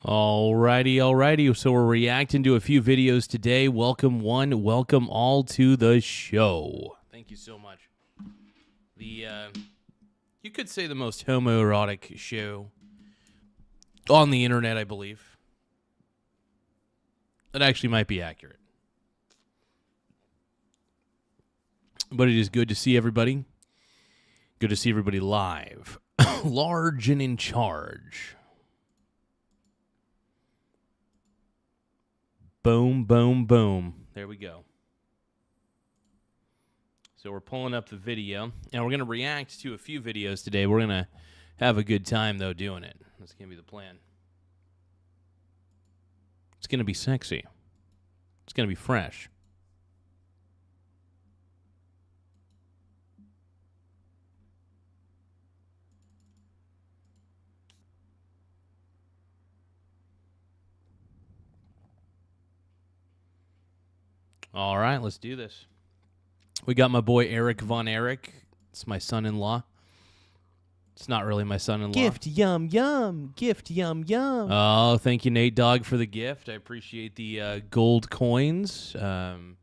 Alrighty. So we're reacting to a few videos today. Welcome one, welcome all to the show. Thank you so much. You could say the most homoerotic show on the internet, I believe. That actually might be accurate. But it is good to see everybody. Good to see everybody live. Large and in charge. Boom, boom, boom. There we go. So we're pulling up the video, and we're going to react to a few videos today. We're going to have a good time, though, doing it. That's going to be the plan. It's going to be sexy. It's going to be fresh. All right, let's do this. We got my boy Eric Von Eric. It's my son-in-law. It's not really my son-in-law. Gift, yum, yum. Gift, yum, yum. Oh, thank you, Nate Dogg, for the gift. I appreciate the gold coins. Damn,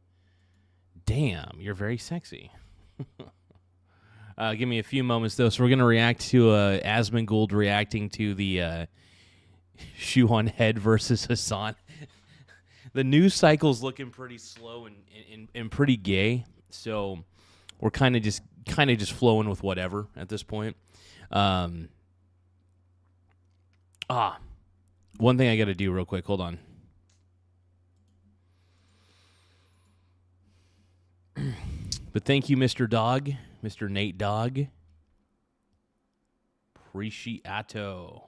you're very sexy. Give me a few moments, though. So we're going to react to Asmongold reacting to the Shoe0nHead versus Hasan. The news cycle's looking pretty slow and pretty gay, so we're kind of just flowing with whatever at this point. One thing I got to do real quick. Hold on. But thank you, Mr. Dog, Mr. Nate Dogg. Appreciato.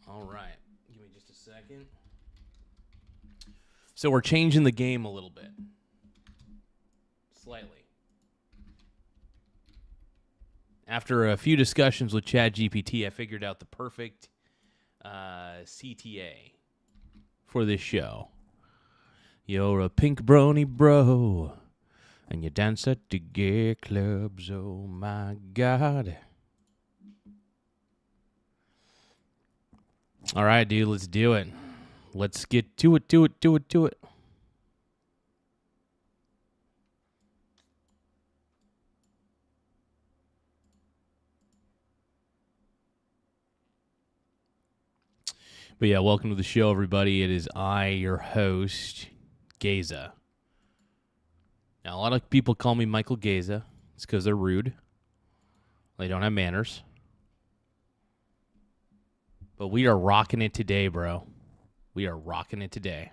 All right. Give me just a second. So we're changing the game a little bit. Slightly. After a few discussions with ChatGPT, I figured out the perfect CTA for this show. You're a pink brony bro, and you dance at the gay clubs. Oh, my God. All right, dude, let's do it. Let's get to it. But yeah, welcome to the show, everybody. It is I, your host, Garza. Now, a lot of people call me Michael Garza. It's because they're rude. They don't have manners. But we are rocking it today, bro. We are rocking it today.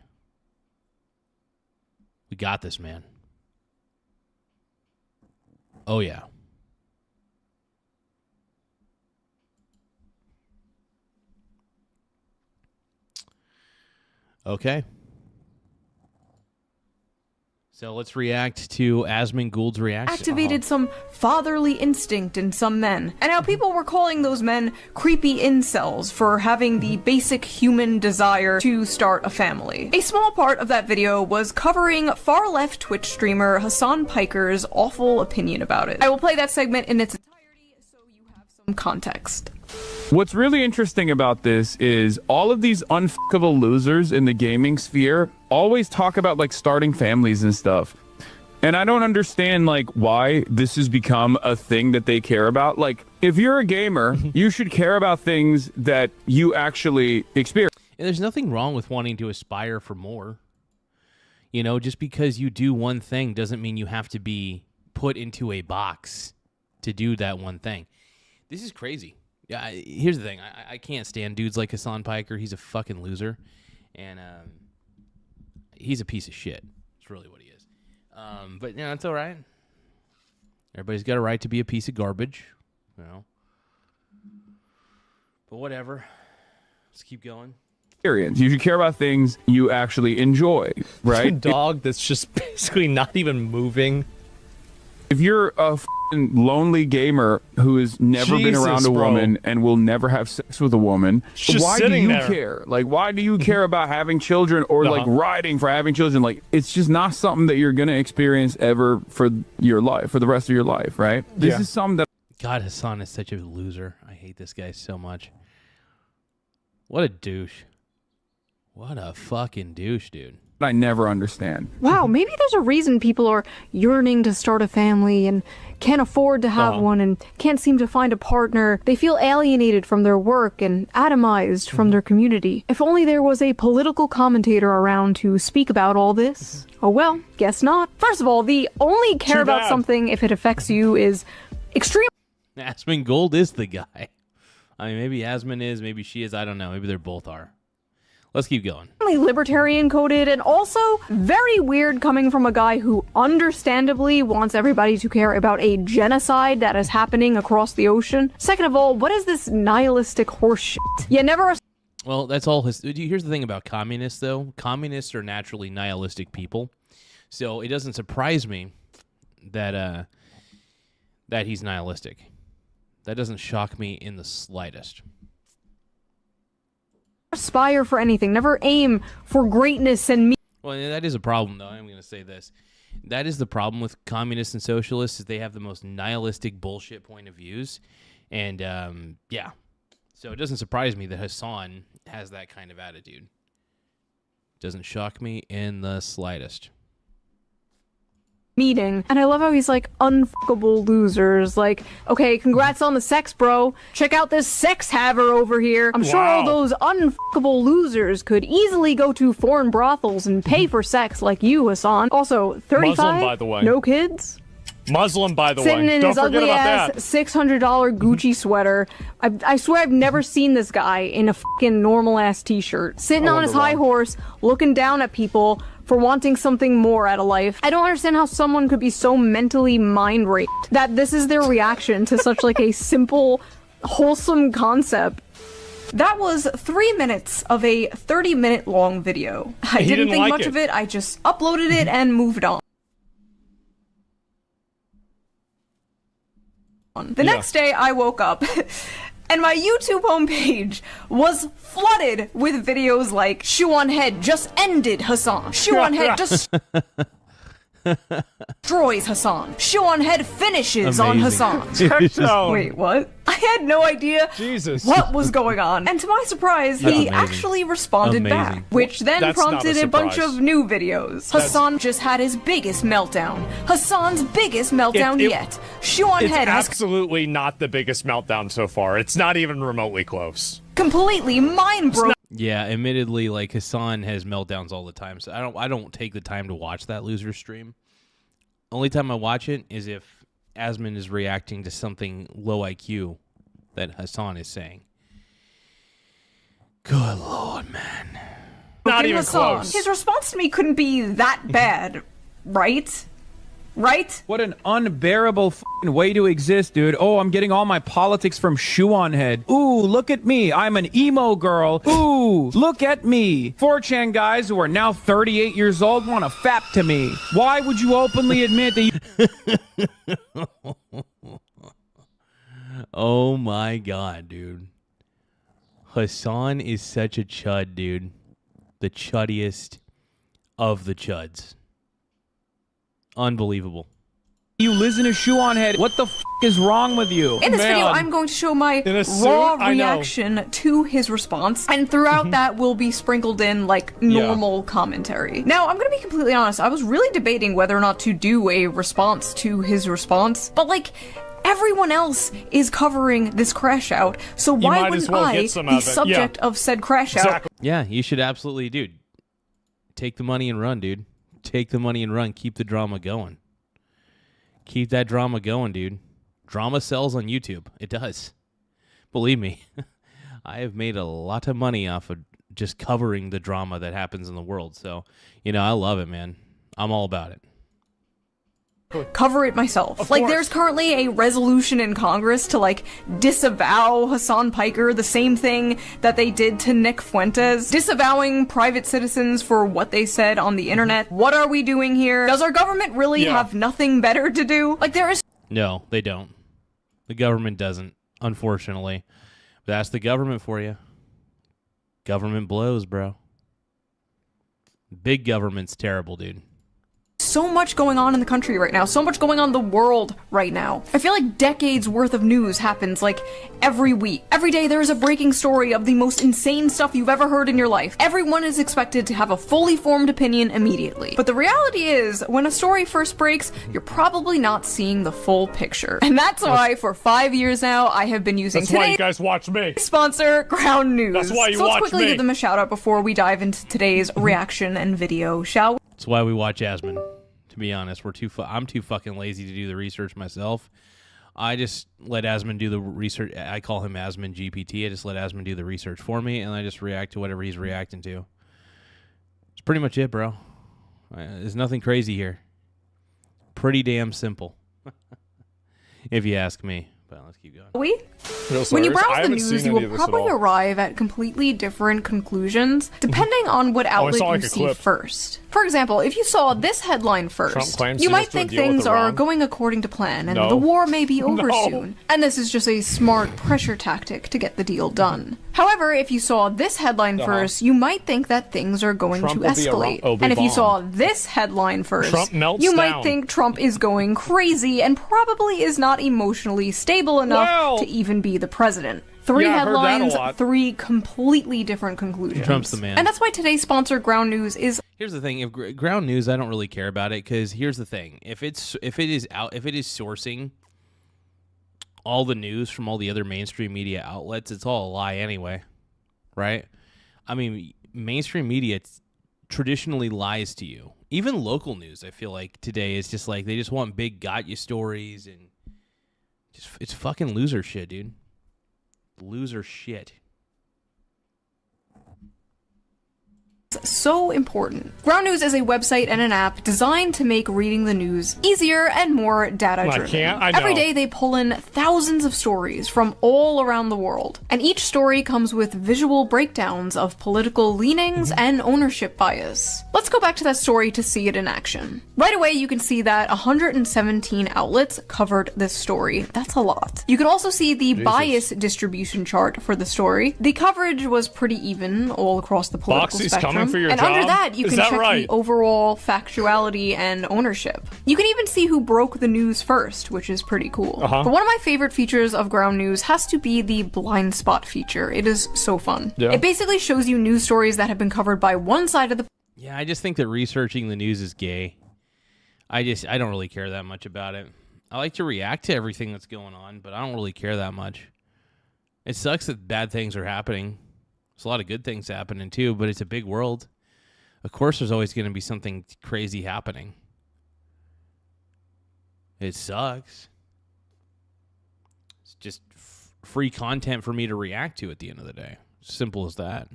We got this, man. Oh, yeah. Okay. So let's react to Asmongould's reaction. Activated some fatherly instinct in some men, and how people were calling those men creepy incels for having the basic human desire to start a family. A small part of that video was covering far-left Twitch streamer Hassan Piker's awful opinion about it. I will play that segment in its entirety so you have some context. What's really interesting about this is all of these unfuckable losers in the gaming sphere always talk about like starting families and stuff. And I don't understand like why this has become a thing that they care about. Like if you're a gamer, you should care about things that you actually experience. And there's nothing wrong with wanting to aspire for more. You know, just because you do one thing doesn't mean you have to be put into a box to do that one thing. This is crazy. Yeah, here's the thing. I can't stand dudes like Hassan Piker. He's a fucking loser. And he's a piece of shit. That's really what he is. But, you know, it's all right. Everybody's got a right to be a piece of garbage. You know. But whatever. Let's keep going. You should care about things you actually enjoy, right? A dog that's just basically not even moving. If you're a lonely gamer who has never been around a woman and will never have sex with a woman, why do you care? Like, why do you care about having children or like riding for having children? Like, it's just not something that you're gonna experience ever for your life, for the rest of your life, right? This is something that God, Hasan is such a loser. I hate this guy so much. What a douche. What a fucking douche, dude. I never understand. Wow, maybe there's a reason people are yearning to start a family and can't afford to have one and can't seem to find a partner. They feel alienated from their work and atomized from their community. If only there was a political commentator around to speak about all this. Oh well, guess not. First of all, the only care about something if it affects you is extreme. Asmon Gold is the guy. I mean, maybe Asmon is, maybe she is, I don't know. Maybe they both are. Let's keep going. Libertarian coded and also very weird coming from a guy who understandably wants everybody to care about a genocide that is happening across the ocean. Second of all, what is this nihilistic horseshit? You never... Well, that's all his... Here's the thing about communists, though. Communists are naturally nihilistic people. So it doesn't surprise me that that he's nihilistic. That doesn't shock me in the slightest. Aspire for anything, never aim for greatness and me. Well, that is a problem, though. I'm going to say this. That is the problem with communists and socialists, is they have the most nihilistic bullshit point of views. And, yeah. So it doesn't surprise me that Hasan has that kind of attitude. Doesn't shock me in the slightest. Meeting, and I love how he's like, unfuckable losers. Like, okay, congrats on the sex, bro. Check out this sex haver over here. I'm sure all those unfuckable losers could easily go to foreign brothels and pay for sex like you, Hasan. Also, 35, Muslim, by the way. No kids. Muslim, by the Sitting way. in Don't his forget ugly about ass that. $600 Gucci sweater. I swear I've never seen this guy in a fucking normal ass t-shirt. Sitting on his high horse, looking down at people for wanting something more out of life. I don't understand how someone could be so mentally mind raped that this is their reaction to such like a simple, wholesome concept. That was 3 minutes of a 30-minute long video. I didn't think much of it. I just uploaded it and moved on. The next day I woke up and my YouTube homepage was flooded with videos like Shoe0nHead just ended Hasan. Shoe0nHead just destroys Hasan. Shoe0nHead finishes on Hasan. Wait, what? I had no idea what was going on. And to my surprise, he actually responded back, which then prompted a bunch of new videos. Hasan just had his biggest meltdown. Hasan's biggest meltdown yet. Shoe0nHead has absolutely not the biggest meltdown so far. It's not even remotely close. Completely mind-broken. Yeah, admittedly, like Hasan has meltdowns all the time, so I don't take the time to watch that loser stream. Only time I watch it is if Asmon is reacting to something low IQ that Hasan is saying. Good Lord, man. Not even Hasan. close. His response to me couldn't be that bad, right? Right? What an unbearable f***ing way to exist, dude. Oh, I'm getting all my politics from Shoe0nHead. Ooh, look at me. I'm an emo girl. Ooh, look at me. 4chan guys who are now 38 years old want to fap to me. Why would you openly admit that you... Oh my God, dude. Hasan is such a chud, dude. The chuddiest of the chuds. Unbelievable. You listen to Shoe0nHead. What the f*** is wrong with you? In this video, I'm going to show my raw reaction to his response, and throughout that will be sprinkled in, like, normal commentary. Now, I'm gonna be completely honest, I was really debating whether or not to do a response to his response, but, like, everyone else is covering this crash out, so why wouldn't I be subject of said crash out? Yeah, you should absolutely, dude. Take the money and run, dude. Take the money and run. Keep the drama going. Keep that drama going, dude. Drama sells on YouTube. It does. Believe me. I have made a lot of money off of just covering the drama that happens in the world. So, you know, I love it, man. I'm all about it. Cover it myself. Like, there's currently a resolution in Congress to, like, disavow Hassan Piker, the same thing that they did to Nick Fuentes. Disavowing private citizens for what they said on the internet. What are we doing here? Does our government really have nothing better to do? Like, there is... No, they don't. The government doesn't, unfortunately. But that's the government for you. Government blows, bro. Big government's terrible, dude. so much going on in the country right now, so much going on in the world right now. I feel like decades worth of news happens like every week. Every day there is a breaking story of the most insane stuff you've ever heard in your life. Everyone is expected to have a fully formed opinion immediately. But the reality is, when a story first breaks, you're probably not seeing the full picture. And that's why for 5 years now, I have been using That's why you guys watch me. Sponsor Ground News. That's why you so let's watch quickly me. give them a shout out before we dive into today's reaction and video, shall we? That's why we watch Asmon. To be honest, I'm too fucking lazy to do the research myself. I just let Asmon do the research. I call him Asmon GPT. I just let Asmon do the research for me, and I just react to whatever he's reacting to. It's pretty much it, bro. There's nothing crazy here. Pretty damn simple, if you ask me. But let's keep going. When you browse the news, you will probably arrive at completely different conclusions depending on what outlet you see first. For example, if you saw this headline first, you might think things are going according to plan and the war may be over soon. And this is just a smart pressure tactic to get the deal done. However, if you saw this headline first, you might think that things are going to escalate. And if you saw this headline first, you might think Trump is going crazy and probably is not emotionally stable enough to even be the president. Three headlines, three completely different conclusions. Trump's the man. And that's why today's sponsor, Ground News, is... Here's the thing: if Ground News, I don't really care about it, because here's the thing: if it is sourcing all the news from all the other mainstream media outlets, it's all a lie anyway, right? I mean, mainstream media traditionally lies to you. Even local news, I feel like today is just like they just want big got you stories, and just it's fucking loser shit, dude. Loser shit. So important. Ground News is a website and an app designed to make reading the news easier and more data-driven. Every day they pull in thousands of stories from all around the world, and each story comes with visual breakdowns of political leanings and ownership bias. Let's go back to that story to see it in action. Right away, you can see that 117 outlets covered this story. That's a lot. You can also see the bias distribution chart for the story. The coverage was pretty even all across the political spectrum. And under that, you can check the overall factuality and ownership. You can even see who broke the news first, which is pretty cool. But one of my favorite features of Ground News has to be the blind spot feature. It is so fun. It basically shows you news stories that have been covered by one side of the... Yeah, I just think that researching the news is gay. I don't really care that much about it. I like to react to everything that's going on, but I don't really care that much. It sucks that bad things are happening. There's a lot of good things happening too, but it's a big world. Of course, there's always going to be something crazy happening. It sucks. It's just free content for me to react to at the end of the day. Simple as that.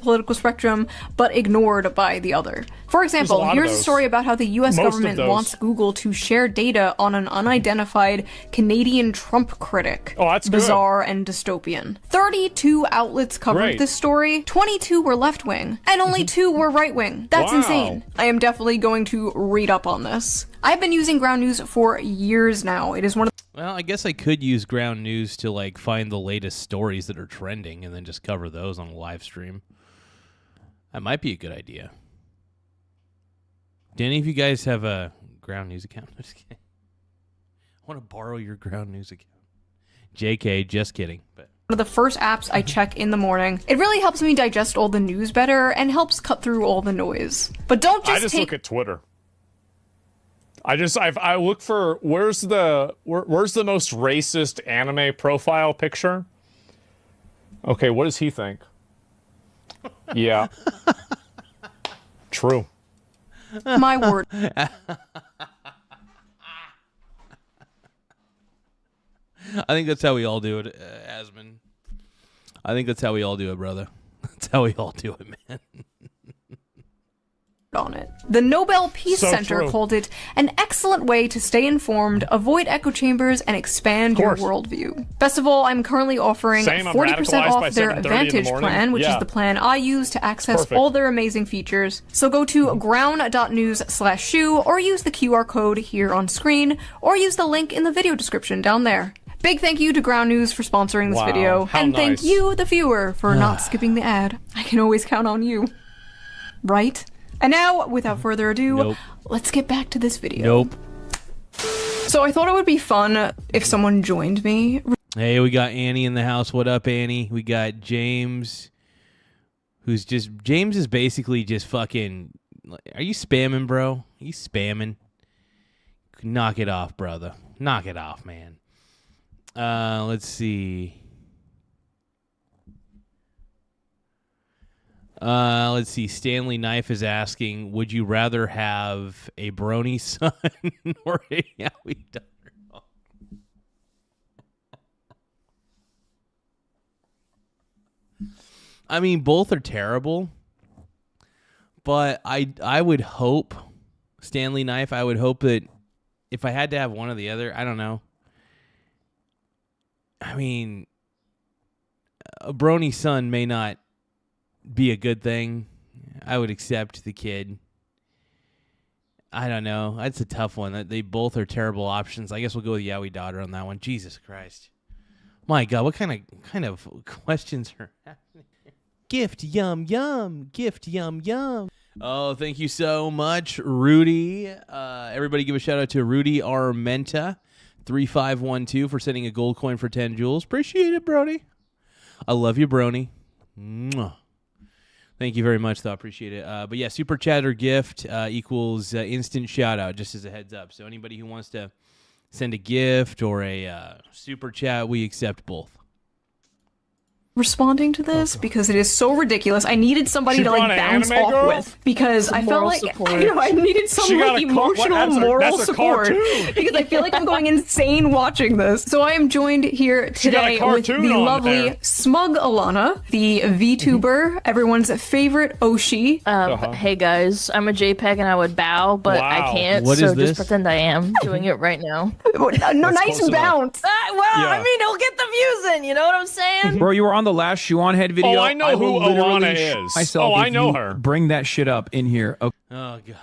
Political spectrum, but ignored by the other. For example, here's a story about how the US government wants Google to share data on an unidentified Canadian Trump critic. Oh, that's bizarre and dystopian. 32 outlets covered this story, 22 were left-wing, and only 2 were right-wing. That's insane. I am definitely going to read up on this. I've been using Ground News for years now. It is one of Well, I guess I could use Ground News to like find the latest stories that are trending and then just cover those on a live stream. That might be a good idea. Do any of you guys have a Ground News account? I'm just kidding. I want to borrow your Ground News account. JK, just kidding. But one of the first apps I check in the morning. It really helps me digest all the news better and helps cut through all the noise. But don't just look at Twitter. I look for where's the most racist anime profile picture? Okay, what does he think? Yeah. True. My word. I think that's how we all do it, Asmon. I think that's how we all do it, brother. That's how we all do it, man. On it. The Nobel Peace Center called it an excellent way to stay informed, avoid echo chambers, and expand your worldview. Best of all, I'm currently offering 40% off their Advantage plan, which is the plan I use to access all their amazing features. So go to ground.news/shoe or use the QR code here on screen or use the link in the video description down there. Big thank you to Ground News for sponsoring this video, and thank you, the viewer, for not skipping the ad. I can always count on you. Right? And now, without further ado, Nope. let's get back to this video. Nope. So I thought it would be fun if someone joined me. Hey, we got Annie in the house. What up, Annie? We got James, James is basically just fucking, are you spamming, bro? Are you spamming? Knock it off, brother. Knock it off, man. Let's see. Let's see. Stanley Knife is asking, would you rather have a brony son or a yaoi daughter? I mean, both are terrible, but I would hope, Stanley Knife, I would hope that if I had to have one or the other, I don't know. I mean, a brony son may not be a good thing. I would accept the kid. I don't know. That's a tough one. They both are terrible options. I guess we'll go with yaoi daughter on that one. Jesus Christ. My God, what kind of questions are happening? Gift yum yum. Gift yum yum. Oh, thank you so much, Rudy. Everybody give a shout out to Rudy Armenta 3512 for sending a gold coin for 10 jewels. Appreciate it, Brony. I love you, Brony. Mwah. Thank you very much, though. I appreciate it. But yeah, super chat or gift equals instant shout out, just as a heads up. So anybody who wants to send a gift or a super chat, we accept both. Responding to this because it is so ridiculous. I needed somebody to like bounce off girl? with because I felt like I needed some She got like a emotional moral that's a support cartoon. because I feel like I'm going insane watching this. So I am joined here today with the cartoon on lovely there. Smug Alana, the VTuber, everyone's favorite Oshi. Hey guys, I'm a JPEG and I would bow, but I Wow. can't, What so is just this? pretend I am doing it right now. No, nice close enough. bounce. I mean, it'll get the views in, you know what I'm saying? Bro, you were on the last Shoe0nHead video. Oh, I know who will literally Alana shit is. myself Oh, I if know you her. Bring that shit up in here. Okay. Oh, God.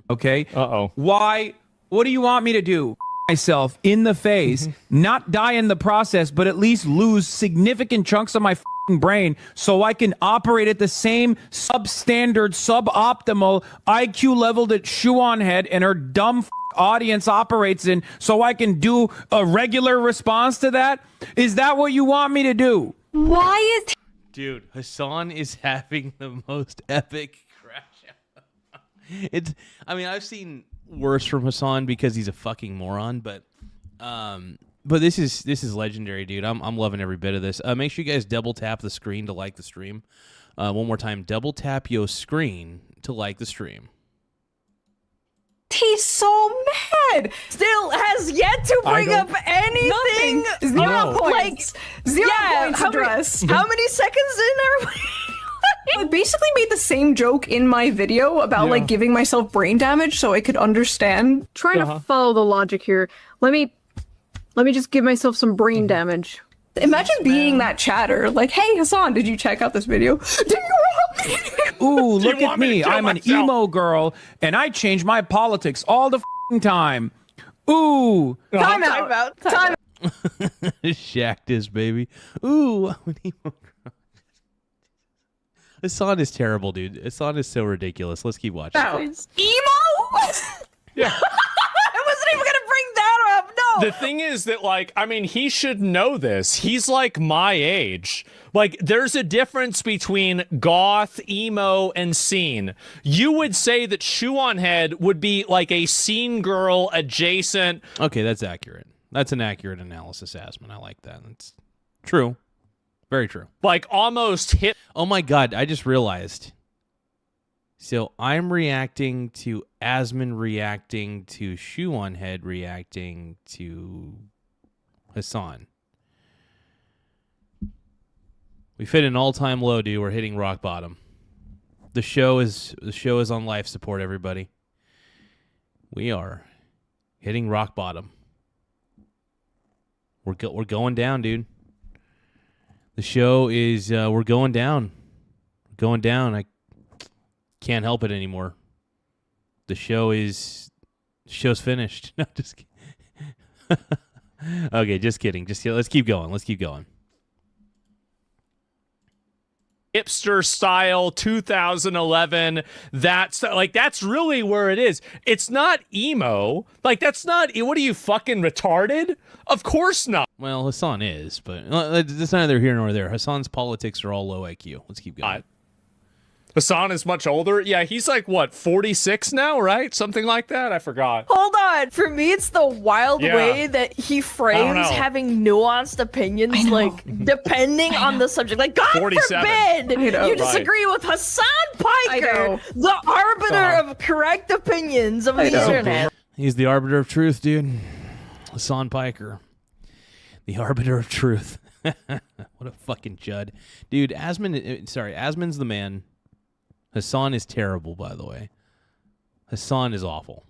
Okay. Uh-oh. Why? What do you want me to do? Myself in the face, not die in the process, but at least lose significant chunks of my brain so I can operate at the same substandard, suboptimal IQ level that Shoe0nHead and her dumb audience operates in, so I can do a regular response to that? Is that what you want me to do? Why is Dude, Hassan is having the most epic crash out. I've seen worse from Hassan because he's a fucking moron, but this is legendary, dude. I'm loving every bit of this. Make sure you guys double tap the screen to like the stream. One more time, double tap your screen to like the stream. he's so mad? Still has yet to bring up anything. Zero points. Zero points how addressed. how many seconds in are we? I basically made the same joke in my video about like giving myself brain damage so I could understand. Trying to follow the logic here. Let me just give myself some brain damage. Imagine being that chatter. Like, hey Hassan, did you check out this video? Do you want me? Ooh, look you at want me to me. kill I'm an myself? emo girl, and I change my politics all the time. Ooh. Time out. Time out. Shacked is, baby. Ooh. Hassan is terrible, dude. Hassan is so ridiculous. Let's keep watching. Emo? Yeah. I wasn't even gonna bring that up. No. The thing is that, like, I mean, he should know this. He's like my age. Like, there's a difference between goth, emo, and scene. You would say that Shoe0nHead would be like a scene girl adjacent. Okay, that's accurate. That's an accurate analysis, Asman. I like that. That's true. Very true. Like, almost hit. Oh my God, I just realized. So I'm reacting to Asman reacting to Shoe0nHead reacting to Hassan. We've hit an all-time low, dude. We're hitting rock bottom. The show is on life support, everybody. We are hitting rock bottom. We're going down, dude. The show is we're going down. Going down. I can't help it anymore. The show's finished. No, just kidding. Okay, just kidding. Let's keep going. Hipster style 2011. That's really where it is. It's not emo. Like, that's not, what are you, fucking retarded? Of course not. Well, Hassan is, but it's neither here nor there. Hassan's politics are all low IQ. Let's keep going. Hassan is much older. Yeah, he's like, what, 46 now, right? Something like that? I forgot. Hold on. For me, it's the wild way that he frames having nuanced opinions, like, depending on the subject. Like, God 47. forbid you disagree with Hassan Piker, the arbiter of correct opinions of the internet. He's the arbiter of truth, dude. Hassan Piker. The arbiter of truth. What a fucking chud. Dude, Asmon's the man. Hassan is terrible, by the way. Hassan is awful.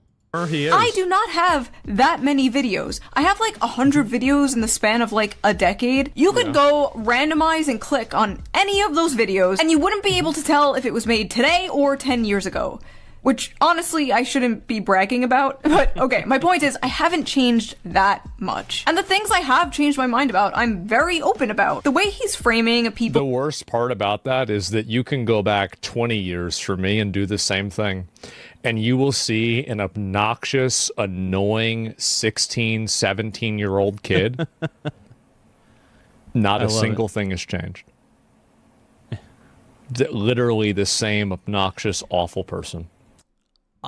He is. I do not have that many videos. I have like 100 videos in the span of like a decade. You could go randomize and click on any of those videos, and you wouldn't be able to tell if it was made today or 10 years ago. Which, honestly, I shouldn't be bragging about. But, okay, my point is, I haven't changed that much. And the things I have changed my mind about, I'm very open about. The way he's framing people... The worst part about that is that you can go back 20 years for me and do the same thing. And you will see an obnoxious, annoying 16, 17-year-old kid. Not a single thing has changed. Literally the same obnoxious, awful person.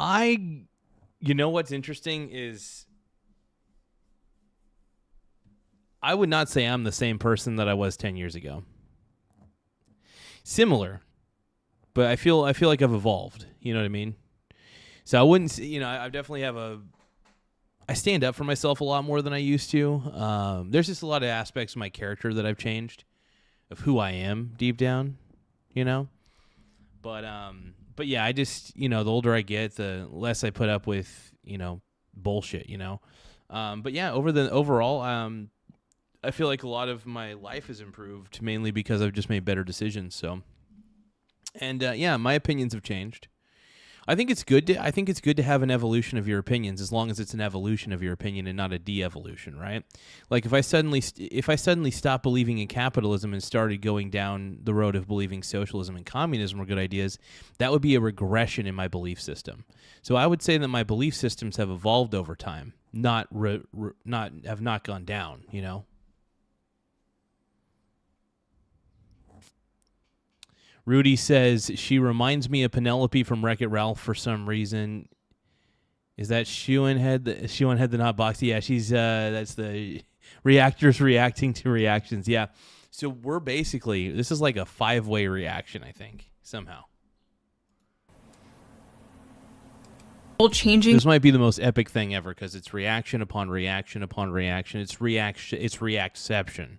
You know what's interesting is I would not say I'm the same person that I was 10 years ago. Similar, but I feel like I've evolved. You know what I mean? So I wouldn't say, I definitely have I stand up for myself a lot more than I used to. There's just a lot of aspects of my character that I've changed, of who I am deep down, But yeah, I just, the older I get, the less I put up with, bullshit, But yeah, overall, I feel like a lot of my life has improved, mainly because I've just made better decisions. So, and yeah, my opinions have changed. I think it's good to have an evolution of your opinions, as long as it's an evolution of your opinion and not a de-evolution, right? Like if I suddenly stopped believing in capitalism and started going down the road of believing socialism and communism were good ideas, that would be a regression in my belief system. So I would say that my belief systems have evolved over time, not gone down, Rudy says, she reminds me of Penelope from Wreck-It Ralph for some reason. Is that Shoe0nHead? Shoe0nHead the not boxy? Yeah, she's that's the reactors reacting to reactions. Yeah. So we're basically, this is like a 5-way reaction, I think, somehow. Changing. This might be the most epic thing ever because it's reaction upon reaction upon reaction. It's reactception.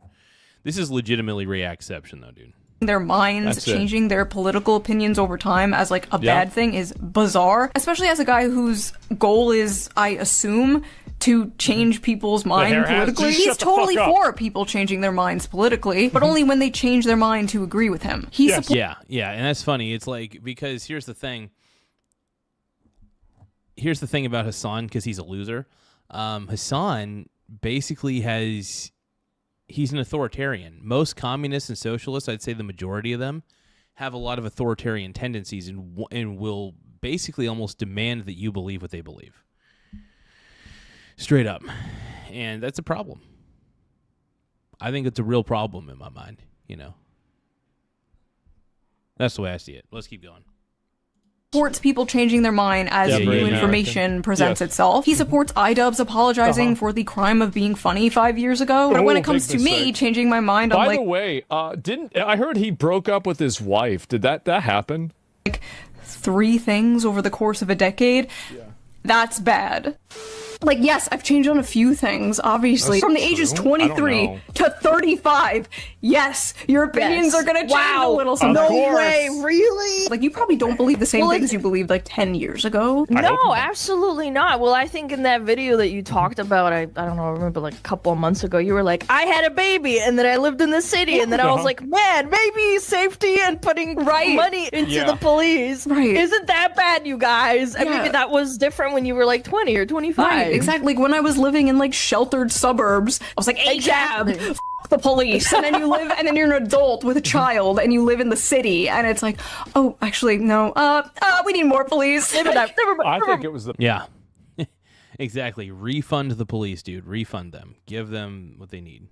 This is legitimately reactception, though, dude. Their minds, changing their political opinions over time as like a bad thing is bizarre, especially as a guy whose goal is, I assume, to change people's mind politically. He's totally for people changing their minds politically, but only when they change their mind to agree with him. Yeah, and that's funny. It's like, because here's the thing about Hassan, because he's a loser. Hassan basically he's an authoritarian. Most communists and socialists, I'd say the majority of them, have a lot of authoritarian tendencies and will basically almost demand that you believe what they believe. Straight up. And that's a problem. I think it's a real problem in my mind, That's the way I see it. Let's keep going. Supports people changing their mind as new information presents itself. He supports iDubbbz apologizing for the crime of being funny 5 years ago. But when it comes to me changing my mind, By the way, I heard he broke up with his wife. Did that happen? Like 3 things over the course of a decade. Yeah. That's bad. Like, yes, I've changed on a few things, obviously. That's From the ages true. 23 to 35, yes, your opinions are gonna change a little sometimes. No way, really? Like, you probably don't believe the same things you believed like 10 years ago. No, absolutely not. Well, I think in that video that you talked about, I don't know, I remember like a couple of months ago, you were like, I had a baby and then I lived in the city and then I was like, man, maybe safety and putting money into the police isn't that bad, you guys. And maybe that was different when you were like 20 or 25. Right, exactly. Like, when I was living in like sheltered suburbs, I was like, ACAB, f the police. And then you live, and then you're an adult with a child and you live in the city and it's like, oh, actually, no, we need more police. I think it was the... Yeah. Exactly. Refund the police, dude. Refund them. Give them what they need.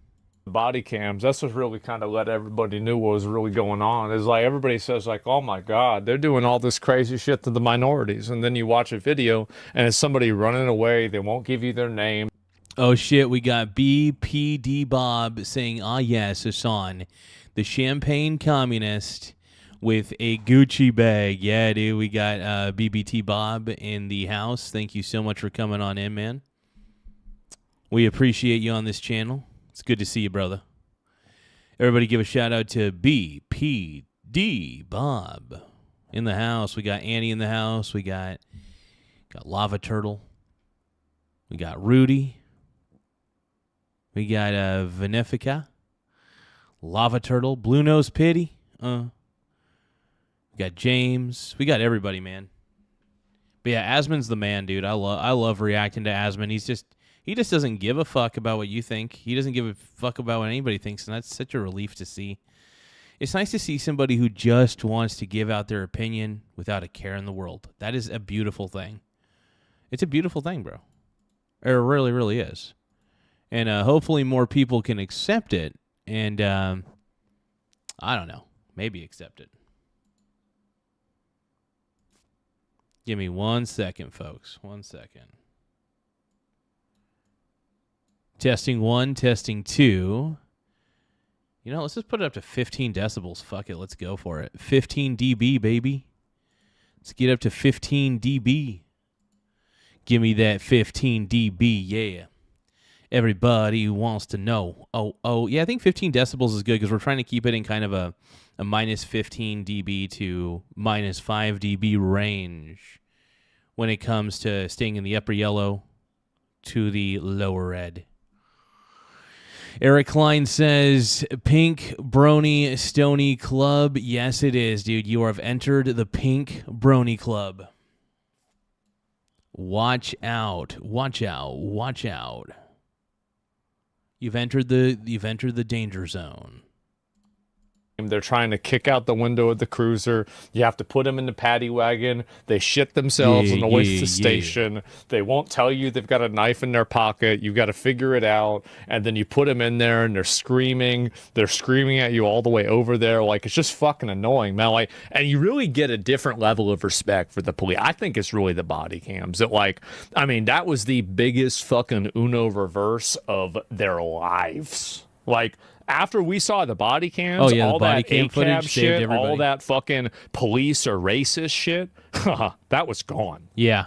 body cams. That's what really kind of let everybody knew what was really going on. Is like everybody says like, oh my God, they're doing all this crazy shit to the minorities. And then you watch a video and it's somebody running away. They won't give you their name. Oh shit, we got BPD Bob saying, ah yes, Hassan, the champagne communist with a Gucci bag. Yeah, dude, we got BBT Bob in the house. Thank you so much for coming on in, man. We appreciate you on this channel. It's good to see you, brother. Everybody give a shout out to BPD Bob in the house. We got Annie in the house. We got Lava Turtle. We got Rudy. We got Venefica. Lava Turtle. Blue Nose Pity. We got James. We got everybody, man. But yeah, Asmon's the man, dude. I love reacting to Asmon. He just doesn't give a fuck about what you think. He doesn't give a fuck about what anybody thinks, and that's such a relief to see. It's nice to see somebody who just wants to give out their opinion without a care in the world. That is a beautiful thing. It's a beautiful thing, bro. It really, really is. And hopefully more people can accept it and, I don't know, maybe accept it. Give me 1 second, folks. 1 second. Testing 1, testing 2. You know, let's just put it up to 15 decibels. Fuck it, let's go for it. 15 dB, baby. Let's get up to 15 dB. Give me that 15 dB, yeah. Everybody wants to know. Oh, yeah, I think 15 decibels is good because we're trying to keep it in kind of a minus 15 dB to minus 5 dB range when it comes to staying in the upper yellow to the lower red. Eric Klein says, Pink Brony Stony Club. Yes, it is, dude. You have entered the Pink Brony Club. Watch out. Watch out. Watch out. You've entered the danger zone. They're trying to kick out the window of the cruiser. You have to put them in the paddy wagon. They shit themselves on the way to the station. They won't tell you they've got a knife in their pocket. You got to figure it out. And then you put them in there and they're screaming. They're screaming at you all the way over there. Like, it's just fucking annoying, man. Like, and you really get a different level of respect for the police. I think it's really the body cams. That, like, I mean, that was the biggest fucking Uno reverse of their lives. Like, after we saw the body cams, all that ACAB shit, all that fucking police or racist shit, that was gone. Yeah.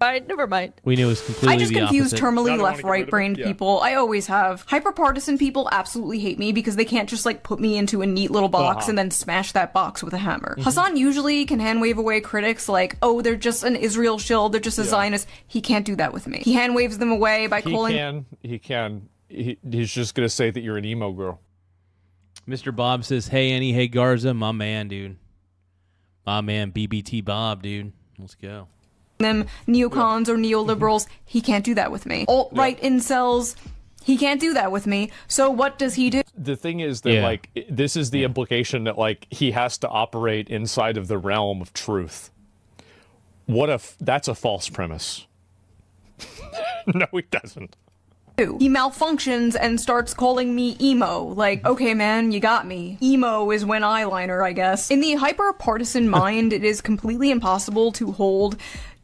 Never mind. We knew it was completely I just the confuse opposite. terminally left, right-brained people. I always have. Hyper-partisan people absolutely hate me because they can't just, like, put me into a neat little box and then smash that box with a hammer. Hassan usually can hand-wave away critics like, oh, they're just an Israel shill, they're just a Zionist. He can't do that with me. He hand-waves them away by calling... He can. He's just going to say that you're an emo girl. Mr. Bob says, hey, Annie, hey, Garza, my man, dude. My man, BBT Bob, dude. Let's go. Them neocons or neoliberals, he can't do that with me. Alt-right incels, he can't do that with me. So what does he do? The thing is that, like, this is the implication that, like, he has to operate inside of the realm of truth. What if that's a false premise? No, he doesn't. He malfunctions and starts calling me emo. Like, okay, man, you got me. Emo is when eyeliner, I guess. In the hyper-partisan mind, it is completely impossible to hold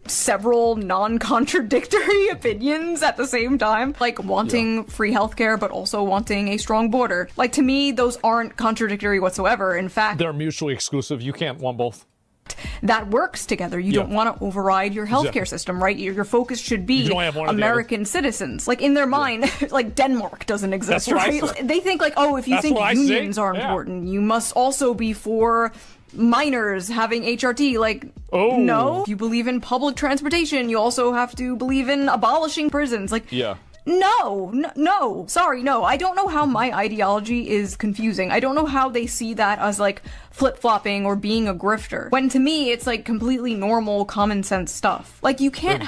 several non-contradictory opinions at the same time. Like, wanting free healthcare, but also wanting a strong border. Like, to me, those aren't contradictory whatsoever. In fact... They're mutually exclusive. You can't want both. that works together. You don't want to override your healthcare system, right? Your focus should be American citizens. Like in their mind, like Denmark doesn't exist, right? They think like, oh, if you think unions are important, you must also be for minors having HRT. Like, no. If you believe in public transportation, you also have to believe in abolishing prisons. Like, No. Sorry, no. I don't know how my ideology is confusing. I don't know how they see that as, like, flip-flopping or being a grifter. When to me, it's, like, completely normal, common sense stuff. Like, you can't...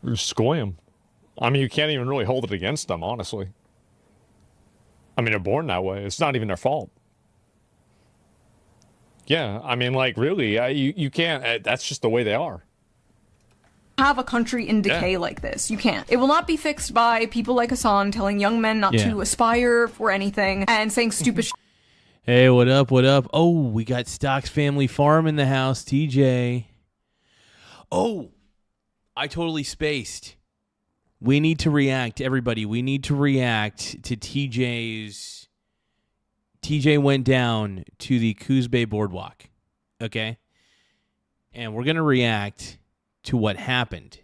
You're scoy 'em. I mean, you can't even really hold it against them, honestly. I mean, they're born that way. It's not even their fault. Yeah, I mean, like, really, you can't... That's just the way they are. Have a country in decay like this. You can't. It will not be fixed by people like Hasan telling young men not to aspire for anything and saying stupid shit. Hey, what up, what up? Oh, we got Stocks Family Farm in the house, TJ. Oh, I totally spaced. We need to react, everybody. We need to react to TJ's... TJ went down to the Coos Bay Boardwalk, okay? And we're going to react to what happened.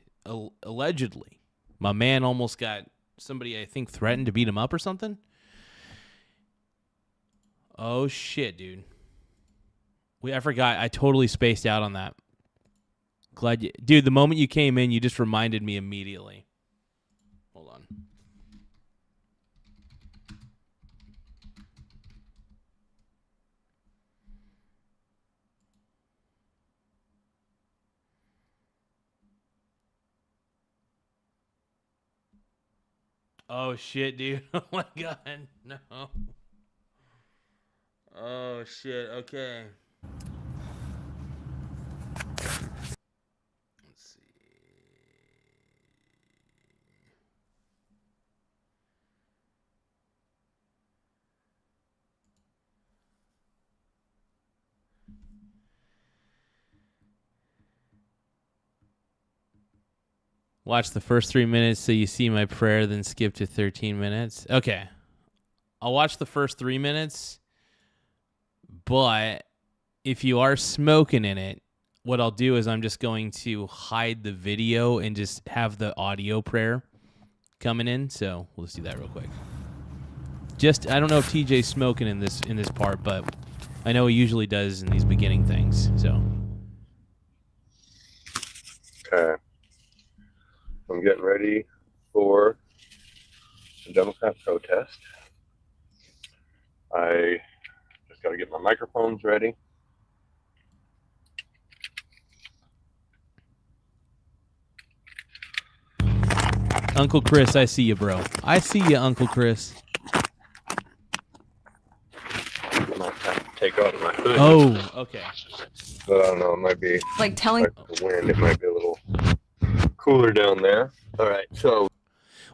Allegedly, my man almost got somebody, I think, threatened to beat him up or something. Oh, shit, dude. I forgot. I totally spaced out on that. Glad you... Dude, the moment you came in, you just reminded me immediately. Hold on. Oh, shit, dude. Oh, my God. No. Oh, shit. Okay. Let's see. Watch the first 3 minutes so you see my prayer, then skip to 13 minutes. Okay. I'll watch the first 3 minutes, but if you are smoking in it, what I'll do is I'm just going to hide the video and just have the audio prayer coming in. So we'll just do that real quick. I don't know if TJ's smoking in this part, but I know he usually does in these beginning things. So. Okay. I'm getting ready for the Democrat protest. I just got to get my microphones ready. Uncle Chris, I see you, bro. I see you, Uncle Chris. I might have to take off my hood. Oh, okay. But I don't know, it might be like telling the wind, it might be a little cooler down there. All right, so.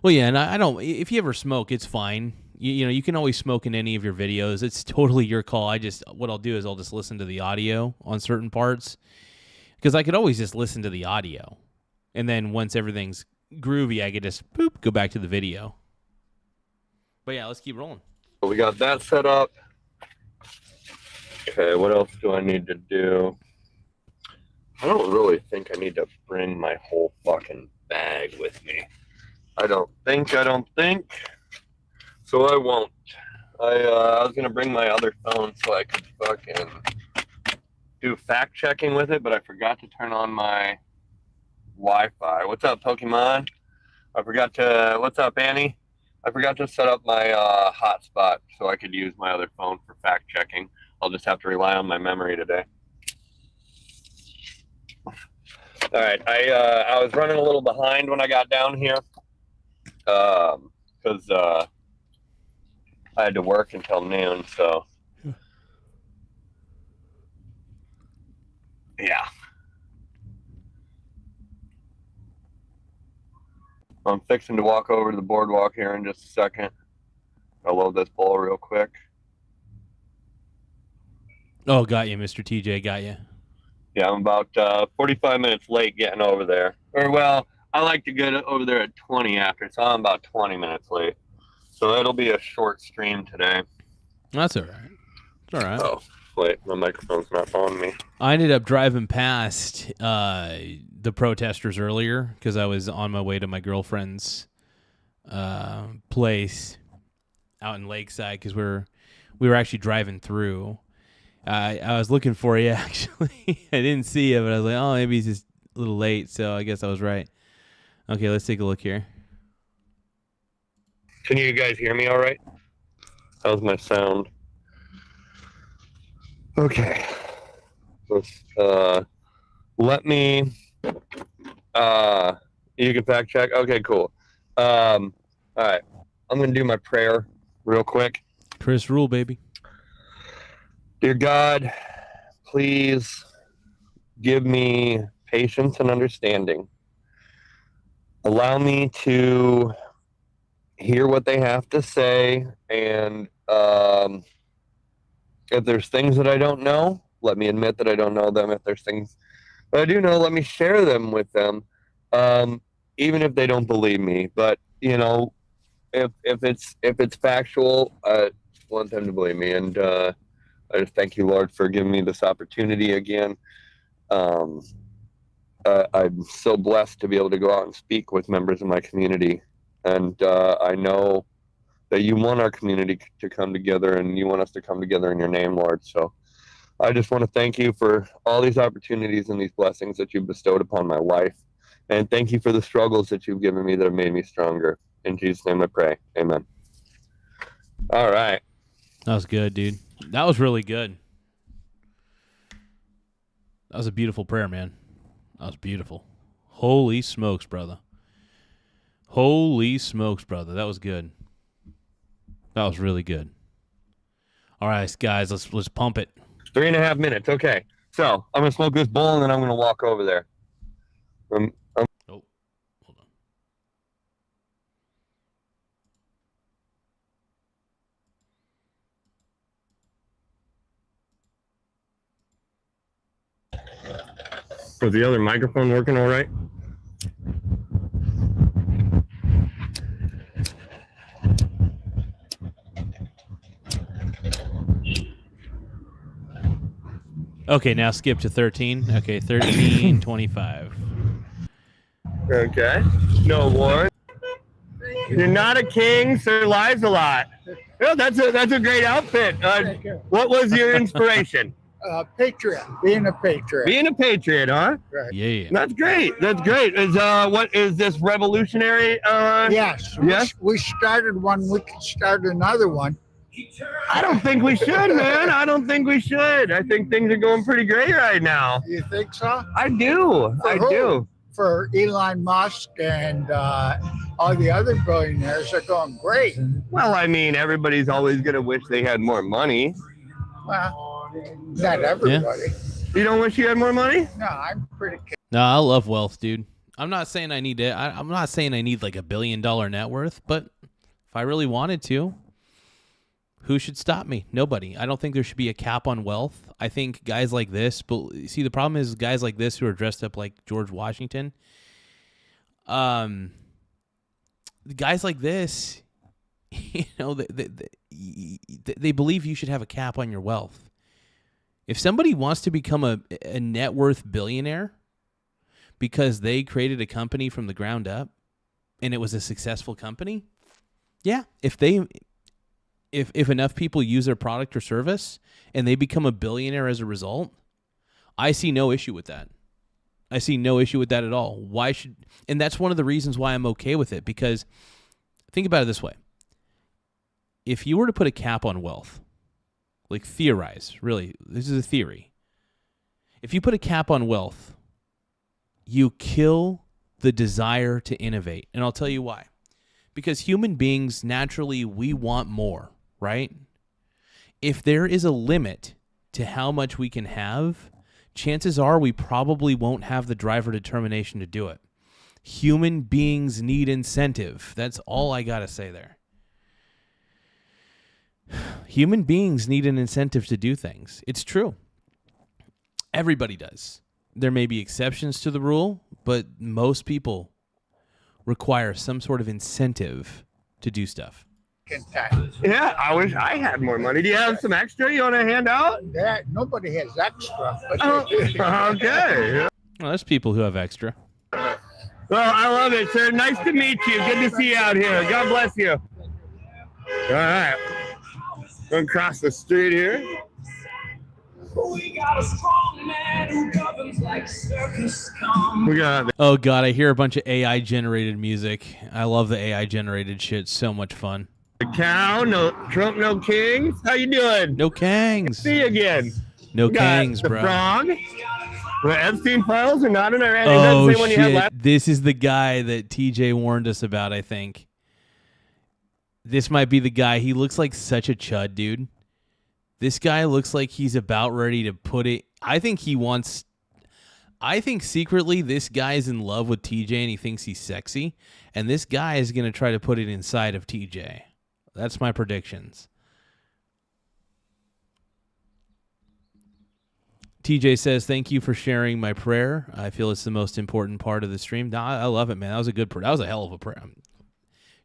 Well, yeah, and I don't. If you ever smoke, it's fine. You know, you can always smoke in any of your videos. It's totally your call. What I'll do is I'll just listen to the audio on certain parts because I could always just listen to the audio, and then once everything's groovy, I could just go back to the video. But yeah, let's keep rolling. We got that set up. Okay, what else do I need to do? I don't really think I need to bring my whole fucking bag with me. I don't think. So I won't. I was gonna bring my other phone so I could fucking do fact checking with it, but I forgot to turn on my Wi-Fi. What's up, Pokemon? What's up, Annie? I forgot to set up my hotspot so I could use my other phone for fact checking. I'll just have to rely on my memory today. All right, I was running a little behind when I got down here because I had to work until noon, so yeah. I'm fixing to walk over to the boardwalk here in just a second. I'll load this bowl real quick. Oh, got you, Mr. TJ, got you. Yeah, I'm about 45 minutes late getting over there. Or, well, I like to get over there at 20 after, so I'm about 20 minutes late. So it'll be a short stream today. That's all right. It's all right. Oh, Wait, my microphone's not following me. I ended up driving past the protesters earlier because I was on my way to my girlfriend's place out in Lakeside because we were actually driving through. I was looking for you, actually. I didn't see you, but I was like, oh, maybe he's just a little late, so I guess I was right. Okay, let's take a look here. Can you guys hear me all right? How's my sound? Okay. Let's, let me, you can fact check? Okay, cool. All right. I'm going to do my prayer real quick. Chris Rule, baby. Dear God, please give me patience and understanding. Allow me to hear what they have to say, and if there's things that I don't know, let me admit that I don't know them. If there's things that I do know, let me share them with them, even if they don't believe me. But you know, if it's factual, I want them to believe me. And I just thank you, Lord, for giving me this opportunity again. I'm so blessed to be able to go out and speak with members of my community. And I know that you want our community to come together, and you want us to come together in your name, Lord. So I just want to thank you for all these opportunities and these blessings that you've bestowed upon my life. And thank you for the struggles that you've given me that have made me stronger. In Jesus' name I pray. Amen. All right. That was good, dude. That was really good. That was a beautiful prayer, man. That was beautiful. Holy smokes, brother. Holy smokes, brother. That was good. That was really good. All right, guys, let's pump it. 3.5 minutes. Okay. So I'm going to smoke this bowl, and then I'm going to walk over there. Oh, hold on. Was the other microphone working all right? Okay, now skip to 13. Okay, 13:25. Okay. No war. You're not a king, sir. Lies a lot. Oh, that's a great outfit. What was your inspiration? Patriot. Being a patriot. Being a patriot, huh? Right. Yeah. That's great. That's great. What is this revolutionary? Yes. Yes? We started one. We could start another one. I don't think we should, man. I don't think we should. I think things are going pretty great right now. You think so? I do. I do. For Elon Musk and all the other billionaires are going great. Well, I mean, everybody's always going to wish they had more money. Well, not everybody. You don't wish you had more money? No, I'm pretty. No, I love wealth, dude. I'm not saying I need it. I'm not saying I need like $1 billion net worth, but if I really wanted to, who should stop me? Nobody. I don't think there should be a cap on wealth. I think guys like this, but see, the problem is guys like this who are dressed up like George Washington. Guys like this, you know, they believe you should have a cap on your wealth. If somebody wants to become a net worth billionaire because they created a company from the ground up and it was a successful company, yeah, if enough people use their product or service and they become a billionaire as a result, I see no issue with that. I see no issue with that at all. And that's one of the reasons why I'm okay with it, because think about it this way. If you were to put a cap on wealth, like theorize, really, this is a theory. If you put a cap on wealth, you kill the desire to innovate. And I'll tell you why. Because human beings, naturally, we want more, right? If there is a limit to how much we can have, chances are we probably won't have the drive or determination to do it. Human beings need incentive. That's all I got to say there. Human beings need an incentive to do things. It's true. Everybody does. There may be exceptions to the rule, but most people require some sort of incentive to do stuff. time. Yeah, I wish I had more money. Do you have some extra you want to hand out? That nobody has extra. But Okay. Well, there's people who have extra. Well, I love it, sir. Nice to meet you. Good to see you out here. God bless you. All right. Going across the street here. We got a strong man who governs like circus scum. We got. Oh God, I hear a bunch of AI generated music. I love the AI generated shit. So much fun. The cow, no Trump, no kings. How you doing? No Kangs. See you again. No We got Kangs, the bro. frog. The Epstein files are not in our hand. Oh Is that the same one you had shit! last? This is the guy that TJ warned us about. I think this might be the guy. He looks like such a chud, dude. This guy looks like he's about ready to put it. I think secretly this guy's in love with TJ and he thinks he's sexy. And this guy is going to try to put it inside of TJ. That's my predictions. TJ says, thank you for sharing my prayer. I feel it's the most important part of the stream. No, I love it, man. That was a good prayer. That was a hell of a prayer.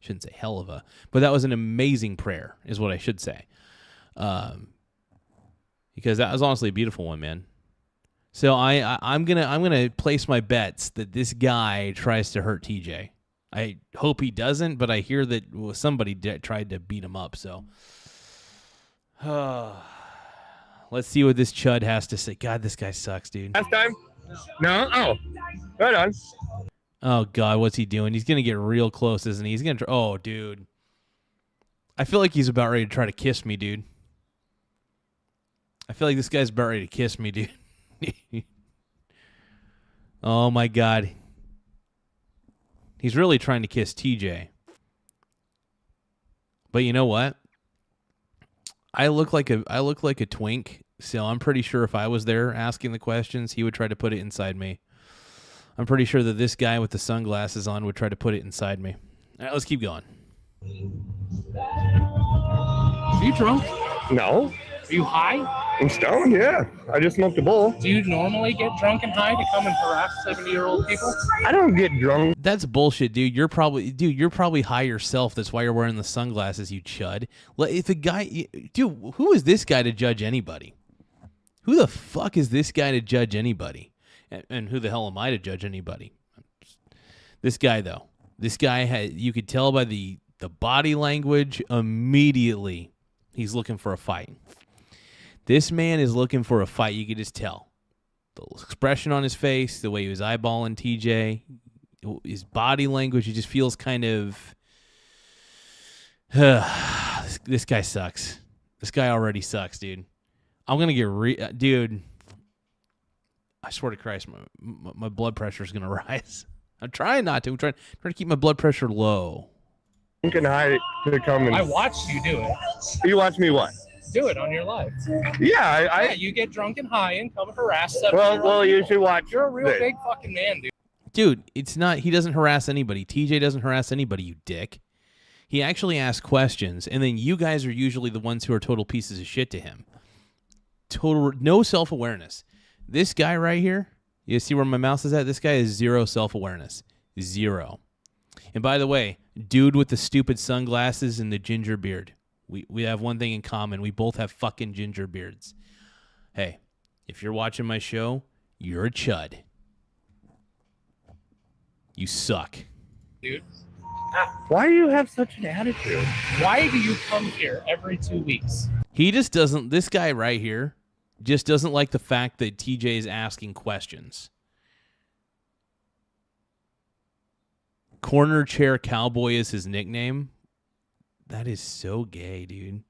Shouldn't say hell of a, but that was an amazing prayer is what I should say. Because that was honestly a beautiful one, man. So I'm gonna place my bets that this guy tries to hurt TJ. I hope he doesn't, but I hear that somebody tried to beat him up. So let's see what this chud has to say. God, this guy sucks, dude. Last time? No? Oh. Right on. Oh God, what's he doing? He's gonna get real close, isn't he? He's gonna. Oh, dude. I feel like he's about ready to try to kiss me, dude. I feel like this guy's about ready to kiss me, dude. Oh my God. He's really trying to kiss TJ. But you know what? I look like a twink, so I'm pretty sure if I was there asking the questions, he would try to put it inside me. I'm pretty sure that this guy with the sunglasses on would try to put it inside me. All right, let's keep going. Are you drunk? No. Are you high? I'm stoned, yeah. I just smoked a bowl. Do you normally get drunk and high to come and harass 70-year-old people? I don't get drunk. That's bullshit, dude. You're probably high yourself. That's why you're wearing the sunglasses, you chud. If a guy, dude, who is this guy to judge anybody? Who the fuck is this guy to judge anybody? And who the hell am I to judge anybody? This guy, though. This guy you could tell by the body language immediately he's looking for a fight. This man is looking for a fight. You could just tell. The expression on his face, the way he was eyeballing TJ, his body language, he just feels kind of... this guy sucks. This guy already sucks, dude. I'm going to get... Dude, I swear to Christ, my blood pressure is going to rise. I'm trying not to. I'm trying to keep my blood pressure low. You can hide it to come and... I watched you do it. You watch me what? Do it on your live. Yeah, Yeah, you get drunk and high and come harass 70-year-old well, you should watch. You're a real this. big fucking man, dude. Dude, it's not... He doesn't harass anybody. TJ doesn't harass anybody, you dick. He actually asks questions, and then you guys are usually the ones who are total pieces of shit to him. Total... No self-awareness. This guy right here, you see where my mouse is at? This guy is zero self-awareness. Zero. And by the way, dude with the stupid sunglasses and the ginger beard. We have one thing in common. We both have fucking ginger beards. Hey, if you're watching my show, you're a chud. You suck. Dude, Why do you have such an attitude? why do you come here every 2 weeks? He just doesn't... This guy right here just doesn't like the fact that TJ is asking questions. Corner chair cowboy is his nickname. That is so gay, dude.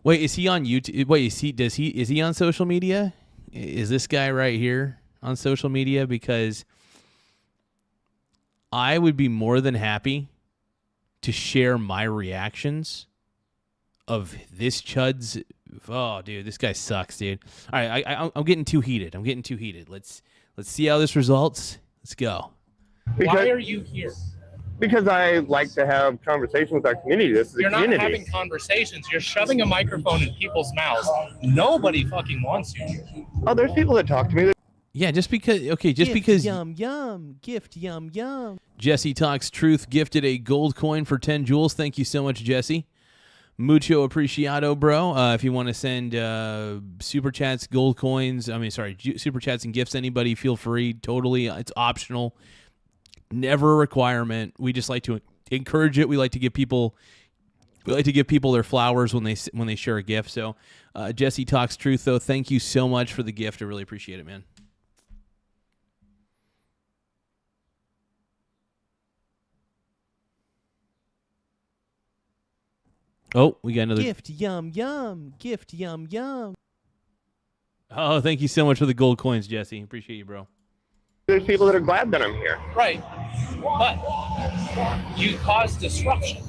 Wait, is he on YouTube? Wait, is he on social media? Is this guy right here on social media? Because I would be more than happy to share my reactions of this chud's... Oh, dude, this guy sucks, dude. All right, I'm getting too heated. Let's see how this results. Let's go. Why are you here? Because I like to have conversations with our community. This is You're a not community. having conversations. You're shoving a microphone in people's mouths. Nobody fucking wants you here. Oh, there's people that talk to me. Yeah, just because yum gift yum. Jesse Talks Truth gifted a gold coin for 10 jewels. Thank you so much, Jesse. Mucho apreciado, bro. If you want to send super chats, gold coins, super chats and gifts, anybody, feel free. Totally, it's optional. Never a requirement. We just like to encourage it. We like to give people their flowers when they share a gift. So, Jesse Talks Truth, though, thank you so much for the gift. I really appreciate it, man. Oh, we got another gift. Yum yum. Gift yum yum. Oh, thank you so much for the gold coins, Jesse. Appreciate you, bro. There's people that are glad that I'm here. Right. But you cause disruption.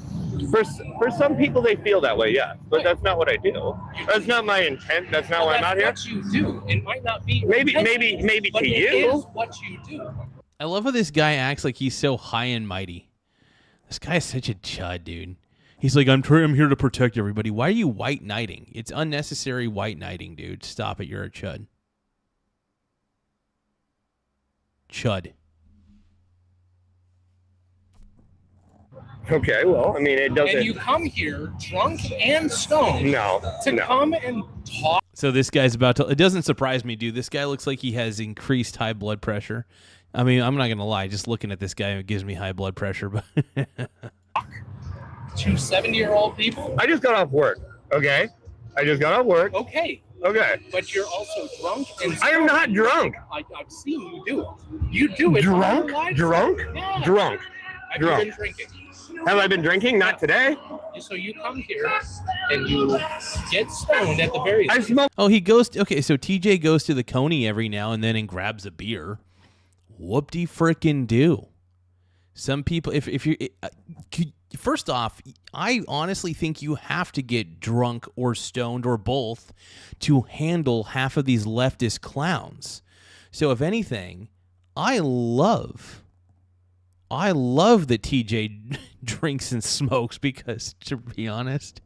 For some people, they feel that way, yeah. But that's not what I do. That's not my intent. That's not why I'm out here. That's what you do. It might not be. Maybe but to it you. Is what you do. I love how this guy acts like he's so high and mighty. This guy is such a chud, dude. He's like, I'm here to protect everybody. Why are you white knighting? It's unnecessary white knighting, dude. Stop it. You're a chud. Chud. Okay, well, I mean, it doesn't. And you come here drunk and stoned. No. Come and talk. So this guy's about to. It doesn't surprise me, dude. This guy looks like he has increased high blood pressure. I mean, I'm not gonna lie. Just looking at this guy, it gives me high blood pressure. But to 70-year-old people. I just got off work. Okay. I just got off work. Okay. Okay. But you're also drunk and I am not drunk. I've seen you do it. You do it. Drunk? Drunk? Yeah. Drunk. Have Drunk. you been drinking? Have I been drinking? Not today. So you come here and you get stoned at the very I least. smoke. oh, he goes. Okay, so TJ goes to the Coney every now and then and grabs a beer. Whoop-de frickin' do. Some people, if you first off, I honestly think you have to get drunk or stoned or both to handle half of these leftist clowns. So if anything, I love that TJ drinks and smokes because, to be honest,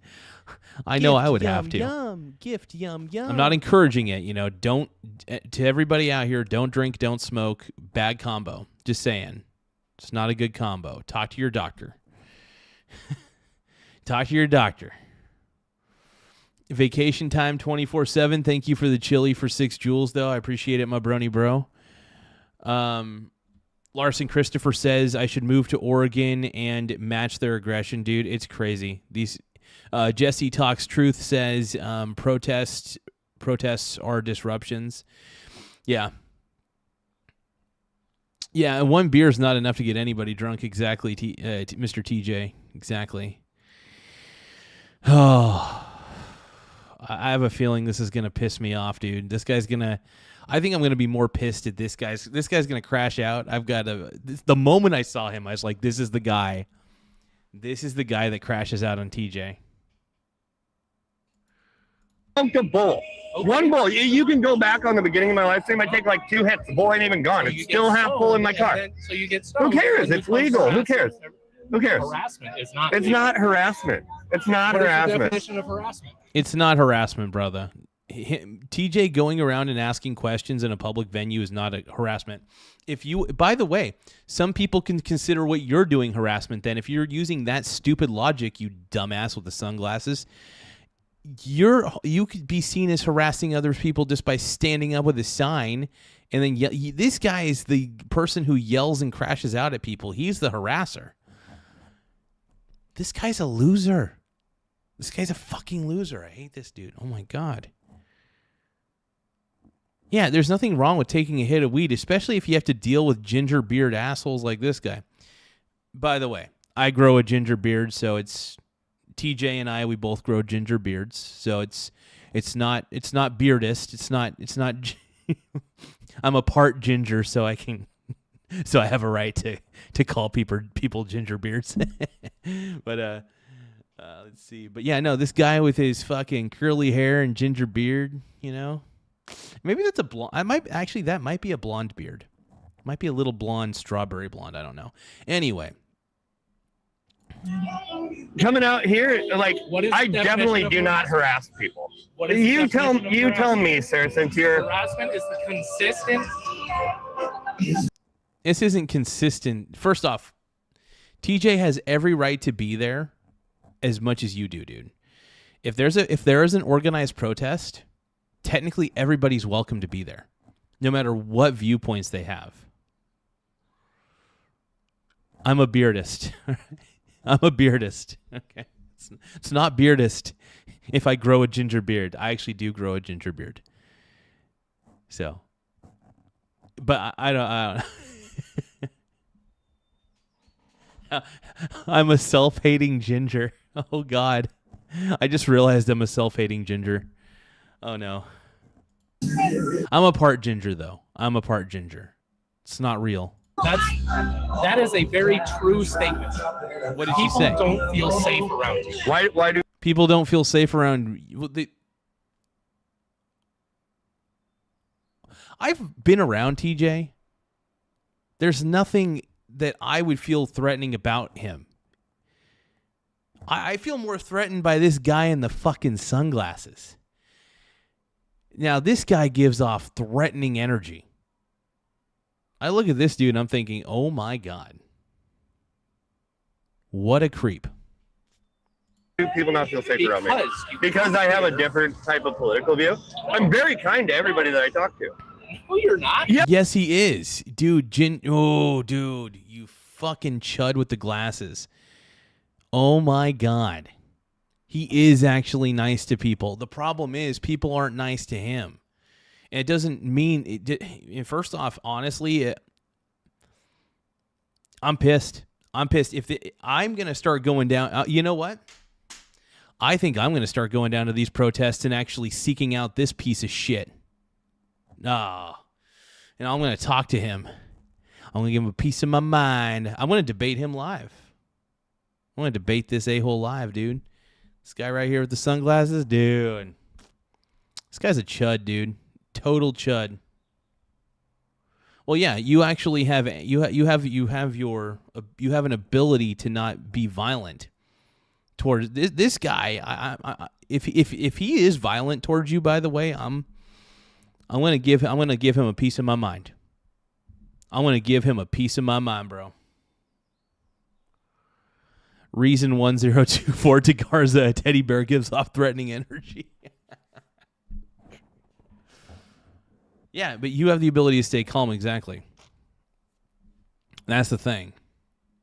I know I would have to. Yum, gift, yum, yum. I'm not encouraging it. Don't, to everybody out here, don't drink, don't smoke. Bad combo. Just saying. It's not a good combo. Talk to your doctor. Talk to your doctor. Vacation time 24/7. Thank you for the chili for 6 joules, though. I appreciate it, my brony bro. Larson Christopher says I should move to Oregon and match their aggression, dude. It's crazy. These Jesse Talks Truth says protests are disruptions. Yeah. Yeah, one beer is not enough to get anybody drunk. Exactly, Mr. TJ. Exactly. Oh, I have a feeling this is gonna piss me off, dude. This guy's gonna. I think I'm gonna be more pissed at this guy's. This guy's gonna crash out. The moment I saw him, I was like, "This is the guy. This is the guy that crashes out on TJ." Smoked a bowl. Okay. One bowl. You can go back on the beginning of my live stream. I take like 2 hits. The bowl ain't even gone. It's still half full in my car. So you get stoned. Who cares? It's legal. Who cares? Who cares? Harassment is not. It's legal. not harassment. It's not What harassment. is the definition of harassment? It's not harassment, brother. TJ going around and asking questions in a public venue is not a harassment. By the way, some people can consider what you're doing harassment. Then, if you're using that stupid logic, you dumbass with the sunglasses, you could be seen as harassing other people just by standing up with a sign. And then this guy is the person who yells and crashes out at people. He's the harasser. This guy's a loser. This guy's a fucking loser. I hate this dude. Oh my God. Yeah, there's nothing wrong with taking a hit of weed, especially if you have to deal with ginger beard assholes like this guy. By the way, I grow a ginger beard, so it's TJ and I, we both grow ginger beards. So it's not beardist. It's not I'm a part ginger, so I have a right to call people ginger beards. But let's see. But yeah, no, this guy with his fucking curly hair and ginger beard, maybe that's a blonde. That might be a blonde beard. Might be a little blonde, strawberry blonde. I don't know. Anyway. Coming out here, like, I definitely do not harass people. You tell me, sir, since you're... Harassment is the consistent... This isn't consistent. First off, TJ has every right to be there as much as you do, dude. If there is an organized protest, technically everybody's welcome to be there, no matter what viewpoints they have. I'm a beardist. I'm a beardist. Okay. It's not beardist if I grow a ginger beard. I actually do grow a ginger beard. So, but I don't I'm a self-hating ginger. Oh, God. I just realized I'm a self-hating ginger. Oh, no. I'm a part ginger, though. I'm a part ginger. It's not real. That is a very true statement. What did she say? People don't feel safe around you. Why do People don't feel safe around... Well, I've been around TJ. There's nothing that I would feel threatening about him. I feel more threatened by this guy in the fucking sunglasses. Now, this guy gives off threatening energy. I look at this dude and I'm thinking, oh my God. What a creep. people not feel safe around me? Because I have a different type of political view. I'm very kind to everybody that I talk to. No, you're not. Yeah. Yes, he is. Dude, dude, you fucking chud with the glasses. Oh my God. He is actually nice to people. The problem is people aren't nice to him. And it doesn't mean... first off, honestly, I'm pissed. I'm pissed. I'm going to start going down... you know what? I think I'm going to start going down to these protests and actually seeking out this piece of shit. And I'm going to talk to him. I'm going to give him a piece of my mind. I'm going to debate him live. I'm going to debate this a-hole live, dude. This guy right here with the sunglasses, dude. This guy's a chud, dude. Total chud. Well, yeah, you actually have you have an ability to not be violent towards this guy. If he is violent towards you, by the way, I'm gonna give him a piece of my mind. I'm gonna give him a piece of my mind, bro. Reason 1024 to Garza, a teddy bear gives off threatening energy. Yeah, but you have the ability to stay calm, exactly. That's the thing.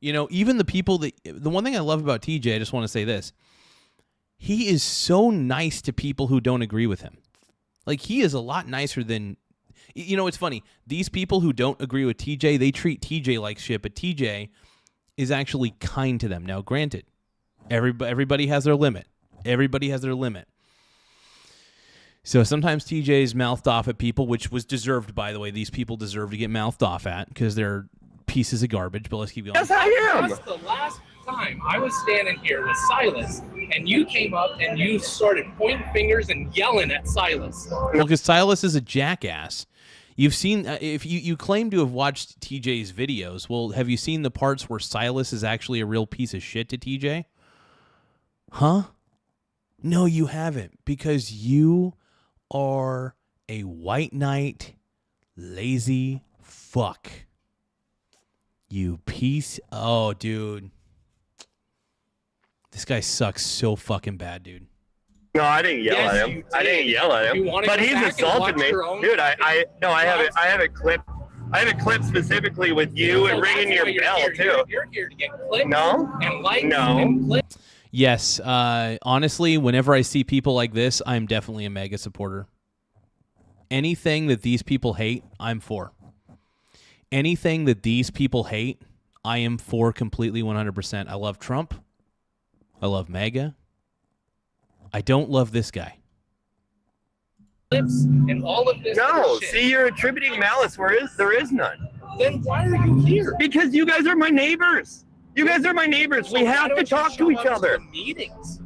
You know, even the people that... The one thing I love about TJ, I just want to say this. He is so nice to people who don't agree with him. Like, he is a lot nicer than... You know, it's funny. These people who don't agree with TJ, they treat TJ like shit, but TJ is actually kind to them. Now, granted, everybody has their limit. Everybody has their limit. So sometimes TJ's mouthed off at people, which was deserved, by the way. These people deserve to get mouthed off at because they're pieces of garbage, but let's keep going. Yes, I am! That's the last time I was standing here with Silas, and you came up and you started pointing fingers and yelling at Silas. Well, because Silas is a jackass. You've seen, if you claim to have watched TJ's videos, well, have you seen the parts where Silas is actually a real piece of shit to TJ? Huh? No, you haven't, because you are a white knight, lazy fuck. You piece. Oh, dude. This guy sucks so fucking bad, dude. No, I didn't yell at him. I didn't yell at him. But he's insulted me. Dude, I have it clipped. I have it clipped specifically with you and ringing your bell, too. You're here to get clips No? and likes No. and clips. Yes, honestly, whenever I see people like this, I'm definitely a mega supporter. Anything that these people hate, I'm for. Anything that these people hate, I am for completely 100%. I love Trump. I love MAGA. I don't love this guy. Clips and all of this. No, shit. see, you're attributing malice where there is none. Then why are you here? Because you guys are my neighbors. You guys are my neighbors. We have to talk to each other. Meetings.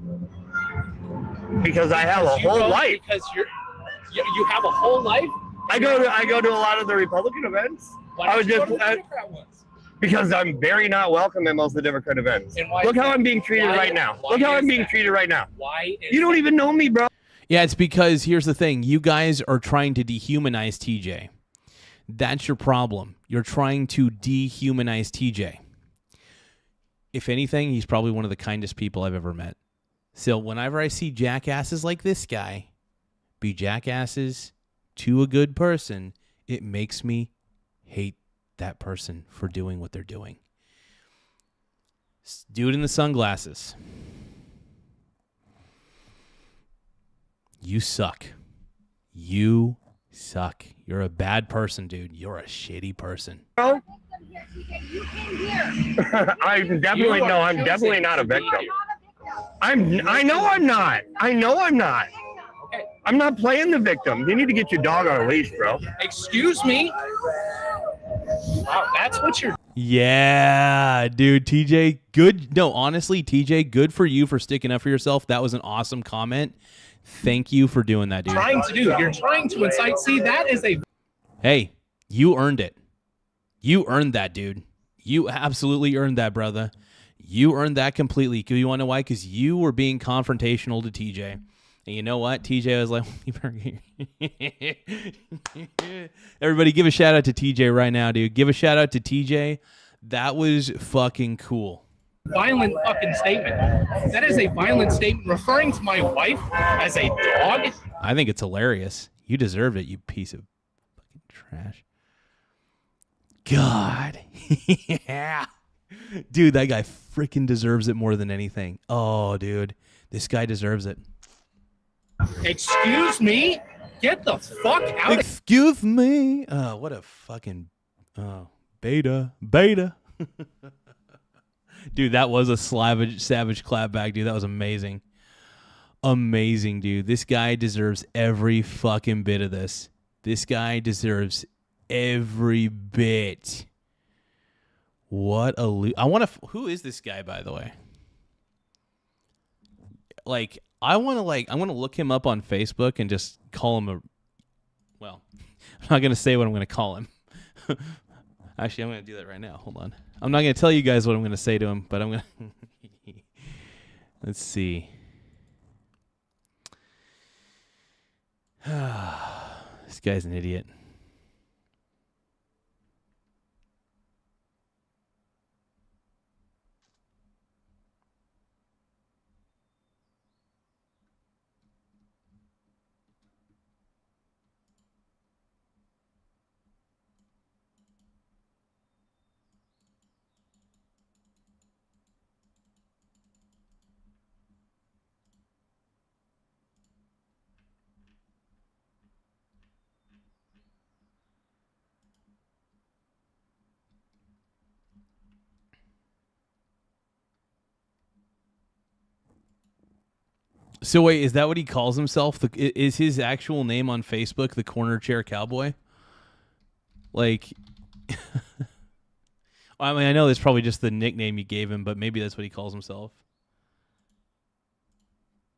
Because I have a whole life. Because you have a whole life. I go to a lot of the Republican events. Why don't you go to the Democrat ones? Because I'm very not welcome at most of the Democrat events. Look how I'm being treated right now. Look how I'm being treated right now. Why? You don't even know me, bro. Yeah, it's because here's the thing. You guys are trying to dehumanize TJ. That's your problem. You're trying to dehumanize TJ. If anything, he's probably one of the kindest people I've ever met. So whenever I see jackasses like this guy be jackasses to a good person, it makes me hate that person for doing what they're doing. Dude in the sunglasses. You suck. You suck. You're a bad person, dude. You're a shitty person. I'm definitely I'm definitely not a victim. I know I'm not. I'm not playing the victim. You need to get your dog on a leash, bro. Excuse me? Wow, that's what you're... Yeah, dude, TJ, good. No, honestly, TJ, good for you for sticking up for yourself. That was an awesome comment. Thank you for doing that, dude. trying to do. You're trying to incite. See, that is a... Hey, you earned it. You earned that, dude. You absolutely earned that, brother. You earned that completely. You want to know why? Because you were being confrontational to TJ. And you know what? TJ was like, everybody give a shout out to TJ right now, dude. Give a shout out to TJ. That was fucking cool. Violent fucking statement. That is a violent statement. Referring to my wife as a dog? I think it's hilarious. You deserved it, you piece of fucking trash. God. Yeah. Dude, that guy freaking deserves it more than anything. Oh, dude. This guy deserves it. Excuse me? Get the fuck out of... Excuse me. What a fucking... beta. Dude, that was a savage clapback, dude. That was amazing. Amazing, dude. This guy deserves every fucking bit of this. This guy deserves every bit. What a... I want to... Who is this guy, by the way? Like... I'm going to look him up on Facebook and just call him a, well, I'm not going to say what I'm going to call him. Actually, I'm going to do that right now. Hold on. I'm not going to tell you guys what I'm going to say to him, but I'm going to, let's see. This guy's an idiot. So wait, is that what he calls himself? Is his actual name on Facebook the Corner Chair Cowboy? Like, I mean, I know that's probably just the nickname you gave him, but maybe that's what he calls himself.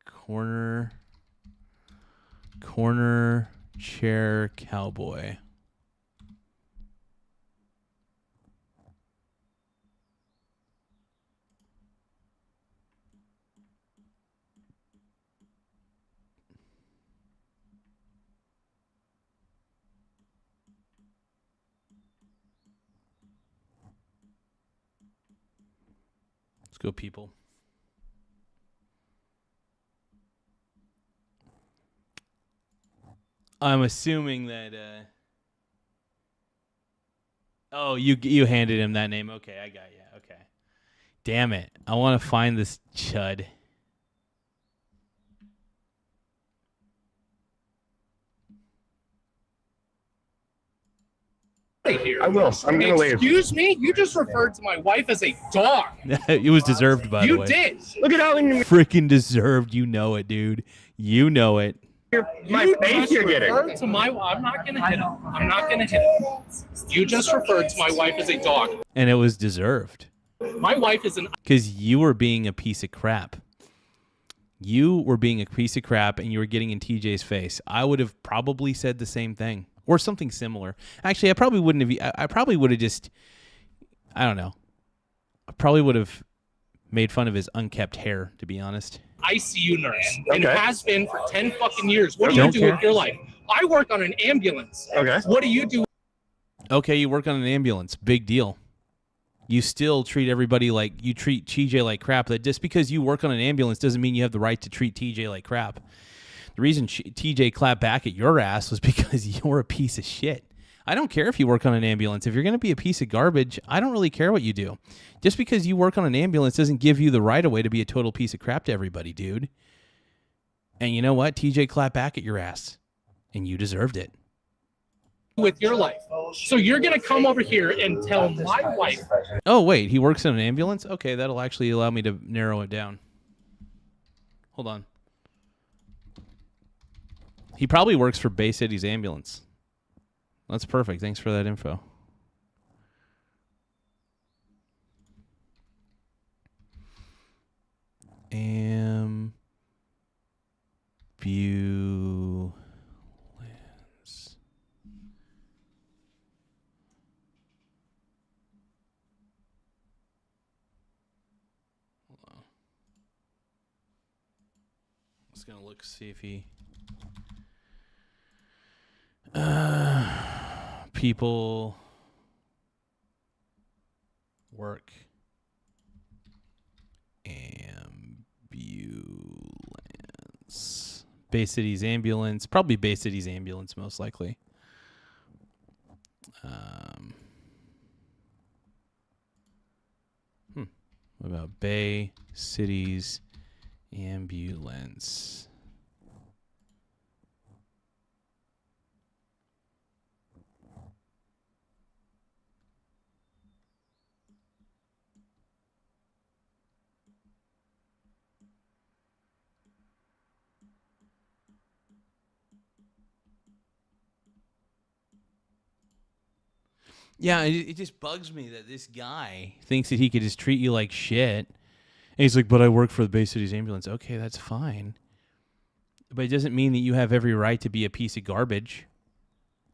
Corner Chair Cowboy. Let's go, people. I'm assuming that. Oh, you handed him that name. Okay, I got you. Okay. Damn it! I want to find this chud. Here. I will. I'm going to leave. Excuse me? You just referred to my wife as a dog. It was deserved, by the way. You did. Look at how Freaking deserved. You know it, dude. You know it. my face you're getting. To my, I'm not going to hit him. I'm not going to hit him. You just referred to my wife as a dog. And it was deserved. My wife is an... Because you were being a piece of crap. You were being a piece of crap and you were getting in TJ's face. I would have probably said the same thing. Or something similar. Actually, I probably wouldn't have. I probably would have just, I don't know. I probably would have made fun of his unkept hair, to be honest. ICU nurse. Okay. And has been for 10 fucking years. What do you do with your life? I work on an ambulance. Okay. What do you do? Okay, you work on an ambulance. Big deal. You still treat everybody like you treat TJ like crap. That just because you work on an ambulance doesn't mean you have the right to treat TJ like crap. The reason TJ clapped back at your ass was because you're a piece of shit. I don't care if you work on an ambulance. If you're going to be a piece of garbage, I don't really care what you do. Just because you work on an ambulance doesn't give you the right of way to be a total piece of crap to everybody, dude. And you know what? TJ clapped back at your ass, and you deserved it. With your life. So you're going to come over here and tell my wife. Oh, wait. He works in an ambulance? Okay, that'll actually allow me to narrow it down. Hold on. He probably works for Bay City's ambulance. That's perfect. Thanks for that info. Ambulance. Hold on. I'm just going to look, see if he... people work ambulance. Bay City's ambulance. Probably Bay City's ambulance, most likely. What about Bay City's ambulance? Yeah, it just bugs me that this guy thinks that he could just treat you like shit. And he's like, but I work for the Bay City's ambulance. Okay, that's fine. But it doesn't mean that you have every right to be a piece of garbage.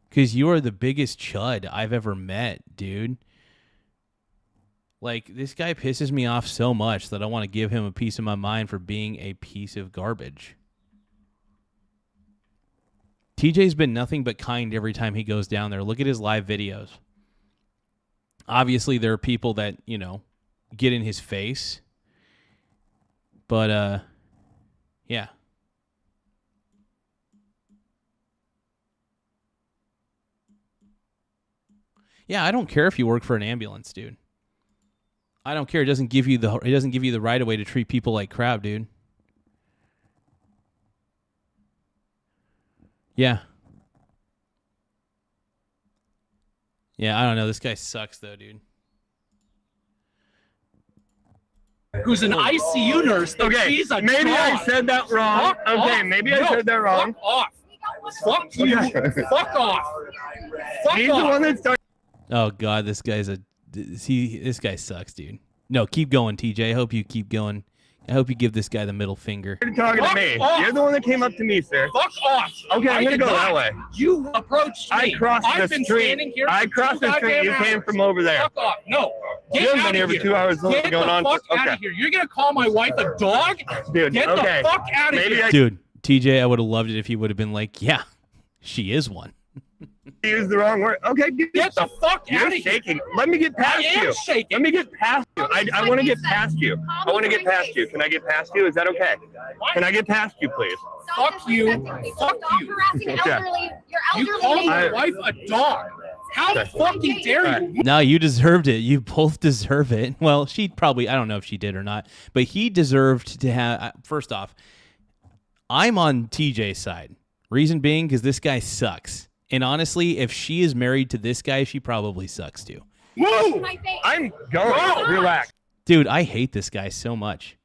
Because you are the biggest chud I've ever met, dude. Like, this guy pisses me off so much that I want to give him a piece of my mind for being a piece of garbage. TJ's been nothing but kind every time he goes down there. Look at his live videos. Obviously, there are people that, you know, get in his face. But, yeah. Yeah, I don't care if you work for an ambulance, dude. I don't care. It doesn't give you the right of way to treat people like crap, dude. Yeah. Yeah, I don't know. This guy sucks, though, dude. Who's an ICU nurse? Okay, she's a maybe dog. I said that wrong. Fuck Okay, off. No, I said that wrong. Fuck off. Fuck you. Fuck off. Fuck He's off. the one that started. Oh God, this guy sucks, dude. No, keep going, TJ. I hope you keep going. I hope you give this guy the middle finger. Talking to me. Off. You're the one that came up to me, sir. Fuck off. Okay, I'm gonna did go not. that way. You approached me. I crossed I've the been street. standing here I for crossed 2 the street. You goddamn came hours. from over there. Fuck off. No. Get You haven't out been here of for 2 hours. What's Get going the on? fuck out Okay. of here. You're gonna call my wife a dog? Dude, Get okay. the fuck out of Maybe here. I Dude, TJ, I would have loved it if he would have been like, yeah, she is one. used the wrong word. Okay, dude. Get the fuck You're out of here. shaking. Let me get past I am you. shaking. Let me get past you. I want to get past you. I want to get past you. Can I get past you? Is that okay? Can I get past you, please? Fuck you. Fuck you. You called my wife a dog. How fucking dare you? No, you deserved it. You both deserve it. Well, she probably, I don't know if she did or not, but he deserved to have, first off, I'm on TJ's side. Reason being, because this guy sucks. And honestly, if she is married to this guy, she probably sucks too. Whoa! I'm going. Relax. Dude, I hate this guy so much.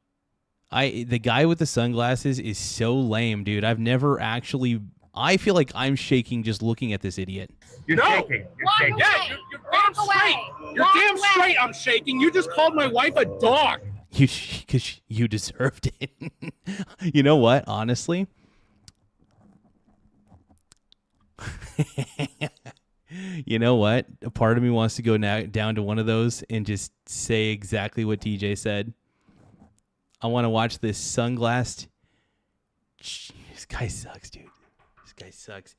The guy with the sunglasses is so lame, dude. I've never actually, I feel like I'm shaking just looking at this idiot. You're shaking. You're shaking. Yeah, you're damn straight. You're damn straight I'm shaking. You just called my wife a dog. Because you deserved it. You know what? Honestly, you know what? A part of me wants to go down to one of those and just say exactly what TJ said. I want to watch this sunglassed. This guy sucks, dude. This guy sucks.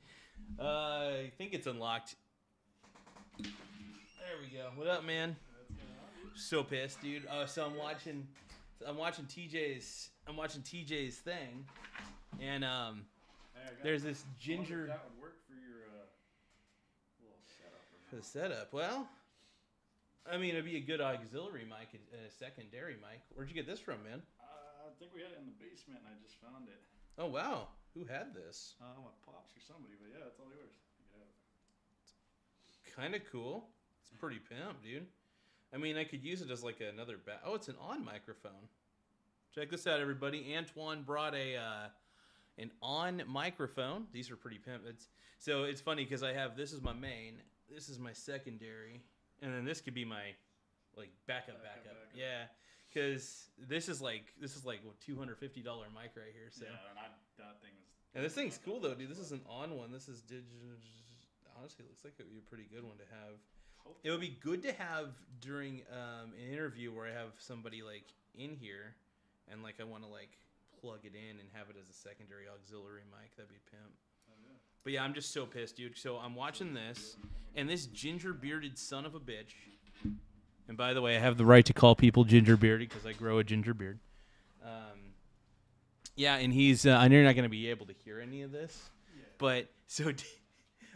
I think it's unlocked. There we go. What up, man? So pissed, dude. So I'm watching TJ's thing, and there's this ginger. That would work for your little setup. For the setup, well, I mean, it'd be a good auxiliary mic, a secondary mic. Where'd you get this from, man? I think we had it in the basement, and I just found it. Oh wow, who had this? My pops or somebody, but yeah, it's all yours. Kind of cool. It's pretty pimp, dude. I mean, I could use it as like another oh, it's an on microphone. Check this out, everybody. Antoine brought an on microphone. These are pretty pimp. So it's funny because I have, this is my main, this is my secondary, and then this could be my like backup. Yeah, because this is like what, $250 mic right here. So yeah, and that thing is. And this thing's cool though, dude. This is an on one. This is digital. Honestly, it looks like it would be a pretty good one to have. It would be good to have during an interview where I have somebody like in here, and like I want to like plug it in and have it as a secondary auxiliary mic. That'd be pimp. Oh, yeah. But yeah, I'm just so pissed, dude. So I'm watching this, and this ginger bearded son of a bitch. And by the way, I have the right to call people ginger bearded because I grow a ginger beard. Yeah, and he's. I know you're not going to be able to hear any of this, but so.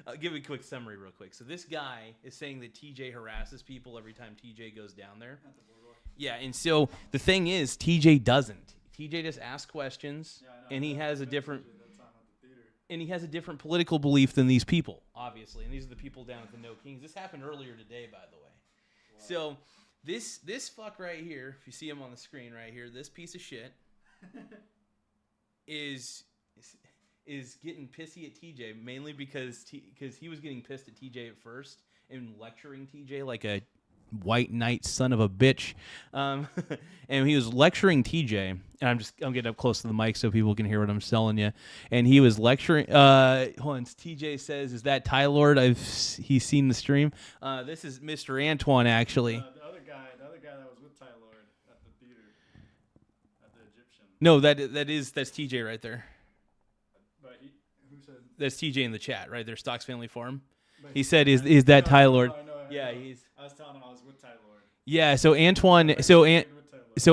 I'll give you a quick summary real quick. So this guy is saying that TJ harasses people every time TJ goes down there. At the Boardwalk. Yeah, and so the thing is, TJ doesn't. TJ just asks questions, and he has a different political belief than these people, obviously. And these are the people down at the No Kings. This happened earlier today, by the way. Wow. So this fuck right here, if you see him on the screen right here, this piece of shit is getting pissy at TJ, mainly because he was getting pissed at TJ at first and lecturing TJ like a white knight son of a bitch. And he was lecturing TJ, and I'm getting up close to the mic so people can hear what I'm telling you. And he was lecturing. Hold on, TJ says, "Is that Ty Lord? He's seen the stream." This is Mr. Antoine, actually. The other guy that was with Ty Lord at the theater, at the Egyptian. No, that's TJ right there. Who said? That's TJ in the chat, right there, Stocks Family Forum. He said, "Is that Ty Lord?" Yeah, he's. I was telling him I was with Ty Lord. Yeah, so Antoine, so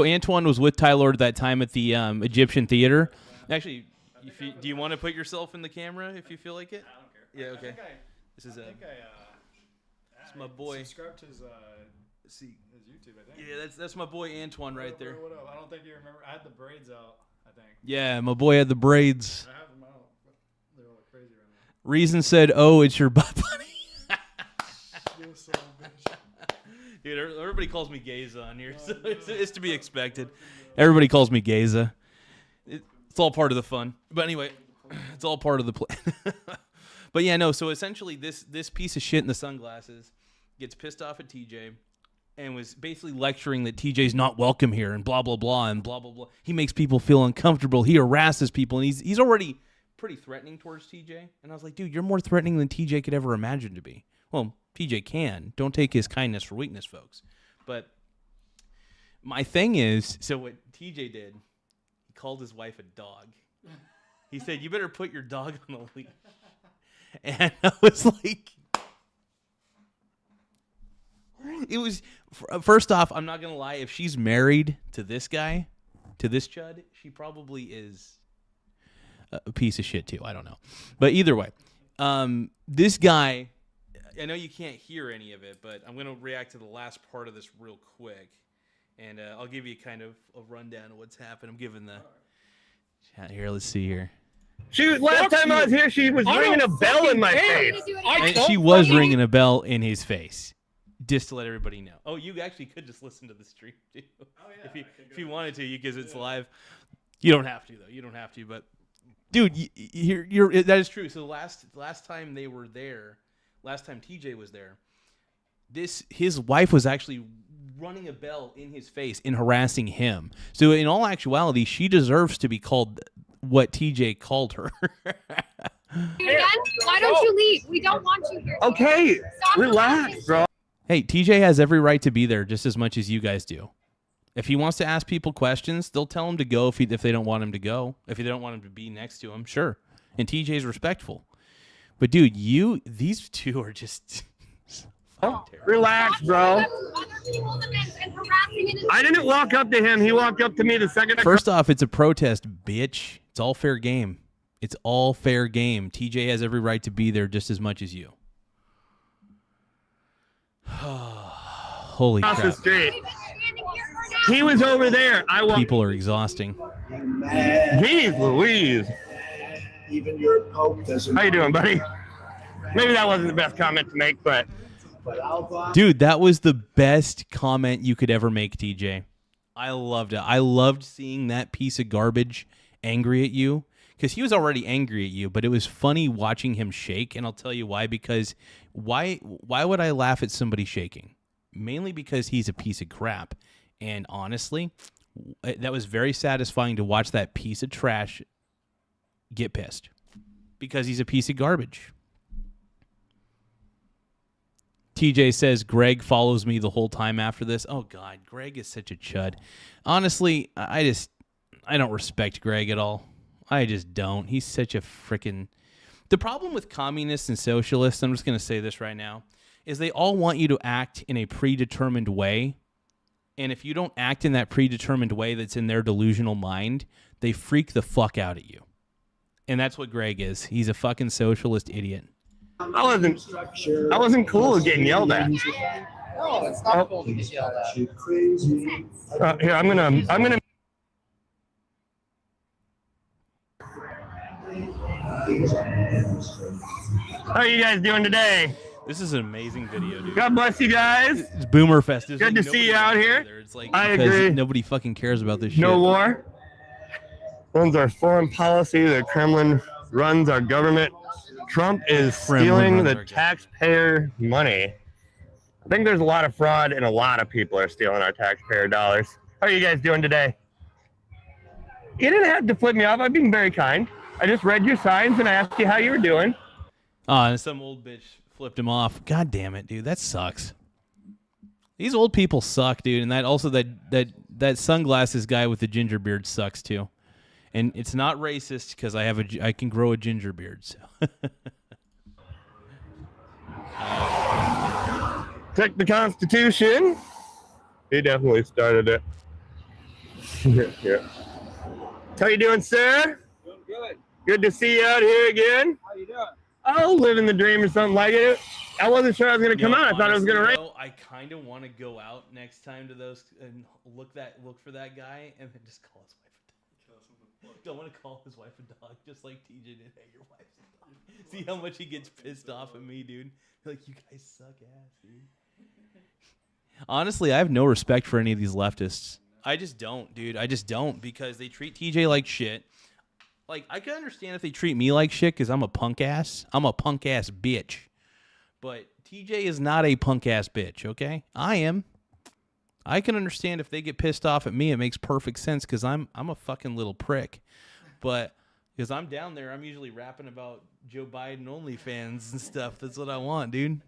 Antoine was with Ty Lord that time at the Egyptian theater. Actually, do you want to put yourself in the camera if you feel like it? I don't care. Yeah, okay. This is my boy. Subscribe to his YouTube, I think. Yeah, that's my boy Antoine right there. What up? I don't think you remember. I had the braids out, I think. Yeah, my boy had the braids. I have them out, but they're all crazy right now. Reason said, "Oh, it's your butt bunny." You son of a bitch. Dude, everybody calls me Gaza on here, so it's to be expected. Everybody calls me Gaza. It's all part of the fun. But anyway, it's all part of the plan. But yeah, no, so essentially this piece of shit in the sunglasses gets pissed off at TJ and was basically lecturing that TJ's not welcome here and blah, blah, blah, and blah, blah, blah. He makes people feel uncomfortable. He harasses people, and he's already pretty threatening towards TJ. And I was like, dude, you're more threatening than TJ could ever imagine to be. Well, TJ can. Don't take his kindness for weakness, folks. But my thing is, so what TJ did, he called his wife a dog. He said, "You better put your dog on a leash." And I was like, it was, first off, I'm not going to lie. If she's married to this guy, to this chud, she probably is a piece of shit too. I don't know. But either way, this guy, I know you can't hear any of it, but I'm going to react to the last part of this real quick. And I'll give you kind of a rundown of what's happened. I'm giving the chat here. Let's see here. Last time I was here, she was ringing a bell in my face. And she was ringing a bell in his face, just to let everybody know. Oh, you actually could just listen to the stream too. Oh, yeah, if you wanted to, because it's live. You don't have to though. You don't have to. But dude, you're that is true. So the last time they were there, last time TJ was there, his wife was actually running a bell in his face and harassing him. So in all actuality, she deserves to be called what TJ called her. Why don't you leave? We don't want you here. Okay, relax, bro. Hey, TJ has every right to be there just as much as you guys do. If he wants to ask people questions, they'll tell him to go if they don't want him to go. If they don't want him to be next to him, sure. And TJ's respectful. But dude, these two are just Relax, bro. I didn't walk up to him. He walked up to me the second. First off, it's a protest, bitch. It's all fair game. It's all fair game. TJ has every right to be there just as much as you. Holy Across crap. the street. He was over there. People are exhausting. Jeez Louise. Even your Pope doesn't. How you doing, buddy? Maybe that wasn't the best comment to make, but dude, that was the best comment you could ever make, TJ. I loved it. I loved seeing that piece of garbage angry at you, because he was already angry at you, but it was funny watching him shake, and I'll tell you why. Because why would I laugh at somebody shaking? Mainly because he's a piece of crap. And honestly, that was very satisfying to watch that piece of trash get pissed, because he's a piece of garbage. TJ says Greg follows me the whole time after this. Oh God, Greg is such a chud. Honestly, I don't respect Greg at all. I just don't. He's such a freaking... The problem with communists and socialists, I'm just going to say this right now, is they all want you to act in a predetermined way. And if you don't act in that predetermined way that's in their delusional mind, they freak the fuck out at you. And that's what Greg is. He's a fucking socialist idiot. I wasn't cool with getting yelled at. No, it's not cool to get yelled at. Here, I'm gonna. How are you guys doing today? This is an amazing video, dude. God bless you guys. It's Boomer Fest. Good to see you out here. It's like, I agree. Nobody fucking cares about this shit. No war. Runs our foreign policy. The Kremlin runs our government. Trump is stealing the taxpayer money. I think there's a lot of fraud, and a lot of people are stealing our taxpayer dollars. How are you guys doing today? You didn't have to flip me off. I'm being very kind. I just read your signs and I asked you how you were doing. Oh, and some old bitch flipped him off. God damn it, dude. That sucks. These old people suck, dude. And that sunglasses guy with the ginger beard sucks too. And it's not racist because I can grow a ginger beard. So. Check the Constitution. He definitely started it. Yeah. How you doing, sir? Doing good. Good to see you out here again. How you doing? Oh, living the dream or something like it. I wasn't sure I was going to come out. I thought it was going to rain. I kind of want to go out next time to those and look for that guy and then just call his wife a dog. Don't want to call his wife a dog, just like TJ did. Hey, your wife's a dog. See how much he gets pissed off at me, dude. Like, you guys suck ass, dude. Honestly, I have no respect for any of these leftists. I just don't, dude. I just don't, because they treat TJ like shit. Like, I can understand if they treat me like shit because I'm a punk ass. I'm a punk ass bitch. But TJ is not a punk ass bitch, okay? I am. I can understand if they get pissed off at me. It makes perfect sense because I'm a fucking little prick. But because I'm down there, I'm usually rapping about Joe Biden OnlyFans and stuff. That's what I want, dude.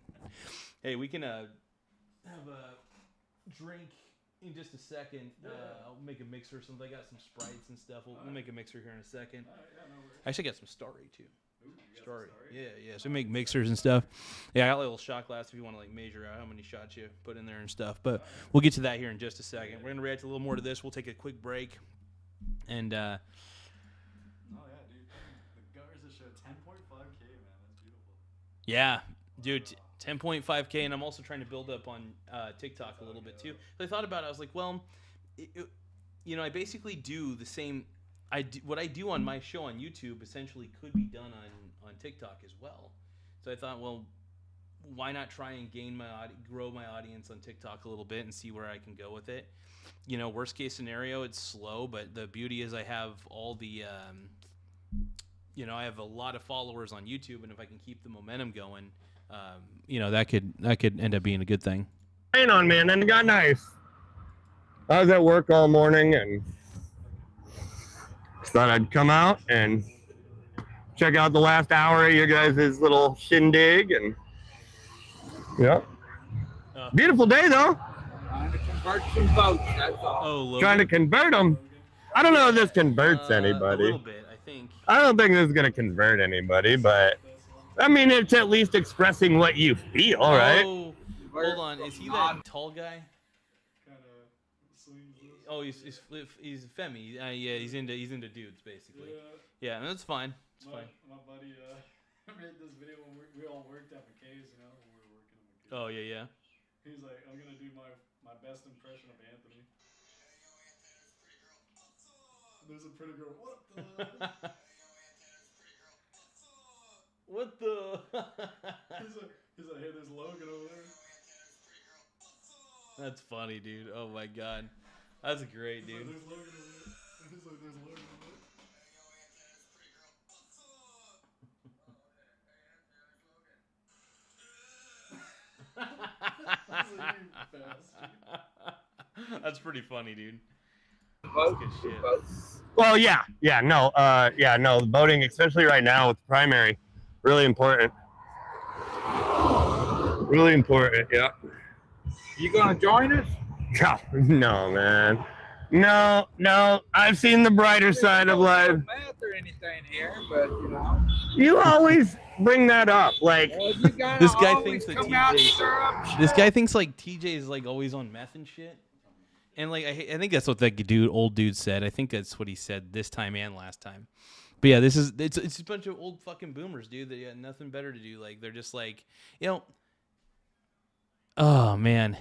Hey, we can have a drink in just a second. I'll make a mixer or something. I got some Sprites and stuff. We'll make a mixer here in a second. I actually got some Starry too. Starry. Yeah. So we make mixers and stuff. Yeah, I got a little shot glass if you want to like measure out how many shots you put in there and stuff. But we'll get to that here in just a second. We're gonna react a little more to this. We'll take a quick break. And oh yeah, dude. The Garza Show, 10.5K, man. That's beautiful. Yeah, dude. 10.5K, and I'm also trying to build up on TikTok a little bit too. So I thought about it. I was like, well, I basically do the same. What I do on my show on YouTube essentially could be done on TikTok as well. So I thought, well, why not try and grow my audience on TikTok a little bit and see where I can go with it. Worst case scenario, it's slow, but the beauty is I have all the, I have a lot of followers on YouTube, and if I can keep the momentum going, that could end up being a good thing. Rain on me, and then it got nice. I was at work all morning and thought I'd come out and check out the last hour of your guys' little shindig. And yeah, beautiful day though. Trying to convert some votes, that's all. Trying to convert them. I don't know if this converts anybody. A little bit, I think. I don't think this is gonna convert anybody, but I mean, it's at least expressing what you feel, right? Hold on, is he that tall guy? Kind of swings this. Oh, he's Femi. Yeah, he's into dudes basically. Yeah. Yeah, that's fine. It's fine. My buddy made this video when we all worked at McKay's, you know, when we were working at McKay's. Oh yeah. He's like, I'm gonna do my best impression of Anthony. There's a pretty girl. What the? What the? he's like, hey, there's Logan over there. That's funny, dude. Oh my god, that's great, dude. There's Logan over there. He's like, there's Logan over there. That's pretty funny, dude. Vote, That's good shit. vote. Well, yeah, no, the voting, especially right now with the primary, really important. Really important, yeah. You gonna join us? No, man. No, I've seen the brighter side of life. Math or anything here, but you know. You always bring that up, like. Well, you gotta This guy always thinks that come out and TJ. stir up shit. This guy thinks like TJ is like always on meth and shit. And like I think that's what that old dude said. I think that's what he said this time and last time. But yeah, it's a bunch of old fucking boomers, dude. They got nothing better to do. Like they're just like, oh man.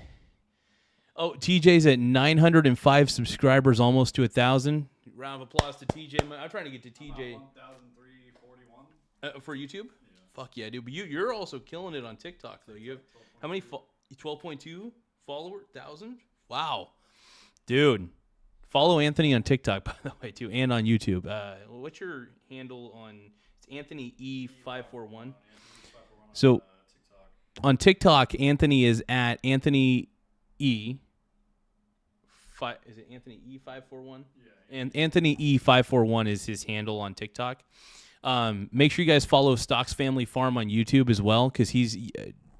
Oh, TJ's at 905 subscribers, almost to 1,000. Round of applause to TJ. I'm trying to get to TJ 1,341. for YouTube. Yeah. Fuck yeah, dude. But you're also killing it on TikTok though. You have how many? 12.2 followers, 1,000. Wow. Dude, follow Anthony on TikTok, by the way, too, and on YouTube. What's your handle on? It's Anthony E541. So on TikTok, Anthony is at Anthony E. Is it Anthony E541? Yeah. And Anthony E541 is his handle on TikTok. Make sure you guys follow Stocks Family Farm on YouTube as well, because he's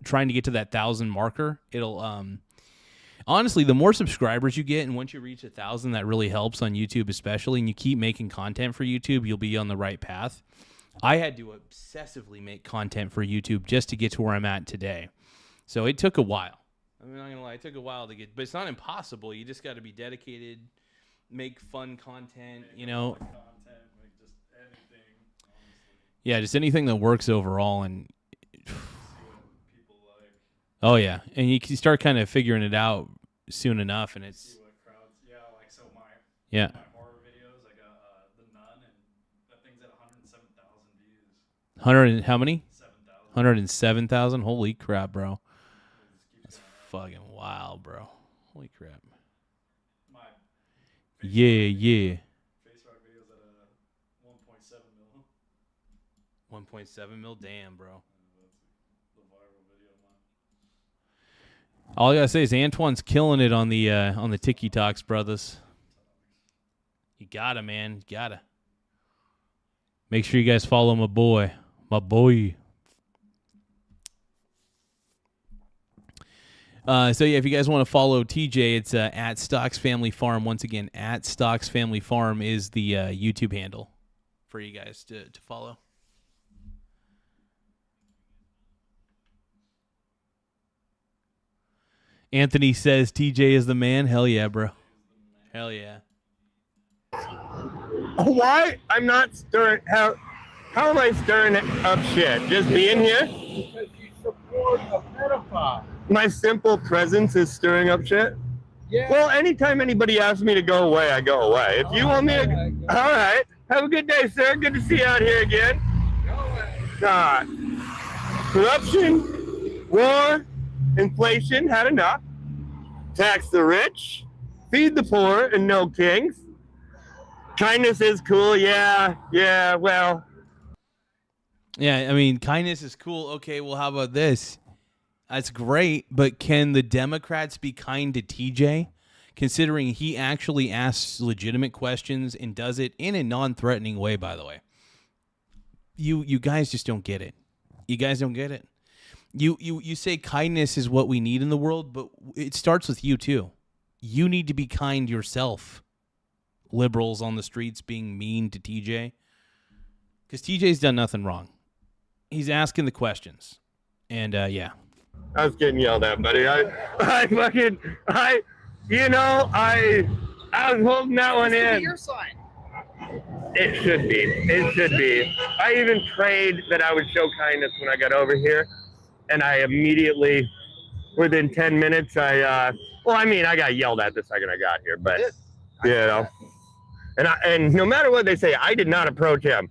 trying to get to that 1,000 marker. It'll honestly, the more subscribers you get, and once you reach 1,000, that really helps on YouTube especially, and you keep making content for YouTube, you'll be on the right path. I had to obsessively make content for YouTube just to get to where I'm at today. So it took a while. I'm not going to lie, it took a while to get, but it's not impossible. You just got to be dedicated, make fun content, Make just anything, honestly. Yeah, just anything that works overall. And See what people like. oh, yeah. And you can start kind of figuring it out soon enough, and it's See what crowds. Yeah, like so my horror videos, I got The Nun, and that thing's at 107,000 views. 100 how many? 7,000. 107,000. Holy crap, bro. That's fucking wild, bro. Holy crap. My Yeah. Face Rock videos at 1.7 mil. 1.7 mil. Damn, bro. That's the viral video of mine. All I gotta say is Antoine's killing it on the Tiki Talks, brothers. You gotta, man. You gotta. Make sure you guys follow my boy. My boy. So yeah, if you guys want to follow TJ, it's at Stocks Family Farm. Once again, at Stocks Family Farm is the YouTube handle for you guys to follow. Anthony says TJ is the man. Hell yeah, bro. Hell yeah. Why? I'm not stirring. How am I stirring up shit? Just being here? Because you support a pedophile. My simple presence is stirring up shit? Yeah. Well, anytime anybody asks me to go away, I go away. If you want me to... All right. Have a good day, sir. Good to see you out here again. Corruption, war, inflation, had enough. Tax the rich, feed the poor, and no kings. Kindness is cool, yeah, well. Yeah, I mean, kindness is cool. Okay, well, how about this? That's great, but can the Democrats be kind to TJ, considering he actually asks legitimate questions and does it in a non-threatening way, by the way? You guys just don't get it. You guys don't get it. You say kindness is what we need in the world, but it starts with you too. You need to be kind yourself. Liberals on the streets being mean to TJ. Because TJ's done nothing wrong. He's asking the questions. And, yeah. I was getting yelled at, buddy. I was holding that one in. Your son. It should be. It should be. I even prayed that I would show kindness when I got over here, and I immediately, within 10 minutes, I got yelled at the second I got here, but you know, and no matter what they say, I did not approach him.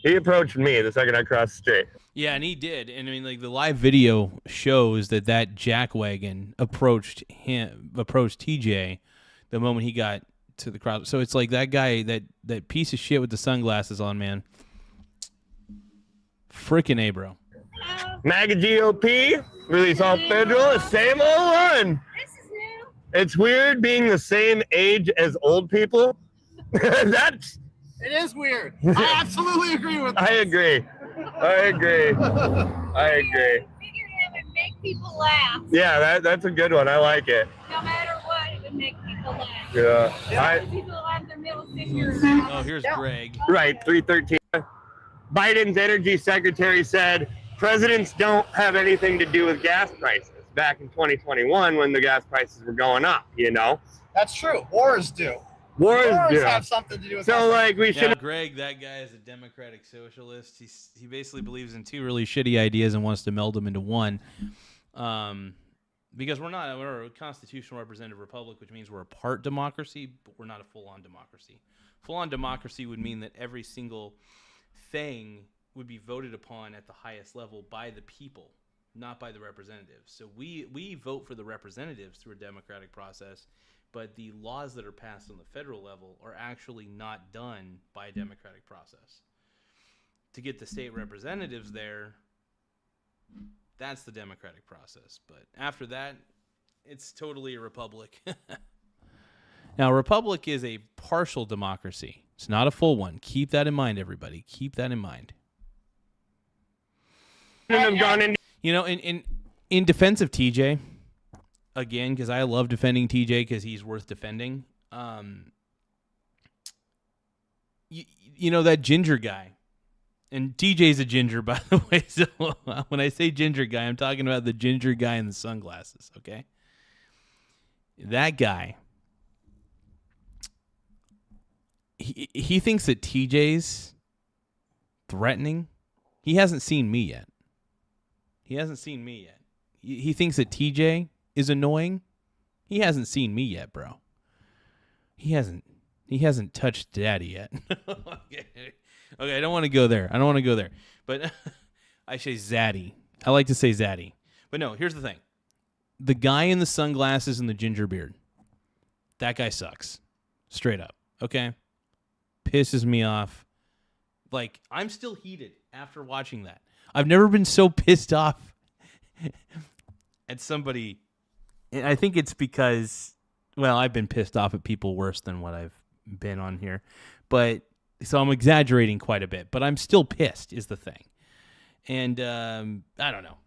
He approached me the second I crossed the street. Yeah, and he did. And I mean, like, the live video shows that jackwagon approached TJ the moment he got to the crowd. So it's like that guy, that piece of shit with the sunglasses on, man. Freaking A, bro. MAGA GOP, release all federal, the same old one. This is new. It's weird being the same age as old people. It is weird. I absolutely agree with I agree. I agree. Figure him and make people laugh. Yeah, that's a good one. I like it. No matter what, it would make people laugh. Yeah. People have their middle fingers. Oh, here's Greg. Right, 313. Biden's energy secretary said presidents don't have anything to do with gas prices back in 2021 when the gas prices were going up, you know? That's true. Wars do. Wars do. have something to do with So, like, we Now, should. Greg, that guy is a democratic socialist. He basically believes in two really shitty ideas and wants to meld them into one. Because we're a constitutional representative republic, which means we're a part democracy, but we're not a full-on democracy. Full-on democracy would mean that every single thing would be voted upon at the highest level by the people, not by the representatives. So we vote for the representatives through a democratic process, but the laws that are passed on the federal level are actually not done by a democratic process. To get the state representatives there, that's the democratic process. But after that, it's totally a republic. Now, a republic is a partial democracy. It's not a full one. Keep that in mind, everybody. Keep that in mind. You know, in defense of TJ, again, because I love defending TJ because he's worth defending. You know, that ginger guy. And TJ's a ginger, by the way. So when I say ginger guy, I'm talking about the ginger guy in the sunglasses, okay? That guy, he thinks that TJ's threatening. He hasn't seen me yet. He thinks that TJ is annoying. He hasn't seen me yet, bro. He hasn't touched daddy yet. Okay, I don't want to go there. But I say Zaddy. I like to say Zaddy. But no, here's the thing. The guy in the sunglasses and the ginger beard, that guy sucks. Straight up. Okay? Pisses me off. Like, I'm still heated after watching that. I've never been so pissed off at somebody. And I think it's because, well, I've been pissed off at people worse than what I've been on here. But so I'm exaggerating quite a bit, but I'm still pissed is the thing. And I don't know.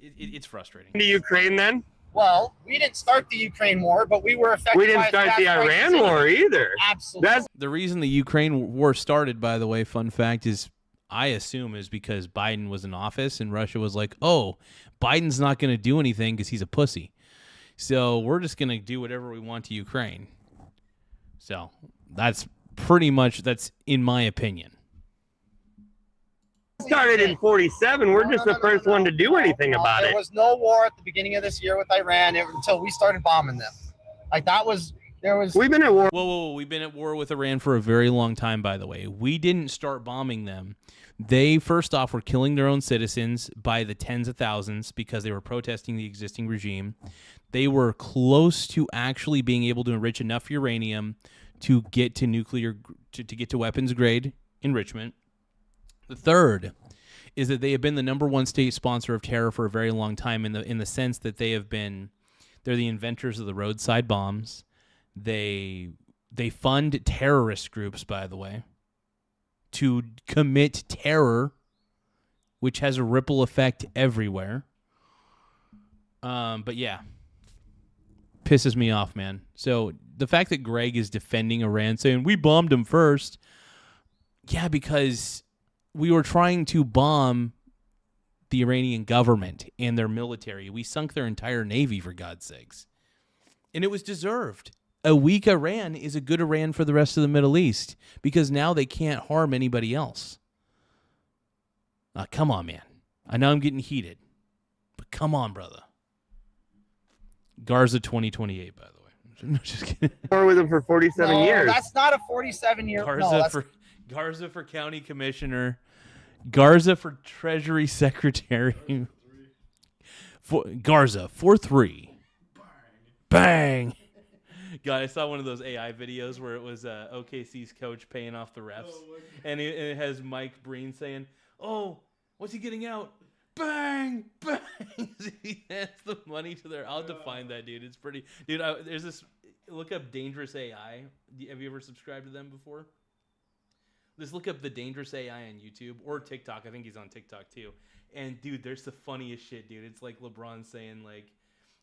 It's frustrating. To Ukraine then? Well, we didn't start the Ukraine war, but we were affected. We didn't start the Iran war either. Absolutely. The reason the Ukraine war started, by the way, fun fact, is I assume is because Biden was in office and Russia was like, oh, Biden's not going to do anything because he's a pussy. So we're just going to do whatever we want to Ukraine. So that's pretty much, that's in my opinion. Started in 47. We're just the first one to do anything about it. There was no war at the beginning of this year with Iran until we started bombing them. Like We've been at war. Whoa. We've been at war with Iran for a very long time, by the way. We didn't start bombing them. They, first off, were killing their own citizens by the tens of thousands because they were protesting the existing regime. They were close to actually being able to enrich enough uranium to get to to get to weapons grade enrichment. The third is that they have been the number one state sponsor of terror for a very long time in the sense that they're the inventors of the roadside bombs. They fund terrorist groups, by the way, to commit terror, which has a ripple effect everywhere. But yeah, pisses me off, man. So the fact that Greg is defending Iran, saying we bombed them first, yeah, because we were trying to bomb the Iranian government and their military. We sunk their entire navy, for God's sakes. And it was deserved. A weak Iran is a good Iran for the rest of the Middle East because now they can't harm anybody else. Come on, man. I know I'm getting heated, but come on, brother. Garza 2028, by the way. No, just kidding. War with him for 47 years. That's not a 47-year. Garza for county commissioner. Garza for Treasury Secretary. Garza 4-3. Bang. God, I saw one of those AI videos where it was OKC's coach paying off the refs, and it has Mike Breen saying, "Oh, what's he getting out? Bang, bang!" He hands the money to their. I'll define that, dude. It's pretty, dude. There's this. Look up Dangerous AI. Have you ever subscribed to them before? Just look up the Dangerous AI on YouTube or TikTok. I think he's on TikTok too. And dude, there's the funniest shit, dude. It's like LeBron saying like,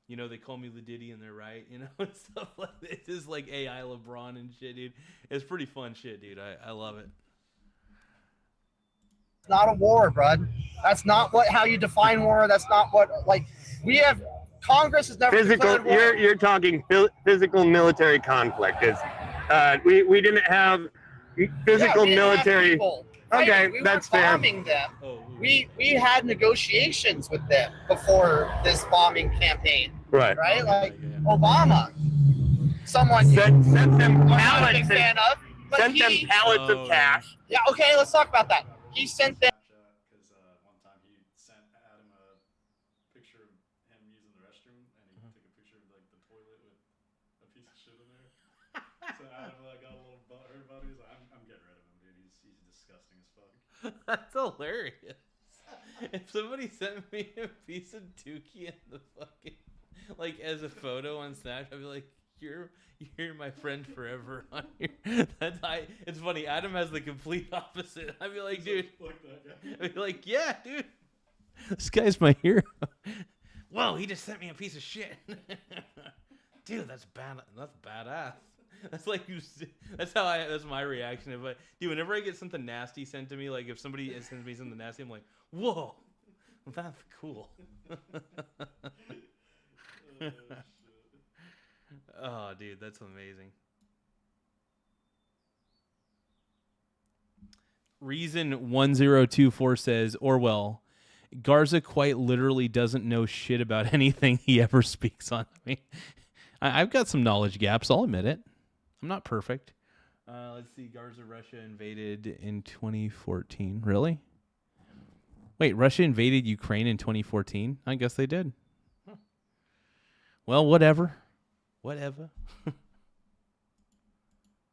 you know, they call me Ladiddy and they're right, you know, and stuff like that. It's just like AI LeBron and shit, dude. It's pretty fun shit, dude. I love it. It's not a war, bud. That's not how you define war. That's not what, like, we have, Congress has never physical. declared war. You're talking physical military conflict. We didn't have physical military. Okay, we that's were fair. bombing them. We had negotiations with them before this bombing campaign. Right. Right? Like Obama, someone sent them I'm pallets. not a big fan of, but Sent them pallets of cash. Yeah. Okay, let's talk about that. He sent them. Because one time he sent Adam a picture of him using the restroom, and he took a picture of like the toilet with a piece of shit in there. So Adam got a little butthurt about it. He's like, I'm getting rid of him, dude. He's disgusting as fuck. That's hilarious. If somebody sent me a piece of dookie in the fucking, like, as a photo on Snapchat, I'd be like, you're my friend forever on here. It's funny. Adam has the complete opposite. I'd be like, dude. I'd be like, yeah, dude. This guy's my hero. Whoa, he just sent me a piece of shit. Dude, that's bad. That's badass. That's like that's my reaction. Dude, whenever I get something nasty sent to me, like if somebody sends me something nasty, I'm like, whoa, that's cool. Oh, dude, that's amazing. Reason 1024 says, Orwell, Garza quite literally doesn't know shit about anything he ever speaks on. I mean, I've got some knowledge gaps. I'll admit it. I'm not perfect. Let's see. Garza, Russia invaded in 2014. Really? Wait, Russia invaded Ukraine in 2014? I guess they did. Huh. Well, whatever. Whatever.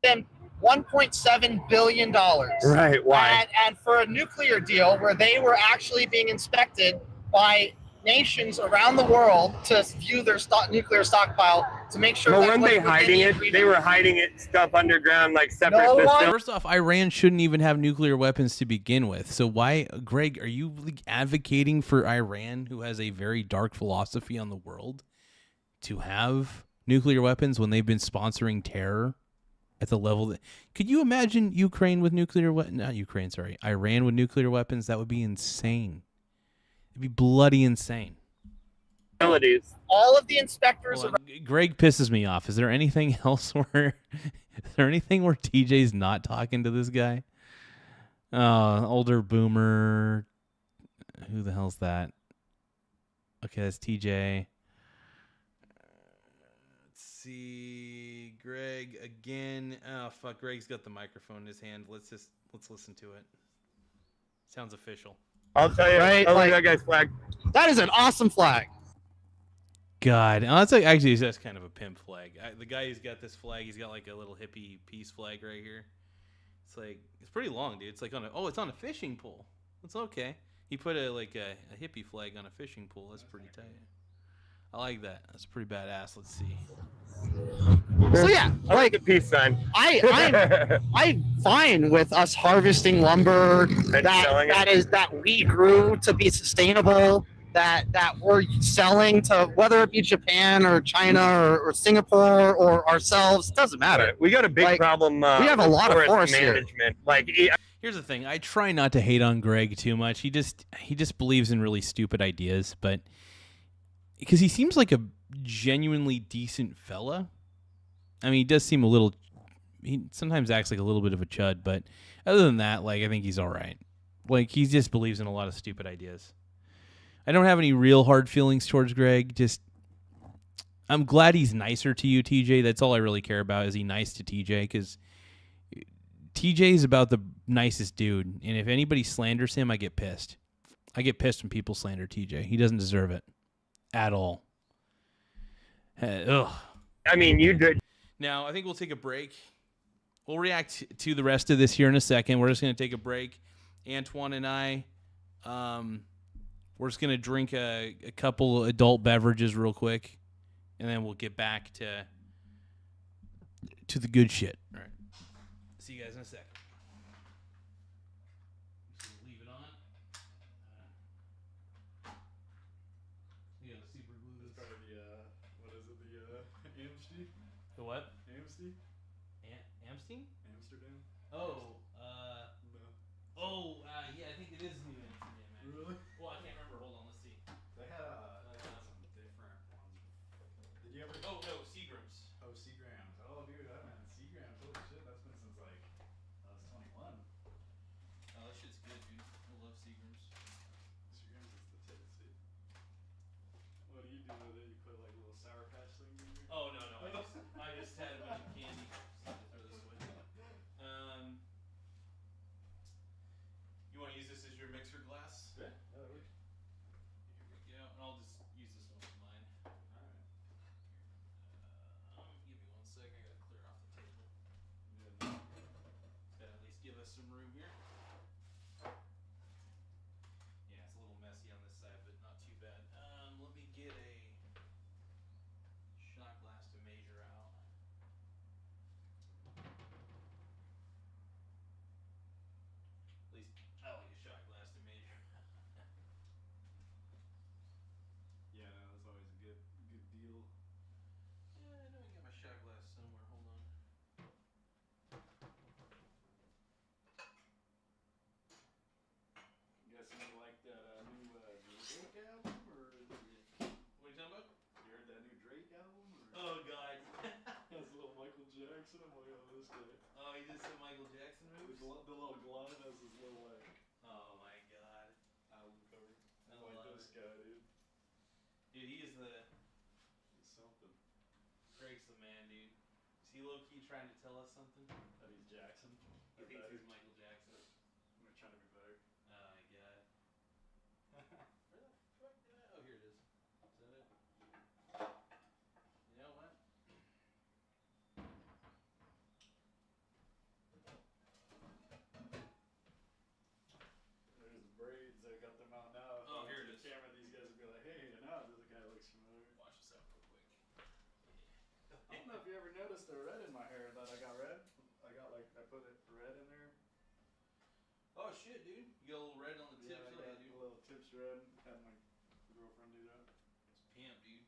Them $1.7 billion. Right, why? And for a nuclear deal where they were actually being inspected by nations around the world to view their nuclear stockpile to make sure. Well, weren't they hiding it? They were hiding it stuff underground, like separate systems. First off, Iran shouldn't even have nuclear weapons to begin with. So why, Greg, are you advocating for Iran, who has a very dark philosophy on the world, to have nuclear weapons when they've been sponsoring terror at the level that... Could you imagine Ukraine with nuclear weapons? Not Ukraine, sorry. Iran with nuclear weapons? That would be insane. It'd be bloody insane. All of the inspectors... Greg pisses me off. Is there anything else where... Is there anything where TJ's not talking to this guy? Older boomer. Who the hell's that? Okay, that's TJ. Let's see. Greg again. Oh, fuck. Greg's got the microphone in his hand. Let's listen to it. Sounds official. I'll tell you. Right, I like that guy's flag. That is an awesome flag. God, that's like, actually, that's kind of a pimp flag. The guy who's got this flag, he's got like a little hippie peace flag right here. It's like, it's pretty long, dude. It's like it's on a fishing pole. It's okay. He put a hippie flag on a fishing pole. That's pretty tight. I like that. That's pretty badass. Let's see. So yeah, I like the peace sign. I'm fine with us harvesting lumber that we grew to be sustainable, that we're selling to, whether it be Japan or China or Singapore or ourselves. It doesn't matter. We got a big problem. we have a lot of forest management. here. Here's the thing. I try not to hate on Greg too much. He just believes in really stupid ideas, but because he seems like a genuinely decent fella. I mean, he does seem a little. He sometimes acts like a little bit of a chud, but other than that, like I think he's all right. Like he just believes in a lot of stupid ideas. I don't have any real hard feelings towards Greg. Just I'm glad he's nicer to you, TJ. That's all I really care about. Is he nice to TJ? Because TJ is about the nicest dude, and if anybody slanders him, I get pissed. I get pissed when people slander TJ. He doesn't deserve it at all. Ugh. I mean, you did. Now, I think we'll take a break. We'll react to the rest of this here in a second. We're just going to take a break. Antoine and I, we're just going to drink a couple adult beverages real quick, and then we'll get back to the good shit. All right. See you guys in a second. Leave it on. Yeah, the super glue. It's part of the, what is it, the Amsty? The what? Amsty? Amstein? Amsterdam? Oh, No. yeah, I think it is New Amsterdam, man. Really? Well, I can't remember. Hold on, let's see. They had some different ones. Did you ever? Oh, no, Seagram's. Oh, Seagrams. Oh, dude, that man, Seagrams. Holy shit, that's been since like I was 21. Oh, that shit's good, dude. I love Seagram's. Seagrams is the tits, dude. What do you do with it? You put like little Sour Patch things in there? Oh, no, I just had a bunch of candy. So I had to throw this away. You want to use this as your mixer glass? Yeah, that works. Here we go. And I'll just use this one for mine. Alright. Give me 1 sec. I gotta clear off the table. Yeah, no. Gotta at least give us some room here. Yeah, it's a little messy on this side, but not too bad. Let me get a shot glass to measure out. At least I like a shot glass to measure. Yeah, no, that's always a good deal. Yeah, I know I got my shot glass somewhere. Hold on. I'm guessing you like that new Drake album, or What are you talking about? you heard that new Drake album? Or? Oh God. That's a little Michael Jackson. I'm like, oh, this guy. Oh, he did some Michael Jackson moves. The little glove has his little like Oh my God. album cover. I I'm like love this it. guy, dude. Dude, he is the He's something. Drake's the man, dude. Is he low key trying to tell us something? That he's Jackson. He Or thinks better. he's Michael Jackson. We're trying to be better. Oh my God. Where the fuck did I? Oh, here it is. Is that it? You know what? There's the braids. They got them out now. If Oh, I here went it to the is. camera, these guys would be like, hey, now this guy looks familiar. Watch this out real quick. I don't know if you ever noticed the red in my hair that I got red. I put it red in there. Oh shit, dude! You got a little red on the tips. Yeah, I Oh, got yeah, dude. the little tips red. Had my girlfriend do that. It's pimp, dude.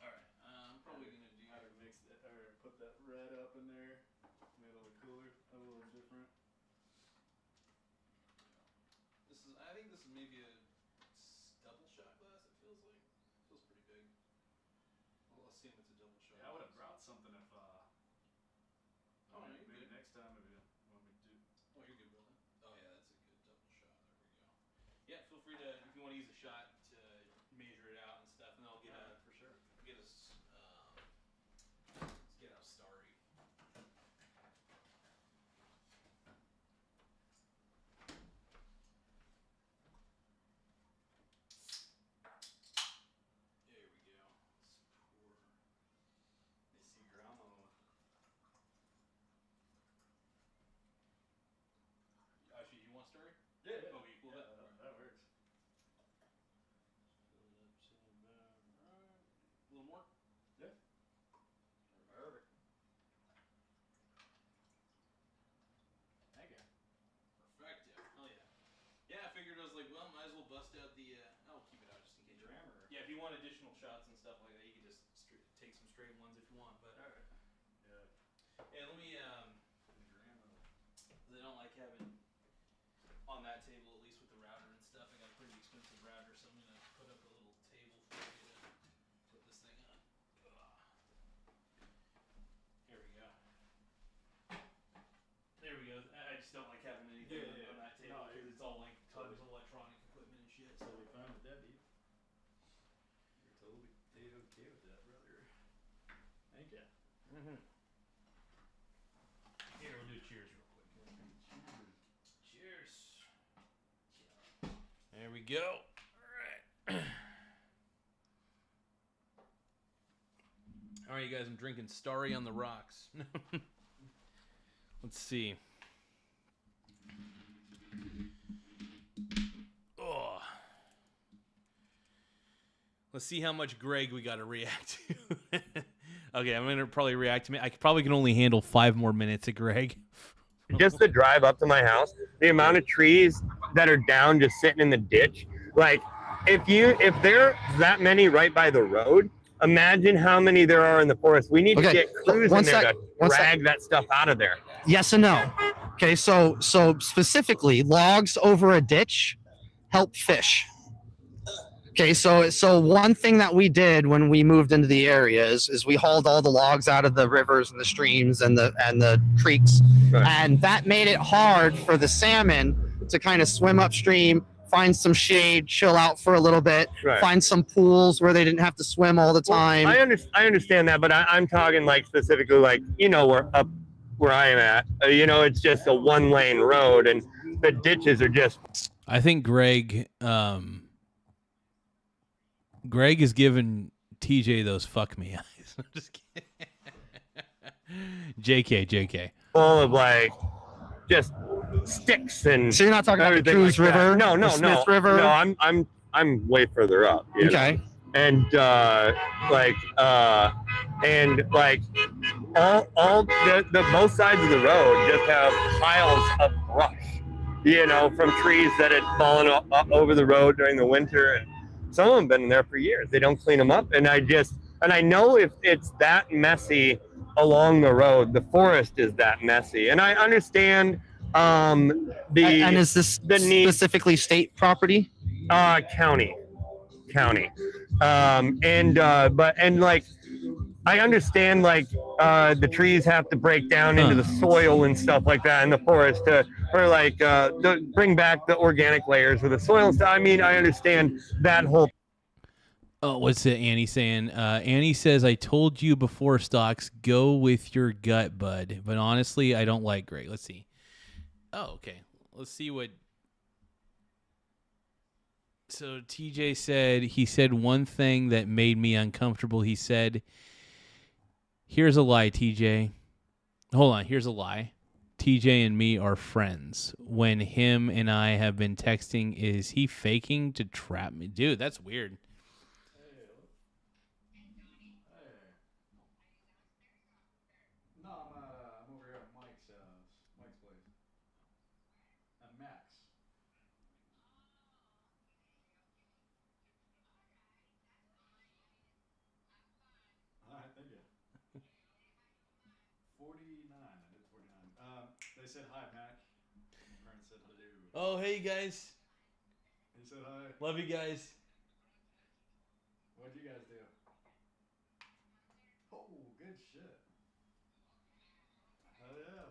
All right, I'm probably gonna do. How to mix it or put that red up in there. Made it look cooler, a little different. I think this is maybe a double shot glass. It feels like. Feels pretty big. Well, let's see if it's a double shot. Yeah, I would have glass. brought something if. Oh, no, maybe you're good. next time if you want me to do. Oh, you're good, brother. Oh yeah, that's a good double shot. There we go. Yeah, feel free to if you want to use a shot to measure it out and stuff, and I'll get a For sure. get us. Let's get out starry. There we go. Let's pour. They see grandma. Actually, you want starry? Yeah. Oh, equal Yeah, that? that works. Fill it up so about right. A little more? Yeah. Perfect. Thank you. Perfecto. Hell yeah. Yeah, I figured I was like, well, might as well bust out the. I'll keep it out just in case. Grammar. Yeah, if you want additional shots and stuff like that, you can just take some straight ones if you want. But Alright. Yeah. hey, let me. The grandma. like having on that table, at least with the router and stuff. I got a pretty expensive router, so I'm gonna put up a little table for you to put this thing on. Here we go. There we go. I just don't like having anything on that table because it's all like tons of electronic equipment and shit. So Totally fine with that, dude. You're totally okay with that, brother. Thank you. Here, we'll do cheers real quick. Cheers. There we go. All right. All right, you guys. I'm drinking Starry on the Rocks. Let's see. Oh. Let's see how much Greg we got to react to. Okay, I'm gonna probably react to me. I probably can only handle 5 more minutes of Greg. Just the drive up to my house, the amount of trees that are down just sitting in the ditch. Like, if there are that many right by the road, imagine how many there are in the forest. We need to get crews in there to drag that stuff out of there. Yes and no. Okay, so specifically, logs over a ditch help fish. Okay, so one thing that we did when we moved into the area is we hauled all the logs out of the rivers and the streams and the creeks, and that made it hard for the salmon to kind of swim upstream, find some shade, chill out for a little bit, find some pools where they didn't have to swim all the time. Well, I understand that, but I'm talking like specifically like, you know, where I am at, it's just a 1-lane road and the ditches are just. I think Greg is giving TJ those fuck me eyes. I'm just kidding. JK. Full of like just sticks and. So you're not talking about the Cruz River? No. Smith River? No, I'm way further up. Okay. And all the both sides of the road just have piles of brush, from trees that had fallen up over the road during the winter. And some of them have been there for years. They don't clean them up. And I know if it's that messy along the road, the forest is that messy. And I understand and is this specifically state property? County. I understand the trees have to break down into the soil and stuff like that in the forest to bring back the organic layers of the soil and stuff. I mean, I understand that whole. Oh, what's it Annie saying? Annie says, I told you before, Stocks, go with your gut, bud. But honestly, I don't like Greg. Let's see. Oh, okay. Let's see what. So TJ said one thing that made me uncomfortable. He said, here's a lie, TJ. Hold on, here's a lie. TJ and me are friends. When him and I have been texting, is he faking to trap me? Dude, that's weird. No, I'm over here at Mike's place. At Max. All right, thank you. 49. I did 49. They said hi, Mac. My parents said hello. Oh, hey, guys. He said hi. Love you guys. What'd you guys do? Oh, good shit. Hell yeah.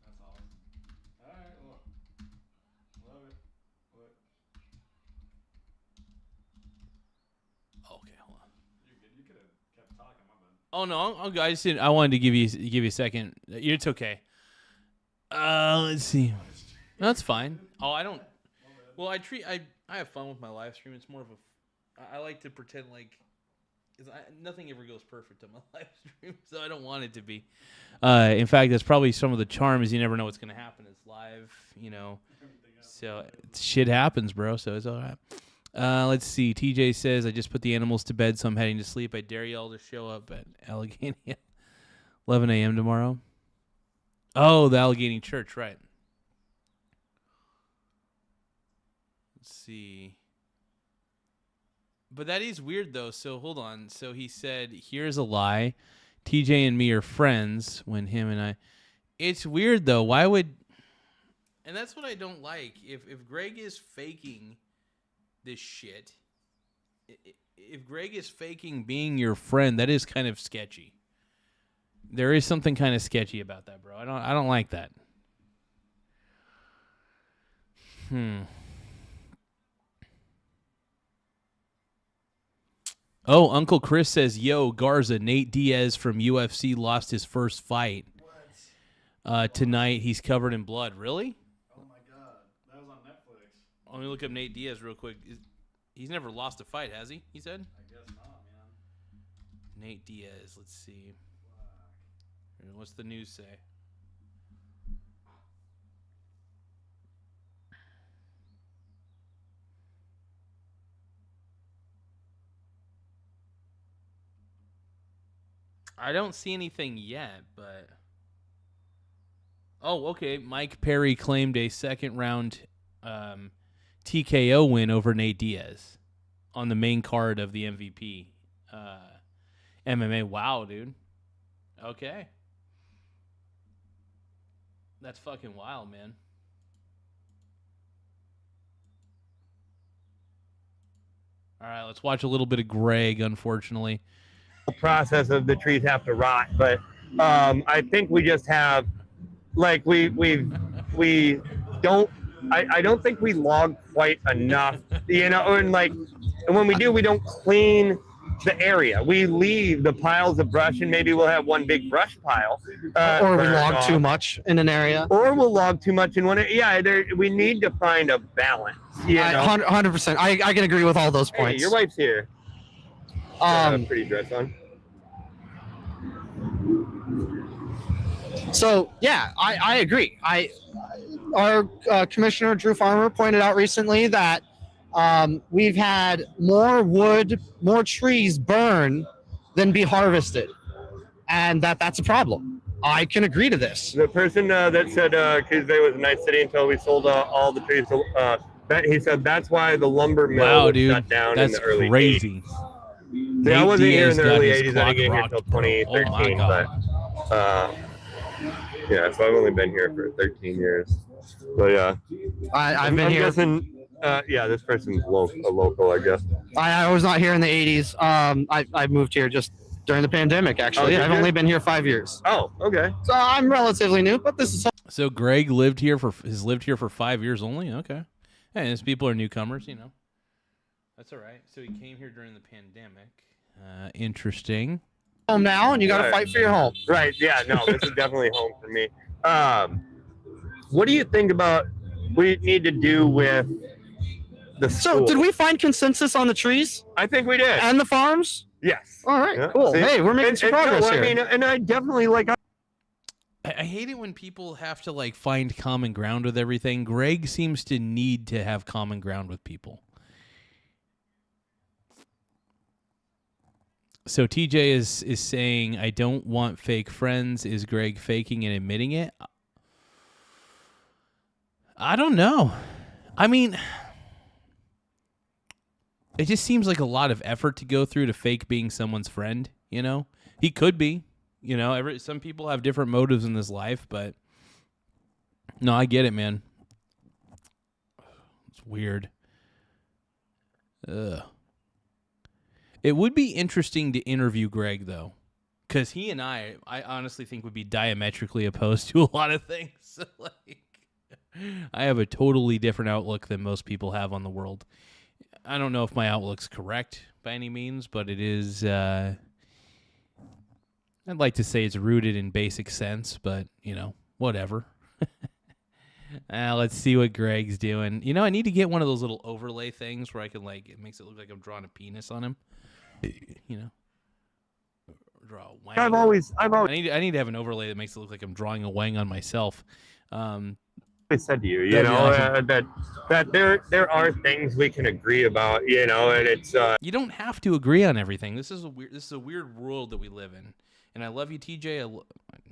That's awesome. All right, well, love it. What? Okay, hold on. You could have kept talking, my bad. Oh no, I just didn't. I wanted to give you a second. It's okay. Let's see. No, that's fine. Oh, I don't. Well, I have fun with my live stream. It's more of a. I like to pretend like. Nothing ever goes perfect on my live stream, so I don't want it to be. In fact, that's probably some of the charm is you never know what's going to happen. It's live, So shit happens, bro. So it's all right. Let's see. TJ says, I just put the animals to bed, so I'm heading to sleep. I dare y'all to show up at Allegheny 11 a.m. tomorrow. Oh, the Allegheny Church, right. Let's see. But that is weird, though. So hold on. So he said, here's a lie. TJ and me are friends when him and I. It's weird, though. Why would. And that's what I don't like. If Greg is faking this shit, if Greg is faking being your friend, that is kind of sketchy. There is something kind of sketchy about that, bro. I don't like that. Oh, Uncle Chris says, yo, Garza, Nate Diaz from UFC lost his first fight. Tonight, he's covered in blood. Really? Oh my god, that was on Netflix. Let me look up Nate Diaz real quick. He's never lost a fight, has he? He said? I guess not, man. Nate Diaz, let's see. What's the news say? I don't see anything yet, but... Oh, okay. Mike Perry claimed a second-round TKO win over Nate Diaz on the main card of the MVP MMA. Wow, dude. Okay. That's fucking wild, man. All right, let's watch a little bit of Greg, unfortunately. The process of the trees have to rot, but I think we just have, like, we don't, I don't think we log quite enough, you know, and like, and when we do, we don't clean the area. We leave the piles of brush, and maybe we'll have one big brush pile. Or we log too much in an area. Or we'll log too much in one area. Yeah, we need to find a balance. You know? 100%. I can agree with all those points. Hey, your wife's here. Pretty dress on. So yeah, I agree. Our Commissioner Drew Farmer pointed out recently that we've had more trees burn than be harvested, and that's a problem. I can agree to this. The person that said Coos Bay was a nice city until we sold all the trees. He said that's why the lumber mill was shut down in the early crazy. 80s. See, I wasn't here in the early 80s. I didn't get here until 2013. But yeah, so I've only been here for 13 years. But yeah, I've been here. Guessing, yeah, this person's a local, I guess. I was not here in the 80s. I moved here just during the pandemic, actually. I've only been here 5 years. Oh, okay. So I'm relatively new, but this is... So Greg has lived here for 5 years only? Okay. Hey, these people are newcomers, you know. That's all right. So he came here during the pandemic. Interesting. Home now, and you got to fight for your home. Right, yeah, no, this is definitely home for me. What do you think about we need to do with the school? So did we find consensus on the trees? I think we did. And the farms? Yes. All right, Yeah. cool. See? Hey, we're making some progress here. I mean, and I definitely like... I hate it when people have to like find common ground with everything. Greg seems to need to have common ground with people. So TJ is saying, I don't want fake friends. Is Greg faking and admitting it? I don't know. I mean, it just seems like a lot of effort to go through to fake being someone's friend, you know? He could be. You know, some people have different motives in this life, but no, I get it, man. It's weird. Ugh. It would be interesting to interview Greg, though, because he and I honestly think would be diametrically opposed to a lot of things. Like, I have a totally different outlook than most people have on the world. I don't know if my outlook's correct by any means, but it is... I'd like to say it's rooted in basic sense, but, you know, whatever. Let's see what Greg's doing. You know, I need to get one of those little overlay things where I can, like, it makes it look like I'm drawing a penis on him. You know? Draw a wang. I've always... I need to have an overlay that makes it look like I'm drawing a wang on myself. I said to you, you know, that there are things we can agree about, you know, and it's... You don't have to agree on everything. This is a weird world that we live in. And I love you, TJ. I'm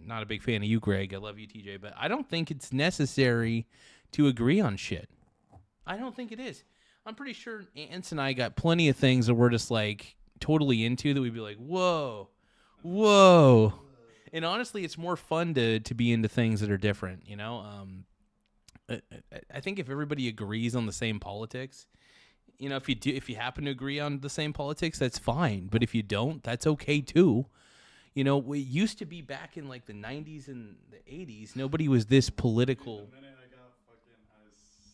not a big fan of you, Greg. I love you, TJ. But I don't think it's necessary to agree on shit. I don't think it is. I'm pretty sure Ants and I got plenty of things that we're just like totally into that we'd be like, whoa. And honestly, it's more fun to be into things that are different, you know? I think if everybody agrees on the same politics, you know, if you happen to agree on the same politics, that's fine. But if you don't, that's okay too. You know, it used to be back in like the 90s and the 80s, nobody was this political. The minute I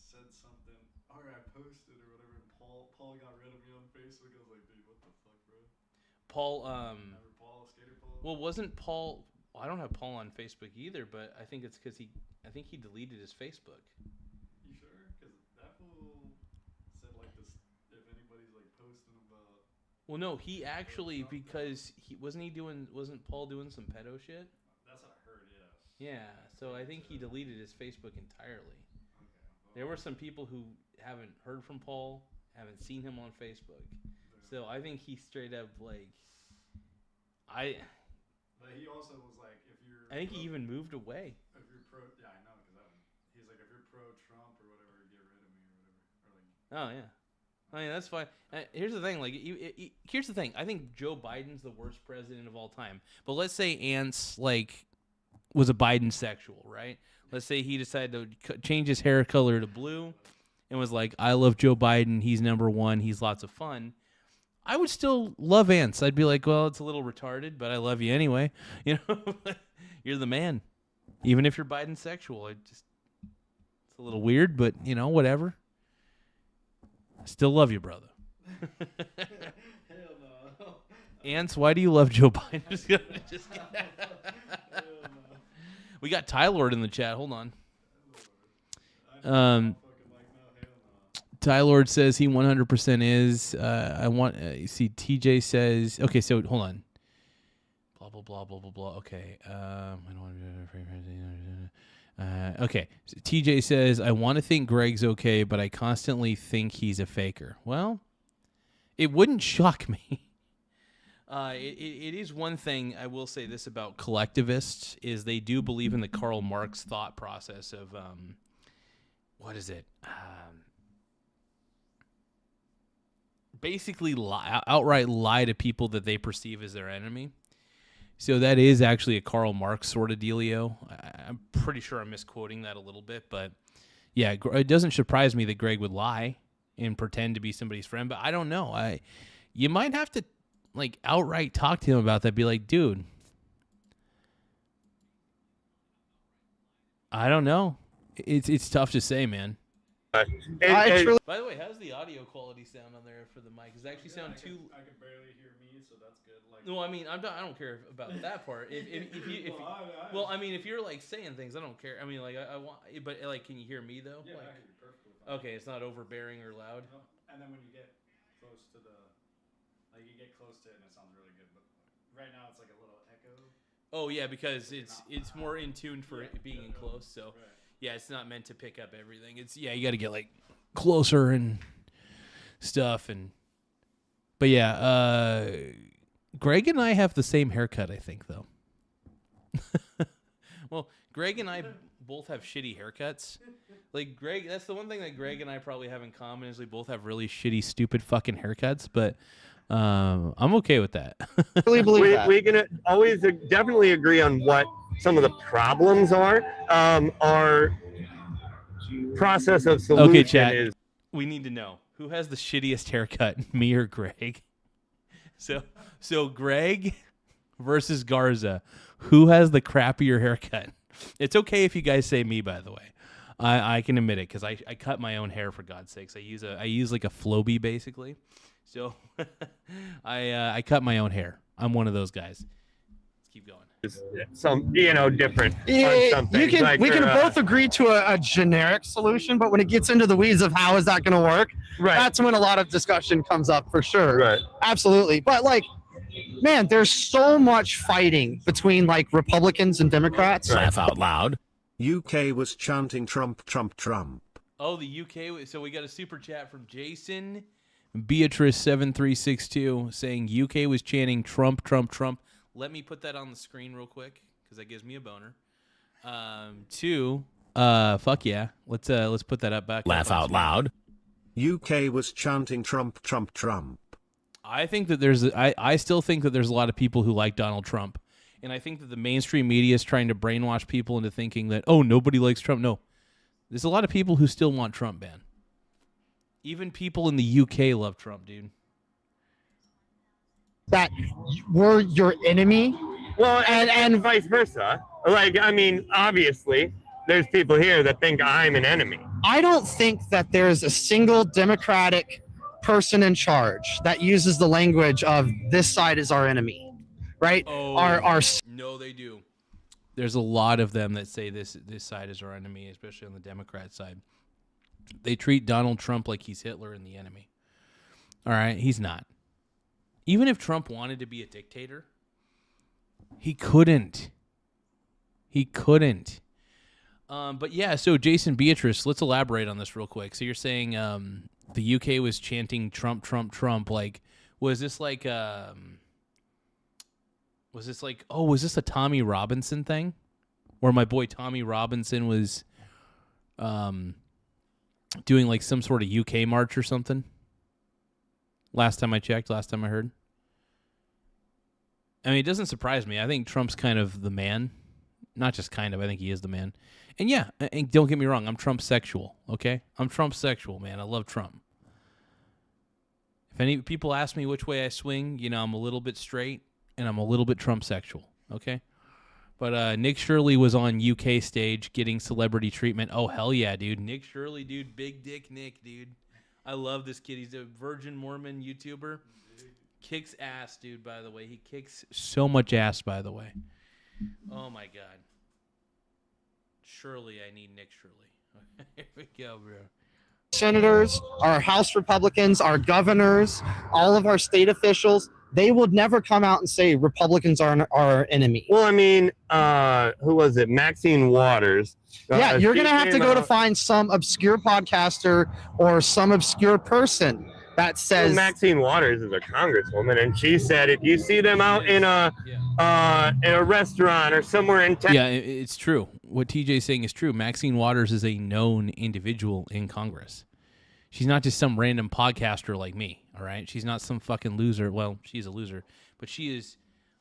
said something, or I posted or whatever, and Paul got rid of me on Facebook. I was like, dude, what the fuck, bro? Paul, Remember Paul, Skater Paul? well, wasn't Paul? I don't have Paul on Facebook either, but I think it's because I think he deleted his Facebook. You sure? Because that fool said like this. If anybody's like posting about. Well, no, he actually because wasn't Paul doing some pedo shit? That's what I heard. Yes. Yeah, so I think he deleted his Facebook entirely. Okay. There were some people who haven't heard from Paul, haven't seen him on Facebook. So I think he straight up like But he also was like, if you're. I think he even moved away. If you're pro, yeah, I know, because he's like, if you're pro-Trump or whatever, get rid of me or whatever. Or like, Oh yeah, I mean that's fine. Here's the thing, like, here's the thing. I think Joe Biden's the worst president of all time. But let's say Ants like was a Biden sexual, right? Let's say he decided to change his hair color to blue, and was like, I love Joe Biden. He's number one. He's lots of fun. I would still love Ants. I'd be like, well, it's a little retarded, but I love you anyway. You know, you're the man. Even if you're Biden sexual, it's a little weird, but you know, whatever. I still love you, brother. hell no. Ants, why do you love Joe Biden? just Hell no. We got Tylord in the chat. Hold on. Tylord says he 100% is. I want. You see, TJ says. Okay, so hold on. Blah blah blah blah blah blah. Okay. I don't want to. Okay. So TJ says I want to think Greg's okay, but I constantly think he's a faker. Well, it wouldn't shock me. It is one thing I will say this about collectivists is they do believe in the Karl Marx thought process of what is it? Basically outright lie to people that they perceive as their enemy. So that is actually a Karl Marx sort of dealio. I'm pretty sure I'm misquoting that a little bit, but yeah, it doesn't surprise me that Greg would lie and pretend to be somebody's friend, but I don't know. You might have to like outright talk to him about that. Be like, dude, I don't know. It's tough to say, man. By the way, how's the audio quality sound on there for the mic? Does it actually sound too? I can barely hear me, so that's good. Like, no, I mean, I don't care about that part. Well, I mean, if you're like saying things, I don't care. I mean, like, I want, but like, can you hear me though? Yeah, like, I hear you perfectly fine. Okay, it's not overbearing or loud. No. And then when you get close to you get close to it, and it sounds really good. But right now, it's like a little echo. Oh yeah, because it's more in tune for it being in close. So. Right. Yeah, it's not meant to pick up everything. You got to get like closer and stuff but yeah, Greg and I have the same haircut, I think though. Well, Greg and I both have shitty haircuts. Like Greg, that's the one thing that Greg and I probably have in common is we both have really shitty, stupid fucking haircuts, but I'm okay with that. We can always definitely agree on what some of the problems are. Our process of solution okay, chat. is. We need to know who has the shittiest haircut, me or Greg. So Greg versus Garza, who has the crappier haircut? It's okay if you guys say me, by the way. I can admit it because I cut my own hair for God's sakes. I use like a Flowbee basically. So I cut my own hair. I'm one of those guys. Let's keep going. Some different. We can both agree to a generic solution, but when it gets into the weeds of how is that going to work, right, that's when a lot of discussion comes up for sure. Right. Absolutely. But like, man, there's so much fighting between like Republicans and Democrats. Laugh out loud. UK was chanting Trump, Trump, Trump. Oh, the UK. So we got a super chat from Jason Beatrice 7362 saying UK was chanting Trump, Trump, Trump. Let me put that on the screen real quick because that gives me a boner. Two, fuck yeah. Let's put that up back. Laugh out loud. UK was chanting Trump, Trump, Trump. I think that I still think that there's a lot of people who like Donald Trump. And I think that the mainstream media is trying to brainwash people into thinking that, oh, nobody likes Trump. No. There's a lot of people who still want Trump banned. Even people in the UK love Trump, dude. That we're your enemy. Well, and vice versa. Like, I mean, obviously, there's people here that think I'm an enemy. I don't think that there's a single Democratic person in charge that uses the language of this side is our enemy, right? Oh, no, they do. There's a lot of them that say this side is our enemy, especially on the Democrat side. They treat Donald Trump like he's Hitler and the enemy. All right, he's not. Even if Trump wanted to be a dictator, he couldn't. He couldn't. But yeah, so Jason Beatrice, let's elaborate on this real quick. So you're saying the UK was chanting Trump, Trump, Trump. Like, was this like a Tommy Robinson thing? Where my boy Tommy Robinson was doing like some sort of UK march or something? Last time I checked, last time I heard. I mean, it doesn't surprise me. I think Trump's kind of the man. Not just kind of, I think he is the man. And yeah, and don't get me wrong, I'm Trump sexual, okay? I'm Trump sexual, man. I love Trump. If any people ask me which way I swing, you know, I'm a little bit straight and I'm a little bit Trump sexual, okay? But Nick Shirley was on UK stage getting celebrity treatment. Oh, hell yeah, dude. Nick Shirley, dude. Big dick Nick, dude. I love this kid. He's a virgin Mormon YouTuber. Kicks ass, dude, by the way. He kicks so much ass, by the way. Oh, my God. Shirley, I need Nick Shirley. Here we go, bro. Senators, our House Republicans, our governors, all of our state officials, they would never come out and say Republicans are our enemy. Well, I mean, who was it? Maxine Waters. Yeah, you're going to have to go to find some obscure podcaster or some obscure person that says... Well, Maxine Waters is a congresswoman, and she said if you see them out in a restaurant or somewhere in town... Yeah, it's true. What TJ's saying is true. Maxine Waters is a known individual in Congress. She's not just some random podcaster like me, all right? She's not some fucking loser. Well, she's a loser, but she is...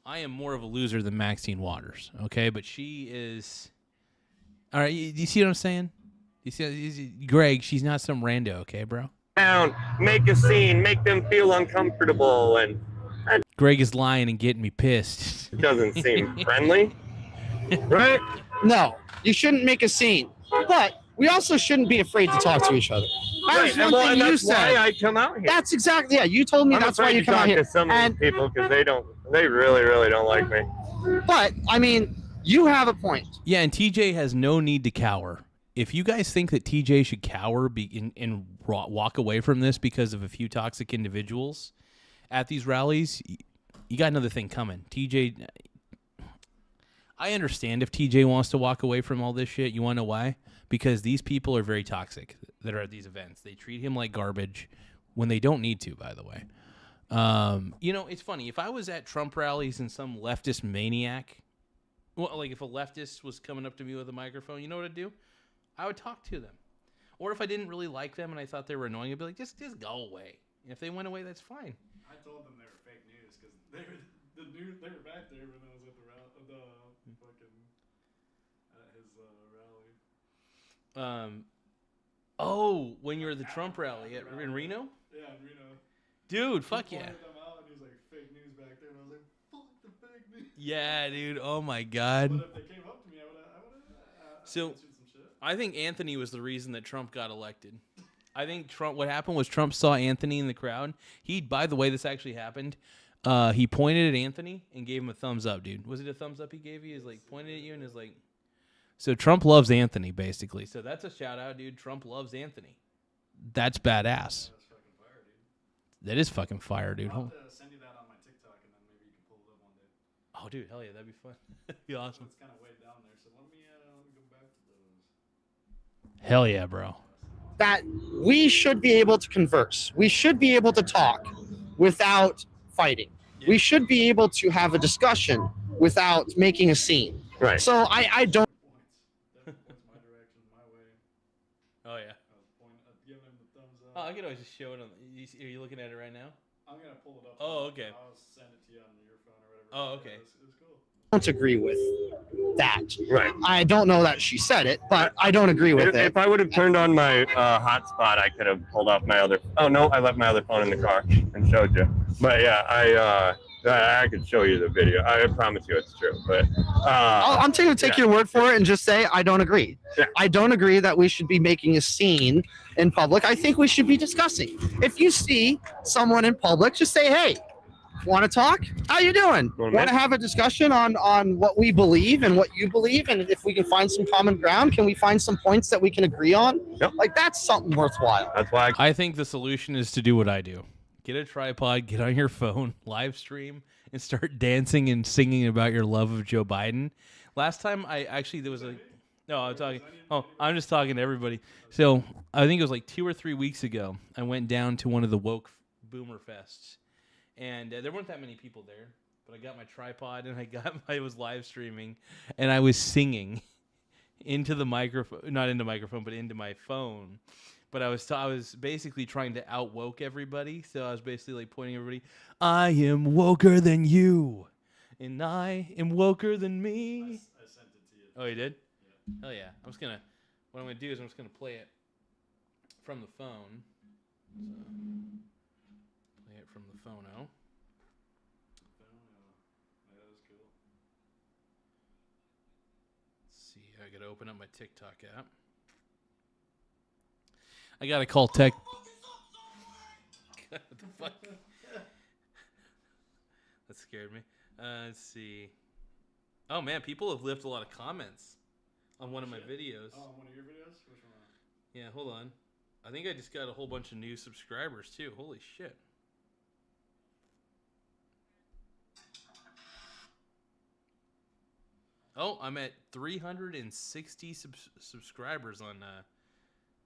I am more of a loser than Maxine Waters, okay? But she is... All right, you see what I'm saying? You see, Greg, she's not some rando, okay, bro? Down, make a scene, make them feel uncomfortable, and Greg is lying and getting me pissed. It doesn't seem friendly, right? No, you shouldn't make a scene, but we also shouldn't be afraid to talk to each other. That was one thing you that's said. why I come out here. That's exactly, yeah, you told me I'm that's why afraid you to come out talk here. to some of these people because they really, really don't like me. But, I mean, you have a point. Yeah, and TJ has no need to cower. If you guys think that TJ should cower and walk away from this because of a few toxic individuals at these rallies, you got another thing coming. TJ, I understand if TJ wants to walk away from all this shit. You want to know why? Because these people are very toxic that are at these events. They treat him like garbage when they don't need to, by the way. You know, it's funny. If I was at Trump rallies and some leftist maniac, well, like if a leftist was coming up to me with a microphone, you know what I'd do? I would talk to them. Or if I didn't really like them and I thought they were annoying, I'd be like, just go away. And if they went away, that's fine. I told them they were fake news because they were back there when I was at the rally. Oh, when you're at the Trump rally in Reno? Yeah, in Reno. Dude, fuck he yeah. pointed them out and he was like, fake news back there. And I was like, fuck the fake news. Yeah, dude. Oh, my God. But if they came up to me, I would have So, answered some shit. I think Anthony was the reason that Trump got elected. I think what happened was Trump saw Anthony in the crowd. By the way, this actually happened. He pointed at Anthony and gave him a thumbs up, dude. Was it a thumbs up he gave you? He's like pointed at you and is like... So Trump loves Anthony, basically. So that's a shout out, dude. Trump loves Anthony. That's badass. That's fucking fire, dude. That is fucking fire, dude. I'll have to send you that on my TikTok and then maybe you can pull it up one day. Oh, dude, hell yeah, that'd be fun. That'd be awesome. It's kind of way down there, so let me go back to those. Hell yeah, bro. That we should be able to converse. We should be able to talk without fighting. We should be able to have a discussion without making a scene. Right. So I don't. Points my direction, my way. Oh, yeah. I was giving him the thumbs Oh, I could always just show it on. Are you looking at it right now? I'm gonna pull it up. Oh, okay. I'll send it to you on your phone or whatever. Oh, okay. It was cool. I don't agree with that. Right. I don't know that she said it, but I don't agree with it. If I would have turned on my hotspot, I could have pulled off my other. Oh no, I left my other phone in the car and showed you. But yeah, I could show you the video. I promise you it's true. But I'm going to take your word for it and just say I don't agree. Yeah. I don't agree that we should be making a scene in public. I think we should be discussing. If you see someone in public, just say, "Hey, want to talk? How you doing? Want to have a discussion on what we believe and what you believe, and if we can find some common ground, can we find some points that we can agree on?" Yep. Like that's something worthwhile. That's why I think the solution is to do what I do. Get a tripod, get on your phone, live stream, and start dancing and singing about your love of Joe Biden. Last time I'm just talking to everybody. So I think it was like 2 or 3 weeks ago, I went down to one of the woke boomer fests. And there weren't that many people there, but I got my tripod and I was live streaming, and I was singing into the microphone, not into microphone, but into my phone. But I was basically trying to out-woke everybody, so I was basically like pointing at everybody, I am woker than you, and I am woker than me. I sent it to you. Oh, you did? Yeah. Hell yeah. What I'm going to do is I'm just going to play it from the phone. So, play it from the phone out. Yeah, that was cool. Let's see, I got to open up my TikTok app. I got to call tech. What the fuck? That scared me. Let's see. Oh, man, people have left a lot of comments on one of my videos. Oh, on one of your videos? Which one? Yeah, hold on. I think I just got a whole bunch of new subscribers, too. Holy shit. Oh, I'm at 360 subscribers on...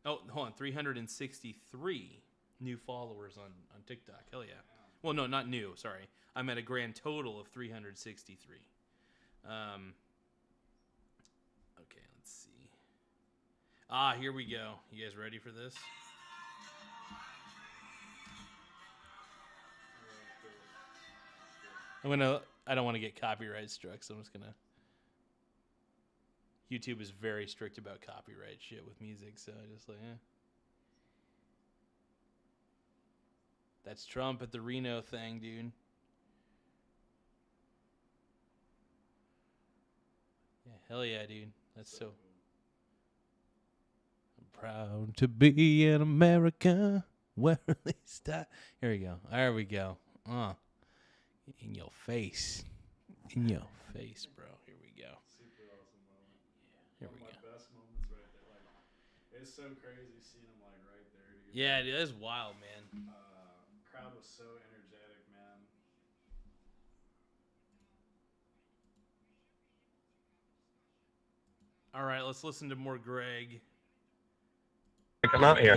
hold on. 363 new followers on TikTok. Hell yeah. Well, no, not new. Sorry. I'm at a grand total of 363. Okay, let's see. Here we go. You guys ready for this? I don't want to get copyright struck, so I'm just gonna. YouTube is very strict about copyright shit with music, so I just like, That's Trump at the Reno thing, dude. Yeah, hell yeah, dude. That's so. I'm proud to be an American. Where at least I. Here we go. There we go. In your face. In your face, bro. Here we go. Super awesome moment. Here One we of go. my best moments right there. Like, it's so crazy seeing him like right there. Dude. Yeah, dude, that's wild, man. Crowd was so energetic, man. All right, let's listen to more Greg. come out here.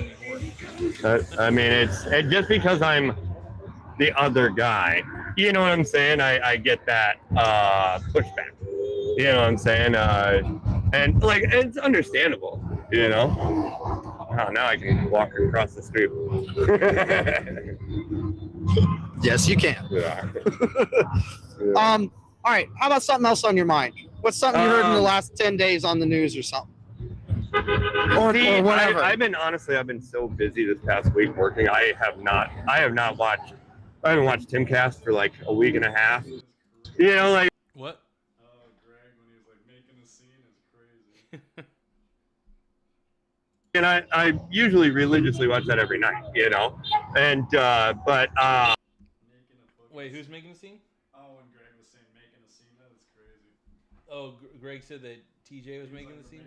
I mean, it's just because I'm the other guy. You know what I'm saying? I get that pushback. You know what I'm saying? And like it's understandable. You know. Oh, now I can walk across the street. Yes, you can. Yeah. All right. How about something else on your mind? What's something you heard in the last 10 days on the news or something? Or whatever. I've been so busy this past week working. I haven't watched Timcast for like a week and a half. You know, like what? Oh, Greg, when he was like making a scene is crazy. and I usually religiously watch that every night, you know. And Wait, who's making the scene? Oh, when Greg was saying making a scene, that is crazy. Oh, Greg said that TJ was making the scene?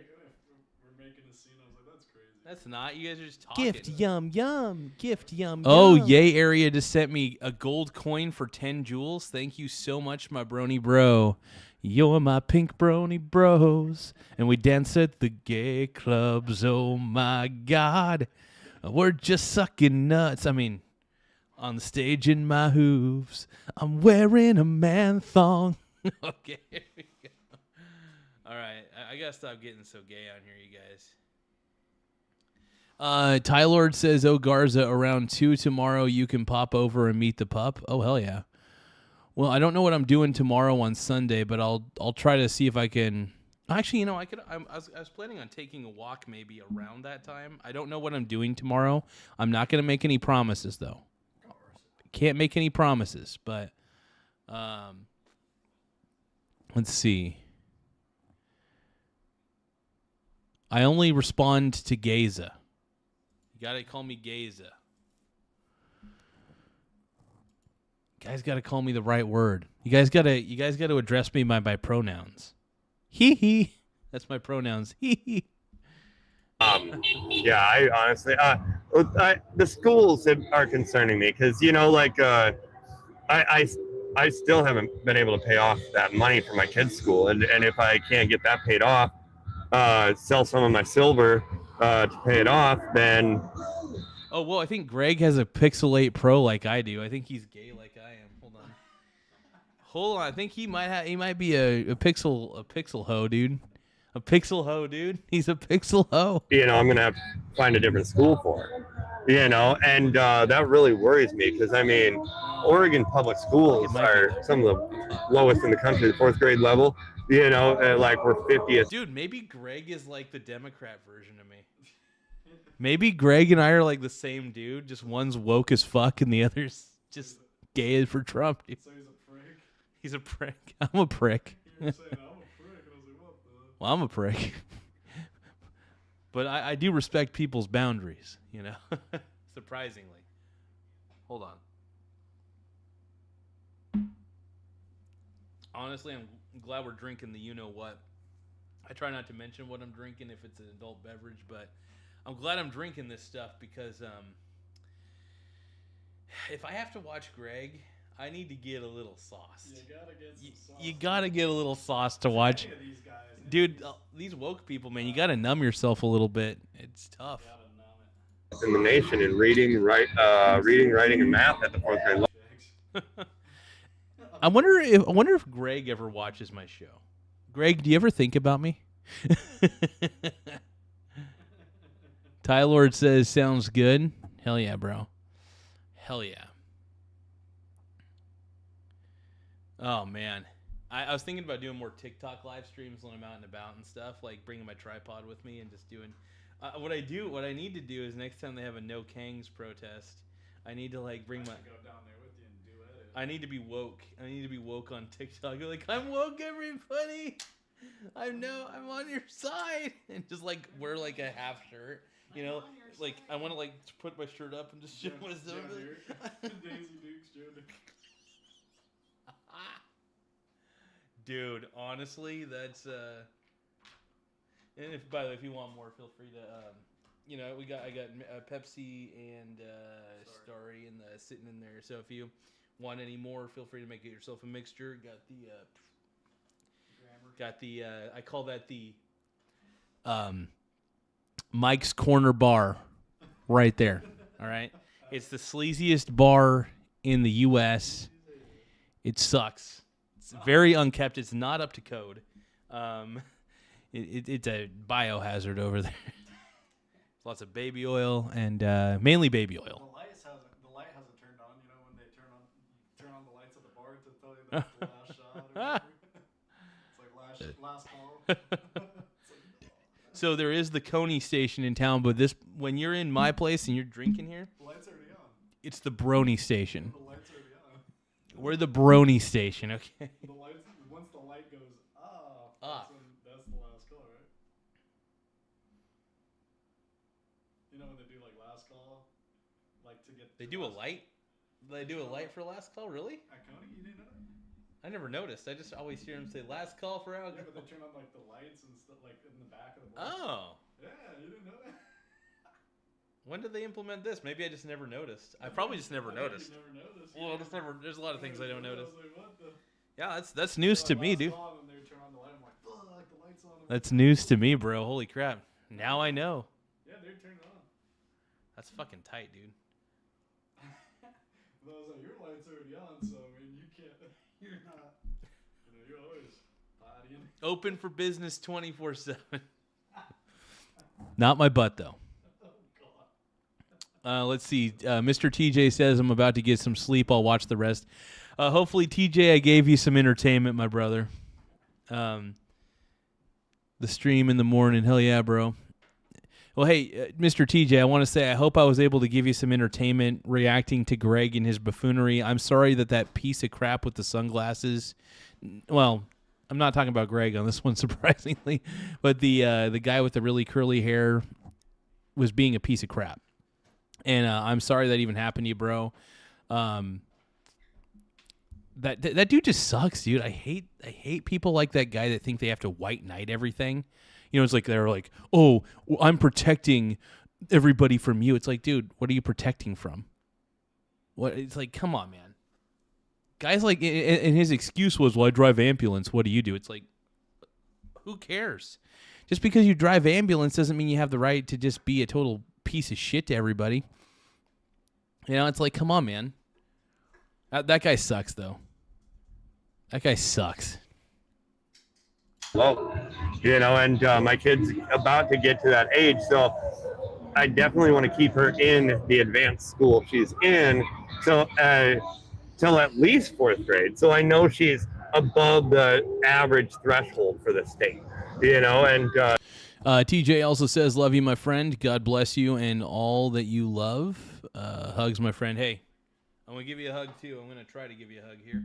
We're making a scene. I was like, that's crazy. That's not. You guys are just talking. Gift yum yum. Gift yum. Oh, yum. Yay Area just sent me a gold coin for 10 jewels. Thank you so much, my brony bro. You're my pink brony bros. And we dance at the gay clubs. Oh, my God. We're just sucking nuts. I mean, on the stage in my hooves. I'm wearing a man thong. Okay, here we go. All right. I got to stop getting so gay on here, you guys. Tylord says, "Oh Garza, around 2 tomorrow, you can pop over and meet the pup." Oh hell yeah. Well, I don't know what I'm doing tomorrow on Sunday, but I'll try to see if I can. Actually, I was planning on taking a walk maybe around that time. I don't know what I'm doing tomorrow. I'm not gonna make any promises though. Can't make any promises, but let's see. I only respond to Gaza. You gotta call me Gaza. Guys gotta call me the right word. You guys gotta address me by my pronouns. Hee hee. That's my pronouns. Hee hee. Yeah, I honestly, the schools are concerning me because I still haven't been able to pay off that money for my kids' school, and if I can't get that paid off, sell some of my silver to pay it off, then. Oh well, I think Greg has a Pixel 8 Pro like I do. I think he's gay like I am. Hold on. I think he might be a pixel hoe, dude. A pixel hoe, dude. He's a pixel hoe. I'm gonna have to find a different school for him. And that really worries me because Oregon public schools are some of the lowest in the country, the 4th grade level. Like we're 50th. Dude, maybe Greg is like the Democrat version of me. Maybe Greg and I are like the same dude, just one's woke as fuck and the other's just gay as for Trump. Dude. So he's a prick? He's a prick. I'm a prick. You were saying, I'm a prick, and I was like, what the? Well, I'm a prick. But I do respect people's boundaries, surprisingly. Hold on. Honestly, I'm glad we're drinking the you-know-what. I try not to mention what I'm drinking if it's an adult beverage, but I'm glad I'm drinking this stuff because if I have to watch Greg, I need to get a little sauce. You gotta get some sauce. You gotta get a little sauce to watch. These guys, dude, these woke people, man, you gotta numb yourself a little bit. It's tough. In the nation in reading, writing, and math at the 4th grade level. I wonder if Greg ever watches my show. Greg, do you ever think about me? Tylord says, sounds good. Hell yeah, bro. Hell yeah. Oh, man. I was thinking about doing more TikTok live streams when I'm out and about and stuff, like bringing my tripod with me and just doing... what I need to do is next time they have a No Kangs protest, I need to like bring my... Go down there with you and do it. I need to be woke. I need to be woke on TikTok. You're like, I'm woke, everybody. I'm on your side. And just like wear like a half shirt. Like I want to like put my shirt up and just show myself. Daisy Dukes, Joe. Dude, honestly, that's and by the way, if you want more, feel free to I got Pepsi and Starry sitting in there. So if you want any more, feel free to make it yourself a mixture. Got the I call that the Mike's Corner Bar right there. All right. It's the sleaziest bar in the U.S. It sucks. It's very unkept. It's not up to code. It's a biohazard over there. Lots of baby oil and mainly baby oil. The light hasn't turned on. When they turn on the lights at the bar to tell you that's the last shot. Or whatever. It's like last call. So there is the Coney station in town, but when you're in my place and you're drinking here, the light's already on. It's the Brony station. The light's already on. We're the Brony station, okay? The lights, once the light goes off, that's the last call, right? When they do like last call, like to get. They do a light? They do a light for last call, really? At Coney, you didn't know that? I never noticed. I just always hear them say last call for alcohol. Yeah, but they turn on like the lights and stuff like in the back of the bar. Oh. Yeah, you didn't know that? When did they implement this? Maybe I just never noticed. I probably just never noticed. You never noticed. Well, there's a lot of things I don't notice. I was like, what the? Yeah, that's news to me, dude. Call, and they turn on the light. I'm like, fuck, the light's on. That's news to me, bro. Holy crap. Now I know. Yeah, they're turned on. That's fucking tight, dude. But I was like, your light's already on, so you can't. You're not. You're always partying. Open for business 24/7. Not my butt though. Oh God. Let's see. Mr. TJ says, I'm about to get some sleep. I'll watch the rest. Hopefully, TJ, I gave you some entertainment, my brother. The stream in the morning. Hell yeah, bro. Well, hey, Mr. TJ, I want to say I hope I was able to give you some entertainment reacting to Greg and his buffoonery. I'm sorry that piece of crap with the sunglasses. Well, I'm not talking about Greg on this one, surprisingly, but the guy with the really curly hair was being a piece of crap. And I'm sorry that even happened to you, bro. That dude just sucks, dude. I hate people like that guy that think they have to white knight everything. You know, it's like they're like, oh, I'm protecting everybody from you. It's like, dude, what are you protecting from? What? It's like, come on, man. Guys like, and his excuse was, well, I drive ambulance. What do you do? It's like, who cares? Just because you drive ambulance doesn't mean you have the right to just be a total piece of shit to everybody. You know, it's like, come on, man. That guy sucks, though. That guy sucks. Well, you know, and my kid's about to get to that age, so I definitely want to keep her in the advanced school she's in till at least 4th grade. So I know she's above the average threshold for the state, you know, and TJ also says, love you, my friend. God bless you and all that you love. Hugs, my friend. Hey, I'm going to give you a hug, too. I'm going to try to give you a hug here.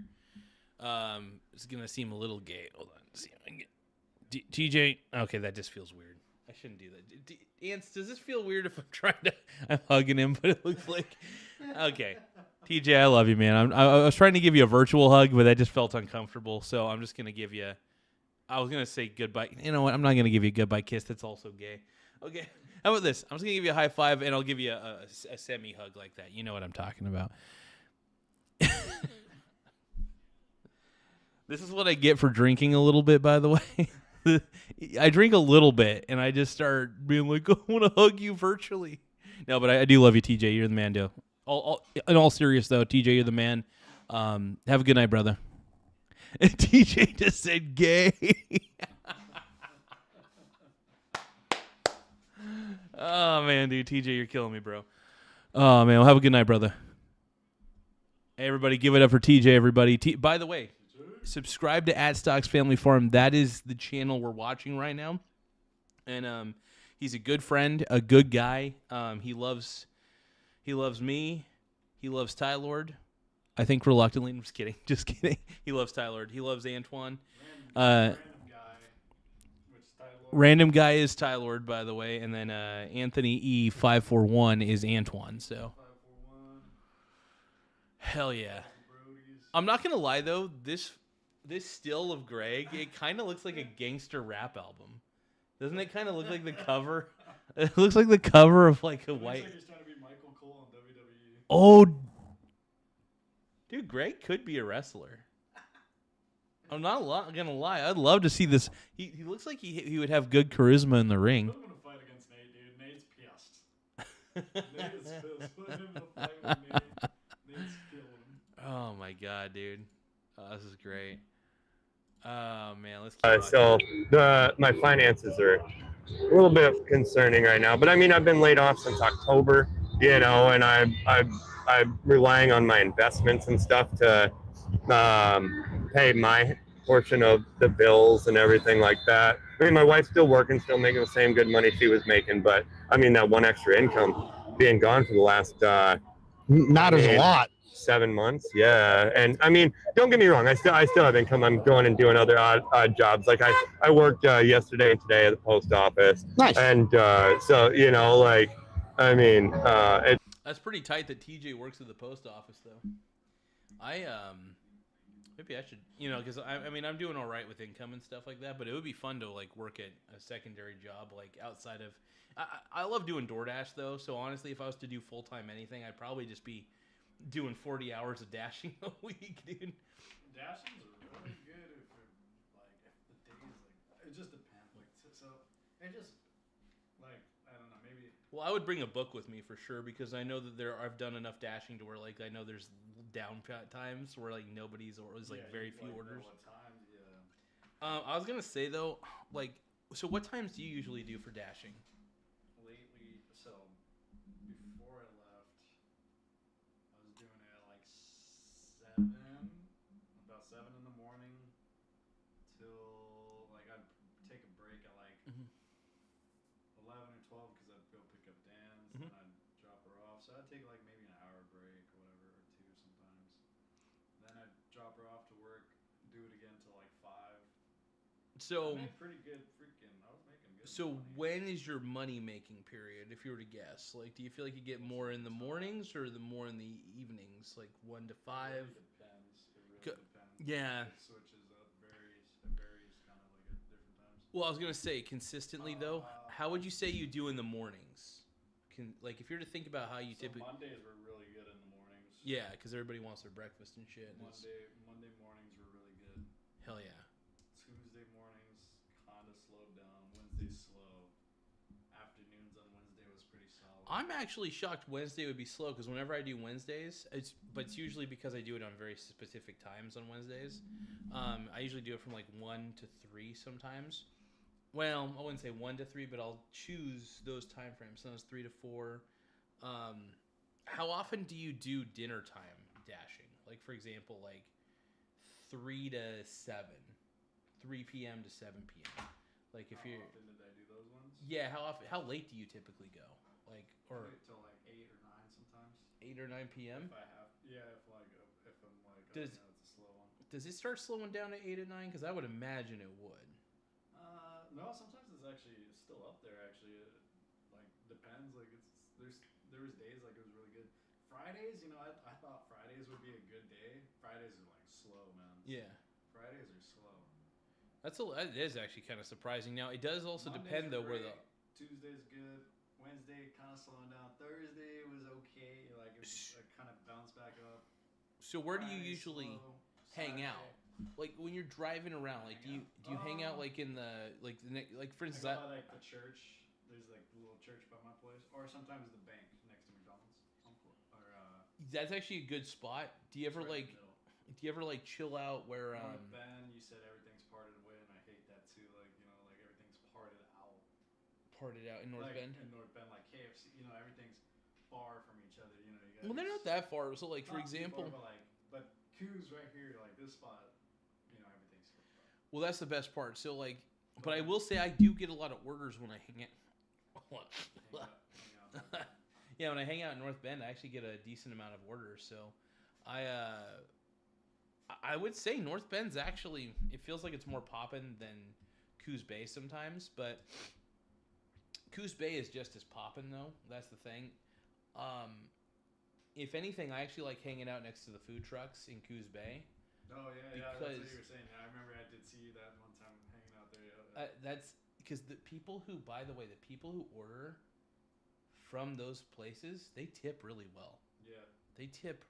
It's going to seem a little gay. Hold on. Let's see if I can get... TJ... Okay, that just feels weird. I shouldn't do that. Ants, does this feel weird if I'm trying to... I'm hugging him, but it looks like... Okay. TJ, I love you, man. I was trying to give you a virtual hug, but that just felt uncomfortable, so I'm just going to give you... I was going to say goodbye. You know what? I'm not going to give you a goodbye kiss. That's also gay. Okay. How about this? I'm just going to give you a high five, and I'll give you a semi-hug like that. You know what I'm talking about. This is what I get for drinking a little bit, by the way. I drink a little bit, and I just start being like, I want to hug you virtually. No, but I do love you, TJ. You're the man, dude. In all serious, though, TJ, you're the man. Have a good night, brother. And TJ just said gay. Oh, man, dude. TJ, you're killing me, bro. Oh, man. Well, have a good night, brother. Hey, everybody, give it up for TJ, everybody. By the way, subscribe to @Stocks Family Farm. That is the channel we're watching right now. And he's a good friend, a good guy. He loves me. He loves Ty Lord. I think reluctantly. I'm just kidding. Just kidding. He loves Ty Lord. He loves Antoine. Random guy is Ty Lord, by the way. And then Anthony E541 is Antoine. So hell yeah. I'm not gonna lie though, this still of Greg, it kind of looks like a gangster rap album. Doesn't it kind of look like the cover? It looks like the cover of like a white. Like he's trying to be Michael Cole on WWE. Oh, dude, Greg could be a wrestler. I'm not gonna lie. I'd love to see this. He looks like he would have good charisma in the ring. Put him in a fight against Nate, dude. Nate's pissed. Nate is pissed. Put him in a fight with Nate. Nate's killing him. Oh my god, dude. Oh, this is great. Oh man, let's keep so my finances are a little bit concerning right now. But I mean, I've been laid off since October, you know, and I'm relying on my investments and stuff to pay my portion of the bills and everything like that. I mean, my wife's still working, still making the same good money she was making, but I mean, that one extra income being gone for the last not as a lot. 7 months, yeah. And I mean, don't get me wrong, I still have income. I'm going and doing other odd jobs. Like I worked yesterday and today at the post office. Nice. And so you know, like, I mean, That's pretty tight that TJ works at the post office, though. Maybe I should, you know, because I mean, I'm doing all right with income and stuff like that, but it would be fun to like work at a secondary job, like outside of. I love doing DoorDash though, so honestly, if I was to do full time anything, I'd probably just be doing 40 hours of dashing a week, dude. Dashing's really good if the days it just depends. Like so, it just like I don't know, maybe. Well, I would bring a book with me for sure because I know that I've done enough dashing to where like I know there's down times where like nobody's or there's like very few orders. What times, yeah. I was gonna say though, like, so what times do you usually do for dashing? Lately, so before I left. so I'd take like maybe an hour break or whatever, or two sometimes. Then I'd drop her off to work, do it again till like 5. So I made pretty good freaking. I was making good. So when is your money making period, if you were to guess? Like, do you feel like you get more in the mornings or the more in the evenings, like 1 to 5? It really depends. It really depends. Yeah. It switches up, it varies kind of like at different times. Well, I was gonna say consistently though. How would you say you do in the mornings? Like if you're to think about how you typically. Mondays were really good in the mornings. Yeah, because everybody wants their breakfast and shit. Monday mornings were really good. Hell yeah. Tuesday mornings kind of slowed down. Wednesday slow. Afternoons on Wednesday was pretty solid. I'm actually shocked Wednesday would be slow because whenever I do Wednesdays, it's usually because I do it on very specific times on Wednesdays. I usually do it from like 1 to 3 sometimes. Well, I wouldn't say 1 to 3, but I'll choose those time frames. Sometimes 3 to 4. How often do you do dinner time dashing? Like for example, like 3 to 7, 3 p.m. to 7 p.m. Like if you're. How often did I do those ones? Yeah, how often? How late do you typically go? Like or till like 8 or 9 sometimes. 8 or 9 p.m. If I have, yeah, if I'm like, Does it's a slow one. Does it start slowing down at 8 or 9? Because I would imagine it would. No, sometimes it's still up there. Actually, it like depends. Like there was days like it was really good. Fridays, I thought Fridays would be a good day. Fridays are like slow, man. Yeah. Fridays are slow. That is actually kind of surprising. Now it does also Mondays depend though are where the. great. Tuesday's good. Wednesday kind of slowing down. Thursday was okay. Like it was like, kind of bounced back up. So where do you Friday usually slow. hang Saturday. out? Like when you're driving around, like do you hang out like in the like for instance I go by, like the church. There's like the little church by my place, or sometimes the bank next to McDonald's. that's actually a good spot. Do you ever like chill out where North Bend, you said everything's parted away, and I hate that too. Like like everything's parted out. Parted out in North Bend. In North Bend, like KFC, everything's far from each other. You guys. Well, they're not that far. So like for Not too example. far, but Coos right here, like this spot, everything's split up. Well, that's the best part. So like, but I will say I do get a lot of orders when I hang out. Yeah, when I hang out in North Bend, I actually get a decent amount of orders. So, I would say North Bend's actually, it feels like it's more poppin' than Coos Bay sometimes, but Coos Bay is just as poppin' though. That's the thing. If anything, I actually like hanging out next to the food trucks in Coos Bay. Oh yeah, that's what you were saying. Yeah, I remember I did see you that one time hanging out there. Yeah. That's because the people who order from those places, they tip really well. Yeah. They tip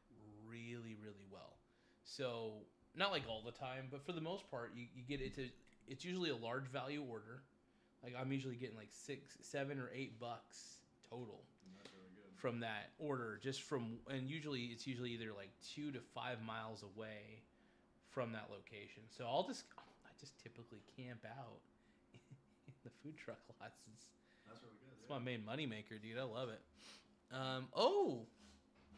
really, really well. So not like all the time, but for the most part, you get it to. It's usually a large value order. Like I'm usually getting like $6, $7, or $8 total. That's really good. From that order, and usually it's either like 2 to 5 miles away from that location. So I just typically camp out in the food truck lots. That's really good. It's my main moneymaker, dude. I love it. Oh,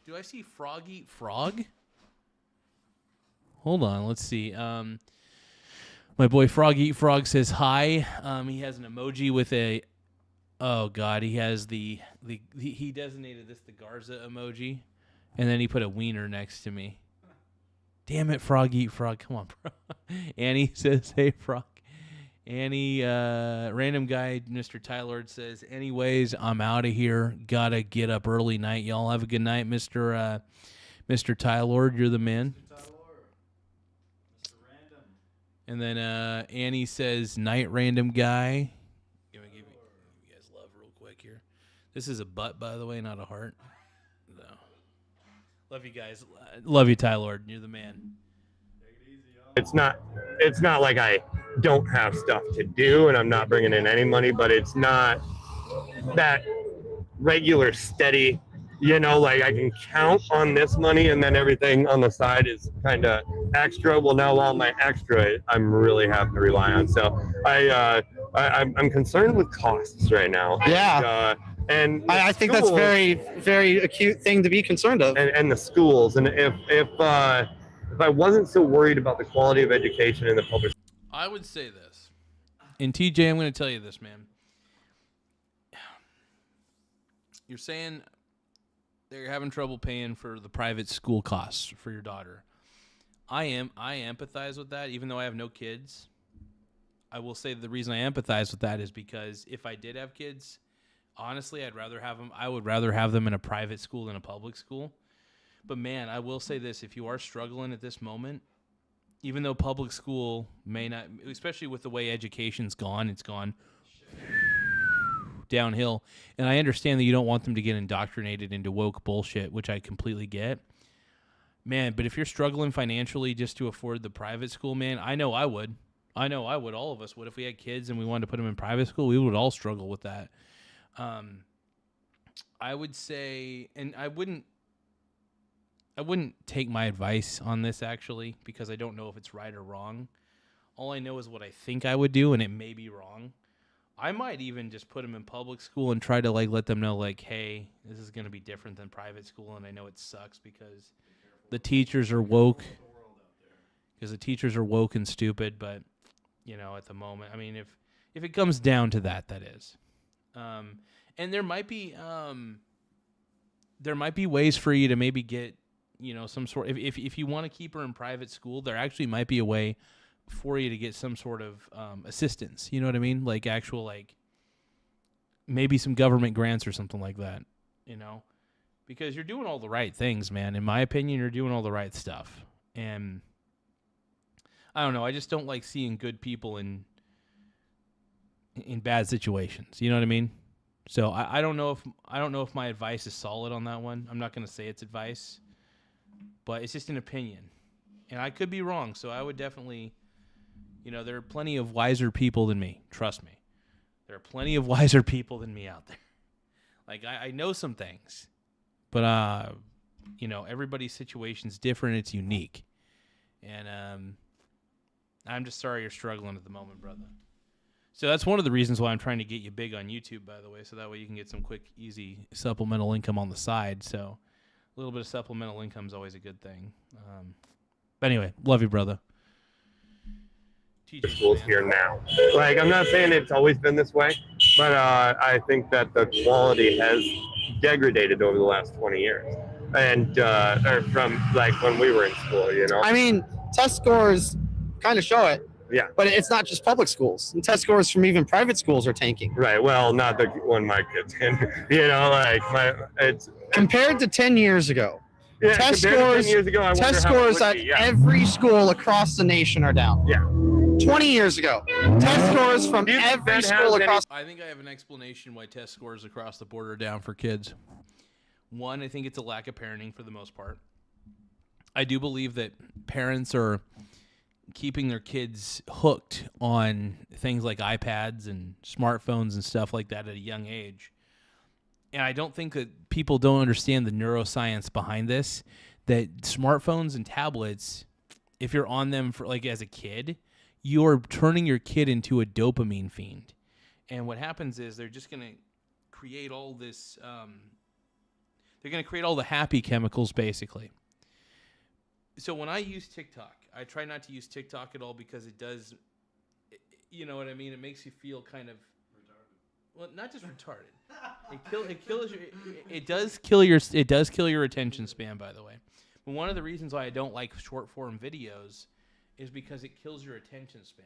do I see Frog Eat Frog? Hold on, let's see. My boy Frog Eat Frog says hi. He has an emoji with a. Oh God, he has he designated this the Garza emoji, and then he put a wiener next to me. Damn it, Frog Eat Frog, come on, bro. Annie says, hey, Frog. Annie, random guy, Mr. Tylord says, anyways, I'm out of here. Gotta get up early night. Y'all have a good night, Mr. Tylord. You're the man. Mr. Random. And then Annie says, night, random guy. Give you guys love real quick here. This is a butt, by the way, not a heart. No. Love you guys. Love you, Tylord. You're the man. It's not like I don't have stuff to do and I'm not bringing in any money, but it's not that regular steady, like I can count on this money and then everything on the side is kind of extra. Well, now all my extra I'm really having to rely on. So I'm concerned with costs right now. Yeah. And I think that's very, very acute thing to be concerned of. And the schools. And if I wasn't so worried about the quality of education in the public, I would say this. And TJ, I'm going to tell you this, man. You're saying they're having trouble paying for the private school costs for your daughter. I empathize with that, even though I have no kids. I will say the reason I empathize with that is because if I did have kids, honestly, I would rather have them in a private school than a public school. But man, I will say this, if you are struggling at this moment, even though public school may not, especially with the way education's gone, it's gone downhill. And I understand that you don't want them to get indoctrinated into woke bullshit, which I completely get. Man, but if you're struggling financially just to afford the private school, man, I know I would. All of us would. If we had kids and we wanted to put them in private school, we would all struggle with that. I would say, and I wouldn't take my advice on this, actually, because I don't know if it's right or wrong. All I know is what I think I would do, and it may be wrong. I might even just put them in public school and try to let them know, hey, this is going to be different than private school, and I know it sucks because the teachers are woke. Because the teachers are woke and stupid, but at the moment, I mean, if it comes down to that is. And there might be ways for you to maybe get some sort. If you want to keep her in private school, there actually might be a way for you to get some sort of assistance. You know what I mean? Maybe some government grants or something like that. Because you're doing all the right things, man. In my opinion, you're doing all the right stuff. And I don't know. I just don't like seeing good people in bad situations. You know what I mean? So I don't know if my advice is solid on that one. I'm not going to say it's advice, but it's just an opinion, and I could be wrong. So I would definitely, there are plenty of wiser people than me. Trust me, there are plenty of wiser people than me out there. I know some things, but everybody's situation's different. It's unique, and I'm just sorry you're struggling at the moment, brother. So that's one of the reasons why I'm trying to get you big on YouTube, by the way, so that way you can get some quick, easy supplemental income on the side. So a little bit of supplemental income is always a good thing. But anyway, love you, brother. Schools here now. I'm not saying it's always been this way, but I think that the quality has degraded over the last 20 years. And or from when we were in school, I mean, test scores kind of show it. Yeah. But it's not just public schools. And test scores from even private schools are tanking. Right. Well, not the one my kids in. It's compared to 10 years ago. Yeah, test scores, 10 years ago, test scores at every school across the nation are down. Yeah. 20 years ago. Test scores from every school across. I think I have an explanation why test scores across the board are down for kids. One, I think it's a lack of parenting for the most part. I do believe that parents are keeping their kids hooked on things like iPads and smartphones and stuff like that at a young age. And I don't think that people don't understand the neuroscience behind this, that smartphones and tablets, if you're on them for as a kid, you're turning your kid into a dopamine fiend. And what happens is they're just going to create all this, they're going to create all the happy chemicals basically. So when I use TikTok, I try not to use TikTok at all because it does, you know what I mean? It makes you feel kind of retarded. Well, not just retarded. It does kill your attention span, by the way. But one of the reasons why I don't like short form videos is because it kills your attention span.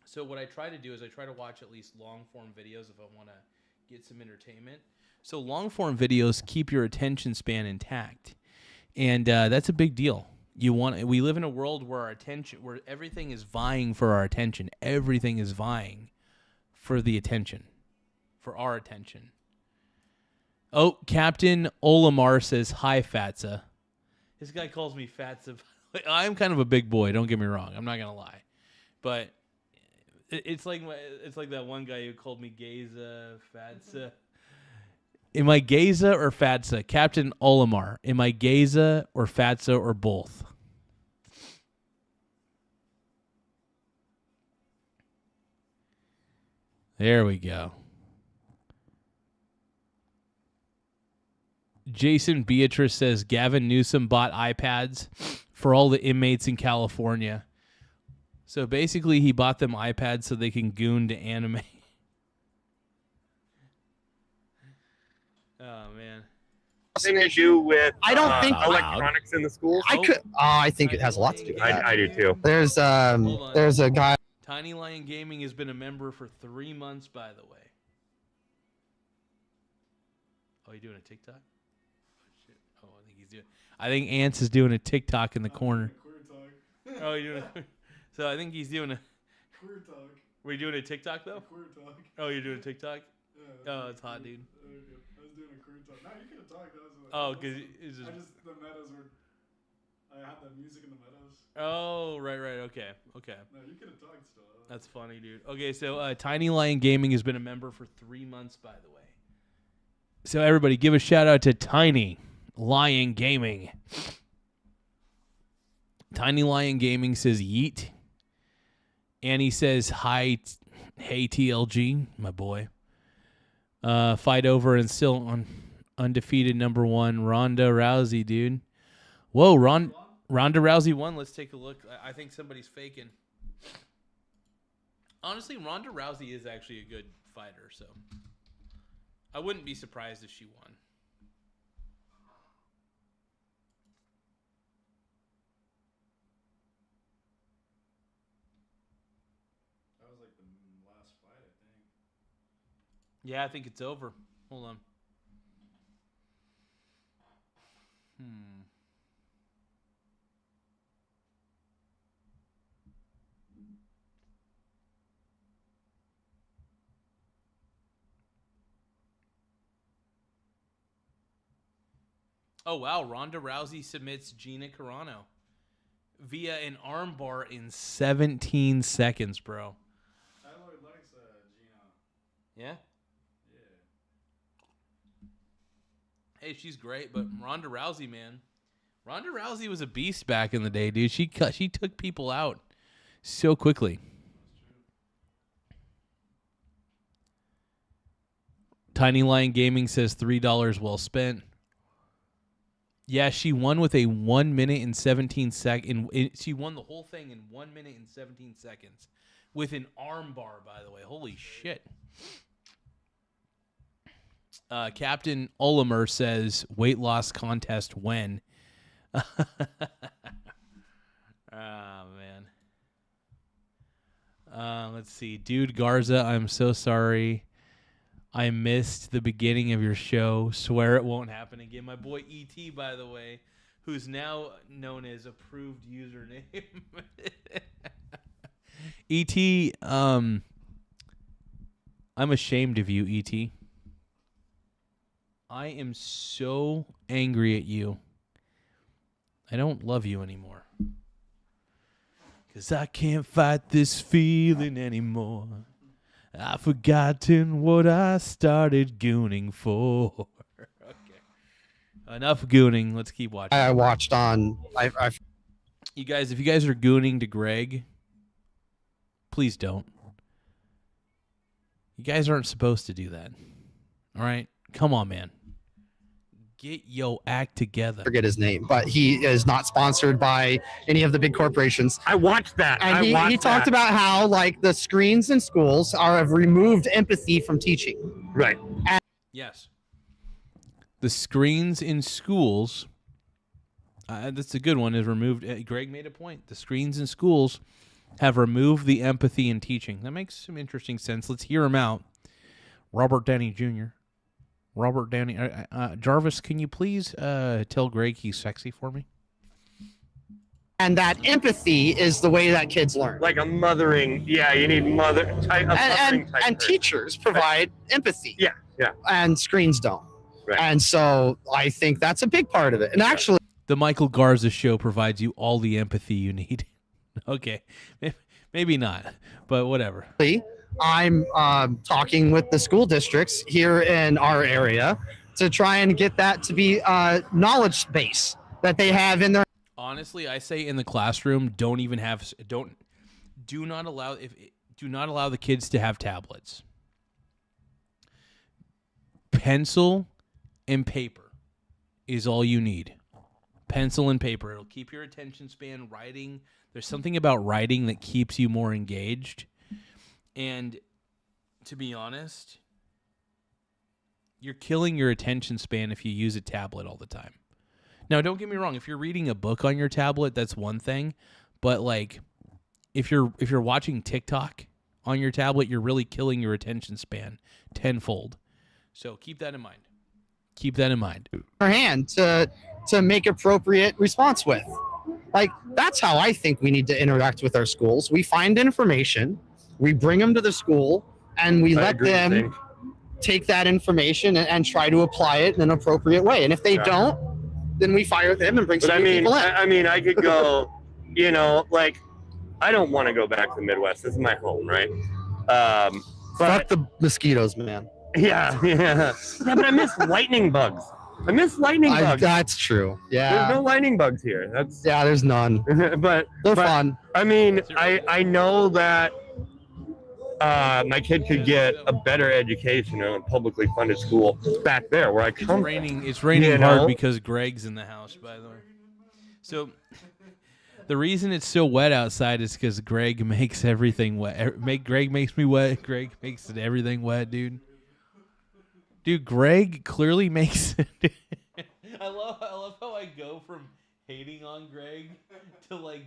So what I try to do is I try to watch at least long form videos if I want to get some entertainment. So long form videos keep your attention span intact. And that's a big deal. We live in a world where where everything is vying for our attention. Everything is vying for the attention, for our attention. Oh, Captain Olimar says, hi, Fatsa. This guy calls me Fatsa. I'm kind of a big boy, don't get me wrong. I'm not going to lie. But it's like that one guy who called me Geza, Fatsa. Am I Geza or Fatsa? Captain Olimar. Am I Geza or Fatsa or both? There we go. Jason Beatrice says Gavin Newsom bought iPads for all the inmates in California. So basically he bought them iPads so they can goon to anime. Oh, man. Something to do with I don't think electronics in the schools. I think it has a lot to do with that. I do too. There's a guy. Tiny Lion Gaming has been a member for 3 months, by the way. Oh, you doing a TikTok? Oh, shit. Oh, I think Ants is doing a TikTok in the corner. Oh, you doing a, so I think he's doing a queer talk. Were you doing a TikTok though? Queer talk. Oh, you're doing a TikTok? Yeah. Oh, it's hot, dude. Okay. I was doing a queer talk. No, you could have talked. Oh, because it's just. The meadows were. I had that music in the meadows. Oh, right. Okay. No, you could have talked still. That's funny, dude. Okay, so Tiny Lion Gaming has been a member for 3 months, by the way. So everybody, give a shout out to Tiny Lion Gaming. Tiny Lion Gaming says yeet. Annie says hi, hey TLG, my boy. Fight over and still on undefeated #1 Ronda Rousey, dude. Whoa, Ronda Rousey won. Let's take a look. I think somebody's faking. Honestly, Ronda Rousey is actually a good fighter, so I wouldn't be surprised if she won. That was like the last fight, I think. Yeah, I think it's over. Hold on. Oh, wow. Ronda Rousey submits Gina Carano via an armbar in 17 seconds, bro. Tyler likes Gina. Yeah? Yeah. Hey, she's great, but Ronda Rousey, man. Ronda Rousey was a beast back in the day, dude. She took people out so quickly. Tiny Lion Gaming says $3 well spent. Yeah, she won with a 1 minute and 17 seconds. She won the whole thing in 1 minute and 17 seconds with an arm bar, by the way. Holy shit. Captain Olimer says weight loss contest when? Oh, man. Let's see. Dude Garza, I'm so sorry. I missed the beginning of your show. Swear it won't happen again. My boy E.T., by the way, who's now known as approved username. E.T., I'm ashamed of you, E.T. I am so angry at you. I don't love you anymore. 'Cause I can't fight this feeling anymore. I've forgotten what I started gooning for. Okay. Enough gooning. Let's keep watching. I watched on. You guys, if you guys are gooning to Greg, please don't. You guys aren't supposed to do that. All right? Come on, man. Get your act together. Forget his name, but he is not sponsored by any of the big corporations. I watched that. And he talked about how like the screens in schools have removed empathy from teaching. Right. And yes. The screens in schools, that's a good one, is removed. Greg made a point. The screens in schools have removed the empathy in teaching. That makes some interesting sense. Let's hear him out. Robert Downey Jr. Robert Downey. Jarvis, can you please tell Greg he's sexy for me? And that empathy is the way that kids learn. Like a mothering. Yeah, you need and teachers provide empathy. Yeah. And screens don't. Right. And so I think that's a big part of it. And actually, the Michael Garza Show provides you all the empathy you need. Okay, maybe not, but whatever. I'm talking with the school districts here in our area to try and get that to be a knowledge base that they have in their. Honestly, I say in the classroom, do not allow the kids to have tablets. Pencil and paper is all you need. Pencil and paper. It'll keep your attention span. Writing. There's something about writing that keeps you more engaged. And to be honest, You're killing your attention span if you use a tablet all the time. Now, don't get me wrong. If you're reading a book on your tablet, that's one thing. But like, if you're watching TikTok on your tablet, you're really killing your attention span tenfold. So keep that in mind. Keep that in mind. Our hand to make appropriate response with. Like, that's how I think we need to interact with our schools. We find information, we bring them to the school, and we let them take that information and try to apply it in an appropriate way. And if they don't, then we fire them and bring some people in. I mean, I could go, you know, like, I don't want to go back to the Midwest. This is my home, right? Fuck the mosquitoes, man. Yeah, but I miss lightning bugs. That's true. Yeah. There's no lightning bugs here. There's none. but they're fun. I mean, I know that my kid could get a better education in a publicly funded school back there where I come from. It's raining hard because Greg's in the house, by the way. So the reason it's so wet outside is because Greg makes everything wet. Greg makes me wet. Greg makes everything wet, dude. Dude, Greg clearly makes it. I love how I go from hating on Greg to like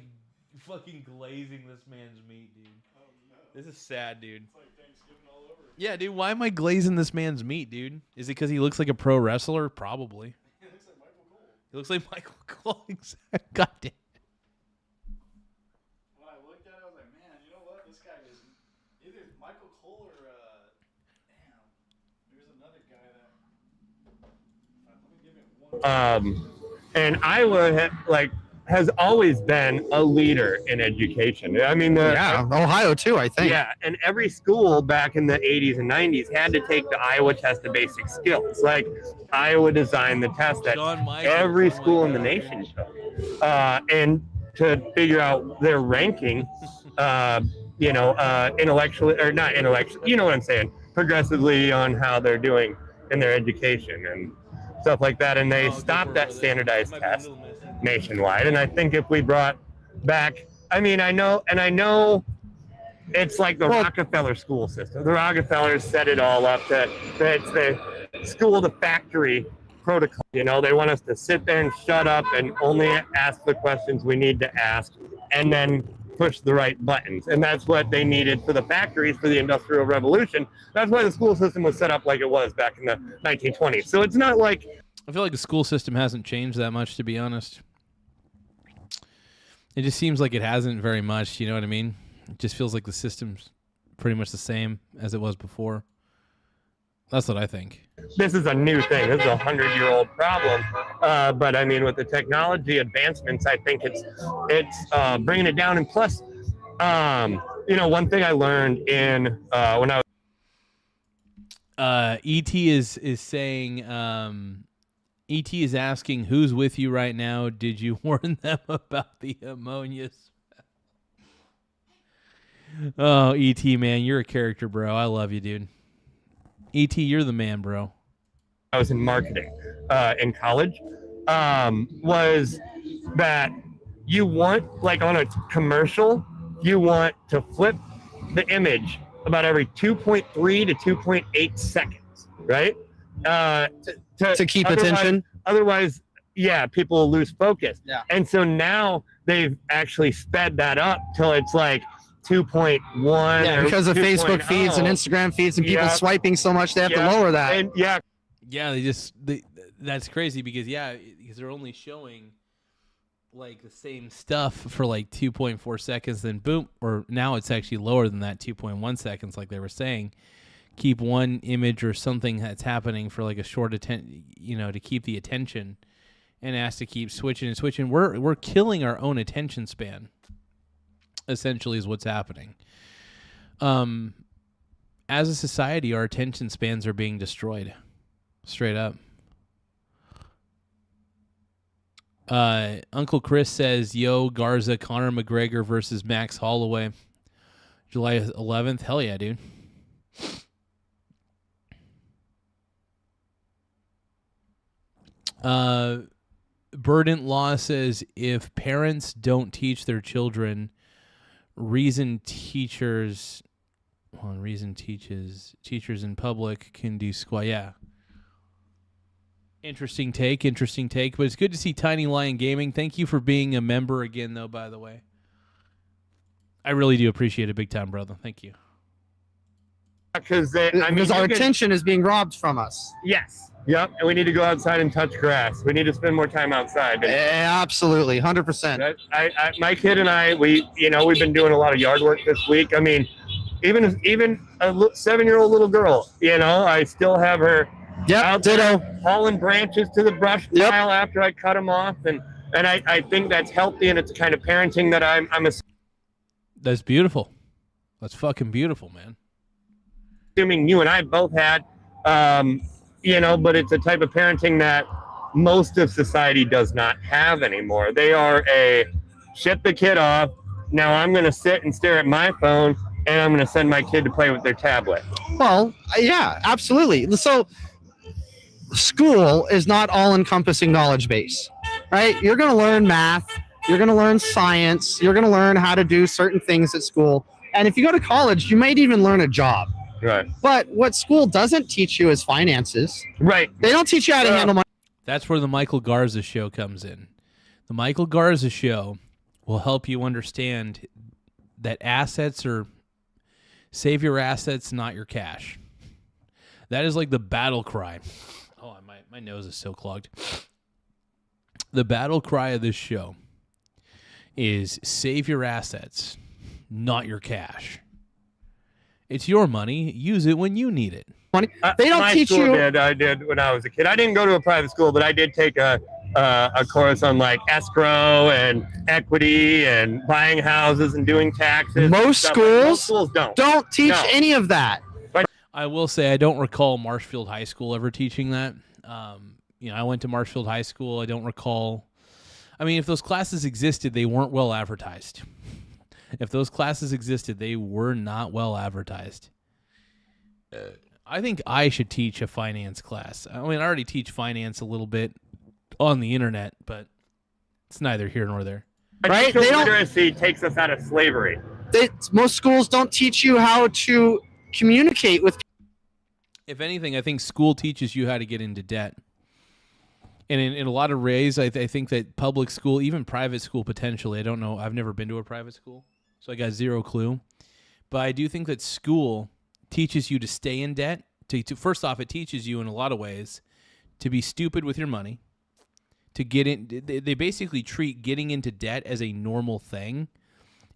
fucking glazing this man's meat, dude. Oh, no. This is sad, dude. It's like Thanksgiving all over. Yeah, dude, why am I glazing this man's meat, dude? Is it because he looks like a pro wrestler? Probably. He looks like Michael Cole. He looks like Michael Cole. God damn. When I looked at it, I was like, man, you know what? This guy is either Michael Cole or damn. There's another guy that. Let me give it one. And Iowa has always been a leader in education. I mean, Ohio too, I think. Yeah, and every school back in the 80s and 90s had to take the Iowa test of basic skills. Like, Iowa designed the test that every school in the nation took. And to figure out their ranking, intellectually, or not intellectually, you know what I'm saying, progressively on how they're doing in their education and stuff like that. And they stopped that standardized test nationwide. And I think if we brought back, I know it's like the Rockefeller school system. The Rockefellers set it all up that it's the school to factory protocol. You know, they want us to sit there and shut up and only ask the questions we need to ask and then push the right buttons. And that's what they needed for the factories for the Industrial Revolution. That's why the school system was set up like it was back in the 1920s. So it's not like... I feel like the school system hasn't changed that much, to be honest. It just seems like it hasn't very much, you know what I mean? It just feels like the system's pretty much the same as it was before. That's what I think. This is a new thing. This is a 100-year-old problem. But I mean, with the technology advancements, I think it's bringing it down. And plus, one thing I learned in when I was ET is saying ET is asking who's with you right now. Did you warn them about the ammonia smell? Oh, ET, man, you're a character, bro. I love you, dude. ET, you're the man, bro. I was in marketing in college. Was that you want, like on a commercial, you want to flip the image about every 2.3 to 2.8 seconds, right? To keep attention. Otherwise, yeah, people will lose focus. Yeah. And so now they've actually sped that up till it's like 2.1. Yeah, because of Facebook feeds and Instagram feeds and people swiping so much, they have to lower that. And that's crazy because they're only showing like the same stuff for like 2.4 seconds, then boom, or now it's actually lower than that, 2.1 seconds, like they were saying. Keep one image or something that's happening for like a short to keep the attention, and ask to keep switching and switching. We're killing our own attention span. Essentially, is what's happening. As a society, our attention spans are being destroyed, straight up. Uncle Chris says, "Yo, Garza, Conor McGregor versus Max Holloway, July 11th. Hell yeah, dude." Verdant Law says, if parents don't teach their children, teachers in public can do squat. Yeah. Interesting take, but it's good to see Tiny Lion Gaming. Thank you for being a member again, though, by the way. I really do appreciate it big time, brother. Thank you. Because our attention is being robbed from us. Yes. Yep. And we need to go outside and touch grass. We need to spend more time outside. Absolutely, 100%. My kid and I, we've been doing a lot of yard work this week. I mean, even a 7-year-old little girl, I still have her out there hauling branches to the brush pile after I cut them off, and I think that's healthy, and it's the kind of parenting that I'm That's beautiful. That's fucking beautiful, man. assuming you and I both had, but it's a type of parenting that most of society does not have anymore. They are ship the kid off. Now I'm going to sit and stare at my phone, and I'm going to send my kid to play with their tablet. Well, yeah, absolutely. So school is not all-encompassing knowledge base, right? You're going to learn math. You're going to learn science. You're going to learn how to do certain things at school. And if you go to college, you might even learn a job. Right. But what school doesn't teach you is finances. Right. They don't teach you how to handle money. That's where the Michael Garza Show comes in. The Michael Garza Show will help you understand that assets are save your assets, not your cash. That is like the battle cry. Oh, my nose is so clogged. The battle cry of this show is save your assets, not your cash. It's your money. Use it when you need it. They don't teach you. I did when I was a kid. I didn't go to a private school, but I did take a course on like escrow and equity and buying houses and doing taxes. Most schools don't teach any of that. But I will say I don't recall Marshfield High School ever teaching that. I went to Marshfield High School. I don't recall. I mean, if those classes existed, they weren't well advertised. If those classes existed, they were not well advertised. I think I should teach a finance class. I mean, I already teach finance a little bit on the internet, but it's neither here nor there. Right? Literacy takes us out of slavery. Most schools don't teach you how to communicate with. If anything, I think school teaches you how to get into debt. And in a lot of ways, I think that public school, even private school potentially, I don't know, I've never been to a private school, so I got zero clue. But I do think that school teaches you to stay in debt. First off, it teaches you in a lot of ways to be stupid with your money, to get in. They basically treat getting into debt as a normal thing,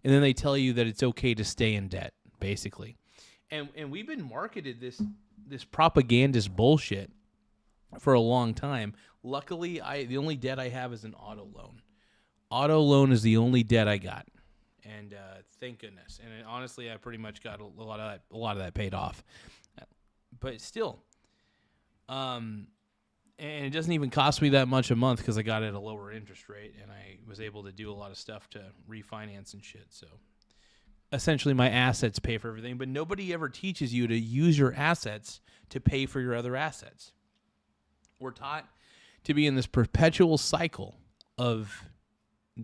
and then they tell you that it's okay to stay in debt, basically. And we've been marketed this propagandist bullshit for a long time. Luckily, the only debt I have is an auto loan. Auto loan is the only debt I got, and thank goodness. And honestly, I pretty much got a lot of that paid off. But still, and it doesn't even cost me that much a month because I got it at a lower interest rate, and I was able to do a lot of stuff to refinance and shit. So essentially, my assets pay for everything. But nobody ever teaches you to use your assets to pay for your other assets. We're taught to be in this perpetual cycle of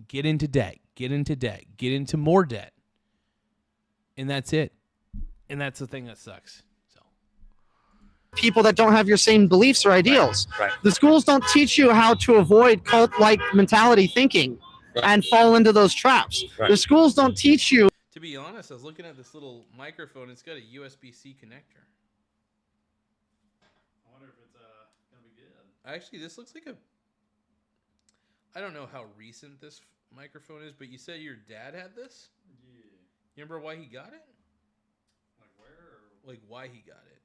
get into debt, get into more debt. And that's it. And that's the thing that sucks. So People that don't have your same beliefs or ideals. Right. The schools don't teach you how to avoid cult-like mentality thinking and fall into those traps. Right. The schools don't teach you. to be honest, I was looking at this little microphone. It's got a USB-C connector. I wonder if it's gonna be good. Actually, this looks like I don't know how recent this microphone is, but you said your dad had this? Yeah. You remember why he got it? Like where? Like why he got it?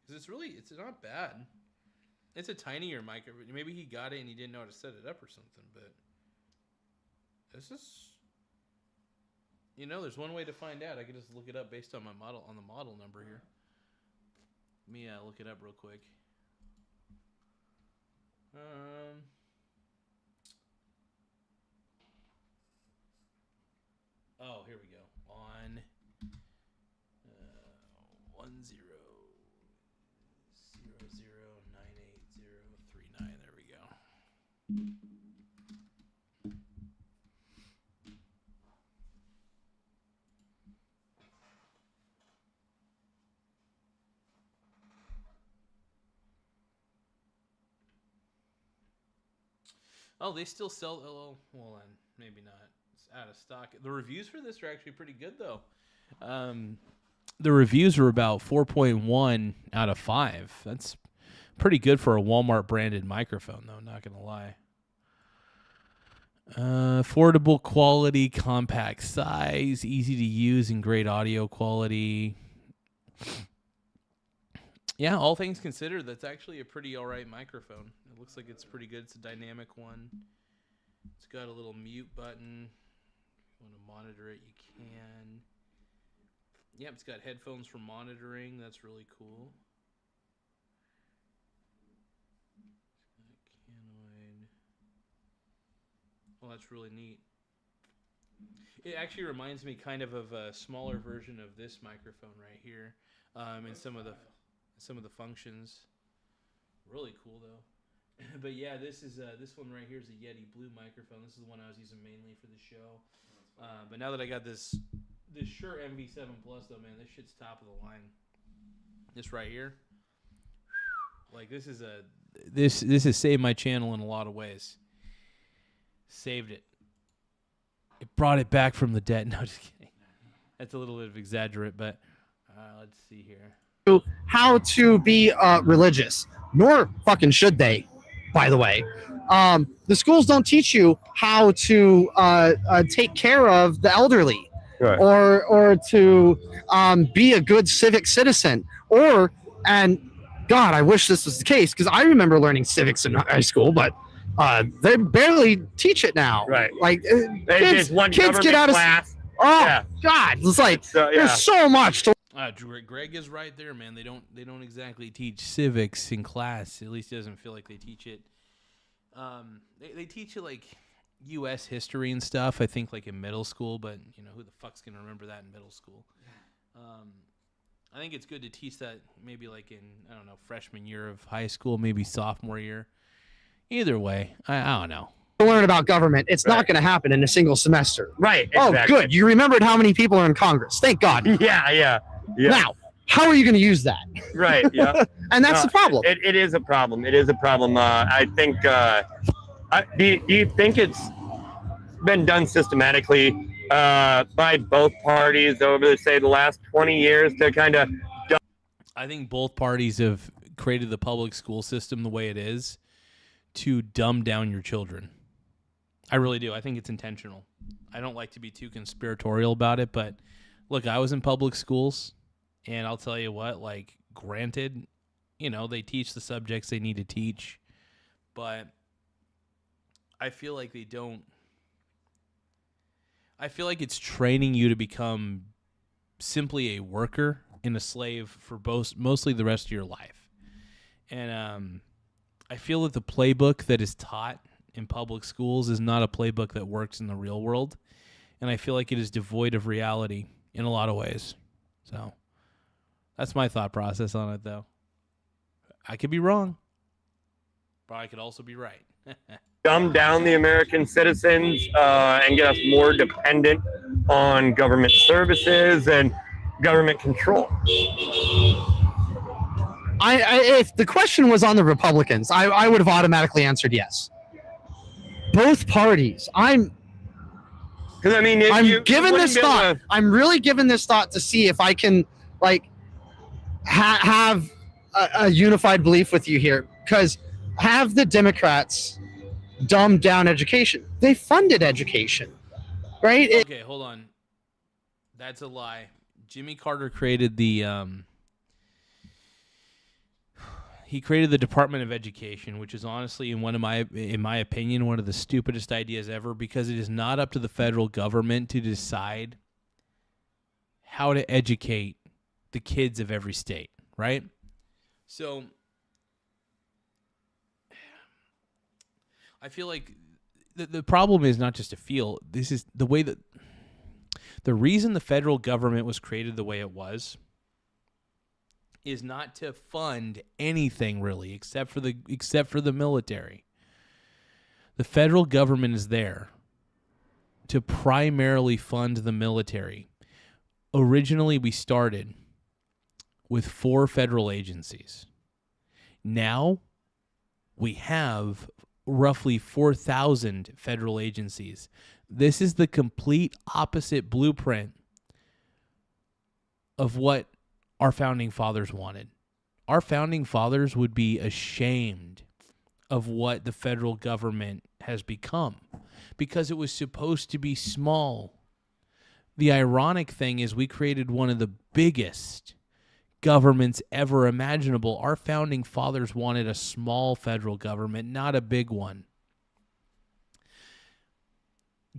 Because it's not bad. It's a tinier microphone. Maybe he got it and he didn't know how to set it up or something, but this is, there's one way to find out. I could just look it up based on the model number here. Let me look it up real quick. Oh, here we go. On 1000980039. There we go. Oh, they still sell. Oh, well, then maybe not. It's out of stock. The reviews for this are actually pretty good, though. The reviews are about 4.1 out of 5. That's pretty good for a Walmart branded microphone, though. Not gonna lie. Affordable quality, compact size, easy to use, and great audio quality. Yeah, all things considered, that's actually a pretty all right microphone. It looks like it's pretty good. It's a dynamic one. It's got a little mute button. If you want to monitor it, you can. Yeah, it's got headphones for monitoring. That's really cool. Well, that's really neat. It actually reminds me kind of a smaller version of this microphone right here, and some of the functions. Really cool though. But yeah, this one right here is a Yeti Blue microphone. This is the one I was using mainly for the show. But now that I got this Shure MV7 Plus though, man, this shit's top of the line. This right here, like this has saved my channel in a lot of ways. Saved it. It brought it back from the dead. No, just kidding. That's a little bit of exaggerate, but let's see here. How to be religious, nor fucking should they, by the way. The schools don't teach you how to take care of the elderly, right, or to be a good civic citizen, and God, I wish this was the case, because I remember learning civics in high school, but they barely teach it now. Right. Like kids get out of class. Oh yeah. God, it's like there's so much to. Greg is right there, man. They don't exactly teach civics in class. At least it doesn't feel like they teach it. They teach you like U.S. history and stuff. I think like in middle school, but you know who the fuck's gonna remember that in middle school? I think it's good to teach that maybe like in freshman year of high school, maybe sophomore year. Either way, I don't know. To learn about government, it's not going to happen in a single semester. Right. Exactly. Oh, good. You remembered how many people are in Congress. Thank God. Yeah. Now, how are you going to use that? Right. Yeah. And that's the problem. It is a problem. It is a problem. I think. Do you think it's been done systematically by both parties over, say, the last 20 years to kind of? I think both parties have created the public school system the way it is to dumb down your children. I really do. I think it's intentional. I don't like to be too conspiratorial about it, but look, I was in public schools, and I'll tell you what, like, granted, they teach the subjects they need to teach, but I feel like they don't. I feel like it's training you to become simply a worker and a slave for mostly the rest of your life. And I feel that the playbook that is taught in public schools is not a playbook that works in the real world. And I feel like it is devoid of reality in a lot of ways. So that's my thought process on it, though. I could be wrong, but I could also be right. Dumb down the American citizens and get us more dependent on government services and government control. If the question was on the Republicans, I would have automatically answered yes. Both parties. I'm giving this thought. I'm really giving this thought to see if I can have a unified belief with you here. Because have the Democrats dumbed down education? They funded education, right? Okay, hold on. That's a lie. Jimmy Carter created the Department of Education, which is honestly, in my opinion, one of the stupidest ideas ever, because it is not up to the federal government to decide how to educate the kids of every state, right? So I feel like the problem is not just a feel. This is the way that the reason the federal government was created the way it was is not to fund anything really except for the military. The federal government is there to primarily fund the military. Originally, we started with 4 federal agencies. Now, we have roughly 4,000 federal agencies. This is the complete opposite blueprint of what our founding fathers wanted. Our founding fathers would be ashamed of what the federal government has become because it was supposed to be small. The ironic thing is we created one of the biggest governments ever imaginable. Our founding fathers wanted a small federal government, not a big one.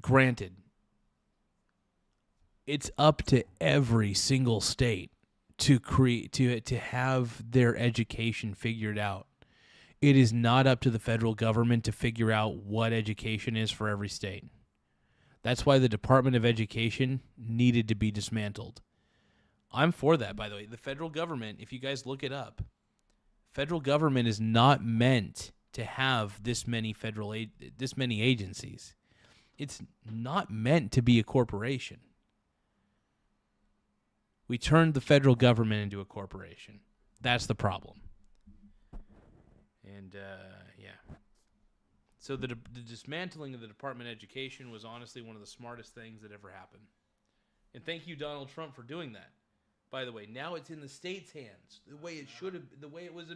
Granted, it's up to every single state to have their education figured out. It is not up to the federal government to figure out what education is for every state. That's why the Department of Education needed to be dismantled. I'm for that, by the way. The federal government, if you guys look it up, federal government is not meant to have this many agencies. It's not meant to be a corporation. We turned the federal government into a corporation. That's the problem. And, yeah. So the dismantling of the Department of Education was honestly one of the smartest things that ever happened. And thank you, Donald Trump, for doing that. By the way, now it's in the state's hands, the way it should have, the way it was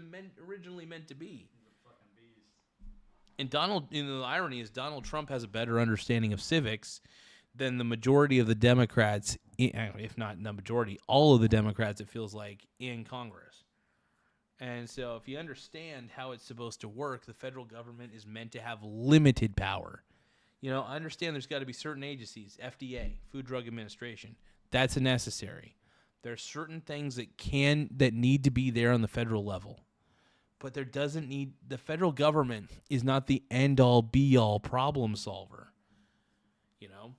originally meant to be. And the irony is Donald Trump has a better understanding of civics than the majority of the Democrats, if not the majority, all of the Democrats, it feels like, in Congress. And so if you understand how it's supposed to work, the federal government is meant to have limited power. You know, I understand there's got to be certain agencies, FDA, Food Drug Administration. That's necessary. There are certain things that need to be there on the federal level. But the federal government is not the end-all, be-all problem solver. You know?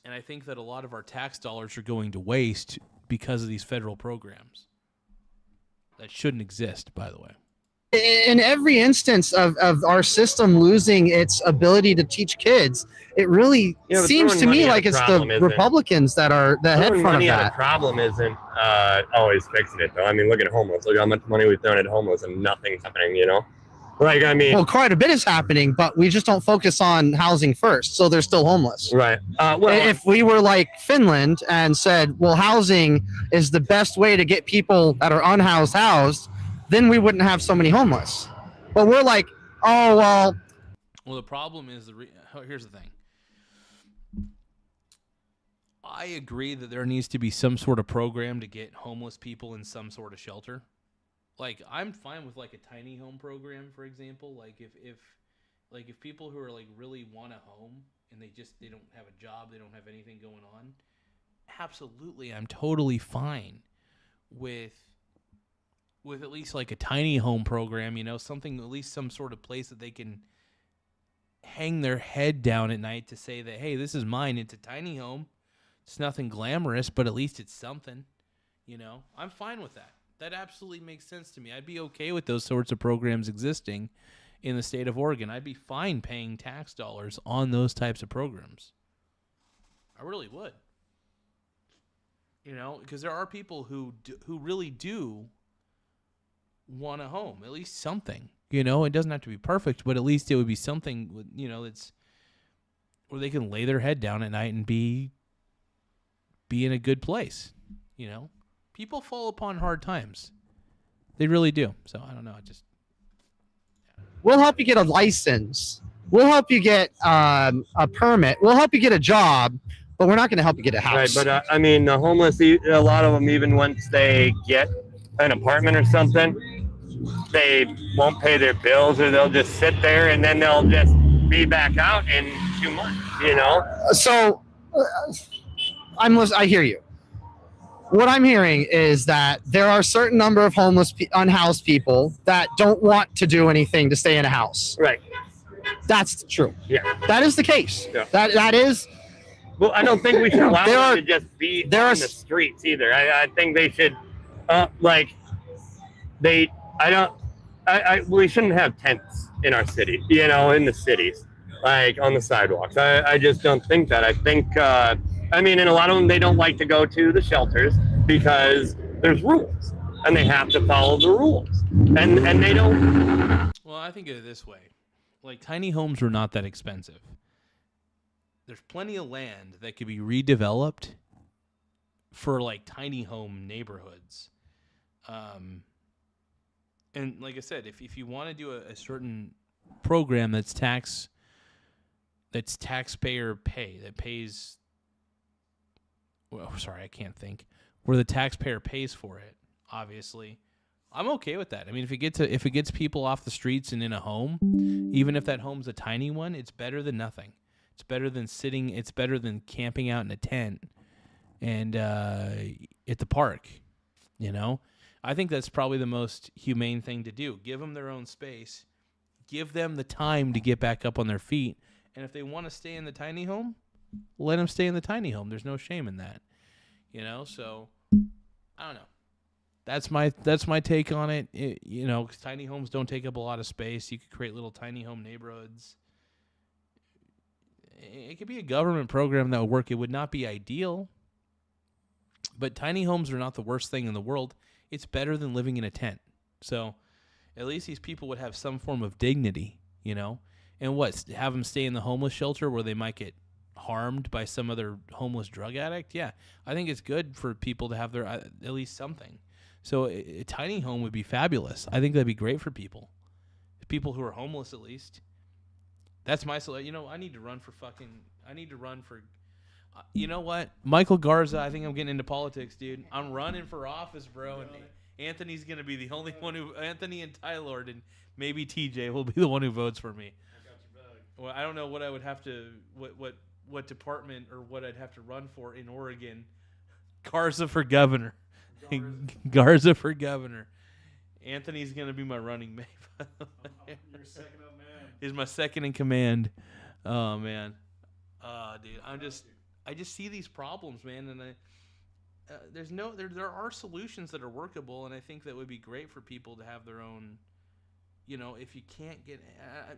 And I think that a lot of our tax dollars are going to waste because of these federal programs. That shouldn't exist, by the way. In every instance of our system losing its ability to teach kids, it really seems to me like it's the Republicans that are the head front of that. The problem isn't always fixing it, though. I mean, look at homeless. Look how much money we've thrown at homeless and nothing's happening, you know? Like, I mean... Well, quite a bit is happening, but we just don't focus on housing first, so they're still homeless. Right. If we were like Finland and said, well, housing is the best way to get people that are unhoused housed, then we wouldn't have so many homeless. But we're like, oh, well... Well, the problem is, here's the thing. I agree that there needs to be some sort of program to get homeless people in some sort of shelter. Like, I'm fine with, like, a tiny home program, for example. Like, if people who are, like, really want a home and they don't have a job, they don't have anything going on, absolutely, I'm totally fine with at least, like, a tiny home program, you know, something, at least some sort of place that they can hang their head down at night to say that, hey, this is mine. It's a tiny home. It's nothing glamorous, but at least it's something, you know. I'm fine with that. That absolutely makes sense to me. I'd be okay with those sorts of programs existing in the state of Oregon. I'd be fine paying tax dollars on those types of programs. I really would. You know, because there are people who really do want a home, at least something. You know, it doesn't have to be perfect, but at least it would be something, you know, that's where they can lay their head down at night and be in a good place, you know. People fall upon hard times. They really do. So, I don't know. We'll help you get a license. We'll help you get a permit. We'll help you get a job, but we're not going to help you get a house. Right, but I mean, the homeless, a lot of them, even once they get an apartment or something, they won't pay their bills, or they'll just sit there and then they'll just be back out in 2 months, you know? So, I hear you. What I'm hearing is that there are a certain number of homeless, unhoused people that don't want to do anything to stay in a house. Right. That's true. Yeah. That is the case. Yeah. That is. Well, I don't think we should allow them to just be on the streets either. I think they should, we shouldn't have tents in our city, you know, in the cities, like on the sidewalks. I just don't think that. I think, and a lot of them, they don't like to go to the shelters because there's rules. and they have to follow the rules, and they don't. Well, I think of it this way: like tiny homes are not that expensive. There's plenty of land that could be redeveloped for like tiny home neighborhoods. And like I said, if you want to do a certain program that's taxpayer pay, that pays, well, sorry, I can't think, where the taxpayer pays for it, obviously, I'm okay with that. I mean, if it gets people off the streets and in a home, even if that home's a tiny one, it's better than nothing. It's better than camping out in a tent and at the park, you know? I think that's probably the most humane thing to do. Give them their own space. Give them the time to get back up on their feet. And if they want to stay in the tiny home, let them stay in the tiny home. There's no shame in that, you know? So, I don't know. That's my take on it. You know, 'cause tiny homes don't take up a lot of space. You could create little tiny home neighborhoods. It could be a government program that would work. It would not be ideal, but tiny homes are not the worst thing in the world. It's better than living in a tent. So at least these people would have some form of dignity, you know? And what, have them stay in the homeless shelter where they might get harmed by some other homeless drug addict? Yeah, I think it's good for people to have their at least something. So a tiny home would be fabulous. I think that'd be great for people. People who are homeless, at least. That's my solution. You know, I need to run for you know what? Michael Garza, I think I'm getting into politics, dude. I'm running for office, bro. And Anthony's going to be the only one Anthony and Tyler and maybe TJ will be the one who votes for me. I got your back. Well, I don't know what I would have to, what department or what I'd have to run for in Oregon. Garza for governor. Garza for governor. Anthony's going to be my running mate. You're second up man. He's my second in command. Oh, man. Dude, I just see these problems, man, and there are solutions that are workable, and I think that would be great for people to have their own, you know, if you can't get,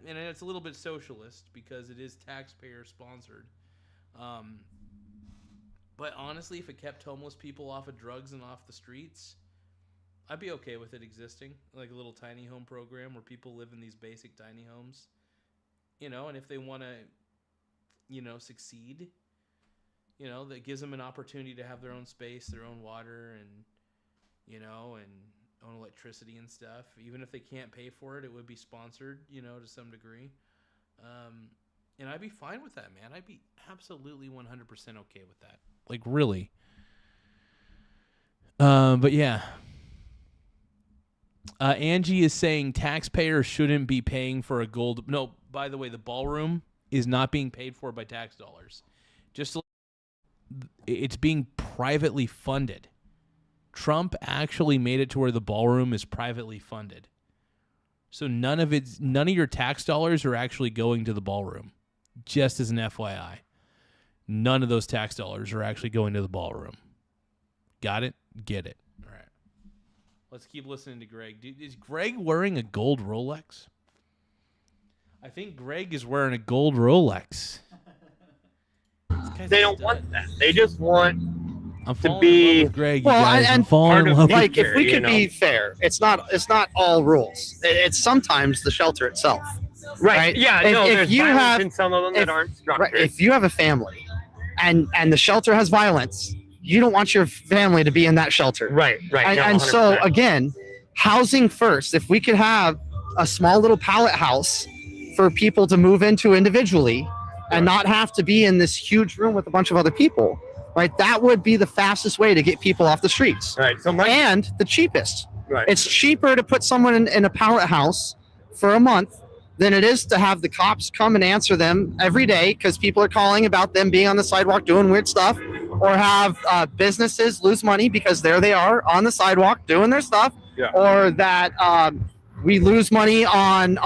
and it's a little bit socialist because it is taxpayer sponsored, but honestly, if it kept homeless people off of drugs and off the streets, I'd be okay with it existing, like a little tiny home program where people live in these basic tiny homes, you know, and if they want to, you know, succeed, you know, that gives them an opportunity to have their own space, their own water, and, you know, and own electricity and stuff. Even if they can't pay for it, it would be sponsored, you know, to some degree. And I'd be fine with that, man. I'd be absolutely 100% okay with that. Like, really. But yeah. Angie is saying taxpayers shouldn't be paying for a gold. No, by the way, the ballroom is not being paid for by tax dollars. It's being privately funded. Trump actually made it to where the ballroom is privately funded. So none of your tax dollars are actually going to the ballroom. Just as an FYI. None of those tax dollars are actually going to the ballroom. Got it? Get it. All right. Let's keep listening to Greg. Dude, is Greg wearing a gold Rolex? I think Greg is wearing a gold Rolex. They don't want that. They just want to be Greg. Well, I'm falling in love like with if we could be fair, it's not all rules. It's sometimes the shelter itself. Right. Yeah. If, no. if There's you violence have in some of them that aren't structured. Right, if you have a family, and the shelter has violence, you don't want your family to be in that shelter. Right. And so again, housing first. If we could have a small little pallet house for people to move into individually, and not have to be in this huge room with a bunch of other people, right? That would be the fastest way to get people off the streets. Right. So and the cheapest. Right. It's cheaper to put someone in a pallet house for a month than it is to have the cops come and answer them every day because people are calling about them being on the sidewalk doing weird stuff, or have businesses lose money because there they are on the sidewalk doing their stuff, or that we lose money on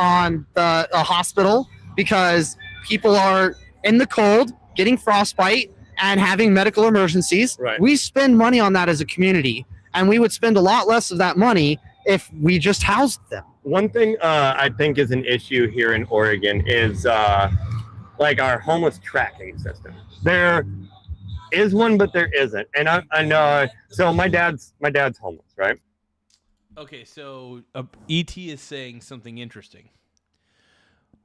the hospital because people are in the cold, getting frostbite, and having medical emergencies. Right. We spend money on that as a community, and we would spend a lot less of that money if we just housed them. One thing I think is an issue here in Oregon is like our homeless tracking system. There is one, but there isn't. And I know. So my dad's homeless, right? Okay, so ET is saying something interesting.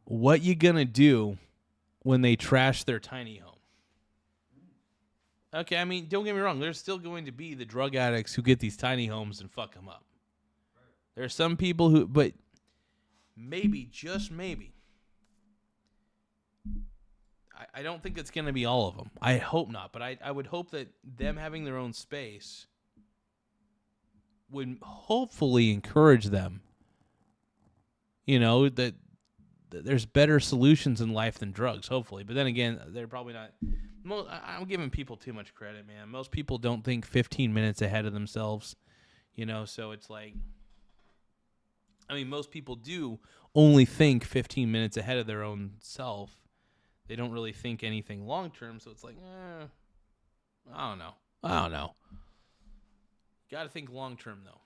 What you gonna do when they trash their tiny home? Okay, I mean, don't get me wrong. There's still going to be the drug addicts who get these tiny homes and fuck them up. There are some people who, but maybe, just maybe, I don't think it's going to be all of them. I hope not, but I would hope that them having their own space would hopefully encourage them, that there's better solutions in life than drugs, hopefully. But then again, they're probably not. I'm giving people too much credit, man. Most people don't think 15 minutes ahead of themselves, so it's like, I mean, most people do only think 15 minutes ahead of their own self. They don't really think anything long term, so it's like, I don't know. Got to think long term, though.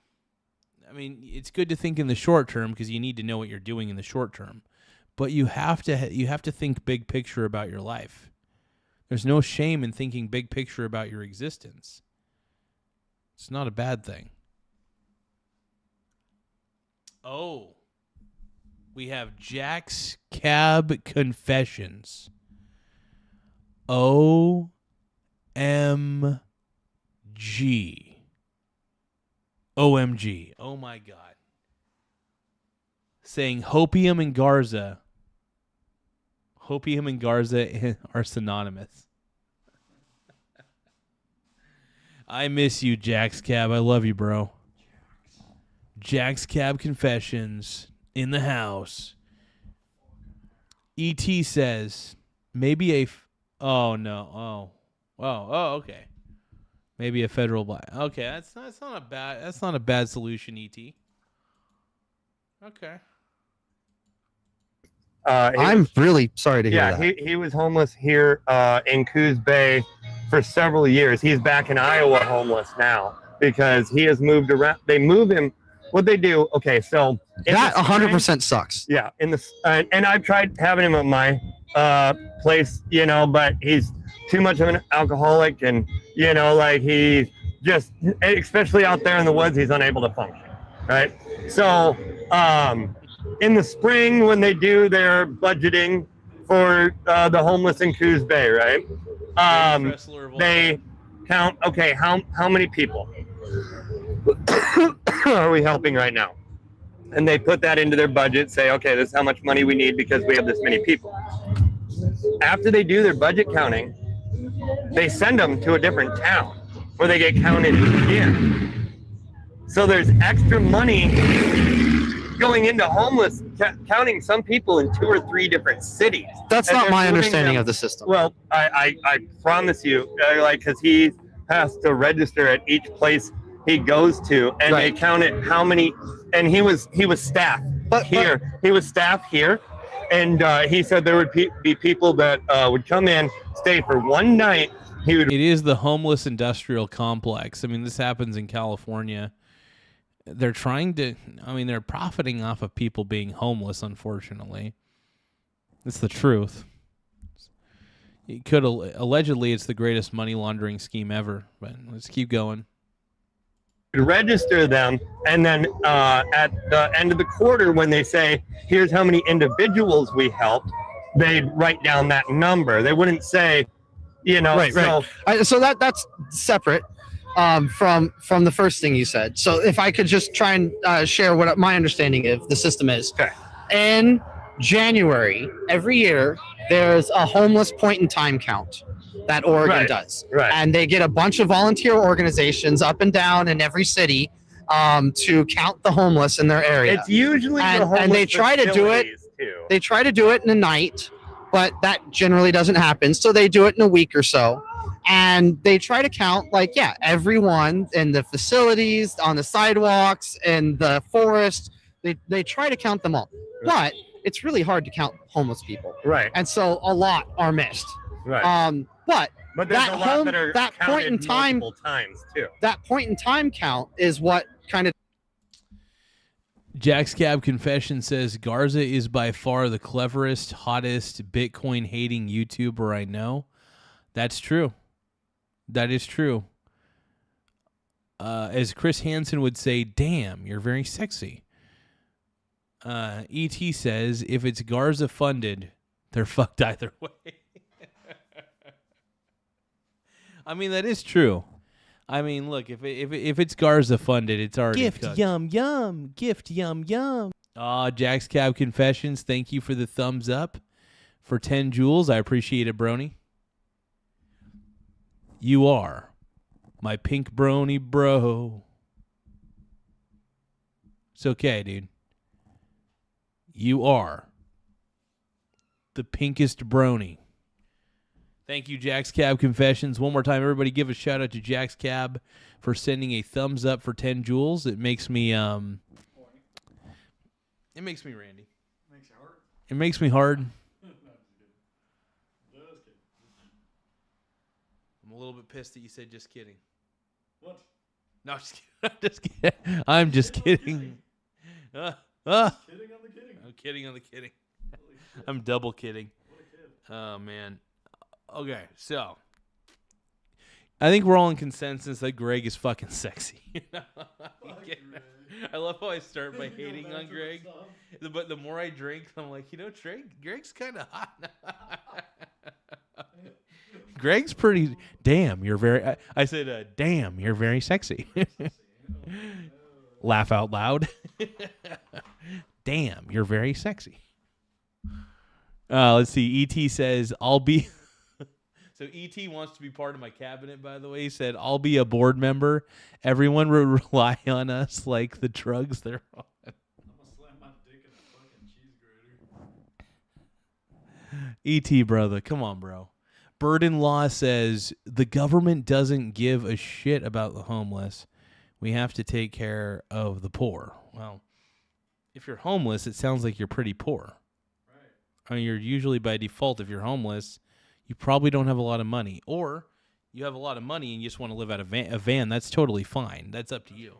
I mean, it's good to think in the short term because you need to know what you're doing in the short term. But you have to think big picture about your life. There's no shame in thinking big picture about your existence. It's not a bad thing. Oh, we have Jack's Cab Confessions. OMG. OMG. Oh my God. Saying Hopium and Garza are synonymous. I miss you, Jack's Cab. I love you, bro. Jack's Cab Confessions in the house. E.T. says maybe okay. Maybe a federal black. Okay, that's not a bad solution, E.T. Okay. I'm really sorry to hear that. Yeah, he was homeless here in Coos Bay for several years. He's back in Iowa homeless now because he has moved around. They move him. What they do? Okay, so that 100% sucks. Yeah, and I've tried having him at my place, but he's too much of an alcoholic, and he just, especially out there in the woods, he's unable to function. Right. So in the spring, when they do their budgeting for the homeless in Coos Bay, right? They count. Okay, how many people are we helping right now? And they put that into their budget, say, okay, this is how much money we need because we have this many people. After they do their budget counting, they send them to a different town where they get counted again. So there's extra money going into homeless, counting some people in 2 or 3 different cities. That's not my understanding of the system. Well, I promise you, because he has to register at each place he goes to, and they counted how many, and he was staff here. He was staff here, and he said there would be people that would come in, stay for one night. It is the homeless industrial complex. I mean, this happens in California. They're they're profiting off of people being homeless, unfortunately. It's the truth. Allegedly, it's the greatest money laundering scheme ever, but let's keep going. Register them, and then at the end of the quarter, when they say, here's how many individuals we helped, they'd write down that number. They wouldn't say, Right. So that's separate from the first thing you said. So if I could just try and share what my understanding of the system is. Okay. In January, every year, there's a homeless point in time count that Oregon does. Right. And they get a bunch of volunteer organizations up and down in every city to count the homeless in their area. It's usually the homeless and they try to do it. Too. They try to do it in a night, but that generally doesn't happen. So they do it in a week or so. And they try to count, everyone in the facilities, on the sidewalks, in the forest. They try to count them all. But it's really hard to count homeless people. Right. And so a lot are missed. Right. But there's a lot that are that point in time, multiple times too. That point in time count is what kind of. Jack's Cab Confession says Garza is by far the cleverest, hottest, Bitcoin hating YouTuber I know. That's true. That is true. As Chris Hansen would say, damn, you're very sexy. E.T. says, if it's Garza funded, they're fucked either way. I mean, that is true. I mean, look, if it's Garza funded, it's already Gift cooked. yum yum. Gift yum yum. Jack's Cab Confessions, thank you for the thumbs up for 10 jewels. I appreciate it, Brony. You are my pink brony bro. It's okay, dude. You are the pinkest brony. Thank you, Jack's Cab Confessions. One more time, everybody give a shout out to Jack's Cab for sending a thumbs up for 10 jewels. It makes me Randy. Makes you hard? It makes me hard. I'm a little bit pissed that you said just kidding. What? No, I'm just kidding. I'm just kidding. Kidding on the kidding. I'm kidding on the kidding. I'm double kidding. What a kid. Oh, man. Okay, so I think we're all in consensus that Greg is fucking sexy. I love how I start by hating on Greg, but the more I drink, I'm like, Greg's kind of hot. Greg's pretty. Damn, you're very. I said, damn, you're very sexy. Laugh out loud. Damn, you're very sexy. Let's see. ET says, I'll be. So ET wants to be part of my cabinet, by the way. He said, I'll be a board member. Everyone will rely on us like the drugs they're on. I'm going to slam my dick in a fucking cheese grater. ET, brother. Come on, bro. Bird-in-Law says, the government doesn't give a shit about the homeless. We have to take care of the poor. Well, if you're homeless, it sounds like you're pretty poor. Right. I mean, you're usually by default, if you're homeless, you probably don't have a lot of money. Or you have a lot of money and you just want to live out of a van. That's totally fine. That's up to you.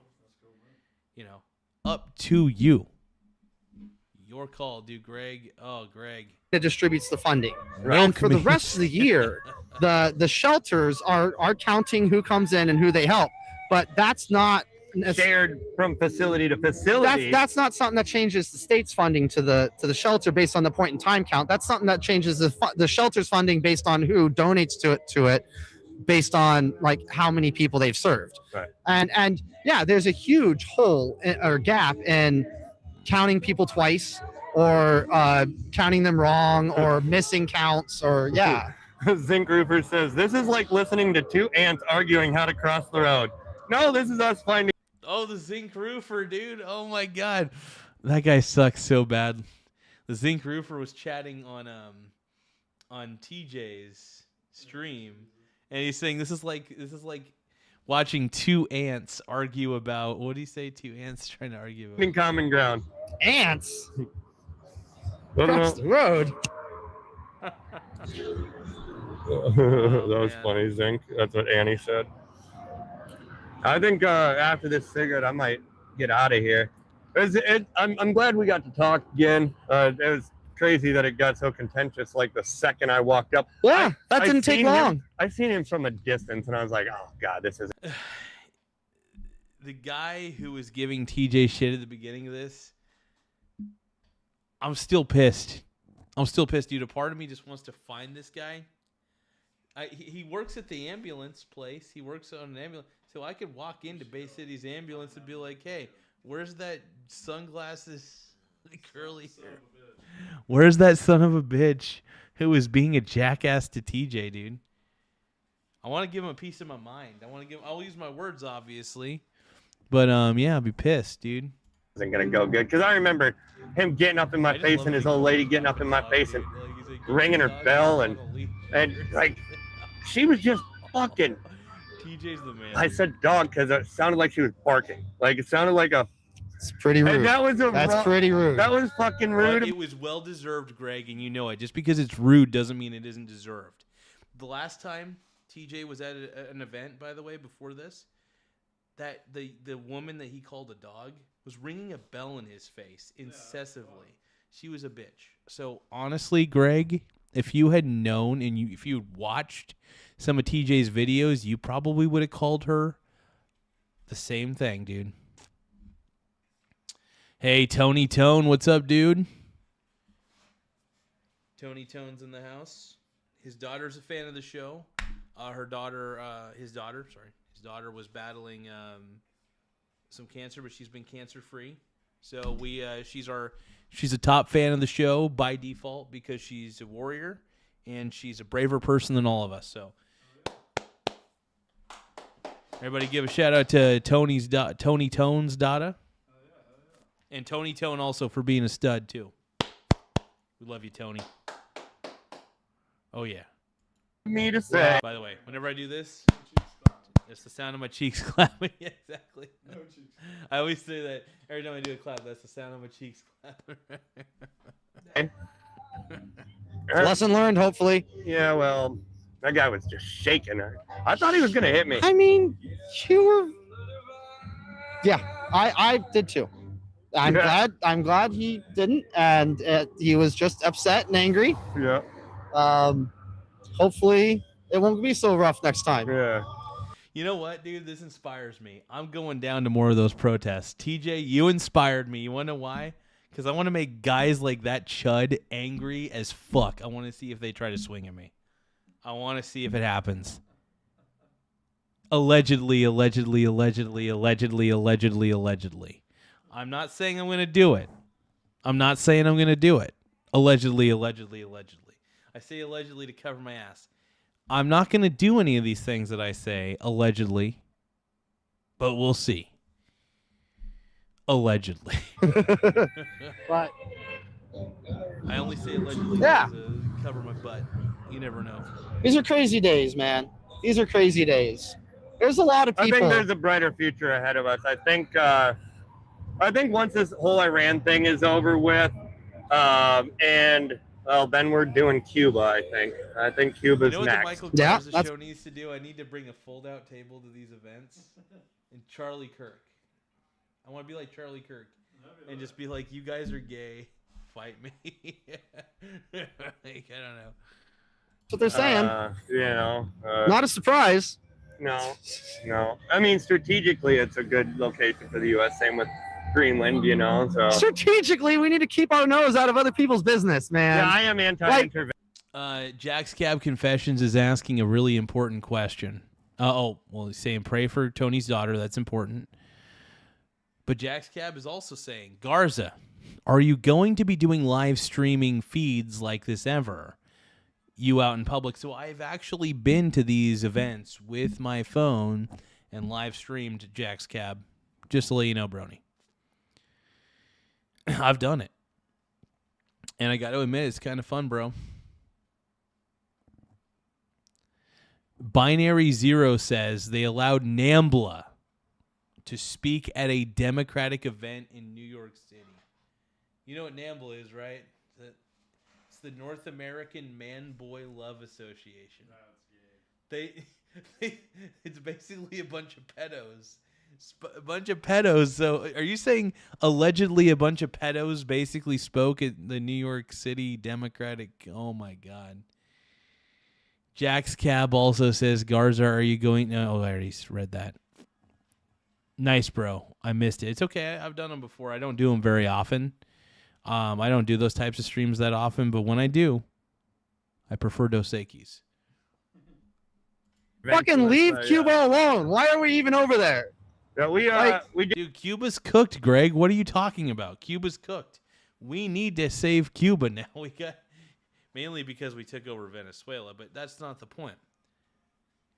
Up to you. Your call, dude, Greg. Oh, Greg. That distributes the funding. Milk And for the me. rest of the year, the shelters are counting who comes in and who they help. But that's not shared from facility to facility. That's not something that changes the state's funding to the shelter based on the point in time count. That's something that changes the shelter's funding based on who donates to it based on like how many people they've served. Right. And yeah, there's a huge hole or gap in counting people twice or counting them wrong or missing counts or yeah. Zinc Roofer says, this is like listening to two ants arguing how to cross the road. No, this is us finding. Oh, the Zinc Roofer, dude. Oh, my God. That guy sucks so bad. The Zinc Roofer was chatting on TJ's stream, and he's saying this is like watching two ants argue about, what do you say two ants trying to argue about? In common ground. Ants? Across the road? That was funny, Zinc. That's what Annie said. I think after this cigarette, I might get out of here. I'm glad we got to talk again. It was crazy that it got so contentious like the second I walked up. Yeah, that didn't take long. I seen him from a distance, and I was like, oh, God, this is... The guy who was giving TJ shit at the beginning of this, I'm still pissed. Dude. A part of me just wants to find this guy. He works at the ambulance place. He works on an ambulance. So I could walk into Bay City's ambulance and be like, hey, where's that sunglasses, curly hair? Where's that son of a bitch who was being a jackass to TJ, dude? I want to give him a piece of my mind. I'll use my words, obviously. But, yeah, I'll be pissed, dude. Isn't going to go good. Because I remember him getting up in my face and his old lady getting up in my face and ringing her bell. And like, she was just fucking... TJ's the man. I said dog because it sounded like she was barking. Like it sounded like a. It's pretty rude. And That's pretty rude. That was fucking rude. But it was well deserved, Greg, and you know it. Just because it's rude doesn't mean it isn't deserved. The last time TJ was at an event, by the way, before this, that the woman that he called a dog was ringing a bell in his face incessantly. She was a bitch. So honestly, Greg, if you had known and if you had watched some of TJ's videos, you probably would have called her the same thing, dude. Hey, Tony Tone, what's up, dude? Tony Tone's in the house. His daughter's a fan of the show. His daughter was battling some cancer, but she's been cancer-free. So she's a top fan of the show by default because she's a warrior and she's a braver person than all of us. So everybody give a shout out to Tony Tone's daughter. And Tony Tone also for being a stud too. We love you, Tony. Oh yeah. Me to say. By the way, whenever I do this, it's the sound of my cheeks clapping. Yeah, exactly. No cheeks. I always say that every time I do a clap. That's the sound of my cheeks clapping. Lesson learned, hopefully. Yeah, well, that guy was just shaking her. I thought he was gonna hit me. I mean, you were. Yeah, I did too. I'm glad he didn't, and he was just upset and angry. Yeah. Hopefully, it won't be so rough next time. Yeah. You know what, dude? This inspires me. I'm going down to more of those protests. TJ, you inspired me. You want to know why? Because I want to make guys like that chud angry as fuck. I want to see if they try to swing at me. I want to see if it happens. Allegedly. I'm not saying I'm going to do it. Allegedly. I say allegedly to cover my ass. I'm not going to do any of these things that I say allegedly, but we'll see. Allegedly. But I only say allegedly Yeah. to cover my butt. You never know. these are crazy days, man. These are crazy days. There's a lot of I people. think there's a brighter future ahead of us. I think once this whole Iran thing is over with, and well, then we're doing Cuba. I think Cuba's You know what next. the Michael Garza Show needs to do? I need to bring a fold-out table to these events and Charlie Kirk. I want to be like Charlie Kirk and just be like, you guys are gay. Fight me. Like, I don't know. That's what they're saying. Not a surprise. No. I mean, strategically, it's a good location for the U.S. Same with Greenland, So Strategically, we need to keep our nose out of other people's business, man. yeah, I am anti-intervention. Jack's Cab Confessions is asking a really important question. He's saying pray for Tony's daughter. That's important. But Jack's Cab is also saying, Garza, are you going to be doing live streaming feeds like this ever? You out in public. So I've actually been to these events with my phone and live streamed Jack's Cab. Just to let you know, Brony. I've done it. And I got to admit, it's kind of fun, bro. Binary Zero says they allowed Nambla to speak at a Democratic event in New York City. You know what NAMBLA is, right? It's the North American Man-Boy Love Association. It's basically a bunch of pedos. So are you saying allegedly a bunch of pedos basically spoke at the New York City Democratic? Oh, my God. Jack's Cab also says, Garza, are you going? No, I already read that. Nice, bro. I missed it. It's okay. I've done them before. I don't do them very often. I don't do those types of streams that often, but when I do, I prefer Dos Equis. Fucking leave Cuba alone. Why are we even over there? Yeah, Dude, Cuba's cooked, Greg. What are you talking about? Cuba's cooked. We need to save Cuba now. We got mainly because we took over Venezuela, but that's not the point.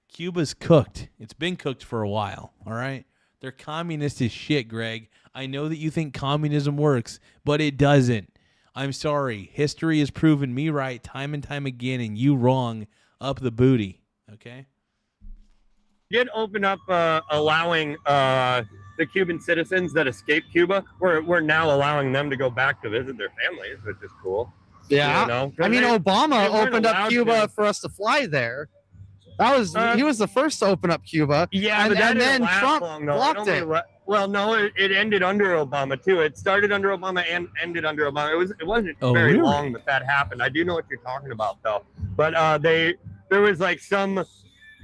Cuba's cooked. It's been cooked for a while, all right? They're communist as shit, Greg. I know that you think communism works, but it doesn't. I'm sorry. History has proven me right time and time again, and you wrong up the booty, okay? Did open up allowing the Cuban citizens that escaped Cuba. We're now allowing them to go back to visit their families, which is cool. Yeah. You know? I mean, Obama weren't opened up allowed Cuba to. for us to fly there. That was he was the first to open up Cuba. Yeah, and, but that and didn't then last Trump long, though. blocked it. Well, no, it ended under Obama too. It started under Obama and ended under Obama. It wasn't very really? long that happened. I do know what you're talking about though. But there was like some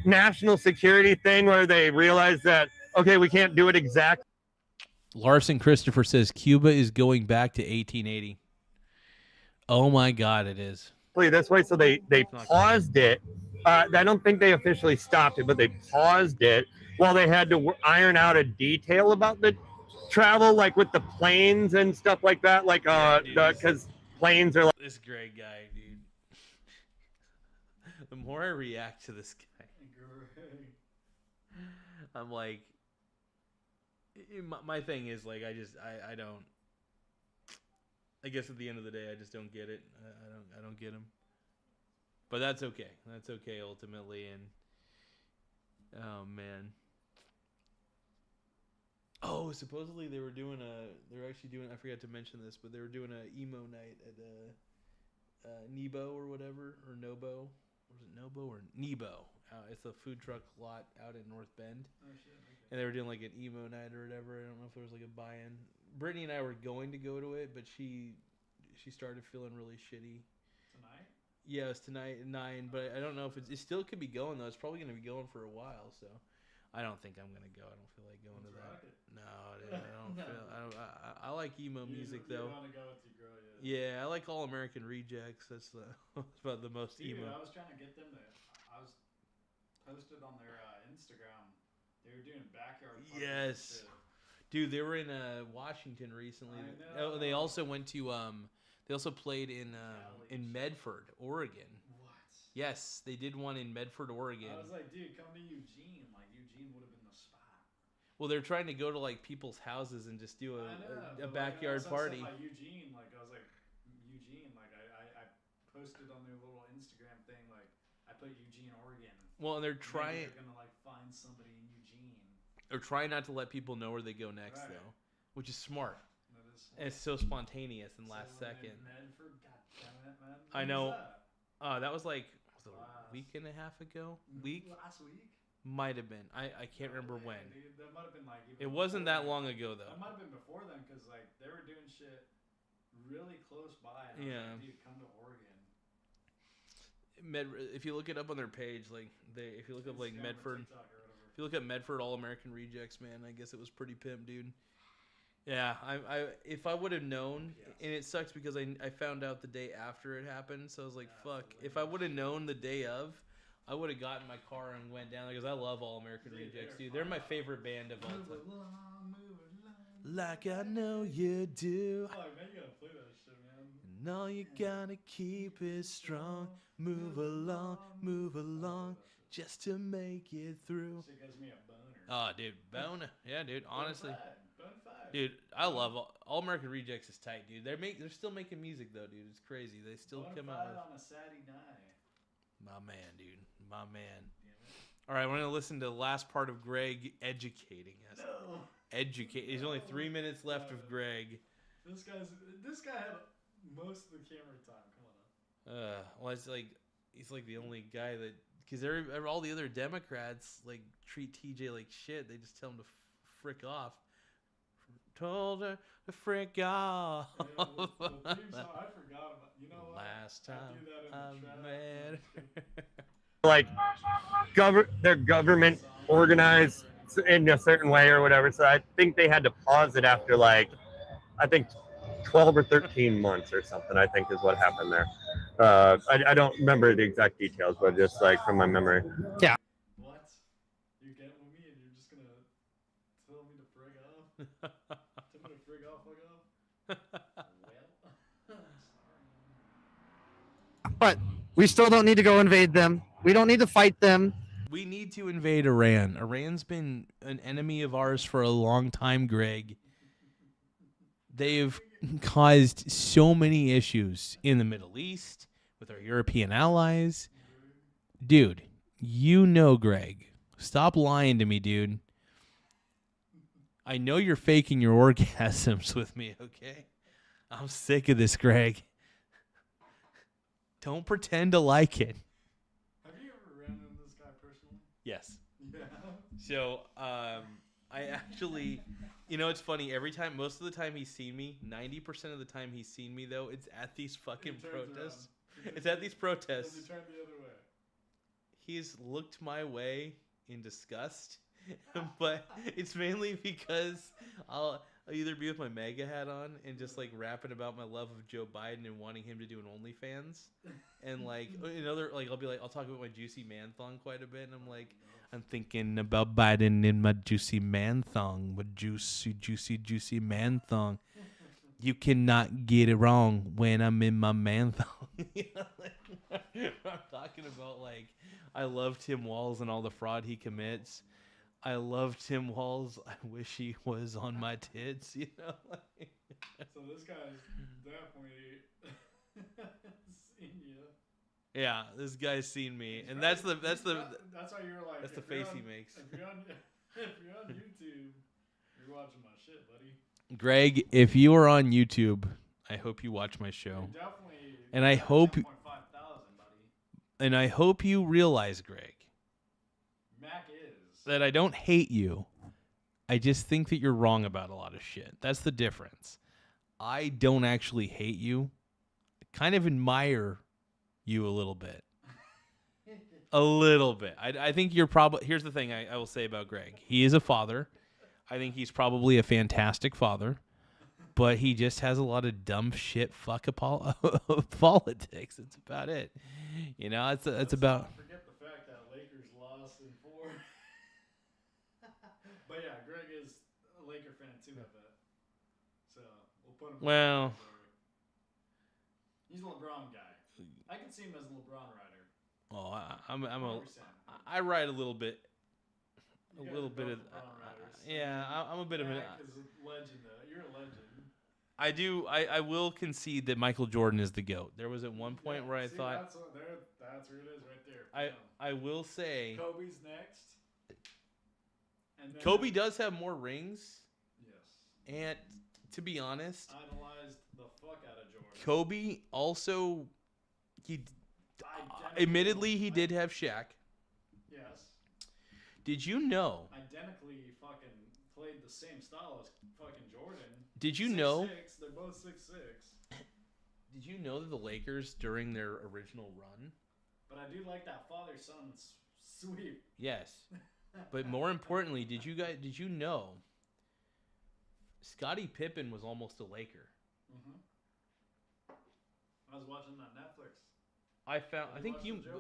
national security thing where they realized that okay, we can't do it exact. Larson Christopher says Cuba is going back to 1880. Oh my God, it is. This way, so they paused it. I don't think they officially stopped it, but they paused it while they had to iron out a detail about the travel, like with the planes and stuff like that. Like, because planes are like this great guy, dude. The more I react to this guy, I'm like, my thing is like, I don't. I guess at the end of the day, I just don't get it. I don't get him. But that's okay. That's okay ultimately. And oh man. Oh, supposedly they're actually doing. I forgot to mention this, but they were doing a emo night at Nebo or whatever, or Nobo. Was it Nobo or Nebo? It's a food truck lot out in North Bend. Oh shit. Okay. And they were doing like an emo night or whatever. I don't know if there was like a buy-in. Brittany and I were going to go to it, but she started feeling really shitty. Tonight? Yeah, it's tonight at 9, but I don't know if it still could be going though. It's probably going to be going for a while, so I don't think I'm going to go. I don't feel like going to that. No, dude, I don't feel. I like emo music though. You want to go with your girl, yeah. Yeah, I like All American Rejects. That's about the most Dude, emo. I was trying to get them to. I was posted on their Instagram. They were doing backyard parties. Yes. Dude, they were in Washington recently. Oh, they also went to they also played in Medford, Oregon. What? Yes, they did one in Medford, Oregon. I was like, dude, come to Eugene. Like Eugene would have been the spot. Well, they're trying to go to like people's houses and just do a backyard party. Like Eugene, like I was like Eugene, like I posted on their little Instagram thing, like I put Eugene, Oregon. Well, and they're trying. They're gonna like find somebody in Eugene. They're trying not to let people know where they go next, though, which is smart. That is smart. And it's so spontaneous and last second. Medford, God damn it, man. I know. That was like a week and a half ago. Last week? Might have been. I can't remember when. Dude, that might have been like. It wasn't that long ago though. That might have been before then, because like they were doing shit really close by. And Yeah. I was like, dude, come to Oregon. If you look it up on their page, like if you look up like Medford, if you look at Medford All American Rejects, man, I guess it was pretty pimp, dude. Yeah, if I would have known, and it sucks because I found out the day after it happened, so I was like, fuck. If I would have known the day of, I would have gotten my car and went down there because I love All American Rejects, dude. They're my favorite band of all time. Like I know you do. Oh, man, you gotta play that shit, man. And all you gotta keep is strong. Move along, just to make it through. Shit gives me a boner. Oh, dude, boner. Yeah, dude. Honestly, Bonafide. dude, I love All American Rejects is tight, dude. They're still making music though, dude. It's crazy. They still come out with. On a Saturday night. My man, dude. My man. All right, we're gonna listen to the last part of Greg educating us. No. There's only 3 minutes left of Greg. This guy had most of the camera time. Come on. Well, it's like he's like the only guy that because all the other Democrats like treat TJ like shit. They just tell him to frick off. Told her to frick off. Yeah, I forgot about. You know what? Last time I met her. like their government organized in a certain way or whatever. So I think they had to pause it after like I think 12 or 13 months or something. I think is what happened there. I don't remember the exact details, but just like from my memory. Yeah. What? You're getting with me and you're just gonna tell me to frig off? Tell me to frig off, fuck off? Well, But we still don't need to go invade them. We don't need to fight them. We need to invade Iran. Iran's been an enemy of ours for a long time, Greg. They've caused so many issues in the Middle East with our European allies. Dude, you know Greg. Stop lying to me, dude. I know you're faking your orgasms with me, okay? I'm sick of this, Greg. Don't pretend to like it. have you ever ran into this guy personally? Yes. Yeah. So, I actually, it's funny. Most of the time he's seen me, 90% of the time he's seen me, though, it's at these fucking protests. It's at these protests. Does he turn the other way? He's looked my way in disgust, but it's mainly because I'll either be with my MAGA hat on and just like rapping about my love of Joe Biden and wanting him to do an OnlyFans, and like another like I'll talk about my juicy man thong quite a bit, and I'm like I'm thinking about Biden in my juicy man thong, my juicy man thong. You cannot get it wrong when I'm in my man thong. I'm talking about like I love Tim Walz and all the fraud he commits. I love Tim Walz. I wish he was on my tits, you know. So this guy's definitely seen you. Yeah, this guy's seen me, and That's that's why you're like that's the if you're face he on- makes. If you're on YouTube, you're watching my shit, buddy. Greg, if you are on YouTube, I hope you watch my show, You're definitely and I hope 10.5 thousand, buddy. and I hope you realize, Greg, Mac is. that I don't hate you. I just think that you're wrong about a lot of shit. That's the difference. I don't actually hate you. I kind of admire you a little bit. A little bit. I think you're probably... Here's the thing I will say about Greg. He is a father. I think he's probably a fantastic father. But he just has a lot of dumb shit politics. It's about it. You know, it's about... Forget the fact that Lakers lost in 4. But yeah, Greg is a Laker fan too, I bet. So we'll put him. Well... He's a LeBron guy. I can see him as a LeBron rider. Oh, I'm a 100%. I ride a little bit, You a guys little are bit of both LeBron riders. yeah. I'm a bit of a. Mac is a legend though. You're a legend. I do. I will concede that Michael Jordan is the GOAT. There was at one point where I See, thought that's where it is right there. I will say Kobe's next. And then Kobe does have more rings. Yes. And to be honest, Idolized the fuck out of Jordan. Kobe also admittedly he did have Shaq. Yes. Did you know? Identically fucking played the same style as fucking Jordan. Did you know? 6'6", they're both 6'6". Did you know that the Lakers during their original run? But I do like that father-son sweep. Yes. But more importantly, did you know Scottie Pippen was almost a Laker? Mm-hmm. I was watching that Netflix. I think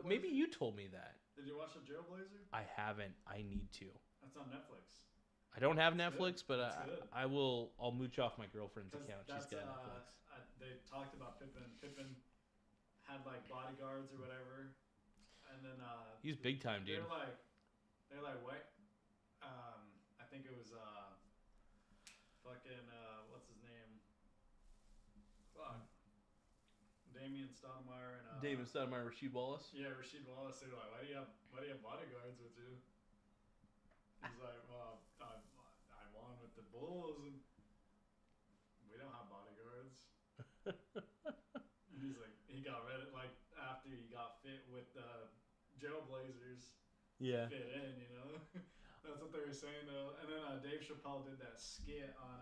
maybe you told me that. Did you watch the Jailblazer? I haven't. I need to. That's on Netflix. I don't have That's Netflix, good. but I'll mooch off my girlfriend's account. She's got Netflix. They talked about Pippen. Pippen had like bodyguards or whatever, and then He's big time, dude. They're like what? I think it was fucking what's his name? Fuck. Damian Stoudemire and David Stoudemire, Rasheed Wallace. Yeah, Rasheed Wallace. They're like, why do you have bodyguards with you? He's like, well, I won with the Bulls, and we don't have bodyguards. And he's like, he got rid of like after he got fit with the Jailblazers. Yeah. Fit in, you know. That's what they were saying though. And then Dave Chappelle did that skit on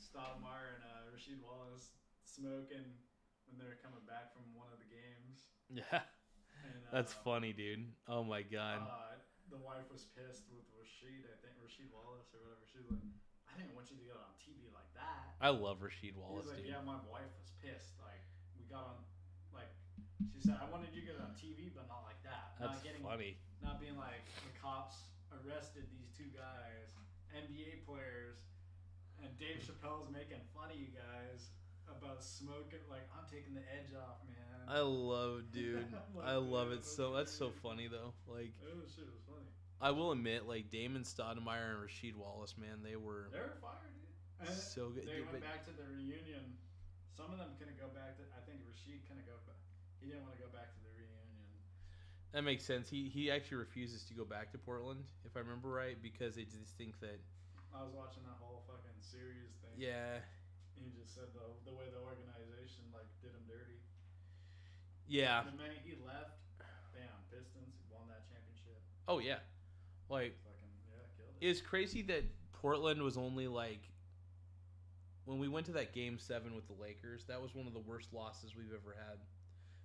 Stoudemire and Rasheed Wallace smoking when they were coming back from one of the games. Yeah. And, that's funny, dude. Oh my god. The wife was pissed with Rasheed, I think Rasheed Wallace or whatever. She was like, I didn't want you to get on TV like that. I love Rasheed Wallace, He's like, dude. yeah, my wife was pissed. Like, we got on, like, she said, I wanted you to get on TV, but not like that. That's funny. Not being like, the cops arrested these two guys, NBA players, and Dave Chappelle's making fun of you guys about smoking. Like, I'm taking the edge off, man. I love, dude. Like, I love dude, it so. That's so funny though. Like, oh shit, it was funny. I will admit, like Damon Stoudemire and Rasheed Wallace, man, they were fired, dude. And so good. They Dude, went back to the reunion. Some of them couldn't go back to. I think Rasheed couldn't go back. He didn't want to go back to the reunion. That makes sense. He actually refuses to go back to Portland, if I remember right, because they just think that. I was watching that whole fucking series thing. Yeah. He just said the way the organization like did him dirty. Yeah. The minute he left, bam, Pistons won that championship. Oh yeah, like Fucking killed it. it's crazy that Portland was only like. When we went to that Game 7 with the Lakers, that was one of the worst losses we've ever had,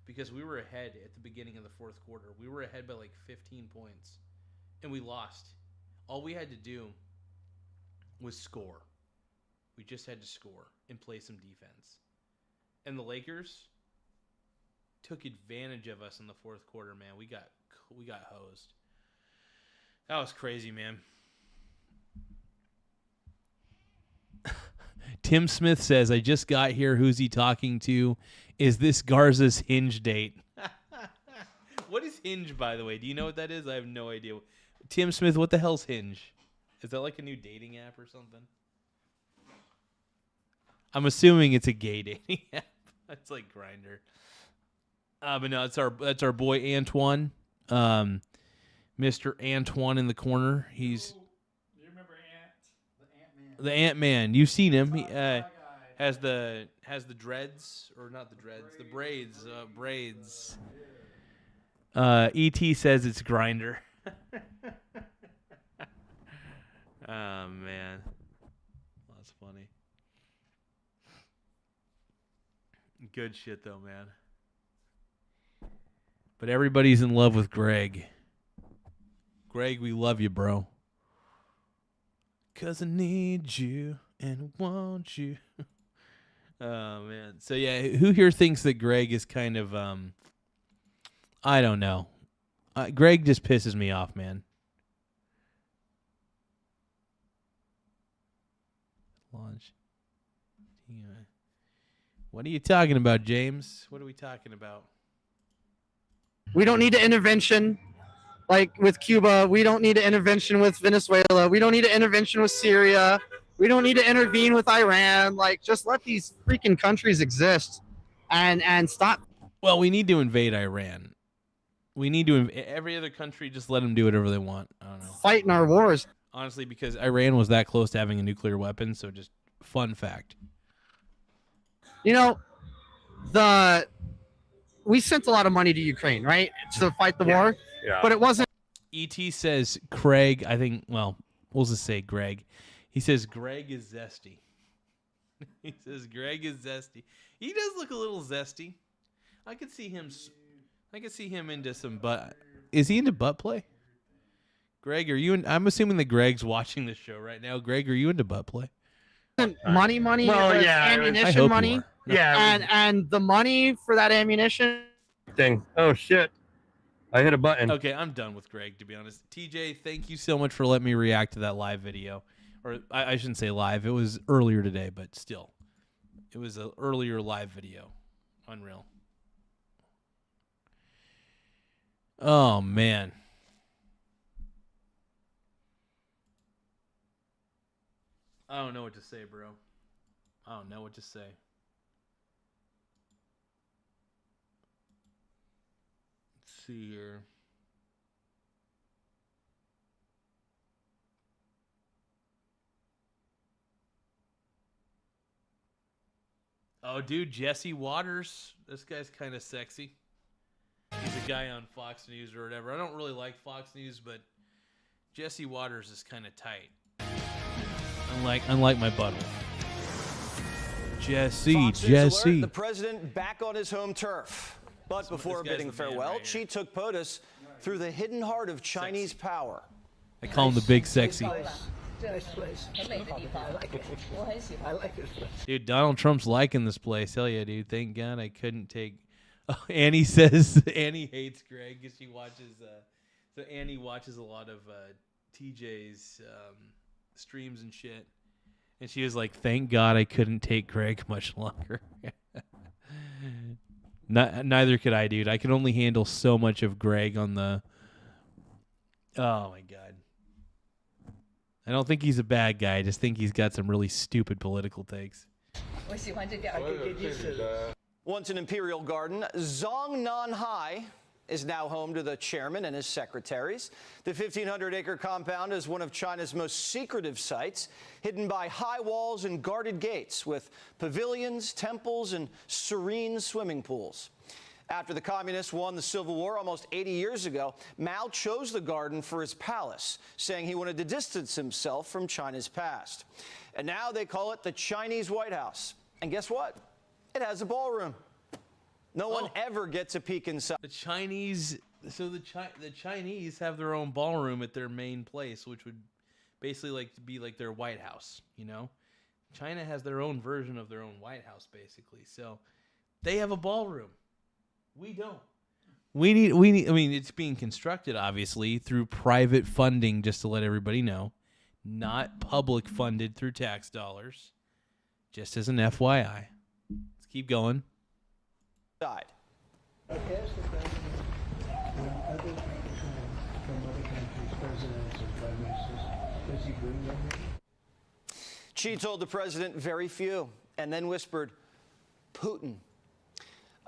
because we were ahead at the beginning of the fourth quarter. We were ahead by like 15 points, and we lost. All we had to do was score. We just had to score and play some defense. And the Lakers took advantage of us in the fourth quarter, man. We got hosed. That was crazy, man. Tim Smith says, I just got here. Who's he talking to? Is this Garza's Hinge date? What is Hinge, by the way? Do you know what that is? I have no idea. Tim Smith, what the hell's Hinge? Is that like a new dating app or something? I'm assuming it's a gay dating app. It's like Grindr. But no, that's our boy Antoine. Mr. Antoine in the corner. He's the Ant-Man. You've seen him. He has the dreads, or not the dreads, the braids. Braids. E.T. says it's Grindr. Oh, man. That's funny. Good shit, though, man. But everybody's in love with Greg. Greg, we love you, bro. 'Cause I need you and want you. Oh, man. So, yeah, who here thinks that Greg is kind of, I don't know. Greg just pisses me off, man. Launch. What are you talking about, James? What are we talking about? We don't need an intervention like with Cuba. We don't need an intervention with Venezuela. We don't need an intervention with Syria. We don't need to intervene with Iran. Like, just let these freaking countries exist and stop. Well, we need to invade Iran. We need to every other country, just let them do whatever they want. I don't know. Fighting our wars. Honestly, because Iran was that close to having a nuclear weapon, so just fun fact. You know, we sent a lot of money to Ukraine, right, to fight the war, but it wasn't. E.T. says Craig, I think, well, we'll just say Greg. He says Greg is zesty. He says Greg is zesty. He does look a little zesty. I could see him into some butt. Is he into butt play? Greg, are you I'm assuming that Greg's watching this show right now. Greg, are you into butt play? Money. Well, yeah, ammunition money. Yeah, and the money for that ammunition. Thing. Oh shit! I hit a button. Okay, I'm done with Greg, to be honest. TJ, thank you so much for letting me react to that live video. Or I shouldn't say live. It was earlier today, but still. It was an earlier live video. Unreal. Oh, man. I don't know what to say, bro. I don't know what to say. Let's see here. Oh, dude, Jesse Waters. This guy's kind of sexy. He's a guy on Fox News or whatever. I don't really like Fox News, but Jesse Waters is kind of tight. Unlike my butthole. Jesse. Alert, the president back on his home turf. But before bidding farewell, Xi took POTUS through the hidden heart of Chinese power. I call him the big sexy. Nice place. I like this place. Dude, Donald Trump's liking this place. Hell yeah, dude. Thank God I couldn't take... Oh, Annie says Annie hates Greg because she watches... So Annie watches a lot of TJ's streams and shit. And she was like, thank God I couldn't take Greg much longer. Neither could I, dude. I can only handle so much of Greg on the... Oh, my God. I don't think he's a bad guy. I just think he's got some really stupid political takes. Once an imperial garden, Shoe0nHead is now home to the chairman and his secretaries. The 1,500-acre compound is one of China's most secretive sites, hidden by high walls and guarded gates with pavilions, temples, and serene swimming pools. After the communists won the Civil War almost 80 years ago, Mao chose the garden for his palace, saying he wanted to distance himself from China's past. And now they call it the Chinese White House. And guess what? It has a ballroom. No one ever gets a peek inside. The Chinese have their own ballroom at their main place, which would basically like to be like their White House, you know? China has their own version of their own White House, basically. So they have a ballroom. We don't. We need, I mean, it's being constructed, obviously, through private funding, just to let everybody know. Not public funded through tax dollars. Just as an FYI. Let's keep going. Died. Xi told the president very few, and then whispered, Putin.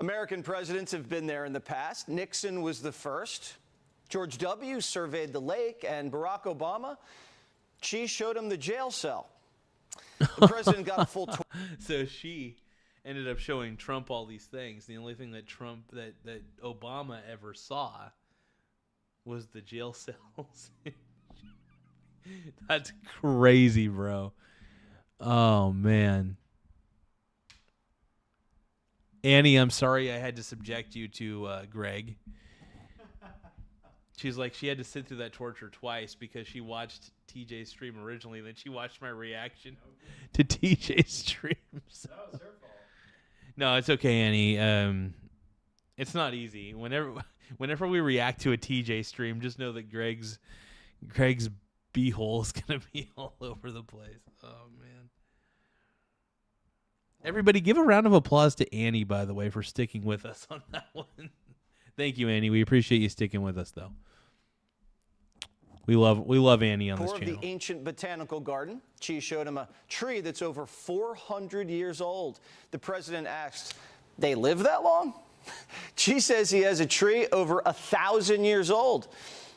American presidents have been there in the past. Nixon was the first. George W. surveyed the lake, and Barack Obama, Xi showed him the jail cell. The president got a full tour. So Xi ended up showing Trump all these things. The only thing that that Obama ever saw was the jail cells. That's crazy, bro. Oh, man. Annie, I'm sorry I had to subject you to Greg. She's like, she had to sit through that torture twice because she watched TJ's stream originally, then she watched my reaction to TJ's streams. That was her fault. No, it's okay, Annie. It's not easy. Whenever we react to a TJ stream, just know that Greg's beehole is gonna be all over the place. Oh man! Everybody, give a round of applause to Annie, by the way, for sticking with us on that one. Thank you, Annie. We appreciate you sticking with us, though. We love Annie on this Tour of channel. the ancient botanical garden. Xi showed him a tree that's over 400 years old. The president asked, "They live that long?" Xi says he has a tree over 1,000 years old.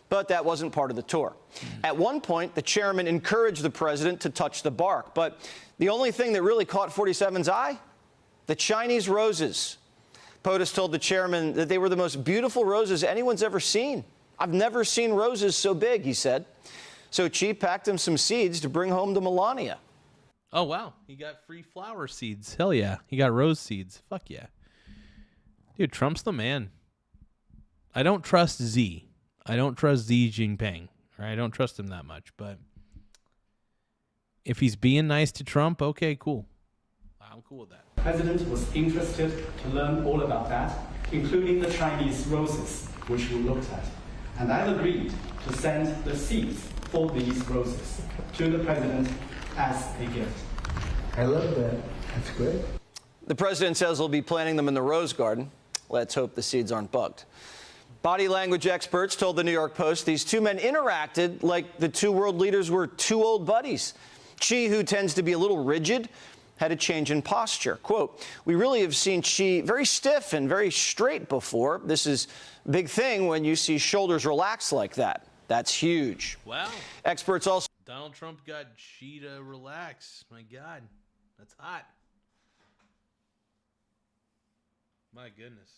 But that wasn't part of the tour. At one point, the chairman encouraged the president to touch the bark. But the only thing that really caught 47's eye, the Chinese roses. POTUS told the chairman that they were the most beautiful roses anyone's ever seen. I've never seen roses so big, he said. So Xi packed him some seeds to bring home to Melania. Oh, wow. He got free flower seeds. Hell yeah. He got rose seeds. Fuck yeah. Dude, Trump's the man. I don't trust Z. I don't trust Xi Jinping. Or I don't trust him that much. But if he's being nice to Trump, okay, cool. I'm cool with that. The president was interested to learn all about that, including the Chinese roses, which we looked at. And I've agreed to send the seeds for these roses to the president as a gift. I love that. That's great. The president says he'll be planting them in the rose garden. Let's hope the seeds aren't bugged. Body language experts told the New York Post these two men interacted like the two world leaders were two old buddies. Xi, who tends to be a little rigid, had a change in posture. Quote, "We really have seen Xi very stiff and very straight before. This is a big thing when you see shoulders relax like that. That's huge." Wow. Experts also... Donald Trump got Xi to relax. My God. That's hot. My goodness.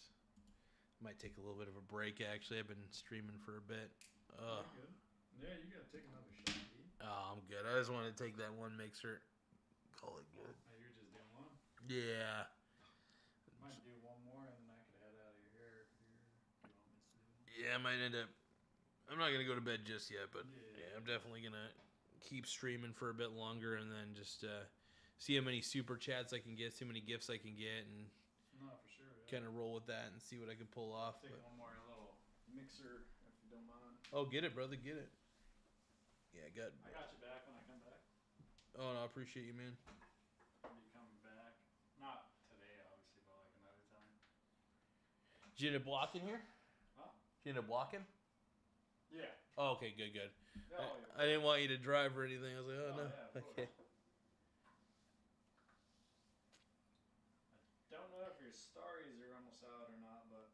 Might take a little bit of a break, actually. I've been streaming for a bit. Yeah, you gotta take another shot. Oh, I'm good. I just want to take that one mixer. Call it good. Oh, you're just doing one? Yeah. Might do one more and then I could head out of here if you want me to. Yeah, I might end up... I'm not going to go to bed just yet, but yeah, I'm definitely going to keep streaming for a bit longer and then just see how many super chats I can get, see how many gifts I can get, and for sure. Yeah. kind of roll with that and see what I can pull off. Take one more little mixer if you don't mind. Oh, get it, brother, get it. Yeah, I got you back when I come back. Oh, no, I appreciate you, man. When you come back. Not today, obviously, but like another time. Did you end up blocking here? Huh? Did you end up blocking? Yeah. Oh, okay, good, good. Yeah, I didn't want you to drive or anything. I was like, oh, no. Yeah, Okay. Don't know if your stories are almost out or not, but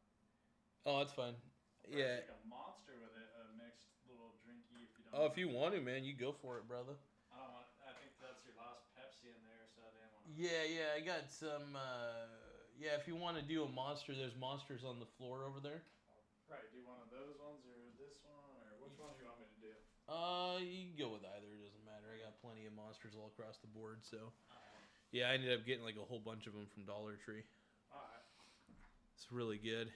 Oh, that's fine. Yeah. like a monster with it, a mixed little drinky if you don't. Oh, if you want to, man, you go for it, brother. I don't want. I think that's your last Pepsi in there, so I didn't want. Yeah, I got some. Yeah, if you want to do a monster, there's monsters on the floor over there. Right, do one of those ones or this one, or which one do you want me to do? You can go with either. It doesn't matter. I got plenty of monsters all across the board, so. Yeah, I ended up getting like a whole bunch of them from Dollar Tree. Alright. It's really good.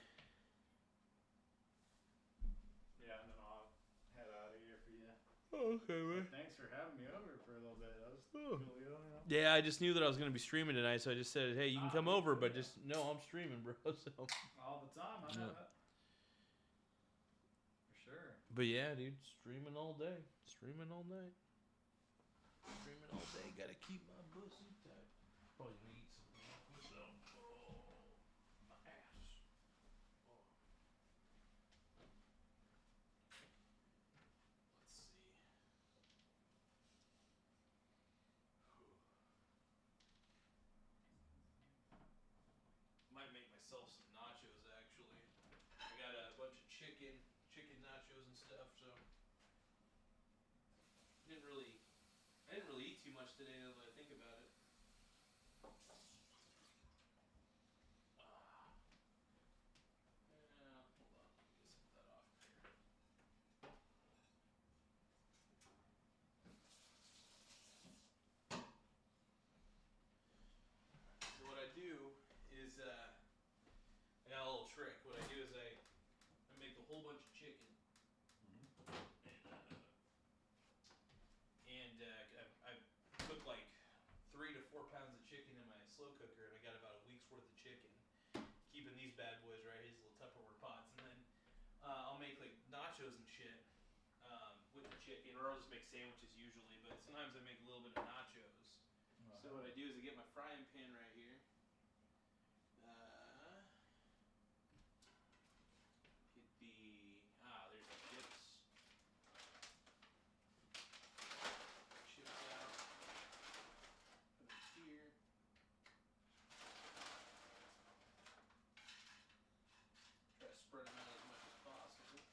Yeah, and then I'll head out of here for you. Okay, man. Thanks for having me over for a little bit. That was Oh. cool, you know? Yeah, I just knew that I was going to be streaming tonight, so I just said, hey, you can come over, but just know I'm streaming, bro. So. All the time, I know that. For sure. But yeah, dude, streaming all day. Streaming all night. Streaming all day. Gotta keep my pussy tight. Probably gonna eat something myself. Oh, my ass. Oh. Let's see. Might make myself some nachos, actually. I got a bunch of chicken nachos and stuff, so I didn't really eat too much today now that I think about it. Yeah, hold on, let me get some of that off here. So what I do is I got a little trick. What I do is I make a whole bunch of chicken. And I cook like 3 to 4 pounds of chicken in my slow cooker, and I got about a week's worth of chicken. Keeping these bad boys right, these little Tupperware pots, and then I'll make like nachos and shit with the chicken, or I'll just make sandwiches usually. But sometimes I make a little bit of nachos. Wow. So what I do is I get my frying pan right here. Hit the there's the chips. Chips out. Put it here. Try to spread them out as much as possible. Chips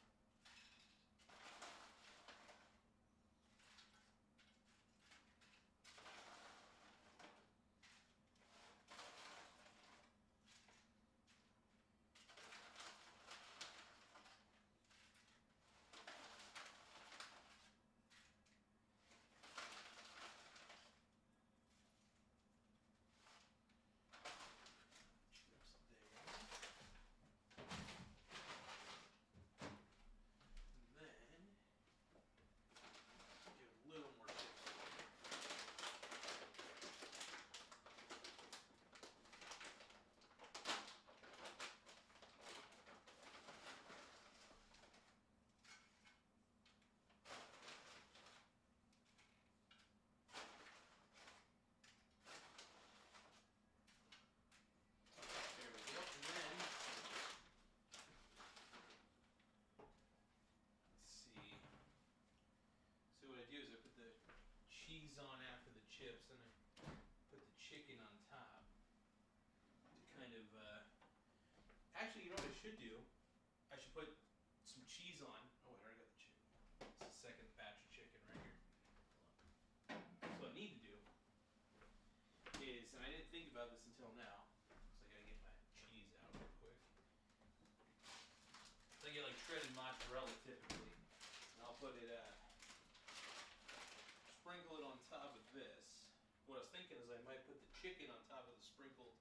there. And then get a little more chips. There we go. And then let's see. So what I do is I put the cheese on after the chips, and I put the chicken on top to kind of. Actually, you know what I should do? I should put some cheese on. Oh wait, I already got the chicken. It's the second batch of chicken right here. So what I need to do is, and I didn't think about this until now, so I gotta get my cheese out real quick. So I get like shredded mozzarella typically, and I'll put it, sprinkle it on top of this. What I was thinking is I might put the chicken on top of the sprinkled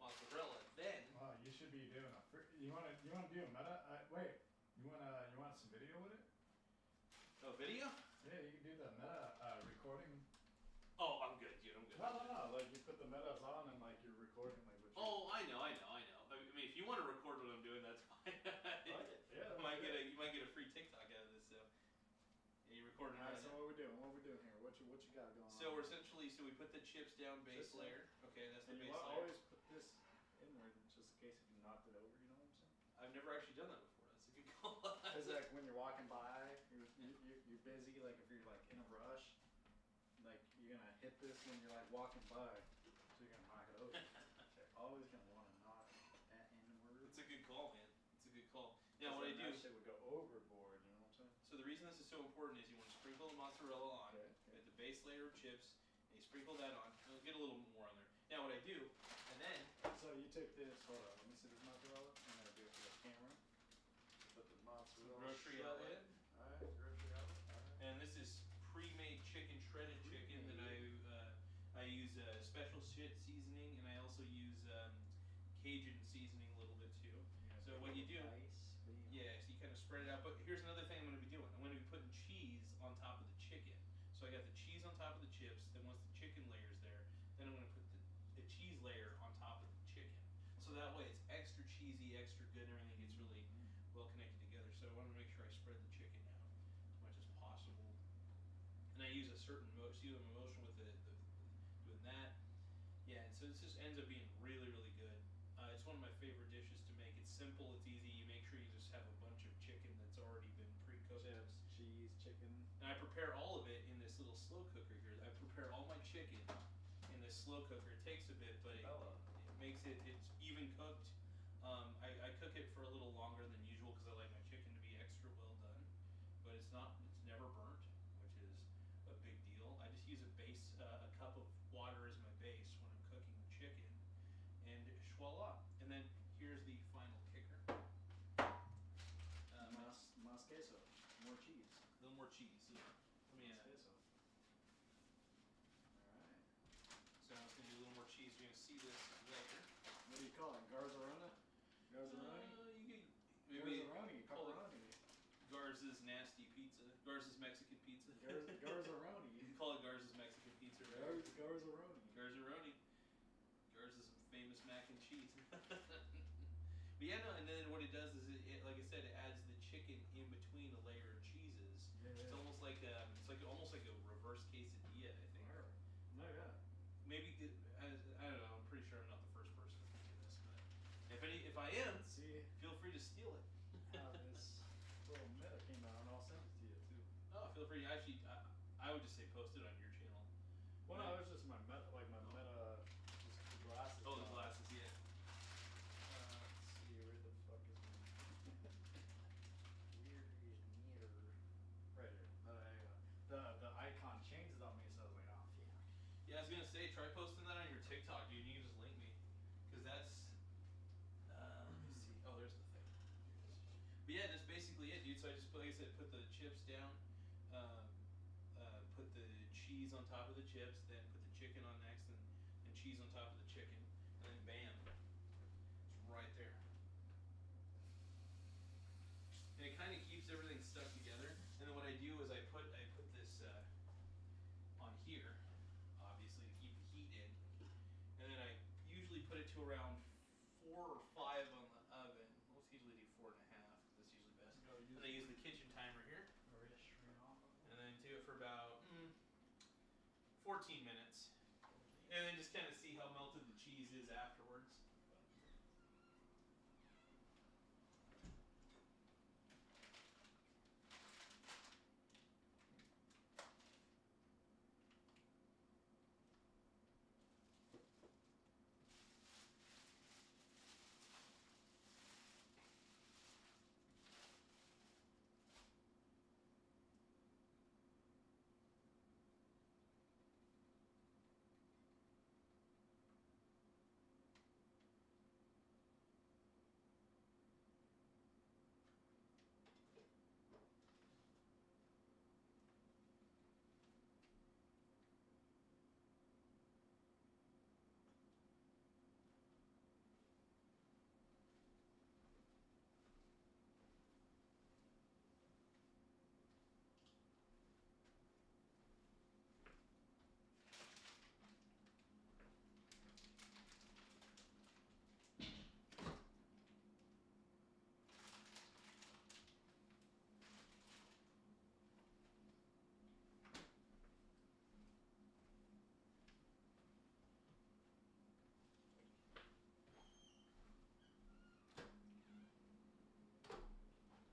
mozzarella, then. Wow, you should be doing you wanna do a meta? Wait, you want some video with it? Oh, video? Yeah, you can do the meta recording. Oh, I'm good, dude. I'm good. No. Like you put the metas on and like you're recording like what you. Oh, I know. I mean, if you want to record what I'm doing, that's fine. Yeah. You might get a free TikTok out of this. So, yeah, you recording Alright, right so now. what we doing here? What you got going on? So we're essentially, we put the chips down base Just layer. Okay, that's the and you base want to layer. always put this inward just in case if you knocked it over. You know what I'm saying? I've never actually done that before. That's a good call. It's like when you're walking by, you're busy. Like if you're like in a rush, like you're gonna hit this when you're like walking by, so you're gonna knock it over. So you're always gonna want to knock that inward. It's a good call, man. It's a good call. Now what I do that is, shit would go overboard. You know what I'm saying? so the reason this is so important is you want to sprinkle the mozzarella on at the base layer of chips, and you sprinkle that on. You'll get a little more on there. Now what I do, and then. So you take this. Hold on, let me see this mozzarella. I'm gonna do it for the camera. Put the mozzarella. Grocery outlet. Alright, grocery outlet. Alright. And this is pre-made chicken, shredded chicken that I use special shit seasoning, and I also use Cajun seasoning a little bit too. So what you do, yeah, so you kind of spread it out. But here's another thing I'm going to be doing. I'm going to be putting cheese on top of the chicken. So I got the cheese on top of the chips. Then once the chicken layer's there, then I'm gonna put the cheese layer on top of the chicken. So that way it's extra cheesy, extra good, and everything gets really well connected together. So I want to make sure I spread the chicken out as much as possible. And I use a certain motion with doing that. Yeah, and so it just ends up being really, really good. It's one of my favorite dishes to make. It's simple, it's easy. You make sure you just have a bunch of chicken that's already been pre-cooked. Chips, cheese, chicken. And I prepare all of it in this little slow cooker here. I prepare all my chicken in this slow cooker. It takes a bit, but it makes it's even cooked. I cook it for a little longer than usual because I like my chicken to be extra well done. But it's never burnt, which is a big deal. I just use a cup of water as my base when I'm cooking the chicken. And voila. And then here's the final kicker. Mas queso. More cheese. A little more cheese. Yeah. Let me queso. Alright. So I'm just going to do a little more cheese. You're going to see this later. What do you call it? Garzarona? Garzaroni? Garzaroni. Pepperoni. Garza's nasty pizza. Garza's Mexican pizza. Garzaroni. You can call it Garza's Mexican pizza. Right? Garzaroni. Garzaroni. Garza's famous mac and cheese. But yeah, no, and then what it does is, like I said, it adds the chicken in between a layer of cheeses. Yeah. It's almost like almost like a reverse quesadilla, I think. No, yeah. Maybe I don't know. I'm pretty sure I'm not the first person to do this, but if I am, feel free to steal it. This little meta came out, and I'll send it to you too. Oh, feel free. Actually, I would just say post it on your channel. Well, no, it's just my meta, just the glasses. Oh, the glasses, yeah. Let's see, where the fuck is my weird meter? Right here. The icon changes on me, so I was like, oh, yeah. Yeah, I was gonna say, try posting that on your TikTok, dude. You can just link me, because that's. Let me see. Oh, there's the thing. But yeah, that's basically it, dude. So I just, like I said, put the chips down. Put the cheese on top of the chips, then put the chicken on next, and cheese on top of the chicken, and then bam, it's right there. And it kind of keeps everything stuck together. And then what I do is I put this on here, obviously to keep the heat in, and then I usually put it to around 4 or 5 on the oven. Let's usually do 4.5. That's usually best. And I use the kitchen timer here. And then do it for about 14 minutes. And then just kind of see how melted the cheese is afterwards.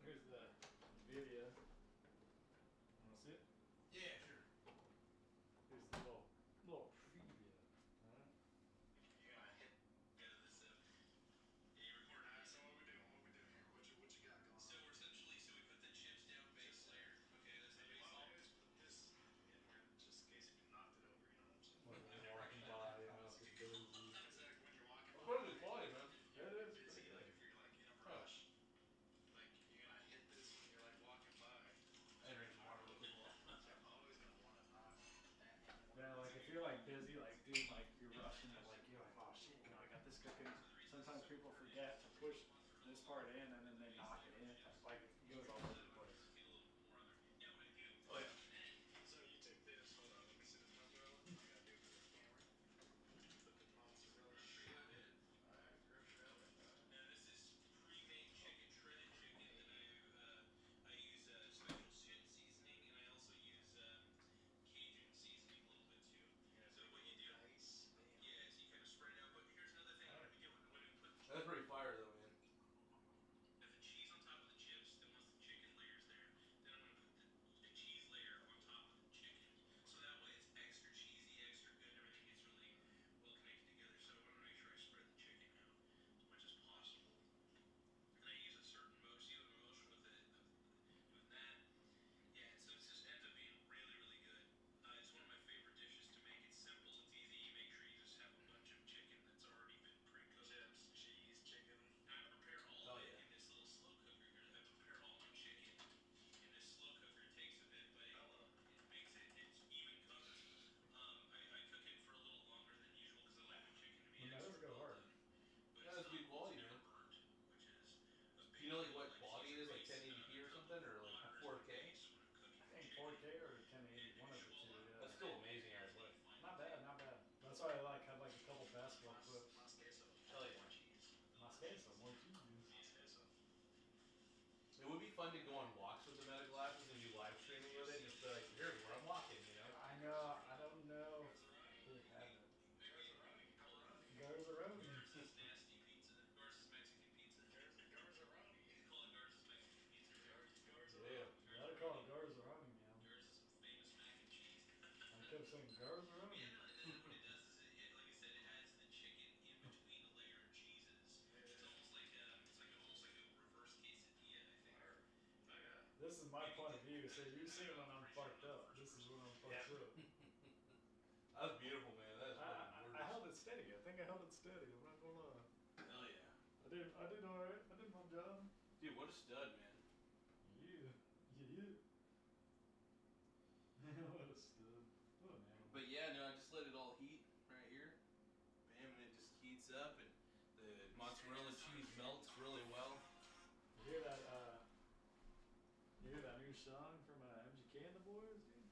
Here's the video. Want to see it? Yeah, sure. Here's the little preview. Alright. You gotta hit this. You recording us? What we doing? What we doing here? What you got going on? So we put the chips down base layer. Okay, that's the base layer. Just put this in here, just in case if you knocked it over. You know what I'm saying? When you're walking by, you know, it's just busy. Not exactly when you're walking by. Probably quality, man. Yeah, it is. Busy, like if you're like in a rush, like you're gonna hit this when you're like walking by. I drink some water real quick. I'm always gonna want to knock that. Yeah, like if you're like busy, like dude, like you're rushing and like you're like, oh shit, you know, I got this cooking. Sometimes people forget to push this part in and then they knock it in. Like it goes all over the place. Oh yeah. So fun to go on walks with the Meta glasses and do live streaming with it, and just be like, here's where I'm walking, you know? I know. I don't know if they have it. Garzaroni. Nasty pizza. Garza's Mexican pizza. Garzaroni. You can call it Garza's Mexican pizza. Yeah, you gotta call it Garzaroni, man. Garza's famous mac and cheese. I kept saying Garzaroni. Yeah, and then what it does is, like I said, it adds the chicken in between a layer of cheeses. It's almost like almost like a reverse quesadilla, I think. This is my point of view. So you see when I'm fucked up. This is when I'm fucked up. That's beautiful, man. That is really gorgeous. I held it steady. I think I held it steady. I'm not gonna lie. Hell yeah. I did all right. I did my job. Dude, what a stud, man. Yeah. What a stud. What an animal. But yeah, no, I just let it all heat right here. Bam, and it just heats up, and the mozzarella cheese melts really well. You hear that? You hear that new song from MGK and the Boys, dude?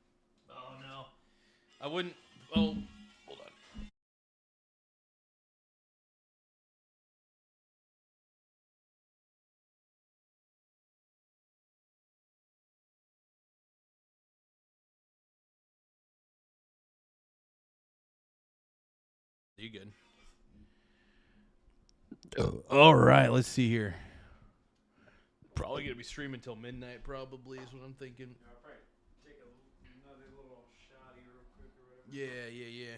Oh no, I wouldn't. Oh, hold on. You good? All right, let's see here. Probably gonna be streaming till midnight. Probably is what I'm thinking. Yeah, I'll probably take another little shotty real quick or whatever. Yeah.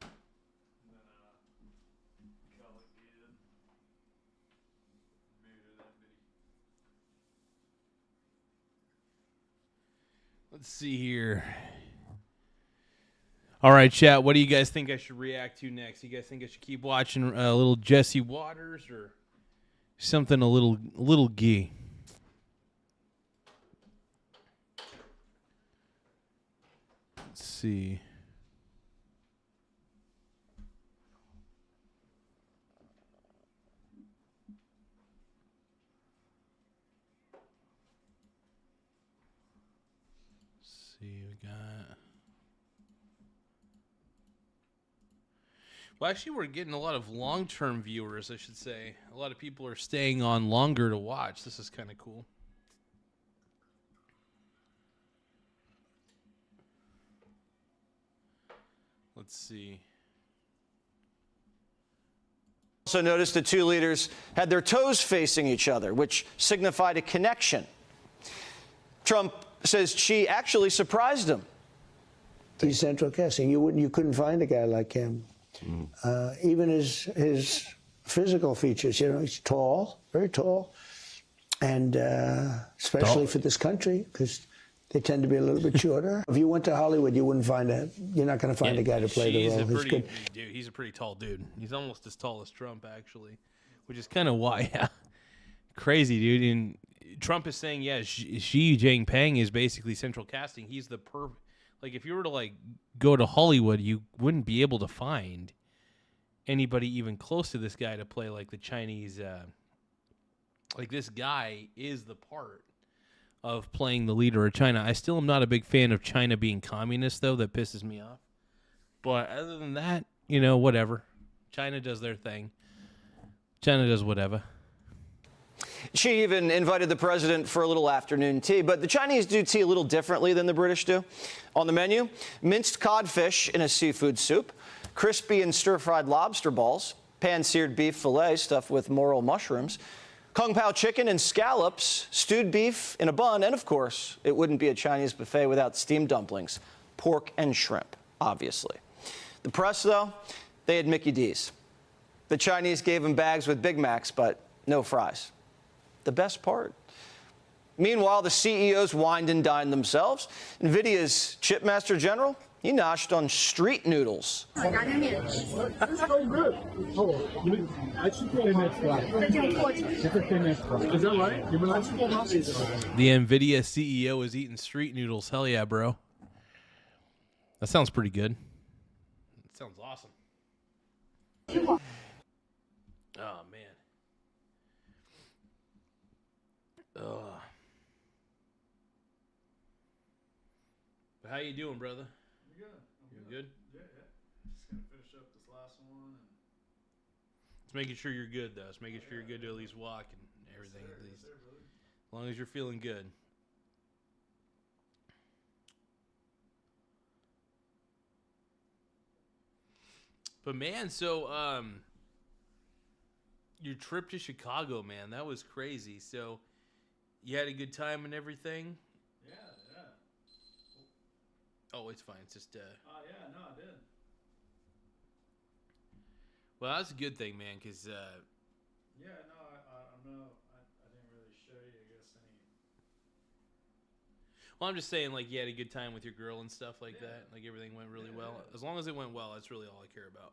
And then call it good. Murder that bitty. Let's see here. All right, chat. What do you guys think I should react to next? You guys think I should keep watching a little Jesse Waters or something a little gay? Let's see. Let's see, we got. Well, actually, we're getting a lot of long-term viewers, I should say. A lot of people are staying on longer to watch. This is kind of cool. Let's see. Also noticed the two leaders had their toes facing each other, which signified a connection. Trump says Xi actually surprised him. He's central casting. You couldn't find a guy like him. Even his physical features, he's tall, very tall, and especially for this country, because they tend to be a little bit shorter. If you went to Hollywood, you're not going to find a guy to play the role. He's good. Dude, he's a pretty tall dude. He's almost as tall as Trump, actually, which is kind of why, crazy, dude. And Trump is saying, yeah, Xi Jinping is basically central casting. He's the like, if you were to go to Hollywood, you wouldn't be able to find anybody even close to this guy to play like the Chinese. Like, this guy is the part of playing the leader of China. I still am not a big fan of China being communist, though. That pisses me off. But other than that, whatever. China does their thing. China does whatever. Xi even invited the president for a little afternoon tea, but the Chinese do tea a little differently than the British do. On the menu, minced codfish in a seafood soup, crispy and stir-fried lobster balls, pan-seared beef fillet stuffed with morel mushrooms, kung pao chicken and scallops, stewed beef in a bun, and of course, it wouldn't be a Chinese buffet without steamed dumplings, pork and shrimp, obviously. The press, though, they had Mickey D's. The Chinese gave them bags with Big Macs, but no fries. The best part. Meanwhile, the CEOs wined and dined themselves. NVIDIA's chipmaster general, he noshed on street noodles. The NVIDIA CEO is eating street noodles. Hell yeah, bro. That sounds pretty good. That sounds awesome. Oh, man. Ugh. But how you doing, brother? I'm good. You good? Yeah. Just gonna finish up this last one. It's making sure you're good, though. It's making sure you're good to at least walk and everything, at least. As long as you're feeling good. But, man, so, your trip to Chicago, man, that was crazy. So, you had a good time and everything? Yeah. Oh, it's fine. It's just, Oh, yeah, no, I did. Well, that's a good thing, man, because, Yeah, no, I didn't really show you, I guess, any. Well, I'm just saying, like, you had a good time with your girl and stuff like that. Like, everything went really well. Yeah. As long as it went well, that's really all I care about.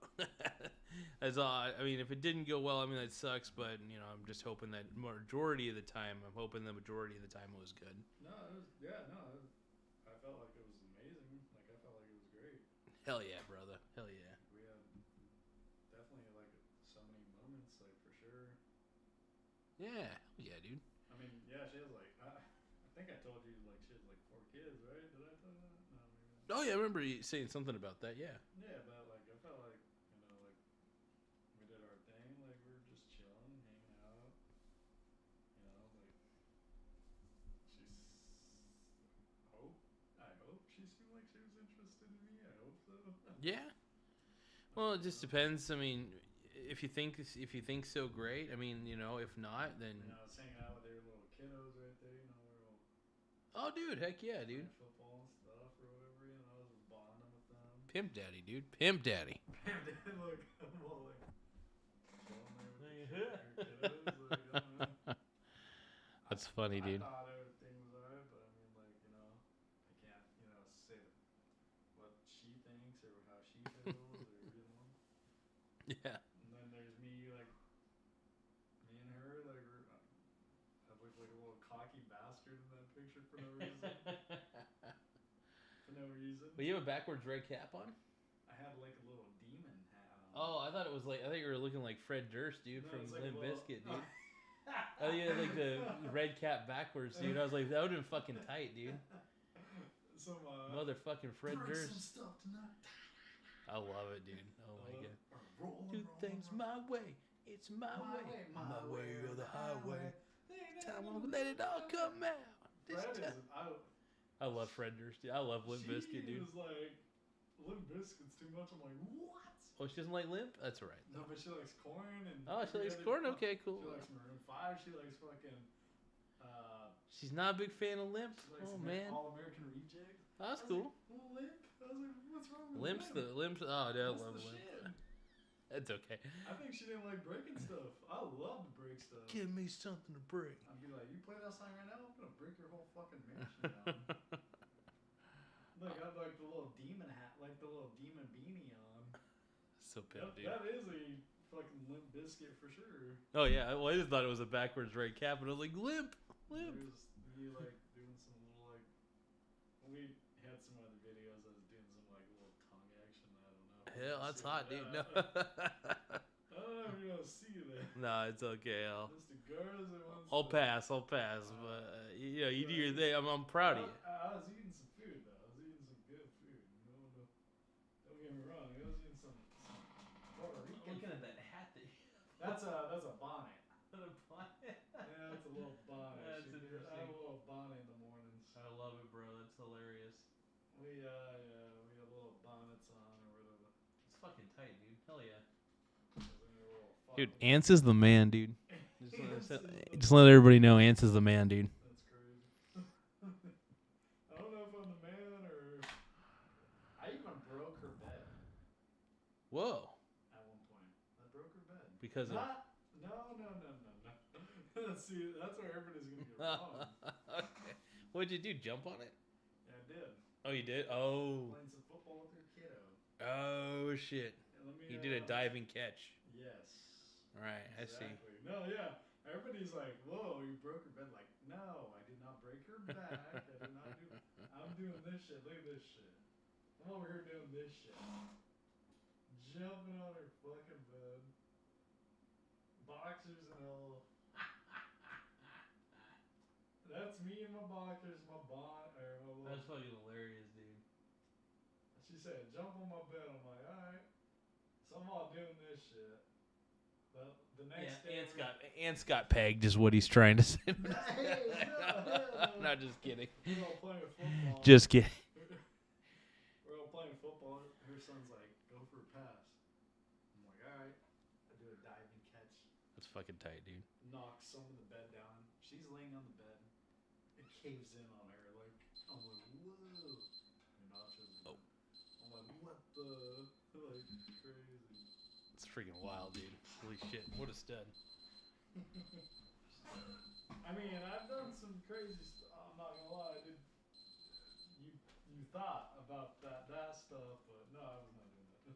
That's all. I mean, if it didn't go well, I mean, that sucks. But, you know, I'm just hoping that majority of the time, it was good. No, I felt like it was amazing. Like, I felt like it was great. Hell yeah, brother. Hell yeah. We had definitely, like, so many moments, like, for sure. Yeah. Yeah, dude. I mean, yeah, she has, like, I think I told you, like, she has, like, 4 kids, right? Did I tell you that? No, maybe not. Oh, yeah, I remember you saying something about that, yeah. Yeah, but, like, I felt like, you know, like, we did our thing. Like, we were just chilling, hanging out. You know, like, I hope she seemed like she was interested in me. I hope so. Yeah. Well, it just depends. I mean, if you think so, great. I mean, you know, if not, then. You know, I was hanging out with their little kiddos right there. You know, we're all. Oh, dude, heck yeah, dude. Football and stuff or whatever. You know, I was just bonding with them. Pimp daddy, dude. Pimp daddy. Look, I'm all like, chilling there with their kiddos. Like, I don't know. That's funny, dude. I thought everything was alright, but I mean, like, you know, I can't, you know, say what she thinks or how she feels or, you know. Yeah. And then there's me, like, me and her, like, I look like a little cocky bastard in that picture for no reason. For no reason. Well, you have a backwards red cap on? I had, like, a little demon hat on. Oh, I thought you were looking like Fred Durst, dude, No, from it's like Limp a little- Bizkit, dude. Oh, yeah, like the red cap backwards, dude. I was like, that would have been fucking tight, dude. Some, Motherfucking Fred bring Durst. some stuff tonight. I love it, dude. Oh my god. Do things my way. It's my way. My way or the highway. Time to let it all come out. Fred is, I love Fred Durst, dude. I love Limp Bizkit, She dude. was like, Limp Bizkit's too much. I'm like, what? Oh, she doesn't like Limp? That's alright. No, but she likes Korn and. Oh, she likes every Korn? other- Okay, cool. She likes Maroon 5. She likes fucking. She's not a big fan of Limp. She likes Oh man, All American Reject. that's I was cool. Like, well, Limp. I was like, what's wrong with Limp's Limp? Oh, I That's love the Limp. shit. It's okay. I think she didn't like breaking stuff. I love to break stuff. Give me something to break. I'd be like, you play that song right now, I'm gonna break your whole fucking mansion down. Look, I have like the little demon hat, like the little demon beanie on. So pimp, dude. That is a fucking Limp Bizkit for sure. Oh yeah, well, I just thought it was a backwards red cap, and I was like, Limp. There's me like doing some little like. We had some other videos. I was doing some like little tongue action. I don't know. Hell, that's hot, dude. No. I don't know if you're gonna see that. No, it's okay. Mr. Garza wants I'll to- pass. But you know, you do your thing. I'm proud of you. I was eating some food though. I was eating some good food. No, don't get me wrong. I was eating some Puerto Rican. Looking at that hat that you. That's a bonnet. A bonnet. Yeah, that's a little bonnet. That's I have interesting. a little bonnet in the mornings. I love it, bro. That's hilarious. We have little bonnets on or whatever. It's fucking tight, dude. Hell yeah. Dude, Ants is the man, dude. Just let everybody know, Ants is the man, dude. That's crazy. I don't know if I'm the man or. I even broke her bed Whoa. at one point. I broke her bed. Because of. No. See, that's where everybody's gonna get wrong. Okay. What'd you do? Jump on it? Yeah, I did. Oh, you did? Oh. Playing some football with your kiddo. Oh shit. He did a diving catch. Yes. Right, Exactly. I see. No, yeah. Everybody's like, "Whoa, you broke her bed." Like, no, I did not break her back. I did not do. I'm doing this shit. Look at this shit. I'm over here doing this shit. Jumping on her fucking bed. Boxers and all. That's me in my boxers, my bond, or my little. That's fucking hilarious, dude. She said, "Jump on my bed." I'm like, "All right." So I'm all doing this shit. The next day, Ant's got pegged, is what he's trying to say. I'm not just kidding. We're all playing football. Just kidding. We're all playing football. Her son's like, go for a pass. I'm like, all right. I do a diving catch. That's fucking tight, dude. Knock some of the bed down. She's laying on the bed. It caves in on her. Like, I'm like, whoa. And Nacho's Oh. I'm like, what the? Like, crazy. It's freaking wild, dude. Holy shit. What a stud. I mean, I've done some crazy stuff. I'm not gonna lie. I did. You thought about that stuff, but no, I was not doing that.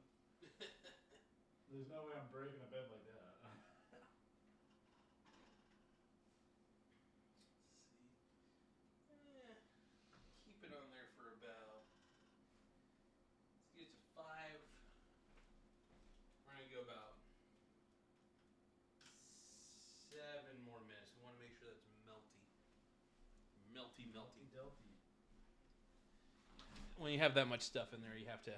There's no way I'm breaking a bed like that. Keep it on there for about. Let's get to 5. We're gonna go about 7 more minutes. We want to make sure that's melty. Melty. When you have that much stuff in there, you have to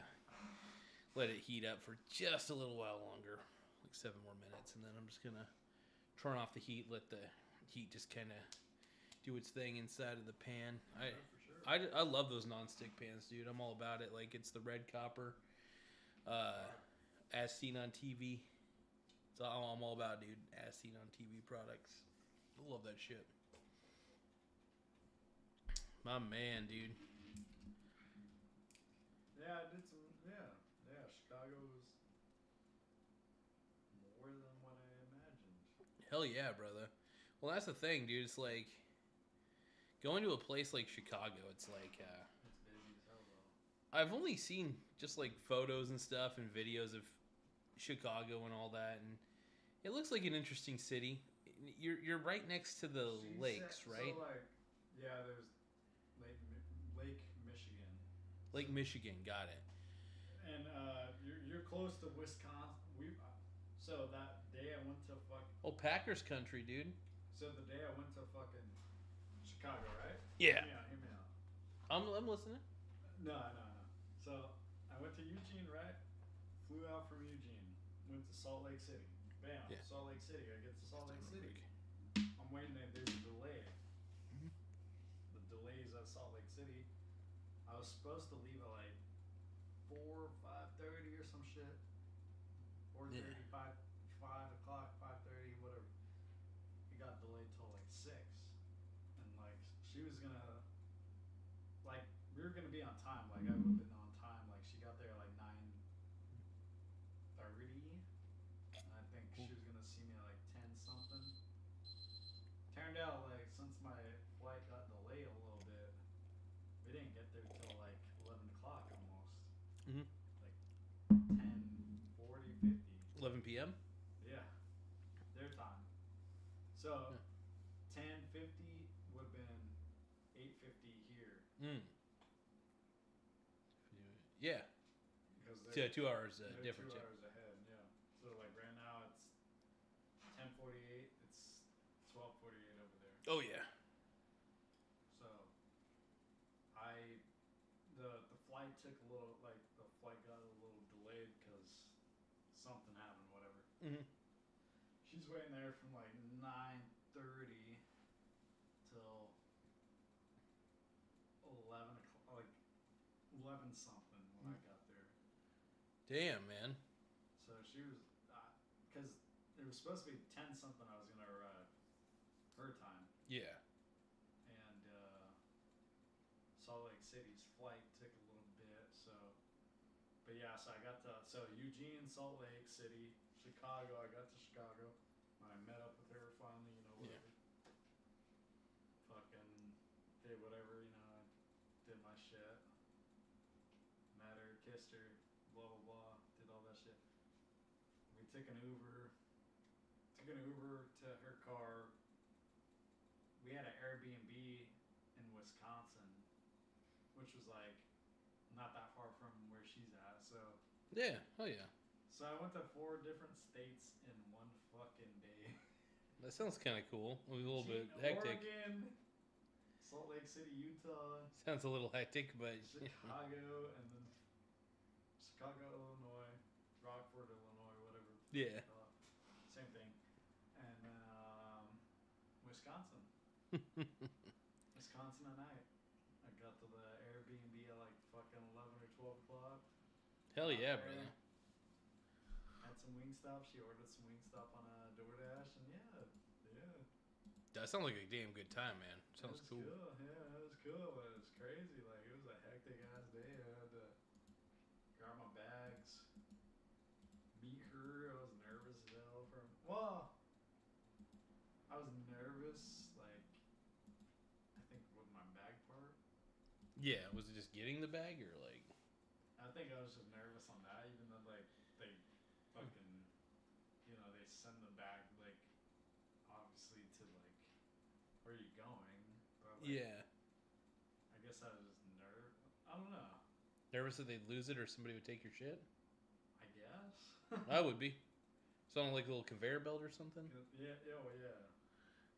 let it heat up for just a little while longer, like 7 more minutes, and then I'm just gonna turn off the heat, let the heat just kind of do its thing inside of the pan. I love those non-stick pans, dude. I'm all about it. Like, it's the red copper, as seen on TV. It's all I'm all about, dude. As seen on TV products. I love that shit. My man, dude. Yeah, I did some. Yeah. Chicago was more than what I imagined. Hell yeah, brother. Well, that's the thing, dude. It's like going to a place like Chicago. It's like It's busy as hell, though. I've only seen just like photos and stuff and videos of Chicago and all that, and it looks like an interesting city. You're right next to the lakes, right? So like, yeah, there's Lake Michigan. Lake Michigan, got it. And you're close to Wisconsin. So that day I went to Oh, Packers country, dude. So the day I went to fucking Chicago, right? Yeah. Hear me out. I'm listening. No. So I went to Eugene, right? Flew out from Eugene. Went to Salt Lake City. Bam. Yeah. Salt Lake City. I get to Salt Lake City. I'm waiting there. There's a delay. The delays at Salt Lake City. I was supposed to leave at like 5:30 or some shit. 4:30, Yeah. 5 o'clock, 5:30, whatever. It got delayed till like 6. And like she was gonna, like, we were gonna be on time. Like I would have been on time. Like she got there at like 9:30, and I think she was gonna see me at like 10 something. Turned out like since my flight got delayed a little bit, we didn't get there till like 11 o'clock almost. Mm-hmm. Like 10:40, 50. 11 p.m. Yeah, their time. So 10:50 would have been 8:50 here. Yeah. Because 2 hours they're difference. 2 hours ahead. Yeah. So like right now it's 10:48. It's 12:48 over there. Oh yeah. So the flight took a little, like the flight got a little delayed because something happened, whatever. Mm-hmm. She's waiting there from like 9:30 till 11 o'clock, like 11 something when I got there. Damn, man. So she was, because it was supposed to be 10 something I was gonna arrive, her time. Yeah. And Salt Lake City's flight took a little bit, so. But yeah, so I got to Eugene, Salt Lake City, Chicago. I got to Chicago. When I met up with her finally, whatever. Yeah. Fucking did whatever, did my shit. Met her, kissed her, blah blah blah, did all that shit. We took an Uber to her car. We had an Airbnb in Wisconsin, which was like not that far from where she's at, so. Yeah, oh yeah. So I went to 4 different states in one fucking day. That sounds kind of cool. It was a little bit hectic. Oregon, Salt Lake City, Utah. Sounds a little hectic, but Chicago, and then Chicago, Illinois, Rockford, Illinois, whatever. Yeah. Same Wisconsin at night. I got to the Airbnb at like fucking 11 or 12 o'clock. Hell Got yeah, there, brother. Had some Wingstop. She ordered some Wingstop on a DoorDash, and yeah. That sounds like a damn good time, man. Sounds It was cool. Yeah, it was cool, but it was crazy. Like, it was a hectic ass day. I had to grab my bags, meet her. I was nervous as hell I was nervous, like, I think with my bag part. Yeah, was it just getting the bag or like? I think I was just nervous on that, even though, like, they fucking, you know, they send the bag, like, obviously to, like, where are you going? But, like, Yeah. I guess I was just I don't know. Nervous that they'd lose it or somebody would take your shit? I guess. I would be. Something like a little conveyor belt or something? Yeah, oh, yeah.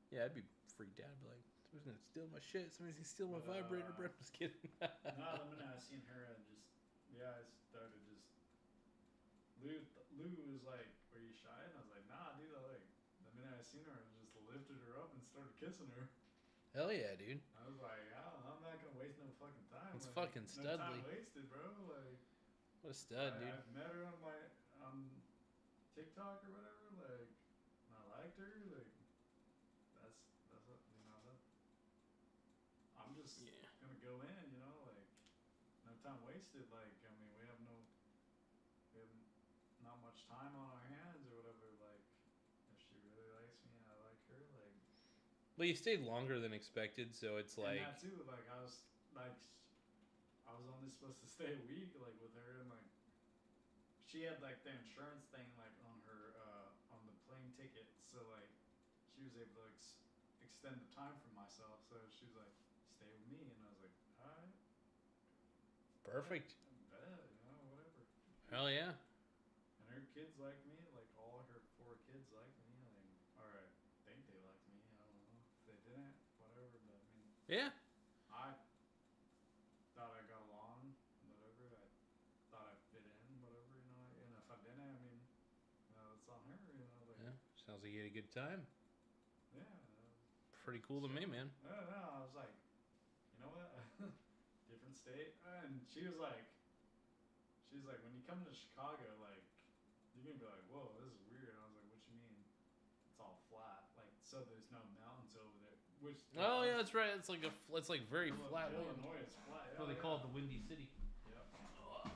Yeah, I'd be freaked out. I'd be like, somebody's gonna steal my shit. Somebody's gonna steal my vibrator, bro. I'm just kidding. No, the minute I seen her and just, I started just. Lou was like, "Were you shy?" And I was like, "Nah, dude." The minute I seen her, I just lifted her up and started kissing her. Hell yeah, dude. I was like, I'm not gonna waste no fucking time. It's like, fucking no time studly. wasted, bro. Like, What a stud, dude. I've met her on TikTok or whatever. Like, and I liked her. Like, that's what I'm just gonna go in. Like, no time wasted. Like, I mean, we have not much time on our hands or whatever. Like, if she really likes me and I like her, like. Well, you stayed longer than expected, so it's like. And that too, like I was only supposed to stay a week, like with her, and like she had like the insurance thing like on her on the plane ticket, so like she was able to extend the time for myself. So she was like, "Stay with me," and I was like, "All right." Perfect. Bet, whatever. Hell yeah. And her kids like me, like all her 4 kids like me, like, or I think they liked me. I don't know if they didn't, whatever. But I mean, yeah. I thought I got along, whatever. I thought I fit in, whatever. And if I didn't, I mean, it's on her. Like. Yeah. Sounds like you had a good time. Yeah. Pretty cool to me, man. I don't know. I was like, you know what? Different state, and she was like, when you come to Chicago, like, you're gonna be like, whoa, this is weird. And I was like, what you mean? It's all flat, like, so there's no mountains over there. Which Oh yeah, that's right. It's like very flat land. Illinois is flat. Well, they call it the Windy City. Yep.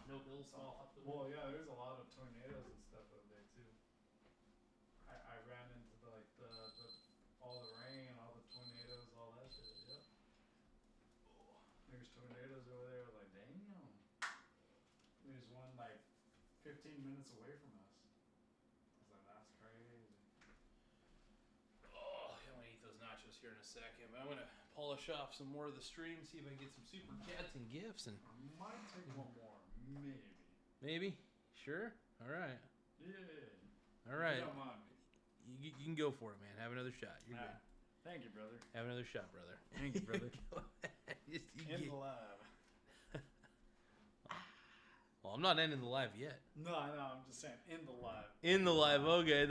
No hills fall. Well, yeah, there's a lot of tornadoes and stuff over there too. I ran into like the all the rain, all the tornadoes, all that shit. Yep. There's tornadoes over there. Like, damn. There's one like 15 minutes away from us. I was like, that's crazy. Oh, I'm gonna eat those nachos here in a second, but I'm gonna polish off some more of the stream, see if I can get some super chats and gifts, and I might take one more, maybe. maybe. Sure. All right. Yeah. All right. If you don't mind me. You can go for it, man. Have another shot. You're good. Thank you, brother. Have another shot, brother. Thank you, brother. In the live. Well, I'm not ending the live yet. No, I'm just saying in the live. In the live, okay.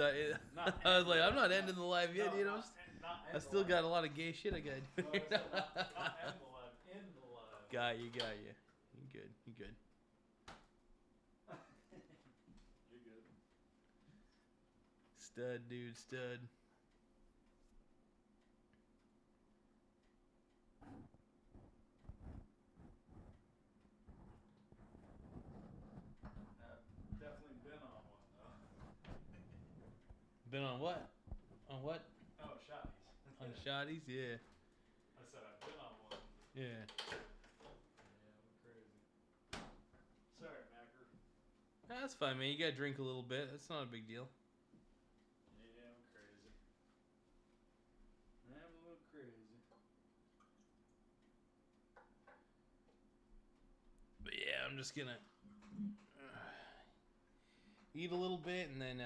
I was like, I'm not ending the live yet, No, I still got a lot of gay shit I got. No, I said not end the live, in the live. Got you. You good. You're good. Stud, dude, stud. Definitely been on one though. Been on what? On what? Oh, shotties. On shotties, yeah. I said I've been on one. Yeah. Yeah, I'm crazy. Sorry, Macker. That's fine, man. You gotta drink a little bit. That's not a big deal. Yeah, I'm crazy. I'm a little crazy. But yeah, I'm just gonna eat a little bit and then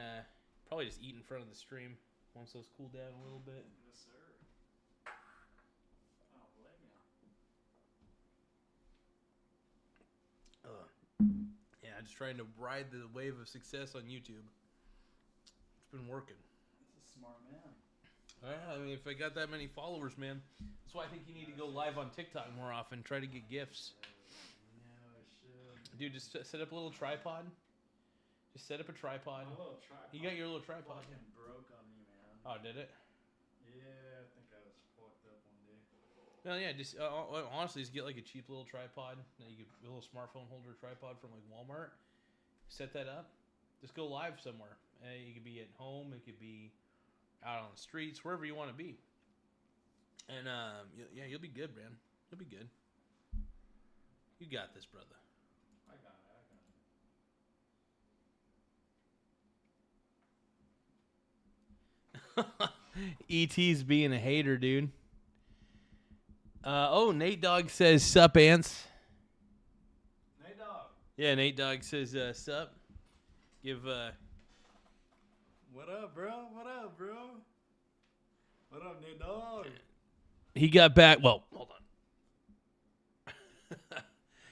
probably just eat in front of the stream once those cool down a little bit. Yes, sir. I don't blame you. Yeah, just trying to ride the wave of success on YouTube. It's been working. That's a smart man. I mean, if I got that many followers, man, that's why I think you need to go live on TikTok more often. Try to get gifts. Dude, just set up a little tripod. Just set up a tripod. You got your little tripod. Fucking broke on me, man. Oh, did it? Yeah, I think I was fucked up one day. No, yeah, just honestly, just get like a cheap little tripod. You get a little smartphone holder tripod from like Walmart. Set that up. Just go live somewhere. You could be at home. It could be out on the streets, wherever you want to be. And yeah, you'll be good, man. You'll be good. You got this, brother. I got it. ET's being a hater, dude. Oh, Nate Dogg says, sup, ants. Nate Dogg. Yeah, Nate Dogg says, sup. Give, What up, bro? What up, bro? What up, Nate Dogg? He got back, well, hold on.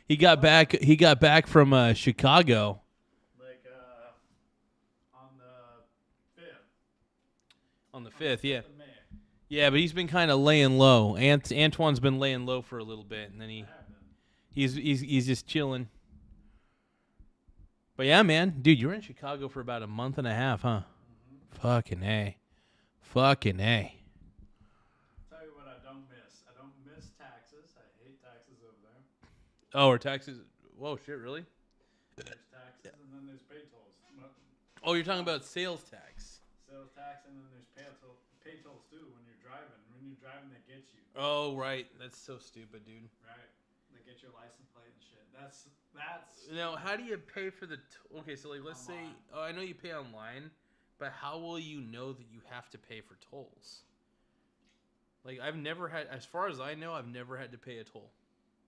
He got back from Chicago. Like, on the 5th. On the 5th, yeah. Yeah, but he's been kind of laying low. Antoine's been laying low for a little bit, and then he's just chilling. But yeah, man, dude, you were in Chicago for about a month and a half, huh? Mm-hmm. Fucking A. Fucking A. Tell you what I don't miss. I don't miss taxes. I hate taxes over there. Oh, are taxes? Whoa, shit, really? There's taxes, and then there's pay tolls. Oh, you're talking about sales tax. Sales tax, and then there's pay tolls too when you're driving. When you're driving, they get you. Oh, right. That's so stupid, dude. Right. They get your license plate and shit. That's. Now, how do you pay for the? Okay, so like, let's say, I know you pay online, but how will you know that you have to pay for tolls? Like, I've never had, as far as I know, I've never had to pay a toll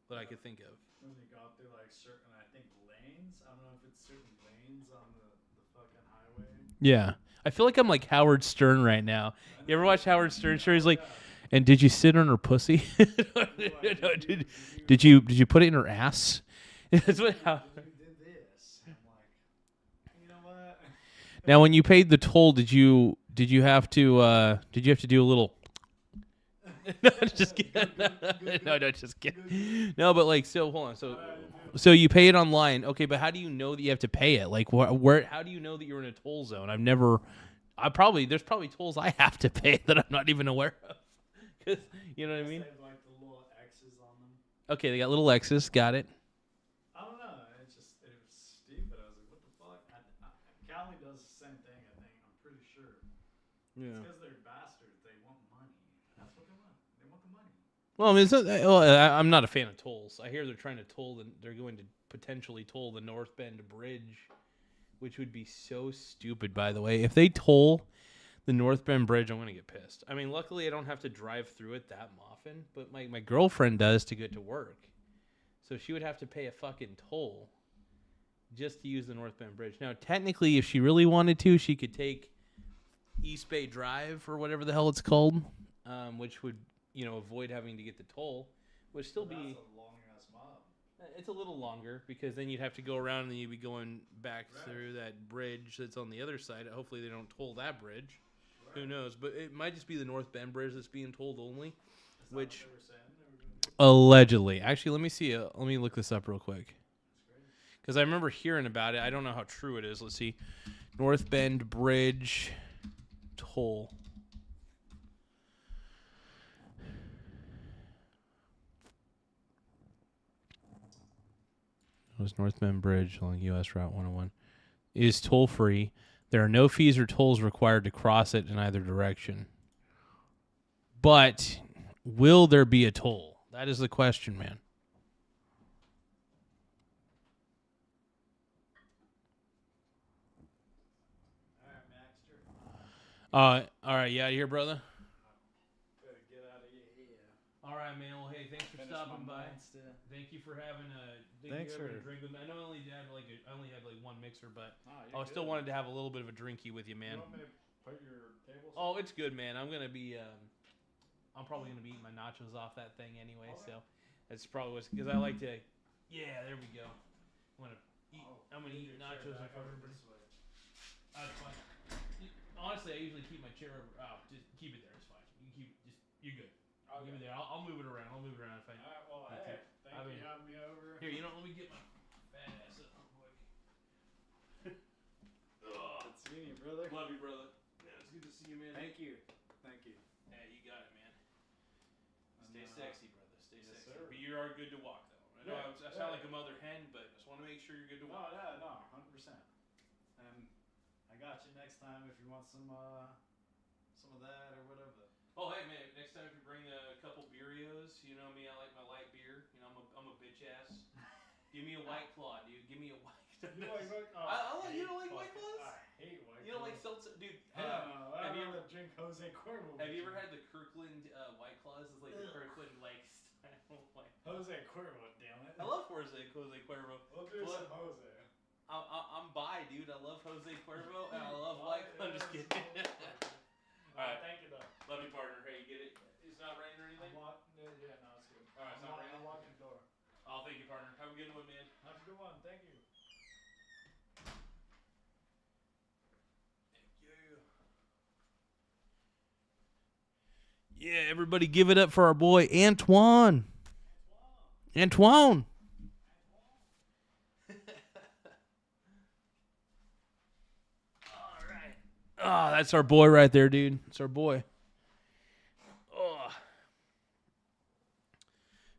that I could think of. When you go through like certain, I think lanes. I don't know if it's certain lanes on the fucking highway. Yeah, I feel like I'm like Howard Stern right now. You ever watch Howard Stern show? He's like, and did you sit on her pussy? No, did you put it in her ass? That's what. You did this. I'm like, you know what? Now, when you paid the toll, did you have to do a little? No, just kidding. No, just kidding. No, but like, so hold on. So you pay it online, okay? But how do you know that you have to pay it? Like, where? How do you know that you're in a toll zone? There's probably tolls I have to pay that I'm not even aware of. 'Cause, you know what I mean? They have like the little X's on them. Okay, they got little X's. Got it. I don't know. It was stupid. I was like, what the fuck? Cali does the same thing. I think. I'm pretty sure. Yeah. It's because they're bastards. They want money. That's what they want. They want the money. Well, I mean, I'm not a fan of tolls. I hear they're trying to they're going to potentially toll the North Bend Bridge, which would be so stupid, by the way. If they toll the North Bend Bridge, I'm going to get pissed. I mean, luckily I don't have to drive through it that often, but my girlfriend does to get to work. So she would have to pay a fucking toll just to use the North Bend Bridge. Now, technically, if she really wanted to, she could take East Bay Drive or whatever the hell it's called, which would, avoid having to get the toll. Would still be. That's a long ass mob. It's a little longer because then you'd have to go around and then you'd be going back through that bridge that's on the other side. Hopefully they don't toll that bridge. Right. Who knows? But it might just be the North Bend Bridge that's being tolled only, which allegedly. Actually, let me see. Let me look this up real quick because I remember hearing about it. I don't know how true it is. Let's see. North Bend Bridge toll. It was North Bend Bridge along U.S. Route 101. It is toll-free. There are no fees or tolls required to cross it in either direction. But will there be a toll? That is the question, man. All right, you out of here, brother? Better get out of your hair. All right, man. Well, hey, thanks for stopping by. Thank you for having Thanks for drink with me. I know I only had one mixer, but I still wanted to have a little bit of a drinky with you, man. You want me to put your table? Oh, it's good, man. I'm gonna be. I'm probably gonna be eating my nachos off that thing anyway, so that's probably because I like to. Yeah, there we go. I'm gonna eat nachos in front of everybody. That's fine. honestly, I usually keep my chair over. Oh, just keep it there. It's fine. You can you're good. Okay. Keep it there. I'll move it around. If I. All right, well, hey, thank you for having me over. Here, let me get my fat ass up real quick. Good seeing you, brother. Love you, brother. Yeah, it's good to see you, man. Thank you. Thank you. Yeah, you got it, man. Stay And, sexy, brother. Stay yes, sexy. sir. But you are good to walk, though. I know I sound like a mother hen, but I just want to make sure you're good to walk. No, 100%. And I got you next time if you want some of that or whatever. Oh, hey, man, next time if you bring a couple Beerios, you know me, I like my light beer. You know, I'm a bitch ass. Give me a White Claw, dude. Give me a White. You like White Claw? You don't like White Claws? I hate White Claws. You don't like seltzer? Dude, have you ever drink Jose Cuervo? Have you ever had the Kirkland White Claws? It's like the Kirkland, like, style White Jose Cuervo, damn it. I love Jose Cuervo. We'll do some Jose. I'm bi, dude. I love Jose Cuervo, and I love White Claw. I'm just kidding. All right, thank you, though. Love you, partner. Hey, you get it? It's not raining or anything? Yeah, no, it's good. All right, it's not raining? I'm locking the door. Oh, thank you, partner. Have a good one, man. Have a good one. Thank you. Yeah, everybody give it up for our boy, Antoine. Antoine. All right. Oh, that's our boy right there, dude. It's our boy. Oh.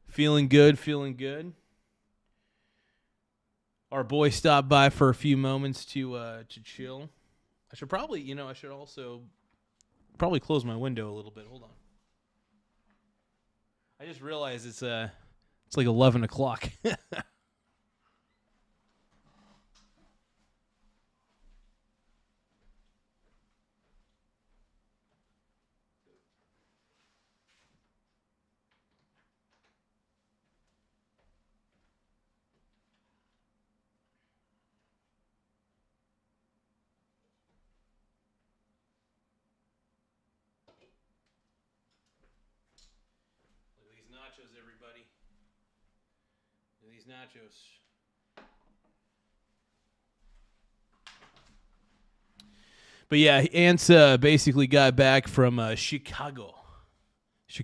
Feeling good, feeling good. Our boy stopped by for a few moments to chill. I should probably, I should also probably close my window a little bit. Hold on. I just realized it's like 11 o'clock. Nachos, everybody. Look at these nachos. But yeah, Ants basically got back from Chicago,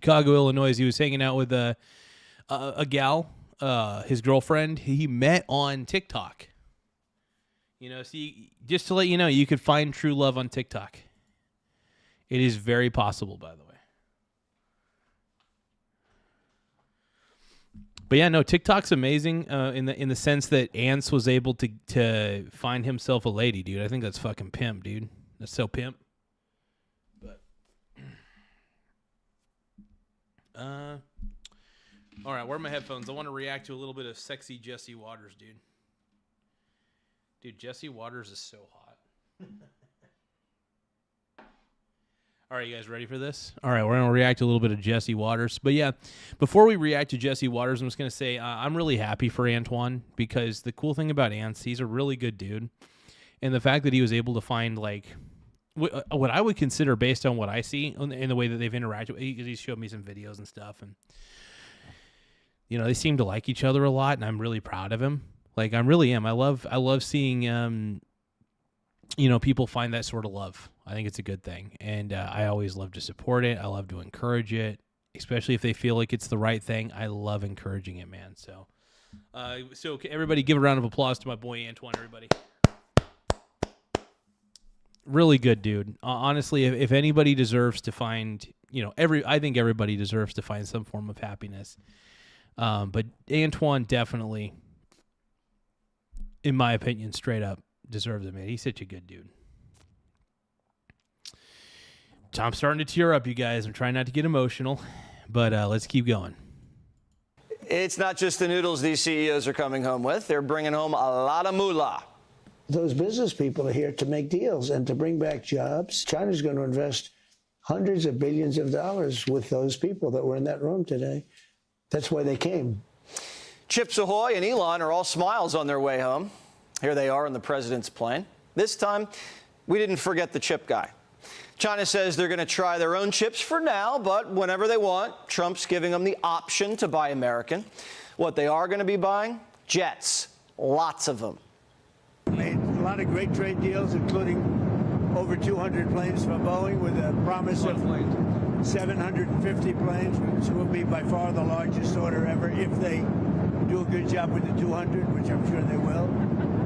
Illinois. He was hanging out with a gal, his girlfriend. He met on TikTok. See, just to let you know, you could find true love on TikTok. It is very possible, by the way. But yeah, no, TikTok's amazing in the sense that Ants was able to find himself a lady, dude. I think that's fucking pimp, dude. That's so pimp. But all right, where are my headphones? I want to react to a little bit of sexy Jesse Waters, dude. Dude, Jesse Waters is so hot. All right, you guys ready for this? All right, we're going to react to a little bit of Jesse Waters. But yeah, before we react to Jesse Waters, I'm just going to say I'm really happy for Antoine because the cool thing about Ants, he's a really good dude. And the fact that he was able to find, like, what I would consider, based on what I see in the way that they've interacted, he showed me some videos and stuff. And, they seem to like each other a lot, and I'm really proud of him. Like, I really am. I love seeing, people find that sort of love. I think it's a good thing, and I always love to support it. I love to encourage it, especially if they feel like it's the right thing. I love encouraging it, man. So everybody give a round of applause to my boy Antoine, everybody. Really good dude. Honestly, if anybody deserves to find, I think everybody deserves to find some form of happiness. But Antoine definitely, in my opinion, straight up deserves it, man. He's such a good dude. So I'm starting to tear up, you guys. I'm trying not to get emotional, but let's keep going. It's not just the noodles these CEOs are coming home with. They're bringing home a lot of moolah. Those business people are here to make deals and to bring back jobs. China's going to invest hundreds of billions of dollars with those people that were in that room today. That's why they came. Chips Ahoy and Elon are all smiles on their way home. Here they are on the president's plane. This time, we didn't forget the chip guy. China says they're going to try their own chips for now, but whenever they want, Trump's giving them the option to buy American. What they are going to be buying? Jets. Lots of them. Made a lot of great trade deals, including over 200 planes from Boeing with a promise of 750 planes, which will be by far the largest order ever if they do a good job with the 200, which I'm sure they will.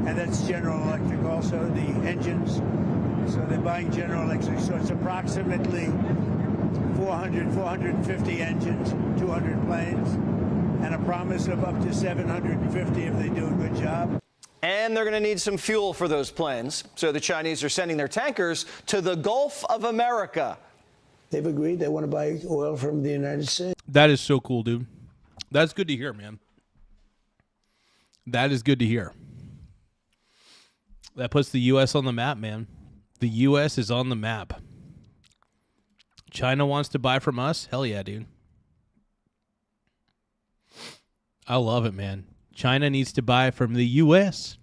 And that's General Electric also, the engines. So they're buying General Electric. So it's approximately 450 engines, 200 planes, and a promise of up to 750 if they do a good job. And they're going to need some fuel for those planes. So the Chinese are sending their tankers to the Gulf of America. They've agreed they want to buy oil from the United States. That is so cool, dude. That's good to hear, man. That is good to hear. That puts the U.S. on the map, man. The U.S. is on the map. China wants to buy from us? Hell yeah, dude. I love it, man. China needs to buy from the U.S.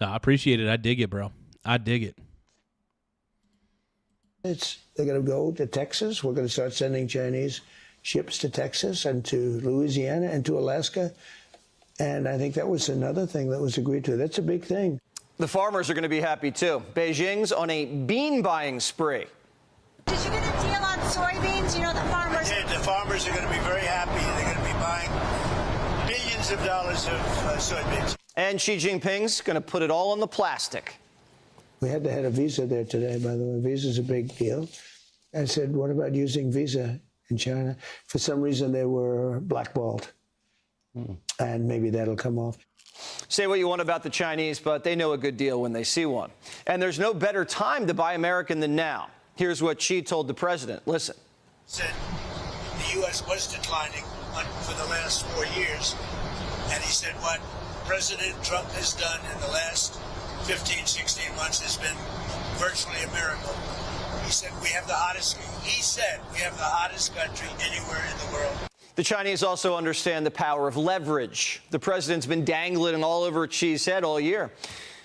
No, I appreciate it. I dig it, bro. I dig it. They're going to go to Texas. We're going to start sending Chinese ships to Texas and to Louisiana and to Alaska. And I think that was another thing that was agreed to. That's a big thing. The farmers are going to be happy, too. Beijing's on a bean buying spree. Did you get a deal on soybeans? You know, the farmers... Yeah, the farmers are going to be very happy. They're going to be buying billions of dollars of soybeans. And Xi Jinping's going to put it all on the plastic. We had the head of Visa there today, by the way. Visa's a big deal. I said, what about using Visa in China? For some reason, they were blackballed. And maybe that'll come off. Say what you want about the Chinese, but they know a good deal when they see one. And there's no better time to buy American than now. Here's what Xi told the president. Listen. Said the U.S. was declining for the last 4 years. And he said what President Trump has done in the last 15, 16 months has been virtually a miracle. He said we have the hottest country anywhere in the world. The Chinese also understand the power of leverage. The president's been dangling all over Xi's head all year.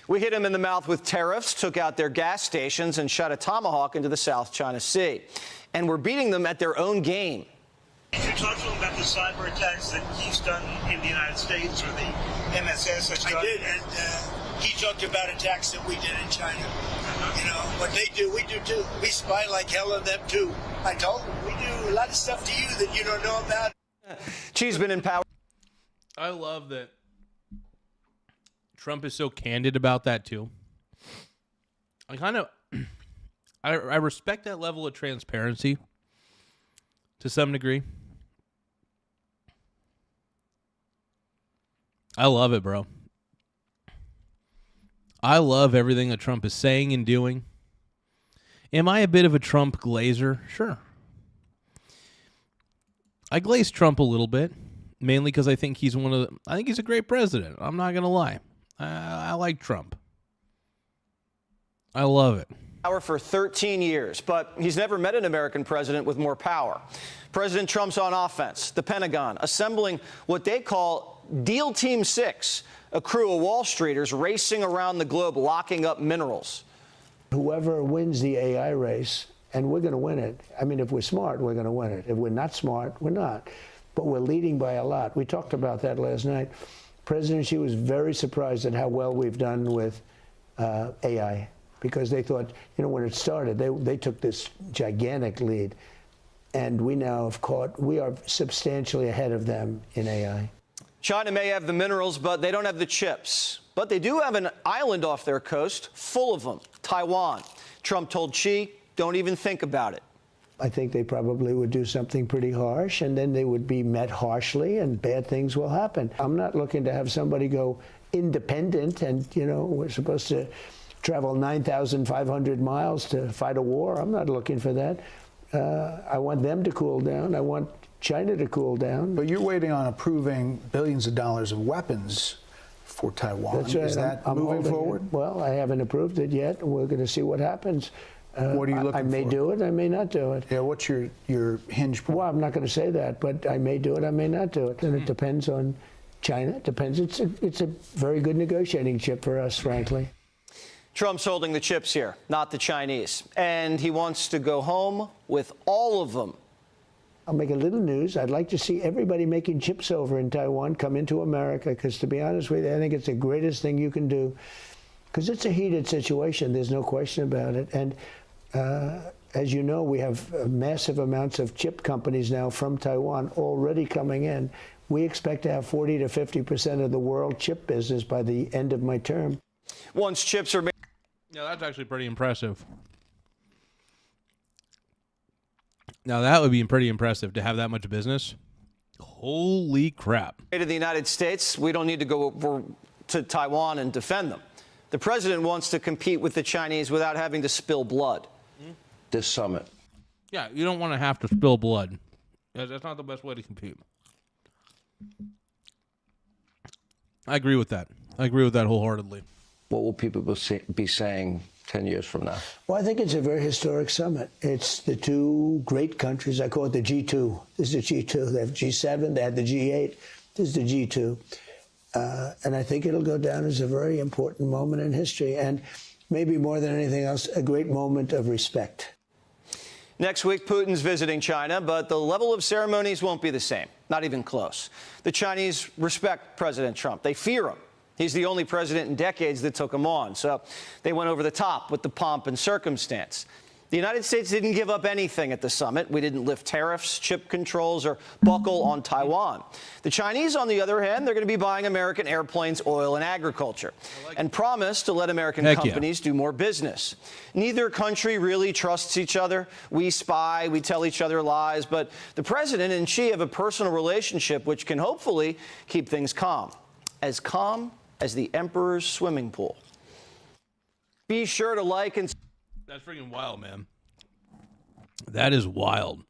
We hit him in the mouth with tariffs, took out their gas stations, and shot a tomahawk into the South China Sea. And we're beating them at their own game. Did you talk to him about the cyber attacks that he's done in the United States or the MSS has done? I did, and he talked about attacks that we did in China. You know, what they do, we do too. We spy like hell on them too. I told him, we do a lot of stuff to you that you don't know about. Xi's been in power. I love that Trump is so candid about that too. I respect that level of transparency to some degree. I love it, bro. I love everything that Trump is saying and doing. Am I a bit of a Trump glazer? Sure. I glaze Trump a little bit, mainly because I think he's I think he's a great president. I'm not going to lie. I like Trump. I love it. Power for 13 years, but he's never met an American president with more power. President Trump's on offense. The Pentagon assembling what they call Deal Team 6, a crew of Wall Streeters racing around the globe locking up minerals. Whoever wins the AI race, and we're going to win it. I mean, if we're smart, we're going to win it. If we're not smart, we're not. But we're leading by a lot. We talked about that last night. President Xi was very surprised at how well we've done with AI, because they thought, you know, when it started, they took this gigantic lead. And we now we are substantially ahead of them in AI. China may have the minerals, but they don't have the chips. But they do have an island off their coast full of them, Taiwan. Trump told Xi, don't even think about it. I think they probably would do something pretty harsh, and then they would be met harshly, and bad things will happen. I'm not looking to have somebody go independent, and, you know, we're supposed to travel 9,500 miles to fight a war. I'm not looking for that. I want them to cool down. I want China to cool down. But you're waiting on approving billions of dollars of weapons for Taiwan. That's right. Is that moving forward? Well, I haven't approved it yet, and we're going to see what happens. What are you looking for? I may do it, I may not do it. Yeah, what's your hinge point? Well, I'm not going to say that, but I may do it, I may not do it. And it depends on China. It depends. It's a very good negotiating chip for us, frankly. Trump's holding the chips here, not the Chinese. And he wants to go home with all of them. I'll make a little news. I'd like to see everybody making chips over in Taiwan come into America, because to be honest with you, I think it's the greatest thing you can do because it's a heated situation. There's no question about it. And as you know, we have massive amounts of chip companies now from Taiwan already coming in. We expect to have 40 to 50% of the world chip business by the end of my term. Once chips are made. Yeah, that's actually pretty impressive. Now, that would be pretty impressive to have that much business. Holy crap. To the United States, we don't need to go over to Taiwan and defend them. The president wants to compete with the Chinese without having to spill blood. This summit. Yeah, you don't want to have to spill blood. That's not the best way to compete. I agree with that. I agree with that wholeheartedly. What will people be saying 10 years from now? Well, I think it's a very historic summit. It's the two great countries. I call it the G2. This is the G2. They have G7. They had the G8. This is the G2. And I think it'll go down as a very important moment in history. And maybe more than anything else, a great moment of respect. Next week, Putin's visiting China, but the level of ceremonies won't be the same, not even close. The Chinese respect President Trump. They fear him. He's the only president in decades that took him on, so they went over the top with the pomp and circumstance. The United States didn't give up anything at the summit. We didn't lift tariffs, chip controls, or buckle on Taiwan. The Chinese, on the other hand, they're going to be buying American airplanes, oil, and agriculture, and promise to let American companies do more business. Neither country really trusts each other. We spy, we tell each other lies, but the president and Xi have a personal relationship which can hopefully keep things calm as the emperor's swimming pool. Be sure to like and... That's freaking wild, man. That is wild.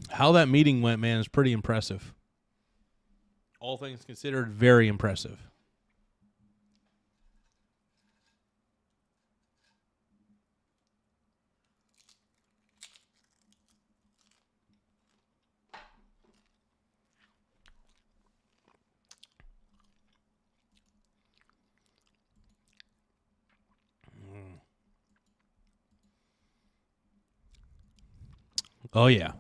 How that meeting went, man, is pretty impressive. All things considered, very impressive. Oh, yeah.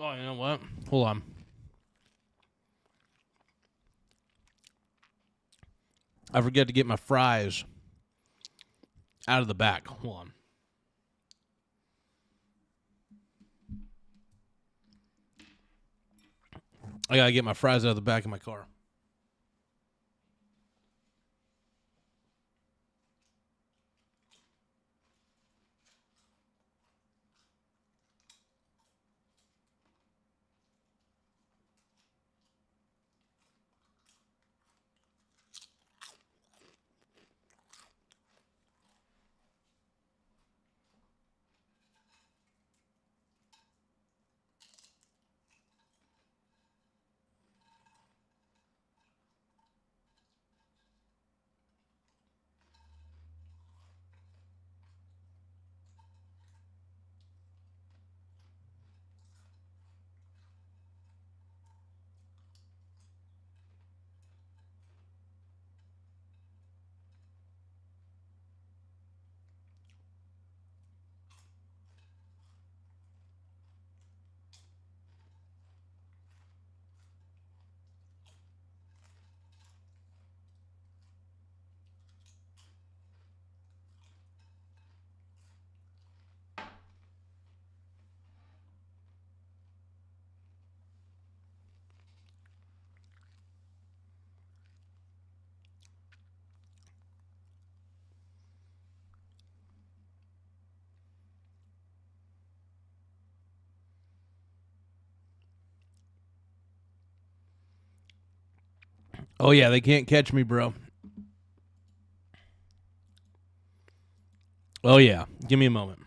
Oh, you know what? Hold on. I forget to get my fries out of the back. Hold on. I gotta get my fries out of the back of my car. Oh, yeah, they can't catch me, bro. Oh, yeah. Give me a moment.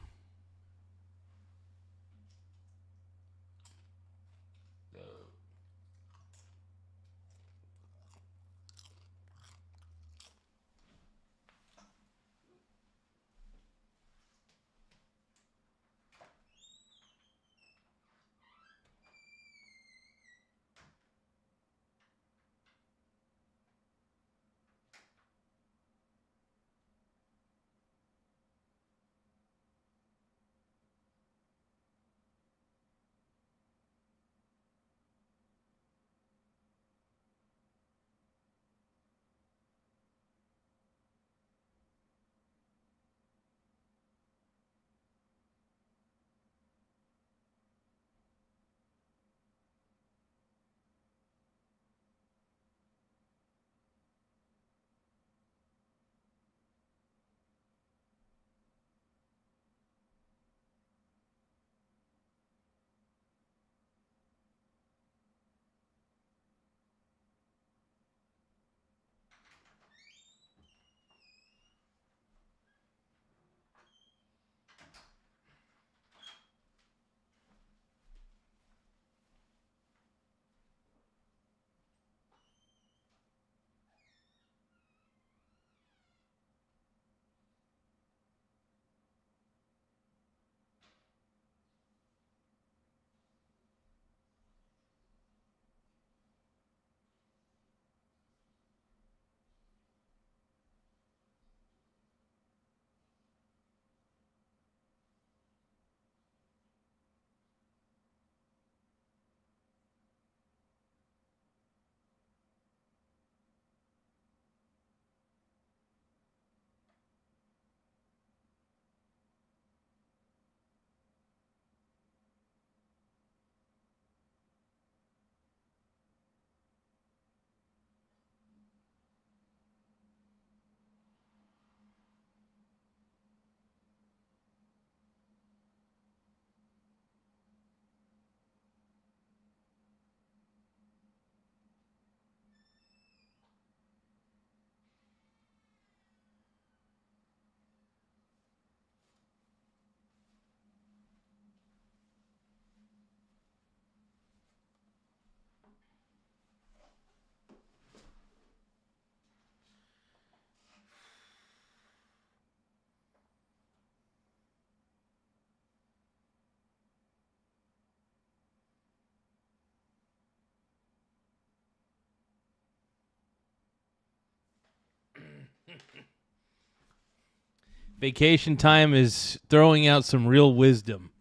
Vacation time is throwing out some real wisdom.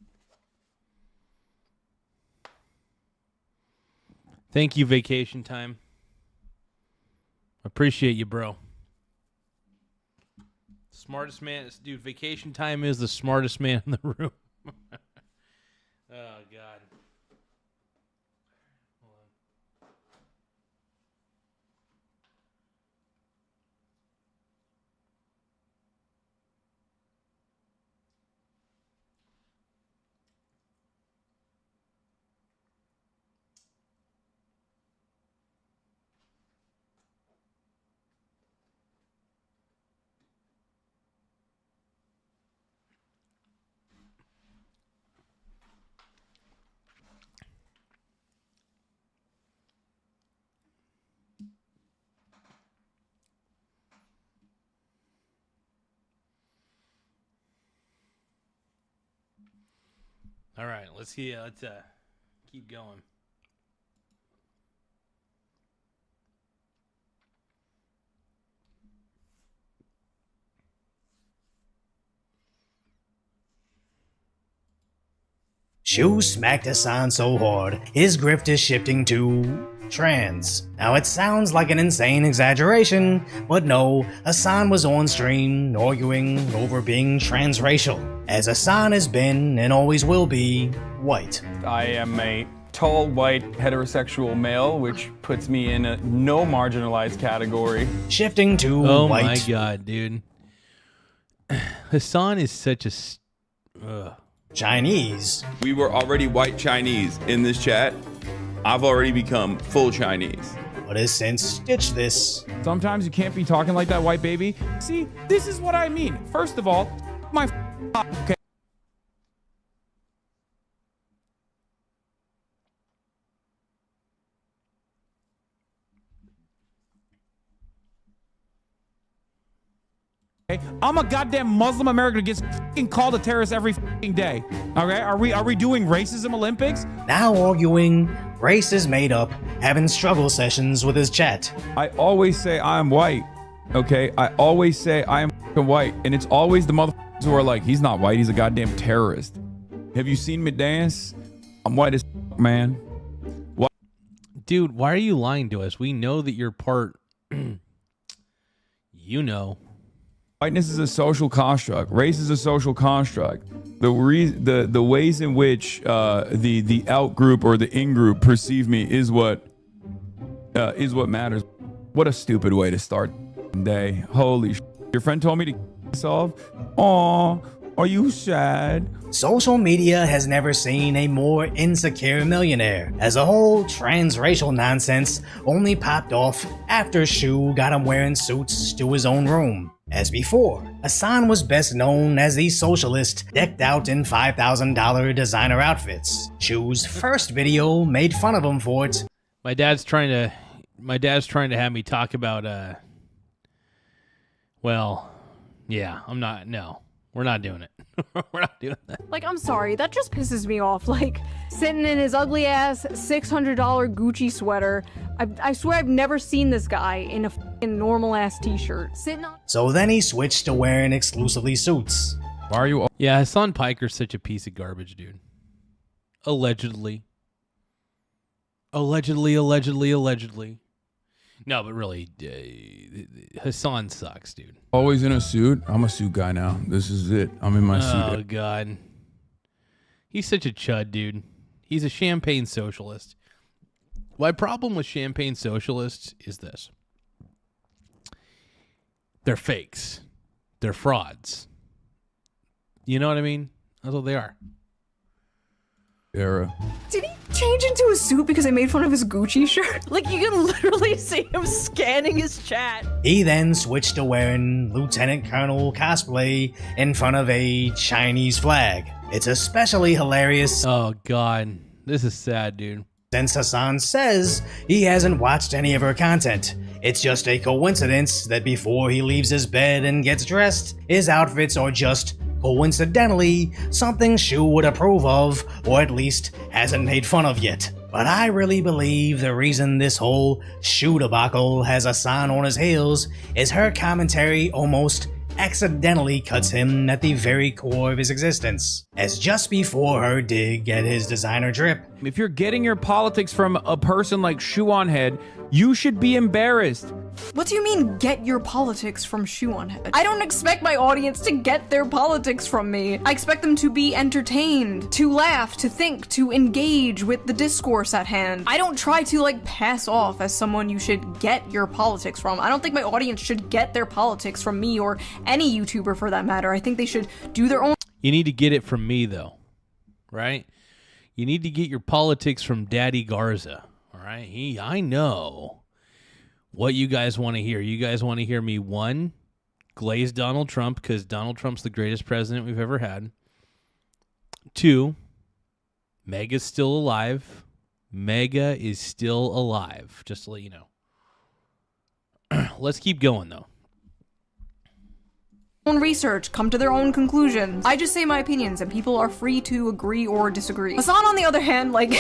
Thank you, vacation time. Appreciate you, bro. Smartest man, dude. Vacation time is the smartest man in the room. Oh God. All right, let's see. Let's keep going. Shoe smacked Hassan so hard, his grift is shifting to trans. Now it sounds like an insane exaggeration, but no, Hassan was on stream arguing over being transracial, as Hassan has been and always will be white. I am a tall, white, heterosexual male, which puts me in a no marginalized category. Shifting to oh white. Oh my God, dude. Hassan is such a... Chinese. We were already white Chinese in this chat. I've already become full Chinese. but has since ditched this. Sometimes you can't be talking like that, white baby. See, this is what I mean. First of all, my okay. I'm a goddamn Muslim American who gets called a terrorist every day. Okay, are we doing racism Olympics? Now arguing race is made up, having struggle sessions with his chat. I always say I'm white. Okay, I always say I am white, and it's always the motherfuckers who are like, he's not white, he's a goddamn terrorist. Have you seen me dance? I'm white as man. What? Dude, why are you lying to us? We know that you're part. You know. Whiteness is a social construct. Race is a social construct. The ways in which the out group or the in group perceive me is what matters. What a stupid way to start the day. Holy shit. Your friend told me to myself. Aw, are you sad? Social media has never seen a more insecure millionaire. As a whole, transracial nonsense only popped off after Shoe got him wearing suits to his own room. As before, Hasan was best known as the socialist decked out in $5,000 designer outfits. Shoe's first video made fun of him for it. My dad's trying to have me talk about well, yeah, we're not doing it. We're not doing that. Like, I'm sorry, that just pisses me off. Like, sitting in his ugly ass $600 Gucci sweater. I swear I've never seen this guy in a f***ing normal ass t-shirt. Sitting on. So then he switched to wearing exclusively suits. Why are you? Yeah, Hassan Piker's such a piece of garbage, dude. Allegedly. No, but really, Hassan sucks, dude. Always in a suit. I'm a suit guy now. This is it. I'm in my suit. Oh, God. He's such a chud, dude. He's a champagne socialist. My problem with champagne socialists is this. They're fakes. They're frauds. You know what I mean? That's what they are. Era. Did he change into a suit because I made fun of his Gucci shirt? Like, you can literally see him scanning his chat. He then switched to wearing Lieutenant Colonel cosplay in front of a Chinese flag. It's especially hilarious. Oh, God. This is sad, dude. Since Hasan says he hasn't watched any of her content. It's just a coincidence that before he leaves his bed and gets dressed, his outfits are just coincidentally something Shoe would approve of, or at least hasn't made fun of yet. But I really believe the reason this whole Shoe debacle has Hasan on his heels is her commentary almost accidentally cuts him at the very core of his existence, as just before her dig at his designer drip. If you're getting your politics from a person like Shoe0nHead, you should be embarrassed. What do you mean, get your politics from Shoe0nHead? I don't expect my audience to get their politics from me. I expect them to be entertained, to laugh, to think, to engage with the discourse at hand. I don't try to, like, pass off as someone you should get your politics from. I don't think my audience should get their politics from me or any YouTuber for that matter. I think they should do their own. You need to get it from me, though, right? You need to get your politics from Daddy Garza, all right? I know what you guys want to hear. You guys want to hear me, one, glaze Donald Trump because Donald Trump's the greatest president we've ever had. Two, Mega's still alive. Mega is still alive, just to let you know. Let's keep going, though. Own research, come to their own conclusions. I just say my opinions and people are free to agree or disagree. Hasan, on the other hand, like,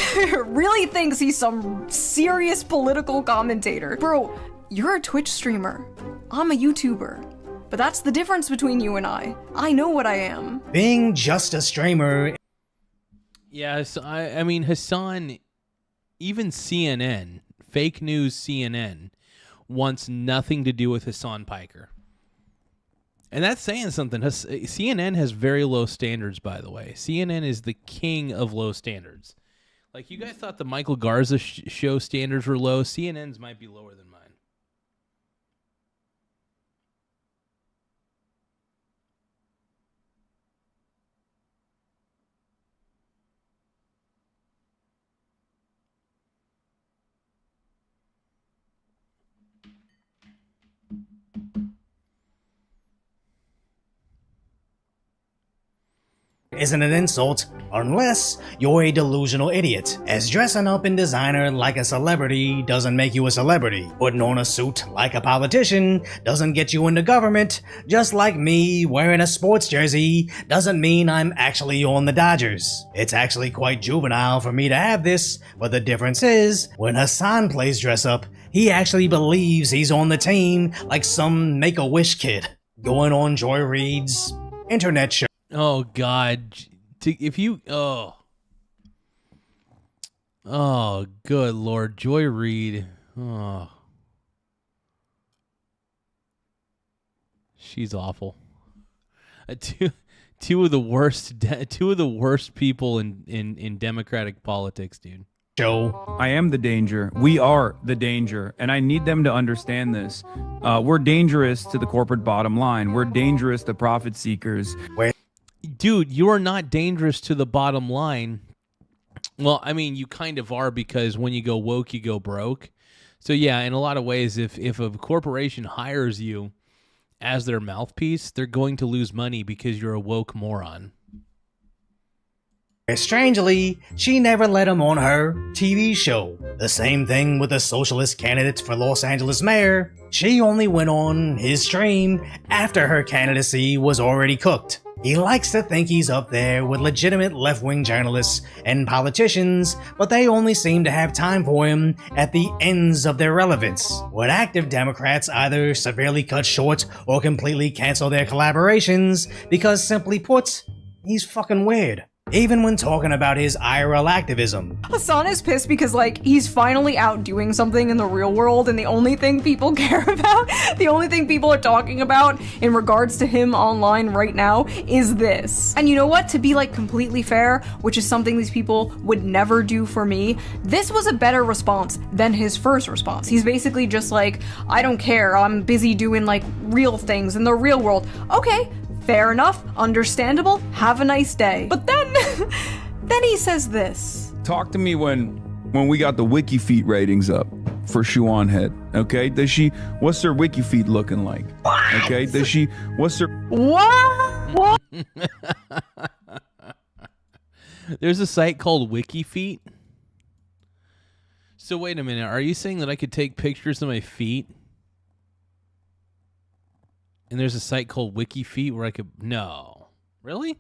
really thinks he's some serious political commentator. Bro, you're a Twitch streamer. I'm a YouTuber. But that's the difference between you and I. I know what I am. Being just a streamer. Yes, I mean, Hasan, even CNN, fake news CNN, wants nothing to do with Hassan Piker. And that's saying something. CNN has very low standards, by the way. CNN is the king of low standards. Like, you guys thought the Michael Garza show standards were low. CNN's might be lower than mine. isn't an insult unless you're a delusional idiot, as dressing up in designer like a celebrity doesn't make you a celebrity. Putting on a suit like a politician doesn't get you into government, just like me wearing a sports jersey doesn't mean I'm actually on the Dodgers. It's actually quite juvenile for me to have this, but the difference is, when Hassan plays dress up, he actually believes he's on the team like some Make-A-Wish kid, going on Joy Reid's internet show. Oh God! If you oh good Lord, Joy Reid, she's awful. Two of the worst people in Democratic politics, dude. I am the danger. We are the danger. And I need them to understand this. We're dangerous to the corporate bottom line. We're dangerous to profit seekers. Dude, you are not dangerous to the bottom line. Well, I mean, you kind of are, because when you go woke, you go broke. So yeah, in a lot of ways, if a corporation hires you as their mouthpiece, they're going to lose money because you're a woke moron. Strangely, she never let him on her TV show. The same thing with the socialist candidate for Los Angeles mayor. She only went on his stream after her candidacy was already cooked. He likes to think he's up there with legitimate left-wing journalists and politicians, but they only seem to have time for him at the ends of their relevance, when active Democrats either severely cut short or completely cancel their collaborations because, simply put, he's fucking weird. Even when talking about his IRL activism. Hasan is pissed because, like, he's finally out doing something in the real world, and the only thing people care about, the only thing people are talking about in regards to him online right now is this. And you know what? To be, like, completely fair, which is something these people would never do for me, this was a better response than his first response. He's basically just like, I don't care, I'm busy doing, like, real things in the real world. Okay. Fair enough, understandable, have a nice day. But then, then he says this. Talk to me when we got the wiki feed ratings up for Shoe0nHead, okay? What's her wiki feed looking like? What? Okay, what's her... What? There's a site called Wiki Feet. So wait a minute, are you saying that I could take pictures of my feet? And there's a site called Wiki Feet where I could... No. Really?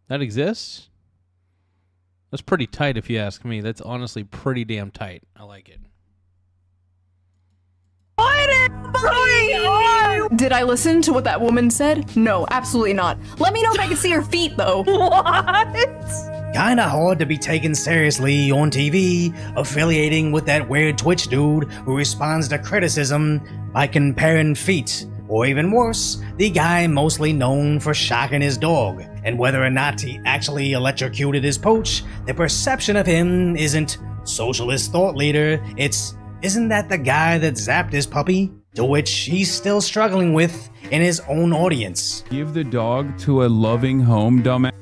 That exists? That's pretty tight if you ask me. That's honestly pretty damn tight. I like it. Did I listen to what that woman said? No, absolutely not. Let me know if I can see her feet, though. What? Kinda hard to be taken seriously on TV, affiliating with that weird Twitch dude who responds to criticism by comparing feet. Or even worse, the guy mostly known for shocking his dog. And whether or not he actually electrocuted his pooch, the perception of him isn't socialist thought leader, it's, isn't that the guy that zapped his puppy? To which he's still struggling with in his own audience. Give the dog to a loving home, dumbass.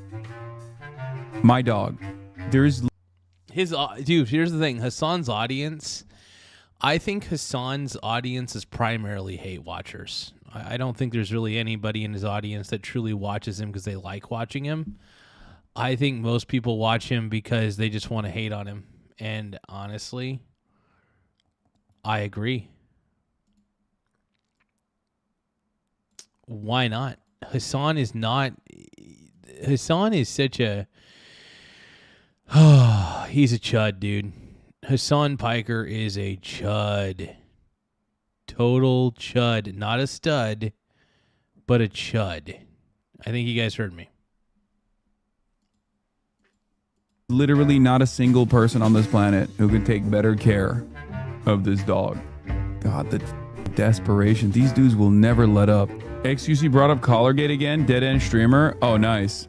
My dog. There's... Dude, here's the thing. Hassan's audience... I think Hassan's audience is primarily hate watchers. I don't think there's really anybody in his audience that truly watches him because they like watching him. I think most people watch him because they just want to hate on him. And honestly, I agree. Why not? Hassan is such a... he's a chud, dude. Hassan Piker is a chud. Total chud. Not a stud, but a chud. I think you guys heard me. Literally not a single person on this planet who could take better care of this dog. God, the desperation. These dudes will never let up. XQC brought up Collargate again. Dead end streamer. Oh, nice.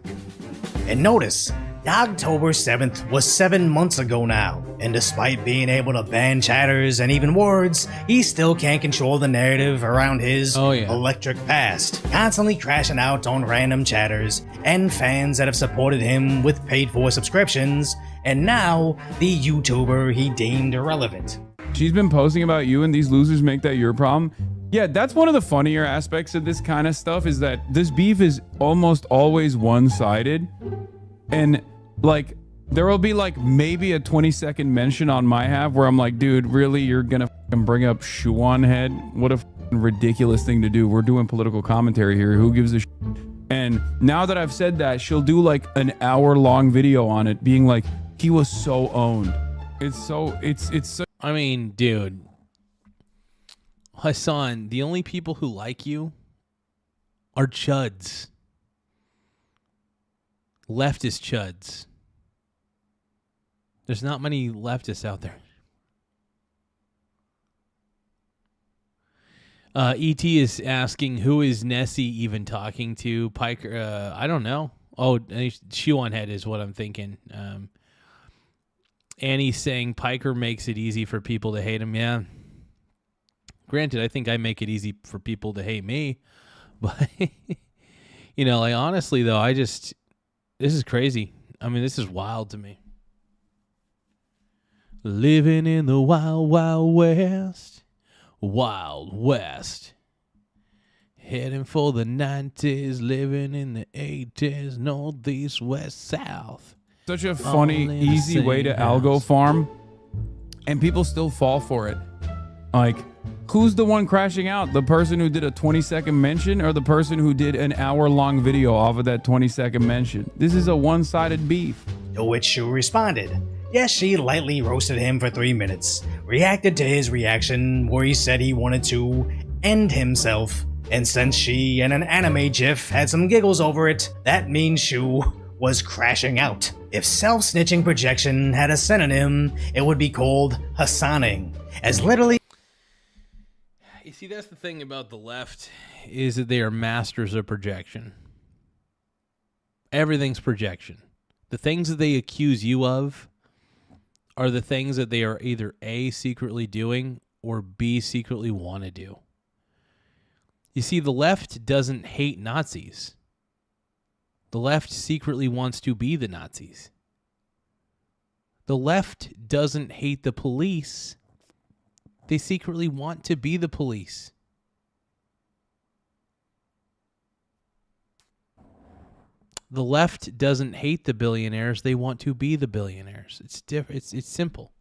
And notice, October 7th was 7 months ago now, and despite being able to ban chatters and even words, he still can't control the narrative around his electric past, constantly crashing out on random chatters and fans that have supported him with paid-for subscriptions, and now the YouTuber he deemed irrelevant. She's been posting about you and these losers make that your problem. Yeah, that's one of the funnier aspects of this kind of stuff is that this beef is almost always one-sided. And like there will be like maybe a 20-second mention on my half where I'm like, dude, really, you're gonna bring up Shoe0nHead? What a ridiculous thing to do. We're doing political commentary here. Who gives a shit? And now that I've said that, she'll do like an hour-long video on it being like, he was so owned. It's so I mean, dude, Hassan, the only people who like you are chuds. Leftist chuds. There's not many leftists out there. ET is asking, who is Nessie even talking to? Piker, I don't know. Oh, Shoe0nHead is what I'm thinking. Annie's saying Piker makes it easy for people to hate him. Yeah. Granted, I think I make it easy for people to hate me. But, you know, like, honestly, though, this is crazy. I mean, this is wild to me. Living in the wild, wild west. Wild West. Heading for the 90s, living in the 80s, northeast, west, south. Such a funny, easy way to algo farm, and people still fall for it. Like, who's the one crashing out? The person who did a 20-second mention or the person who did an hour-long video off of that 20-second mention? This is a one-sided beef. To which Shoe responded. Yes, she lightly roasted him for 3 minutes, reacted to his reaction where he said he wanted to end himself, and since she and an anime gif had some giggles over it, that means Shoe was crashing out. If self-snitching projection had a synonym, it would be called Hassaning, as literally... You see, that's the thing about the left, is that they are masters of projection. Everything's projection. The things that they accuse you of are the things that they are either A, secretly doing, or B, secretly want to do. You see, the left doesn't hate Nazis. The left secretly wants to be the Nazis. The left doesn't hate the police. They secretly want to be the police. The left doesn't hate the billionaires. They want to be the billionaires. It's different. It's simple.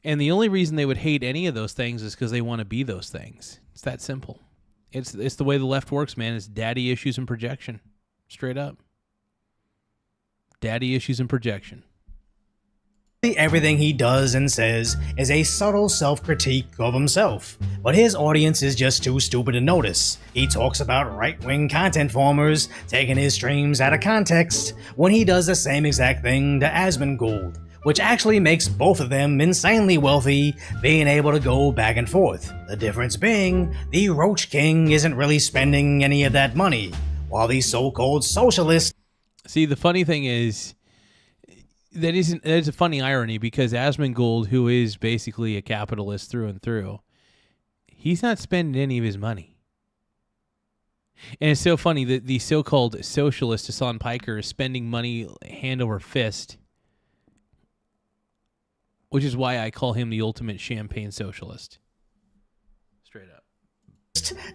And the only reason they would hate any of those things is because they want to be those things. It's that simple. It's the way the left works, man. It's daddy issues and projection. Straight up. Daddy issues and projection. Everything he does and says is a subtle self-critique of himself, but his audience is just too stupid to notice. He talks about right-wing content farmers taking his streams out of context when he does the same exact thing to Asmongold, which actually makes both of them insanely wealthy, being able to go back and forth. The difference being, the Roach King isn't really spending any of that money, while the so-called socialists... See, the funny thing is, that's a funny irony, because Asmongold, who is basically a capitalist through and through, he's not spending any of his money. And it's so funny that the so-called socialist Hassan Piker is spending money hand over fist, which is why I call him the ultimate champagne socialist. Straight up.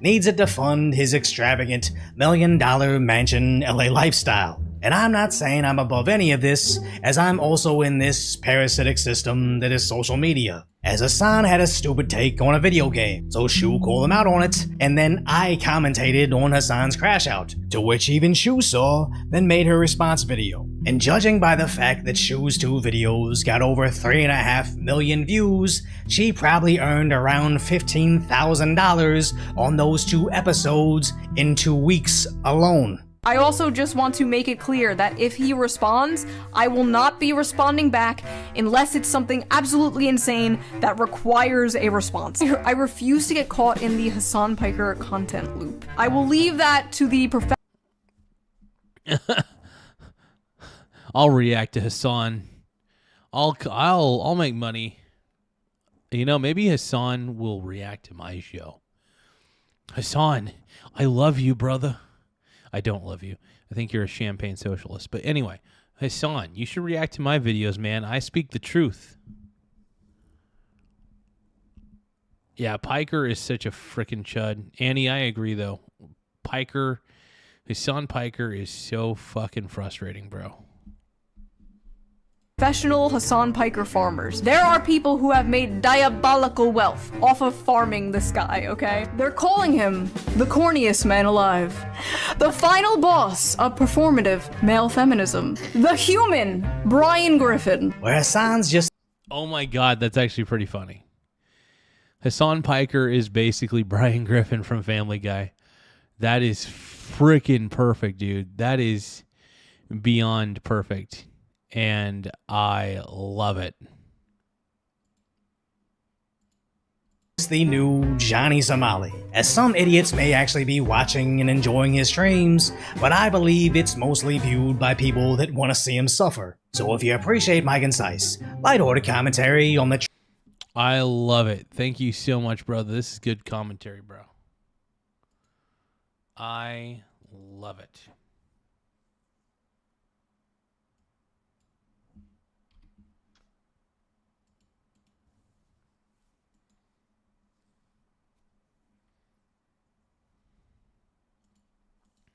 Needs it to fund his extravagant $1 million mansion LA lifestyle. And I'm not saying I'm above any of this, as I'm also in this parasitic system that is social media. As Hasan had a stupid take on a video game, so Shoe called him out on it, and then I commentated on Hasan's crash out, to which even Shoe saw, then made her response video. And judging by the fact that Shoe's 2 videos got over 3.5 million views, she probably earned around $15,000 on those 2 episodes in 2 weeks alone. I also just want to make it clear that if he responds, I will not be responding back unless it's something absolutely insane that requires a response. I refuse to get caught in the Hassan Piker content loop. I will leave that to the I'll react to Hassan. I'll make money. You know, maybe Hassan will react to my show. Hassan, I love you, brother. I don't love you. I think you're a champagne socialist. But anyway, Hassan, you should react to my videos, man. I speak the truth. Yeah, Piker is such a freaking chud. Annie, I agree, though. Piker, Hassan Piker is so fucking frustrating, bro. Professional Hassan Piker farmers. There are people who have made diabolical wealth off of farming this guy, okay? They're calling him the corniest man alive. The final boss of performative male feminism. The human Brian Griffin. Where Hassan's just... Oh my god, that's actually pretty funny. Hassan Piker is basically Brian Griffin from Family Guy. That is freaking perfect, dude. That is beyond perfect. And I love it. It's the new Johnny Somali, as some idiots may actually be watching and enjoying his streams, but I believe it's mostly viewed by people that want to see him suffer. So if you appreciate my concise, light-order commentary on the... I love it. Thank you so much, brother. This is good commentary, bro. I love it.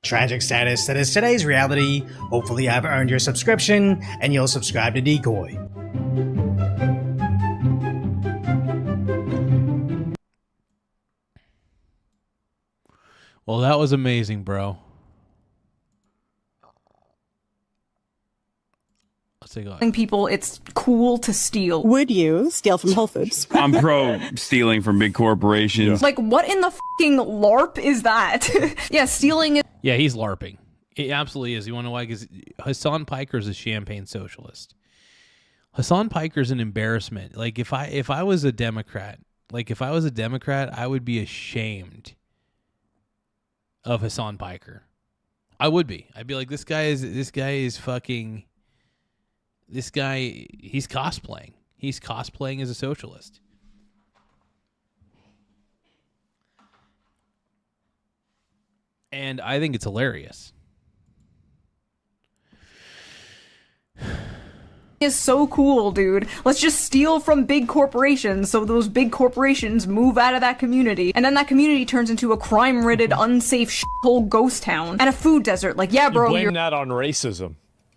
tragic status that is today's reality. Hopefully I've earned your subscription and you'll subscribe to Decoy. Well, that was amazing, bro. Telling people it's cool to steal. Would you steal from Whole Foods? I'm pro stealing from big corporations. Like, what in the fucking LARP is that? Yeah, stealing is... Yeah, he's LARPing. It absolutely is. You want to know why? Because Hassan Piker is a champagne socialist. Hassan Piker's an embarrassment. Like, if I was a Democrat, I would be ashamed of Hassan Piker. I would be. I'd be like, this guy is fucking... This guy, he's cosplaying. He's cosplaying as a socialist. And I think it's hilarious. Is so cool, dude. Let's just steal from big corporations so those big corporations move out of that community. And then that community turns into a crime-ridden, unsafe shithole ghost town and a food desert. Like, yeah, bro, blame that on racism.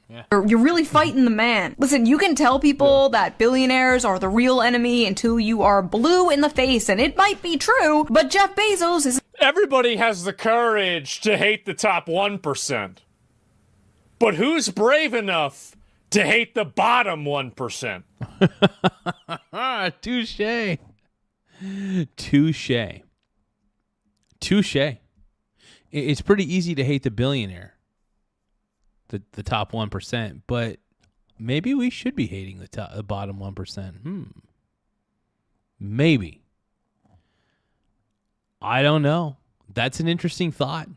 Yeah. You're really fighting the man. Listen, you can tell people that billionaires are the real enemy until you are blue in the face, and it might be true, but Jeff Bezos is... Everybody has the courage to hate the top 1%. But who's brave enough to hate the bottom 1%? Touche. Touche. Touche. It's pretty easy to hate the billionaire. The top 1%, but maybe we should be hating the bottom 1%. Maybe. I don't know. That's an interesting thought.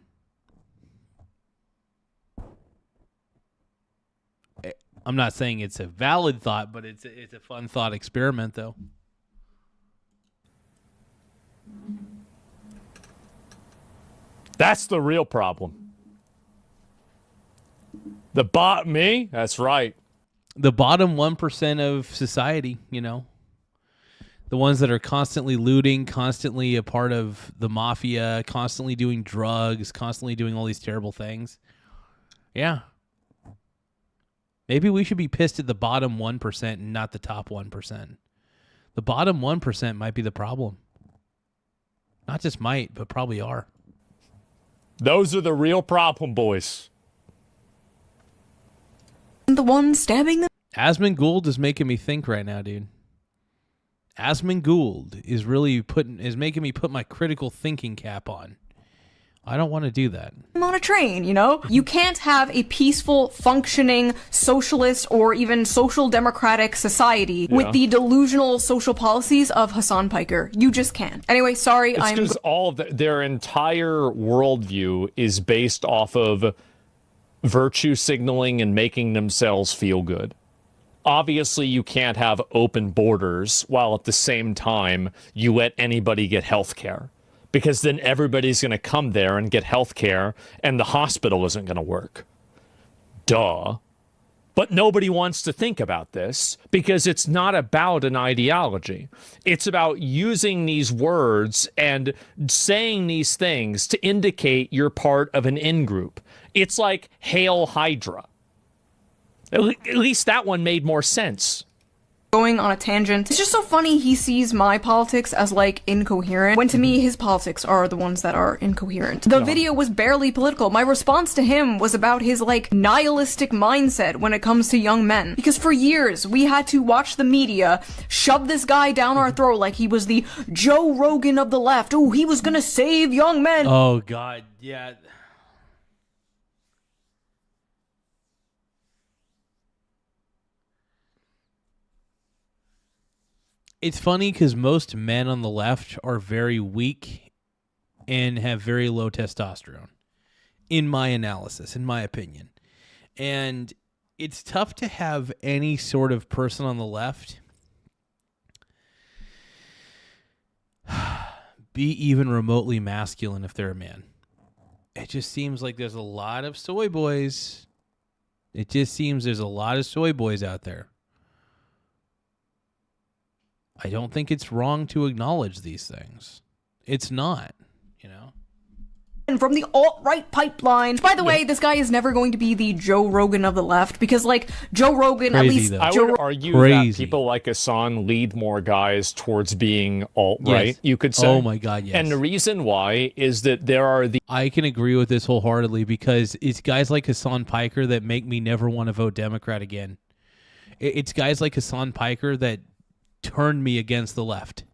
I'm not saying it's a valid thought, but it's a fun thought experiment, though. That's the real problem. Me? That's right. The bottom 1% of society, you know. The ones that are constantly looting, constantly a part of the mafia, constantly doing drugs, constantly doing all these terrible things. Yeah. Maybe we should be pissed at the bottom 1% and not the top 1%. The bottom 1% might be the problem. Not just might, but probably are. Those are the real problem, boys. The one stabbing them. Asmund Gould is making me think right now, dude. Asmund Gould is really making me put my critical thinking cap on. I don't want to do that. I'm on a train, you know? You can't have a peaceful, functioning, socialist or even social democratic society with the delusional social policies of Hassan Piker. You just can't. Anyway, sorry, it's because all of their entire worldview is based off of virtue signaling and making themselves feel good. Obviously, you can't have open borders while at the same time you let anybody get health care. Because then everybody's going to come there and get health care and the hospital isn't going to work. Duh. But nobody wants to think about this because it's not about an ideology. It's about using these words and saying these things to indicate you're part of an in-group. It's like Hail Hydra. At least that one made more sense. Going on a tangent. It's just so funny he sees my politics as like incoherent, when to me his politics are the ones that are incoherent. The video was barely political. My response to him was about his like nihilistic mindset when it comes to young men. Because for years we had to watch the media shove this guy down our throat like he was the Joe Rogan of the left. Oh, he was gonna save young men. Oh God, yeah. It's funny because most men on the left are very weak and have very low testosterone, in my analysis, in my opinion. And it's tough to have any sort of person on the left be even remotely masculine if they're a man. It just seems like there's a lot of soy boys. It just seems there's a lot of soy boys out there. I don't think it's wrong to acknowledge these things. It's not, you know. And from the alt-right pipeline. By the way, this guy is never going to be the Joe Rogan of the left because, like, Joe Rogan, Crazy, at least... though. I Joe would argue that people like Hasan lead more guys towards being alt-right, Yes. you could say. Oh my God, yes. And the reason why is that there are the... I can agree with this wholeheartedly because it's guys like Hassan Piker that make me never want to vote Democrat again. It's guys like Hassan Piker that turned me against the left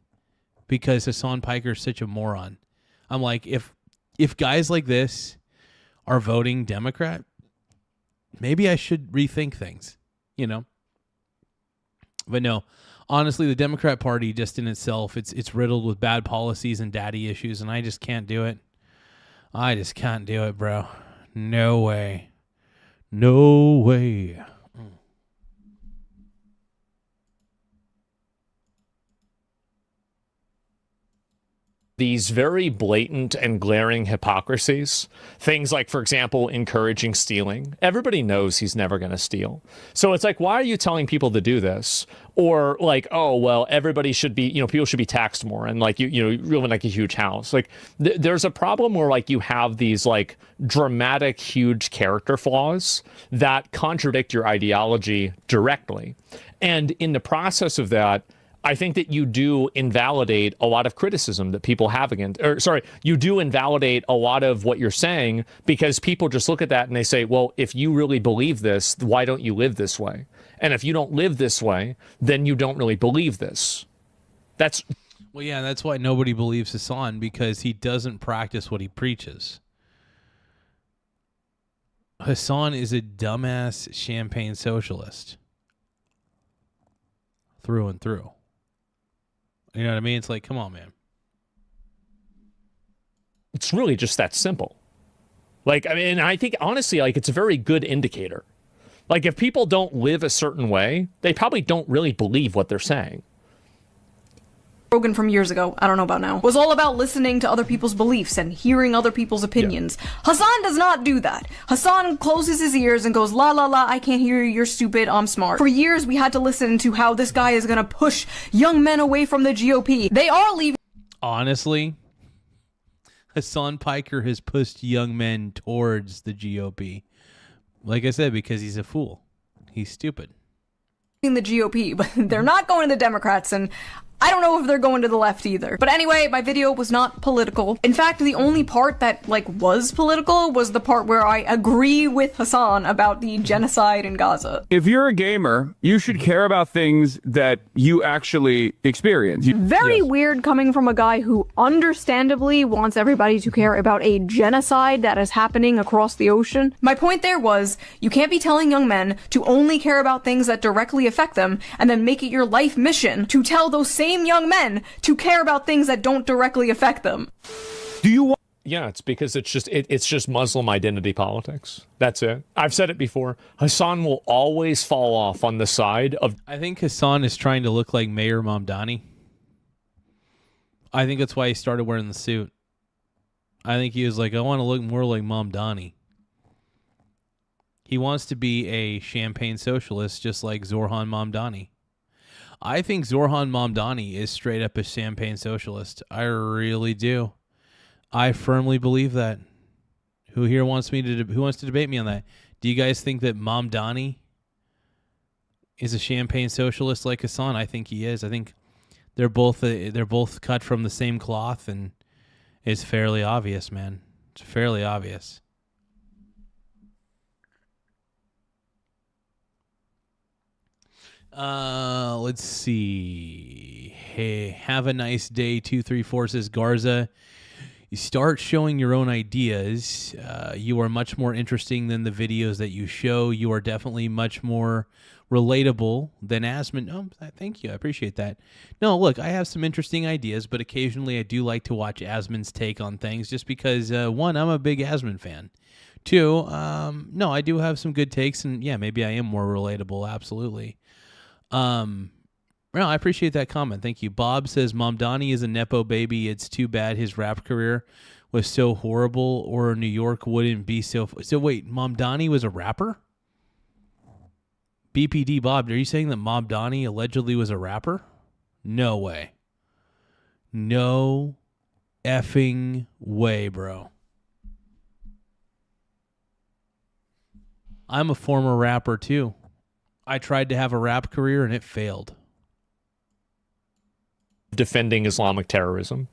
because Hassan Piker is such a moron. I'm like, if guys like this are voting Democrat, maybe I should rethink things, you know? But no, honestly, the Democrat Party just in itself, it's riddled with bad policies and daddy issues, and I just can't do it. I just can't do it, bro. No way. No way. These very blatant and glaring hypocrisies. Things like, for example, encouraging stealing. Everybody knows he's never going to steal. So it's like, why are you telling people to do this? Or like, oh, well, everybody should be, people should be taxed more. And like, you live in like a huge house. Like there's a problem where like you have these like dramatic, huge character flaws that contradict your ideology directly. And in the process of that, I think that you do invalidate a lot of criticism that people have you do invalidate a lot of what you're saying because people just look at that and they say, well, if you really believe this, why don't you live this way? And if you don't live this way, then you don't really believe this. Well, yeah, that's why nobody believes Hasan because he doesn't practice what he preaches. Hasan is a dumbass champagne socialist. Through and through. You know what I mean? It's like, come on, man. It's really just that simple. Like, I mean, I think, honestly, like, it's a very good indicator. Like, if people don't live a certain way, they probably don't really believe what they're saying. Rogan from years ago, I don't know about now, was all about listening to other people's beliefs and hearing other people's opinions. Yeah. Hasan does not do that. Hasan closes his ears and goes, la la la, I can't hear you, you're stupid, I'm smart. For years, we had to listen to how this guy is gonna push young men away from the GOP. They are leaving. Honestly, Hassan Piker has pushed young men towards the GOP. Like I said, because he's a fool. He's stupid. The GOP, but they're not going to the Democrats, and I don't know if they're going to the left either. But anyway, my video was not political. In fact, the only part that, was political was the part where I agree with Hasan about the genocide in Gaza. If you're a gamer, you should care about things that you actually experience. Very weird coming from a guy who understandably wants everybody to care about a genocide that is happening across the ocean. My point there was, you can't be telling young men to only care about things that directly affect them, and then make it your life mission to tell those same young men to care about things that don't directly affect them. Do you want? Yeah, it's because it's just Muslim identity politics. That's it. I've said it before. Hasan will always fall off on the side of... I think Hasan is trying to look like Mayor Mamdani. I think that's why he started wearing the suit. I think he was like, I want to look more like Mamdani. He wants to be a champagne socialist just like Zorhan Mamdani. I think Zorhan Mamdani is straight up a champagne socialist. I really do. I firmly believe that. Who wants to debate me on that? Do you guys think that Mamdani is a champagne socialist like Hasan? I think he is. I think they're both cut from the same cloth, and it's fairly obvious, man. It's fairly obvious. Let's see. Hey, have a nice day. 234 says Garza. You start showing your own ideas. You are much more interesting than the videos that you show. You are definitely much more relatable than Asmund. Oh, thank you. I appreciate that. No, look, I have some interesting ideas, but occasionally I do like to watch Asmund's take on things just because, one, I'm a big Asmund fan. Two, no, I do have some good takes, and yeah, maybe I am more relatable. Absolutely. No, I appreciate that comment. Thank you. Bob says Mamdani is a Nepo baby. It's too bad his rap career was so horrible, or New York wouldn't be so. So wait, Mamdani was a rapper? BPD Bob, are you saying that Mamdani allegedly was a rapper? No way. No effing way, bro. I'm a former rapper too. I tried to have a rap career and it failed. Defending Islamic terrorism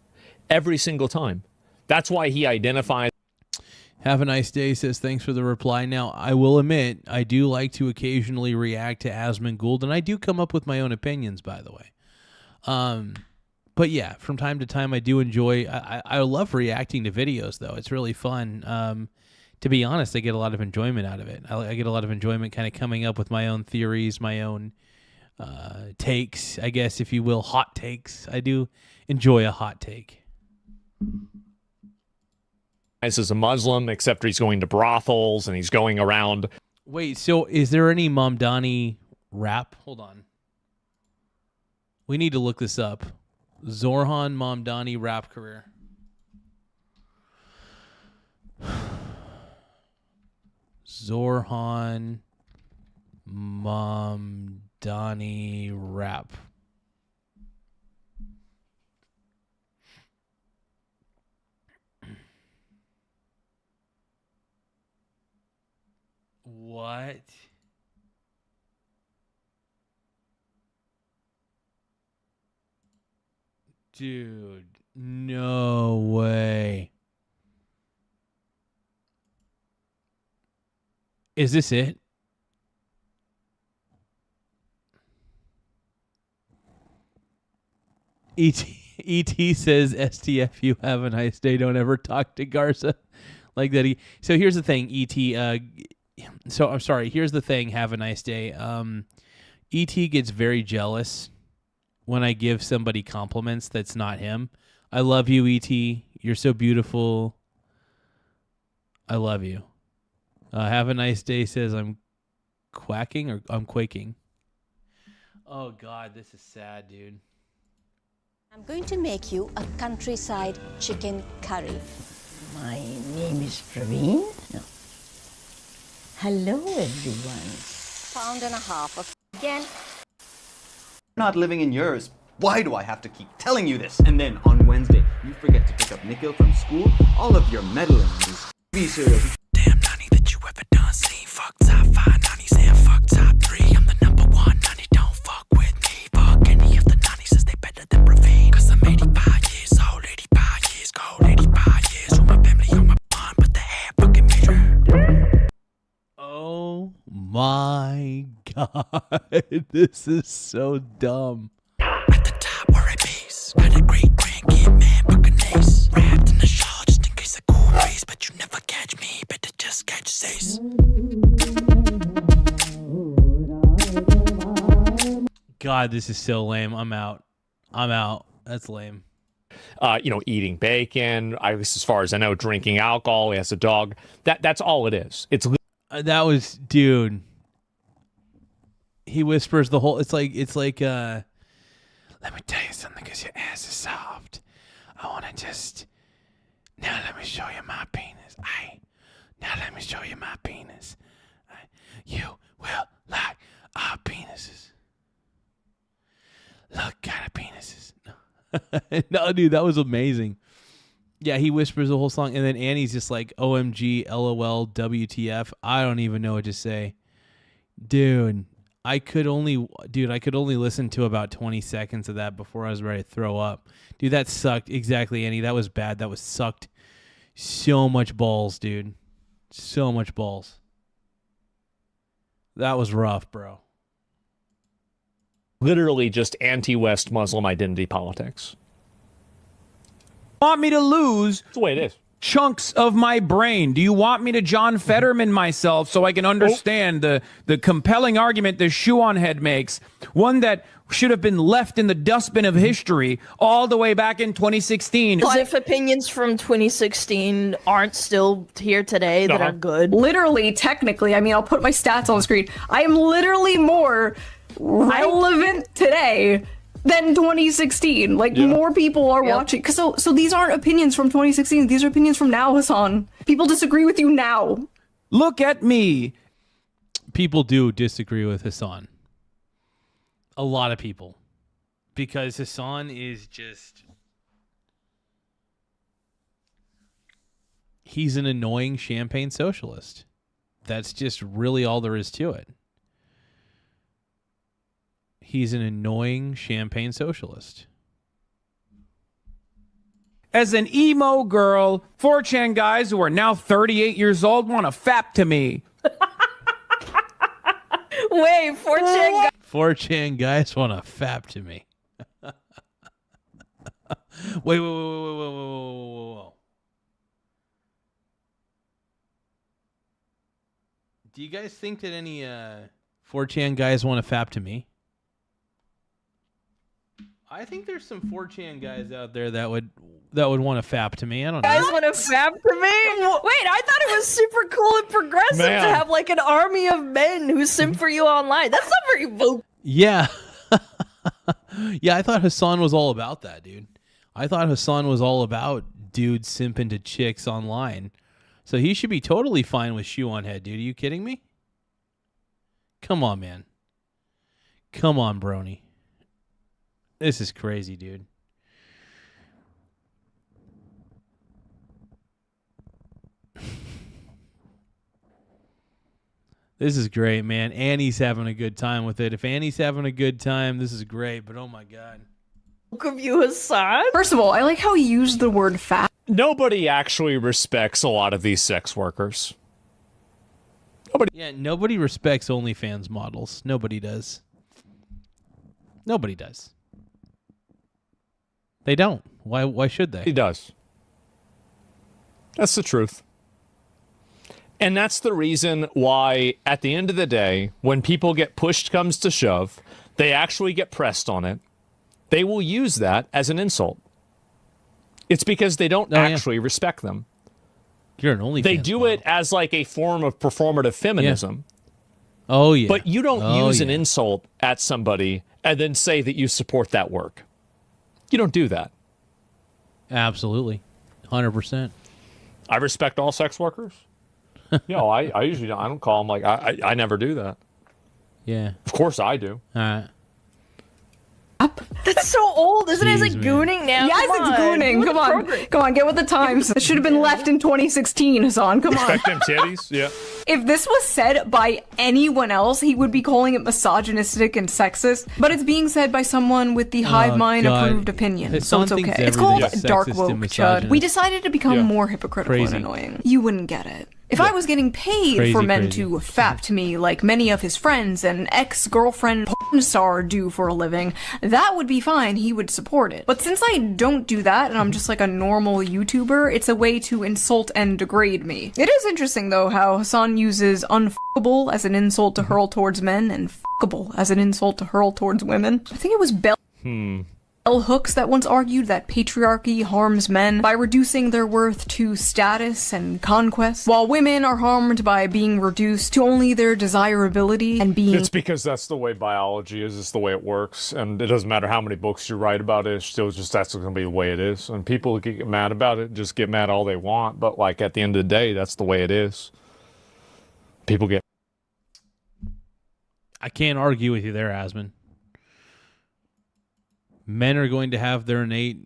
every single time. That's why he identifies. Have a nice day, says thanks for the reply. Now, I will admit, I do like to occasionally react to Asmund Gould, and I do come up with my own opinions, by the way. But yeah, from time to time, I do enjoy, I love reacting to videos, though. It's really fun. To be honest, I get a lot of enjoyment out of it. I get a lot of enjoyment kind of coming up with my own theories, my own takes, I guess, if you will, hot takes. I do enjoy a hot take. As a Muslim, except he's going to brothels and he's going around. Wait, so is there any Mamdani rap? Hold on. We need to look this up. Zorhan Mamdani rap career. Zorhan Mamdani rap. What? Dude, no way. Is this it? ET says, STF, you have a nice day. Don't ever talk to Garza like that. So here's the thing, ET. So I'm sorry. Here's the thing. Have a nice day. ET gets very jealous when I give somebody compliments that's not him. I love you, ET. You're so beautiful. I love you. Have a nice day says I'm quacking or I'm quaking. Oh, God, this is sad, dude. I'm going to make you a countryside chicken curry. My name is Praveen. No. Hello, everyone. £1.50 of again. Not living in yours. Why do I have to keep telling you this? And then on Wednesday, you forget to pick up Nikhil from school. All of your meddling is TV serials. Damn nanny that you ever done seen. Fuck top 5 nannies and fuck top 3. I'm the number 1 nanny. Don't fuck with me. Fuck any of the nannies, says they better than Praveen. Cause I'm 85 years old, 85 years old, 85 years with my family on my bond, but the hair fucking me. Oh my God. This is so dumb. At the top where it bees. Got a great grandkid man, fucking ace. Wrapped in the shawl just in case a cool breeze. But you never catch me, better just catch Sace. God, this is so lame. I'm out. That's lame. Eating bacon. As far as I know, drinking alcohol. He has a dog. That's all it is. It's that was, dude. He whispers the whole. It's like. Let me tell you something, because your ass is soft. I want to just. Now let me show you my penis. Now let me show you my penis. You will like our penises. Look at our penises. No, dude, that was amazing. Yeah, he whispers the whole song, and then Annie's just like, OMG, LOL, WTF. I don't even know what to say. Dude, I could only listen to about 20 seconds of that before I was ready to throw up. Dude, that sucked. Exactly, Annie. That was bad. That was sucked. So much balls, dude. So much balls. That was rough, bro. Literally just anti-West Muslim identity politics. Want me to lose That's the way it is. chunks of my brain? Do you want me to John Fetterman myself so I can understand the compelling argument the Shoe0nHead makes, one that should have been left in the dustbin of history all the way back in 2016? As if opinions from 2016 aren't still here today that are good. Literally, technically, I mean, I'll put my stats on the screen. I am literally more relevant today than 2016. Like, more people are watching. So these aren't opinions from 2016. These are opinions from now, Hassan. People disagree with you now. Look at me. People do disagree with Hassan. A lot of people. Because Hassan is just... He's an annoying champagne socialist. That's just really all there is to it. He's an annoying champagne socialist. As an emo girl, 4chan guys who are now 38 years old want to fap to me. Wait, 4chan 4chan guys want to fap to me. Wait. Do you guys think that any 4chan guys want to fap to me? I think there's some 4chan guys out there that would want to fap to me. I don't know. guys want to fap to me? Wait, I thought it was super cool and progressive to have like an army of men who simp for you online. That's not very vocal. Yeah. Yeah, I thought Hassan was all about that, dude. I thought Hassan was all about dudes simping to chicks online. So he should be totally fine with Shoe0nHead, dude. Are you kidding me? Come on, man. Come on, brony. This is crazy, dude. This is great, man. Annie's having a good time with it. If Annie's having a good time, this is great. But oh my god. Of you, Hassan. First of all, I like how he used the word fat. Nobody actually respects a lot of these sex workers. Nobody respects OnlyFans models. Nobody does. Nobody does. They don't. Why should they? He does. That's the truth. And that's the reason why, at the end of the day, when people get pushed comes to shove, they actually get pressed on it. They will use that as an insult. It's because they don't actually respect them. You're an OnlyFans They do it as like a form of performative feminism. Yeah. Oh, yeah. But you don't use an insult at somebody and then say that you support that work. You don't do that. Absolutely. 100%. I respect all sex workers. I usually don't. I don't call them like I never do that. Yeah. Of course I do. All right. That's so old, isn't it? Is it Jeez, man. gooning now? Yes, Come it's on. gooning. What Come a on. program. Come on, get with the times. It should have been left in 2016, Hassan. Come on. Respect them titties? Yeah. If this was said by anyone else, he would be calling it misogynistic and sexist. But it's being said by someone with the hive mind God. approved opinion, so Hassan it's thinks okay. It's called everything's dark sexist woke, and Chud. misogynist. We decided to become Yeah. more hypocritical Crazy. and annoying. You wouldn't get it. If I was getting paid Crazy, for men crazy. to fap to me like many of his friends and ex-girlfriend porn star do for a living, that would be fine. He would support it. But since I don't do that and I'm just like a normal YouTuber, it's a way to insult and degrade me. It is interesting though how Hassan uses unfuckable as an insult to hurl towards men and fuckable as an insult to hurl towards women. I think it was Bell Hooks that once argued that patriarchy harms men by reducing their worth to status and conquest, while women are harmed by being reduced to only their desirability and being... It's because that's the way biology is. It's the way it works. And it doesn't matter how many books you write about it. It's still just that's going to be the way it is. And people get mad about it, just get mad all they want. But like at the end of the day, that's the way it is. People get... I can't argue with you there, Asman. Men are going to have their innate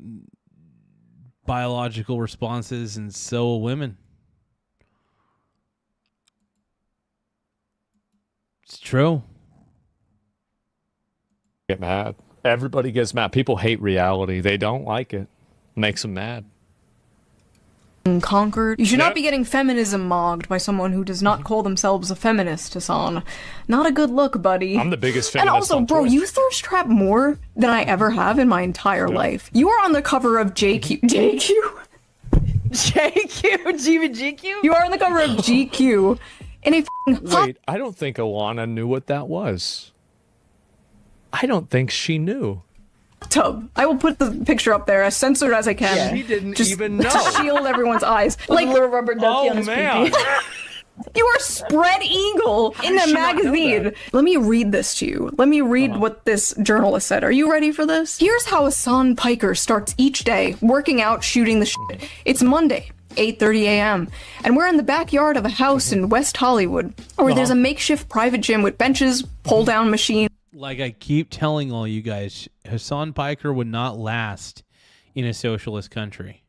biological responses, and so will women. It's true. Get mad. Everybody gets mad. People hate reality. They don't like it. Makes them mad. Conquered. You should not be getting feminism mogged by someone who does not call themselves a feminist, Hassan. Not a good look, buddy. I'm the biggest And feminist also, on bro, Twitch. you thirst trap more than I ever have in my entire life. You are on the cover of JQ. JQ? JQ? Even GQ? You are on the cover of GQ in a Wait, I don't think Alana knew what that was. I don't think she knew. tub. I will put the picture up there as censored as I can. Yeah. She didn't just even know. to shield everyone's eyes. Like little rubber ducky on his man. pee-pee. You are spread eagle in a magazine. Let me read this to you. Let me read what this journalist said. Are you ready for this? Here's how Hassan Piker starts each day, working out, shooting the shit. It's Monday, 8:30 a.m. and we're in the backyard of a house in West Hollywood, where there's a makeshift private gym with benches, pull-down machines. Like I keep telling all you guys, Hassan Piker would not last in a socialist country.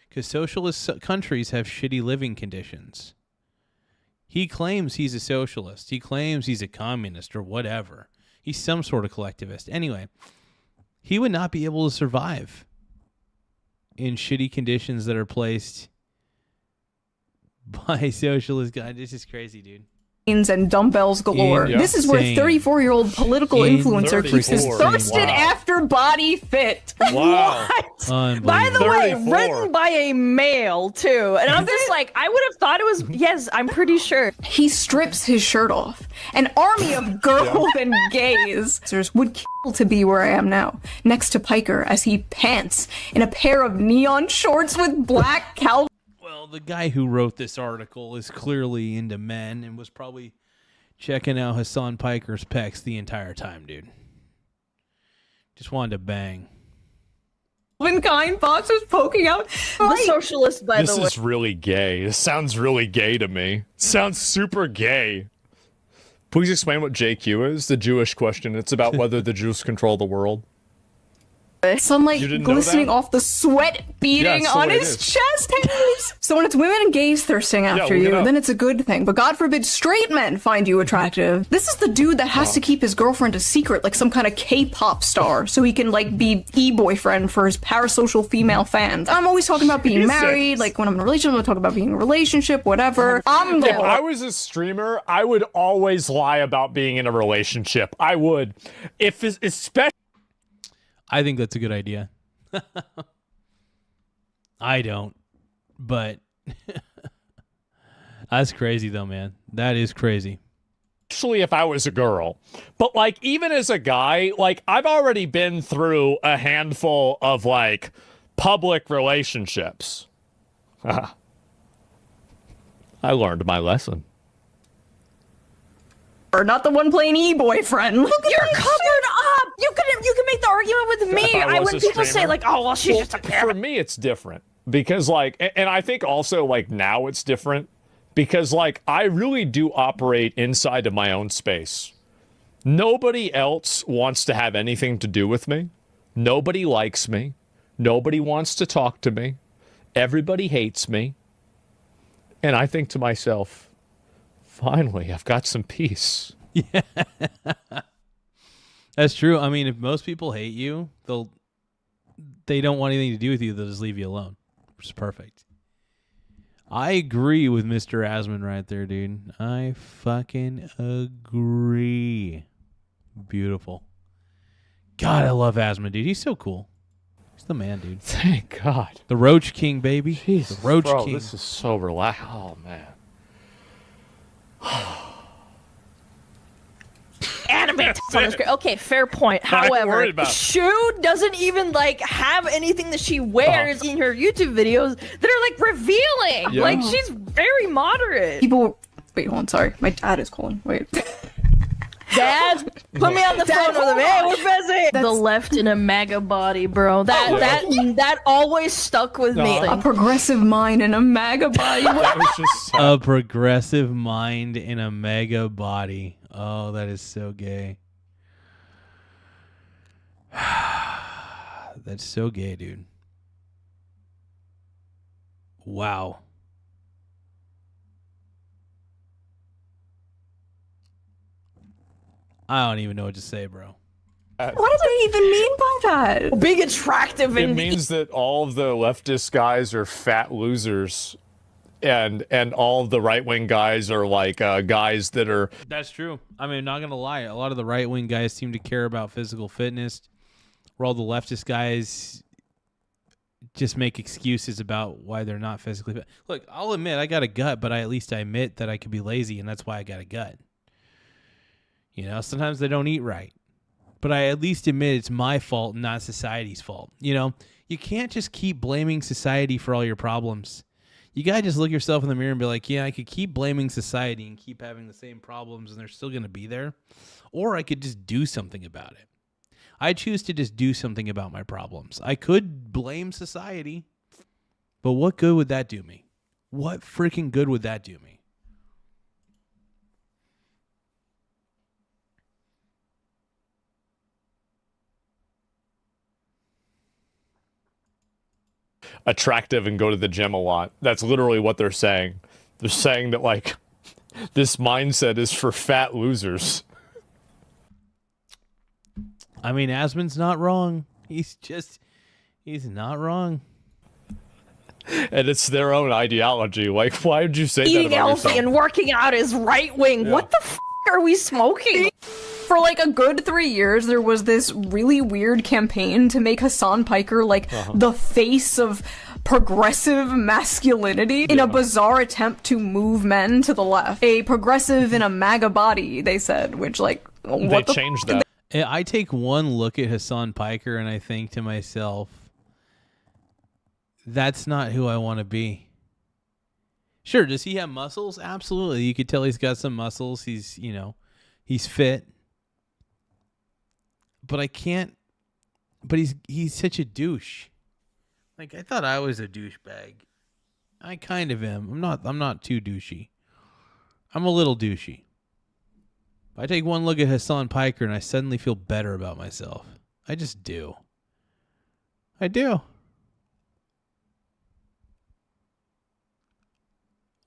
Because socialist countries have shitty living conditions. He claims he's a socialist. He claims he's a communist or whatever. He's some sort of collectivist. Anyway, he would not be able to survive in shitty conditions that are placed by socialist guys. This is crazy, dude. And dumbbells galore. This is where 34-year-old political influencer keeps his thirsted after body fit. Wow. What? By the way, written by a male, too. And I'm just like, I would have thought it was, yes, I'm pretty sure. He strips his shirt off. An army of girls and gays would kill to be where I am now, next to Piker as he pants in a pair of neon shorts with black Calvin. Well, the guy who wrote this article is clearly into men and was probably checking out Hassan Piker's pecs the entire time, dude. Just wanted to bang. Kind boxers poking out. The socialist, by This the way. is really gay. This sounds really gay to me. Sounds super gay. Please explain what JQ is, the Jewish question. It's about whether the Jews control the world. Sunlight You didn't know glistening that? off the sweat beating Yeah, on so it his is. chest hairs. So when it's women and gays thirsting after look it you, up. then it's a good thing. But God forbid straight men find you attractive. This is the dude that has to keep his girlfriend a secret, like some kind of K-pop star, so he can like be e-boyfriend for his parasocial female fans. I'm always talking about being married. Like when I'm in a relationship, I'm talking about being in a relationship, whatever. I'm If I was a streamer, I would always lie about being in a relationship. I would. If it's especially. I think that's a good idea. I don't, but that's crazy though, man. That is crazy. Especially if I was a girl. But like even as a guy, like I've already been through a handful of like public relationships. I learned my lesson. Or not the one playing e-boyfriend. You're covered up. You can make the argument with me. If I was When a people say streamer- like, oh well, she's just a parent. For me, it's different because like, and I think also like now it's different because like I really do operate inside of my own space. Nobody else wants to have anything to do with me. Nobody likes me. Nobody wants to talk to me. Everybody hates me. And I think to myself, finally, I've got some peace. Yeah. That's true. I mean, if most people hate you, they don't want anything to do with you. They'll just leave you alone, which is perfect. I agree with Mr. Asman right there, dude. I fucking agree. Beautiful. God, I love Asman, dude. He's so cool. He's the man, dude. Thank God. The Roach King, baby. Jesus, the Roach bro, King. this is so relaxed. Oh, man. Animate on the screen. Okay, fair point. I'm However, worried about it. Shoe doesn't even like have anything that she wears in her YouTube videos that are like revealing. Yeah. Like she's very moderate. People. Wait, hold on. Sorry, my dad is calling. Wait. Dad, put me on the Dad, phone with him. Hey, hold we're busy. The left in a MAGA body, bro. That always stuck with me. A progressive mind and a MAGA body. That was just A progressive mind in a mega body. Oh, that is so gay. That's so gay, dude. Wow. I don't even know what to say, bro. What does it even mean by that? Being attractive It and means that all of the leftist guys are fat losers, and all of the right wing guys are like guys that are. That's true. I mean, not gonna lie, a lot of the right wing guys seem to care about physical fitness, where all the leftist guys just make excuses about why they're not physically fit. Look, I'll admit I got a gut, but at least I admit that I could be lazy, and that's why I got a gut. You know, sometimes I don't eat right, but I at least admit it's my fault, not society's fault. You know, you can't just keep blaming society for all your problems. You gotta just look yourself in the mirror and be like, yeah, I could keep blaming society and keep having the same problems and they're still gonna be there. Or I could just do something about it. I choose to just do something about my problems. I could blame society, but what good would that do me? What freaking good would that do me? Attractive and go to the gym a lot. That's literally what they're saying. They're saying that, like, this mindset is for fat losers. I mean, Asmon's not wrong. He's not wrong. And it's their own ideology. Like, why would you say that eating about healthy yourself? and working out is right wing. Yeah. What the f are we smoking? For like a good 3 years, there was this really weird campaign to make Hassan Piker like the face of progressive masculinity in a bizarre attempt to move men to the left. A progressive in a MAGA body, they said, which like, what They changed that. I take one look at Hassan Piker and I think to myself, that's not who I want to be. Sure, does he have muscles? Absolutely. You could tell he's got some muscles. He's, you know, he's fit. But I can't, but he's such a douche. Like, I thought I was a douchebag. I kind of am. I'm not too douchey. I'm a little douchey. I take one look at Hassan Piker and I suddenly feel better about myself. I just do. I do.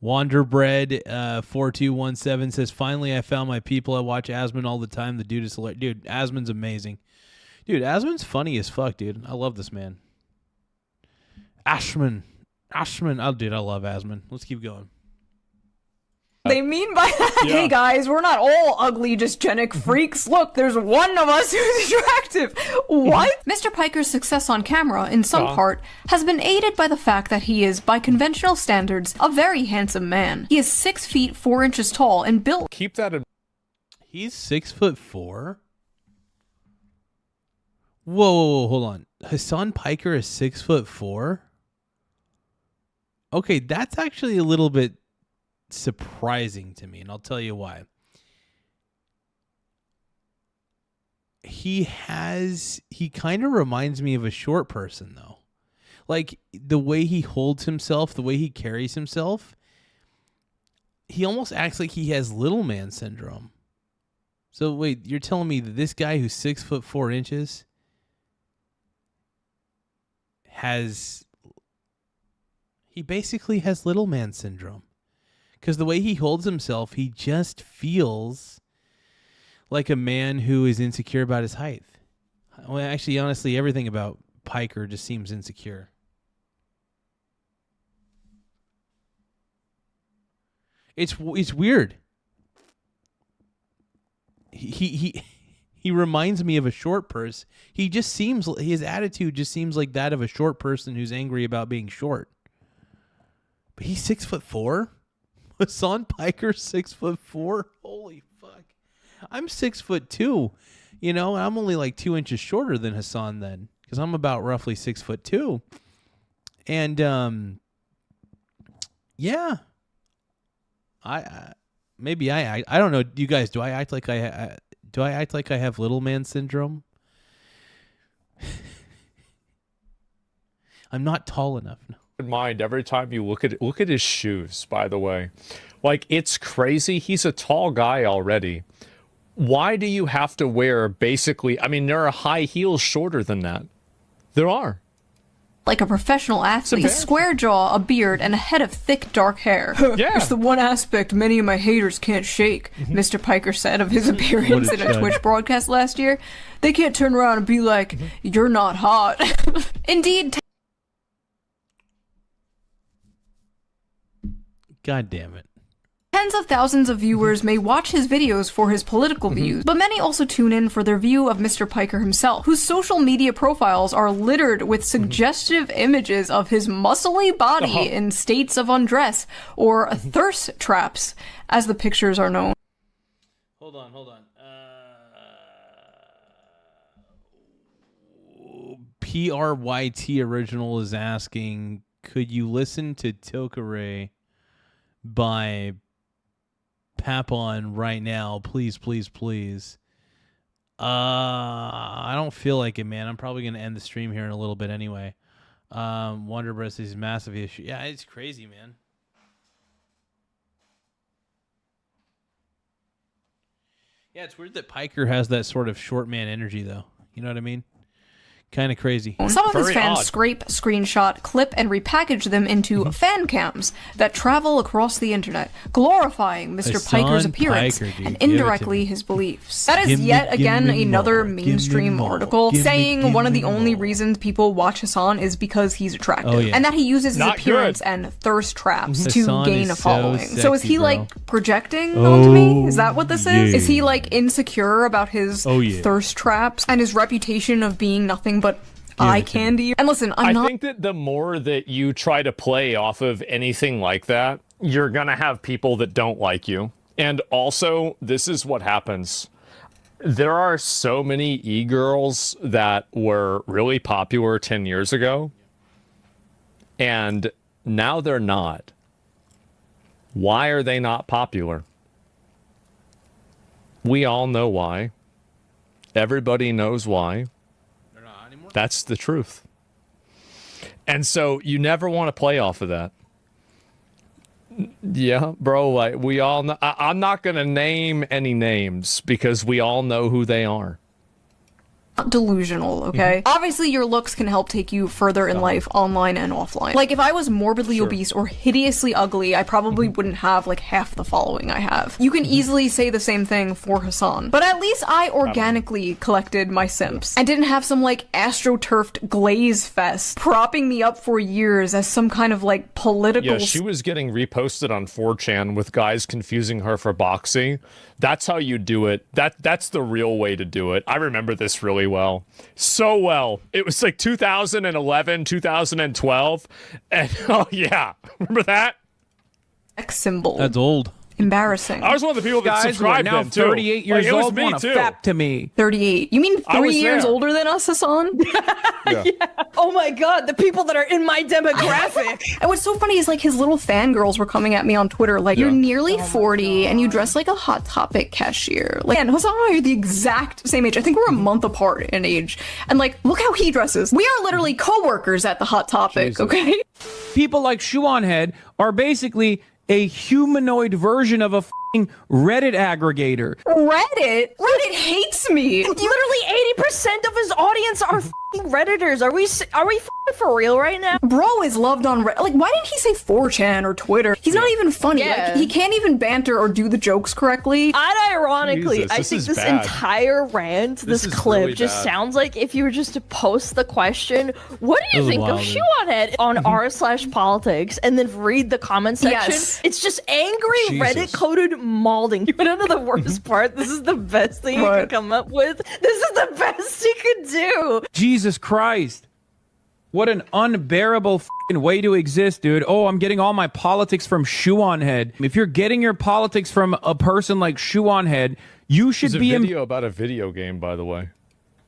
Wanderbread 4217 says, finally I found my people. I watch Asmon all the time. The dude is hilarious. Dude, Asmon's amazing. Dude, Asmon's funny as fuck, dude. I love this man. Ashman. Oh, dude, I love Asmon. Let's keep going. they mean by that? Yeah. Hey guys, we're not all ugly, dysgenic freaks. Look, there's one of us who's attractive. What? Mr. Piker's success on camera, in some part, has been aided by the fact that he is, by conventional standards, a very handsome man. He is 6 feet 4 inches tall and built. Keep that in. He's 6'4"? Whoa, hold on. Hassan Piker is 6'4"? Okay, that's actually a little bit surprising to me, and I'll tell you why. He kind of reminds me of a short person, though. Like, the way he holds himself, the way he carries himself, he almost acts like he has little man syndrome. So wait, you're telling me that this guy who's 6'4" he basically has little man syndrome? Because the way he holds himself, he just feels like a man who is insecure about his height. Well, actually, honestly, everything about Piker just seems insecure. It's weird. He reminds me of a short person. His attitude just seems like that of a short person who's angry about being short. But he's 6'4"? Hassan Piker 6'4"? Holy fuck. I'm 6'2", you know, and I'm only like 2 inches shorter than Hassan then, because I'm about roughly 6'2". And yeah. I don't know, you guys, do I act like I have little man syndrome? I'm not tall enough. No. In mind every time you look at his shoes, by the way. Like, it's crazy. He's a tall guy already. Why do you have to wear basically, I mean, there are high heels shorter than that. There are. Like a professional athlete, a square jaw, a beard, and a head of thick dark hair. Yeah. It's the one aspect many of my haters can't shake, Mr. Piker said of his appearance in a chud. Twitch broadcast last year. They can't turn around and be like, you're not hot. Indeed, God damn it. tens of thousands of viewers may watch his videos for his political views, but many also tune in for their view of Mr. Piker himself, whose social media profiles are littered with suggestive images of his muscly body in states of undress, or thirst traps, as the pictures are known. Hold on. PRYT Original is asking, could you listen to Tokare by Papon right now? Please, please, please. I don't feel like it, man. I'm probably going to end the stream here in a little bit anyway. Wonder Breast is a massive issue. Yeah, it's crazy, man. Yeah, it's weird that Piker has that sort of short man energy, though. You know what I mean? Kind of crazy. Some of his fans scrape, screenshot, clip, and repackage them into fan cams that travel across the internet, glorifying Mr. Hassan Piker's appearance Piker, dude. and Give it to indirectly me. his beliefs. That is Give me- yet give again me another more. Give me mainstream more. article Give me- saying give one of me the only more. reasons people watch Hassan is because he's attractive, Oh, yeah. and that he uses his Not appearance good. and thirst traps Hassan to gain is a so following. So is sexy, he bro. like projecting onto me? Is that what this is? yeah. Is he like insecure about his Oh, yeah. thirst traps and his reputation of being nothing but eye candy? And listen, I I'm not think that the more that you try to play off of anything like that, you're going to have people that don't like you. And also, this is what happens. There are so many e-girls that were really popular 10 years ago, and now they're not. Why are they not popular? We all know why. Everybody knows why. That's the truth. And so you never want to play off of that. Yeah, bro, like we all know. I'm not going to name any names because we all know who they are. delusional, okay? Obviously, your looks can help take you further in life, online and offline. Like, if I was morbidly obese or hideously ugly, I probably wouldn't have, like, half the following I have. You can easily say the same thing for Hasan. But at least I organically collected my simps, and didn't have some, like, astroturfed glaze fest propping me up for years as some kind of, like, political... Yeah, she was getting reposted on 4chan with guys confusing her for boxing. That's how you do it. That's the real way to do it. I remember this really well. So well. It was like 2011, 2012. And oh yeah. Remember that? X symbol. That's old. Embarrassing. I was one of the people that Guys who are subscribed now then too. 38 years Like, it was old me want to too. fap to me. 38. You mean I 3 was years there. older than us, Hasan? Yeah. Oh my god, the people that are in my demographic. And what's so funny is like his little fangirls were coming at me on Twitter like, you're nearly 40 and you dress like a Hot Topic cashier. Like, and Hasan and I are the exact same age. I think we're a month apart in age. And like, look how he dresses. We are literally co-workers at the Hot Topic, okay? People like Shoe0nHead are basically a humanoid version of a f***ing Reddit aggregator. Reddit? Reddit hates me. Literally 80% of his audience are f***ing Redditors. Are we f***ing for real right now? Bro is loved on Reddit. Like, why didn't he say 4chan or Twitter? He's not even funny. Yeah. Like, he can't even banter or do the jokes correctly. Unironically, Jesus, I this think is this bad. entire rant, this is clip, really just bad. sounds like if you were just to post the question, what do you This is think of wild, dude. Shoe0nHead on r/politics, and then read the comment section? Yes. It's just angry Jesus. Reddit-coded malding. You wanna know the worst part? This is the best thing you could come up with. This is the best you could do. Jesus Christ. What an unbearable f***ing way to exist, dude. Oh, I'm getting all my politics from Shoe0nHead. If you're getting your politics from a person like Shoe0nHead, you should There's a be video about a video game, by the way.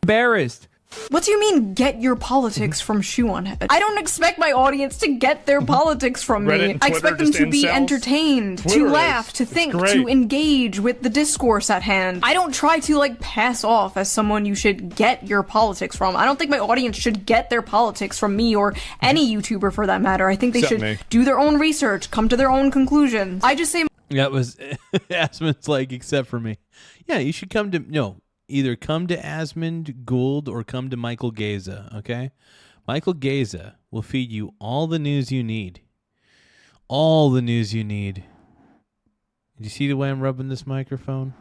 embarrassed. What do you mean, get your politics from Shoe0nHead? I don't expect my audience to get their politics from Reddit me. and I Twitter expect them just to be incels? entertained, Twitter to is. laugh, to It's think, great. to engage with the discourse at hand. I don't try to, like, pass off as someone you should get your politics from. I don't think my audience should get their politics from me or any YouTuber for that matter. I think they Except should me. do their own research, come to their own conclusions. I just say That was Asmund's like, except for me. Yeah, you should come to either come to Asmund Gould or come to Michael Garza. Okay, Michael Garza will feed you all the news you need. All the news you need. Did you see the way I'm rubbing this microphone?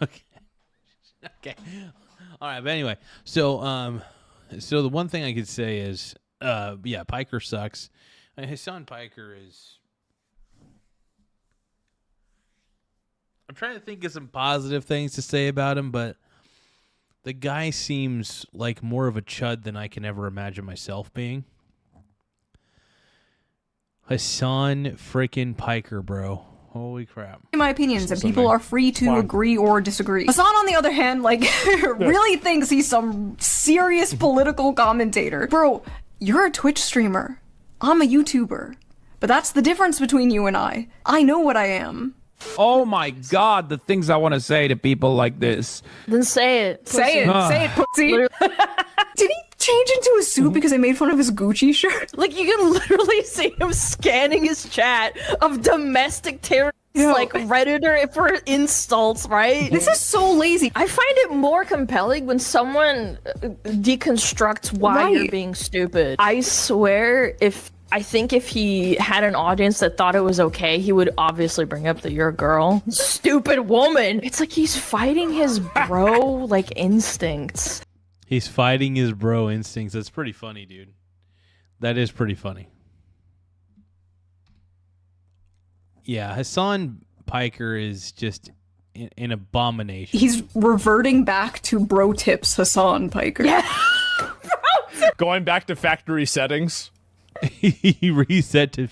Okay. Okay. All right, but anyway, so the one thing I could say is, yeah, Piker sucks. Hassan Piker is. I'm trying to think of some positive things to say about him, but the guy seems like more of a chud than I can ever imagine myself being. Hassan freaking Piker, bro. Holy crap. My opinions, and people are free to agree or disagree. Hassan, on the other hand, like, really thinks he's some serious political commentator. Bro, you're a Twitch streamer. I'm a YouTuber. But that's the difference between you and I. I know what I am. Oh my God, the things I want to say to people like this. Then say it. Say it. Say it, pussy. Did he change into a suit because I made fun of his Gucci shirt? Like, you can literally see him scanning his chat of domestic terrorists, like Redditor for insults, right? This is so lazy. I find it more compelling when someone deconstructs why you're being stupid. I swear, I think if he had an audience that thought it was okay, he would obviously bring up that you're a girl. Stupid woman. It's like he's fighting his bro, like, instincts. He's fighting his bro instincts. That's pretty funny, dude. That is pretty funny. Yeah, Hassan Piker is just an abomination. He's reverting back to bro tips, Hassan Piker. Yeah. Going back to factory settings. He reset to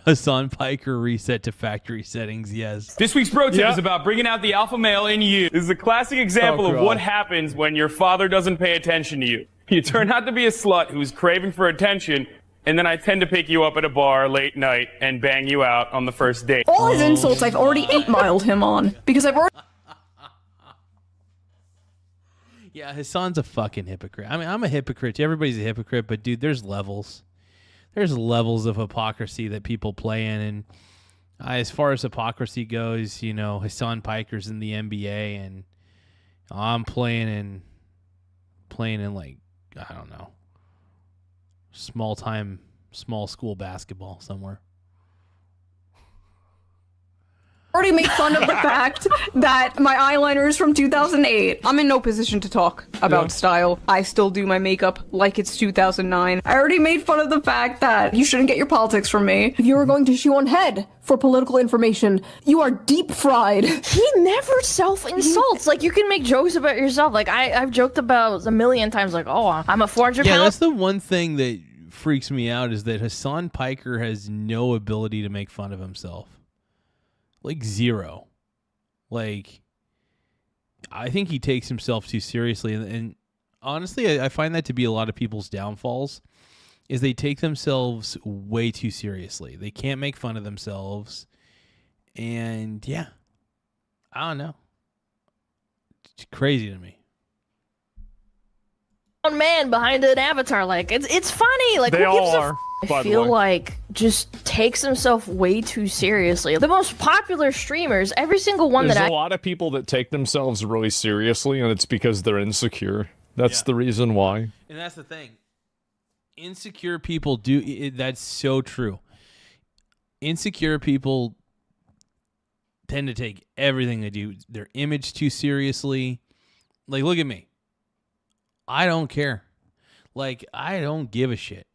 Hassan Piker reset to factory settings, yes. This week's bro tip is about bringing out the alpha male in you. This is a classic example of what happens when your father doesn't pay attention to you. You turn out to be a slut who's craving for attention, and then I tend to pick you up at a bar late night and bang you out on the first date. All his insults I've already 8-miled him on, because I've already... Yeah, Hassan's a fucking hypocrite. I mean, I'm a hypocrite. Everybody's a hypocrite, but dude, there's levels. There's levels of hypocrisy that people play in, and as far as hypocrisy goes, you know, Hassan Piker's in the NBA, and I'm playing in like, I don't know, small school basketball somewhere. already made fun of the fact that my eyeliner is from 2008. I'm in no position to talk about style. I still do my makeup like it's 2009. I already made fun of the fact that you shouldn't get your politics from me. If you were going to Shoe0nHead for political information, you are deep fried. He never self-insults. Like, you can make jokes about yourself. Like, I've joked about a million times, like, oh, I'm a 400 Yeah, pound. that's the one thing that freaks me out is that Hassan Piker has no ability to make fun of himself. Like, zero. Like, I think he takes himself too seriously. And honestly, I find that to be a lot of people's downfalls, is they take themselves way too seriously. They can't make fun of themselves. And, yeah. I don't know. It's crazy to me. Man behind an avatar, like it's funny. Like, They who gives all a are, I by the feel way. like just takes himself way too seriously. The most popular streamers, every single one There's that a lot of people that take themselves really seriously, and it's because they're insecure. That's the reason why. And that's the thing. Insecure people do. That's so true. Insecure people tend to take everything they do, their image, too seriously. Like, look at me. I don't care. Like, I don't give a shit.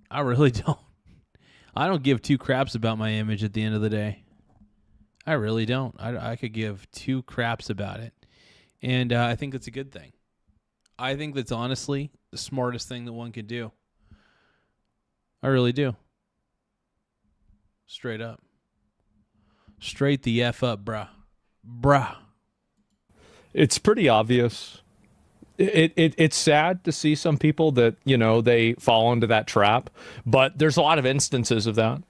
I really don't. I don't give two craps about my image at the end of the day. I really don't. I could give two craps about it. And I think that's a good thing. I think that's honestly the smartest thing that one could do. I really do. Straight up. Straight the F up, bruh. Bruh. It's pretty obvious. It's sad to see some people that, you know, they fall into that trap, but there's a lot of instances of that.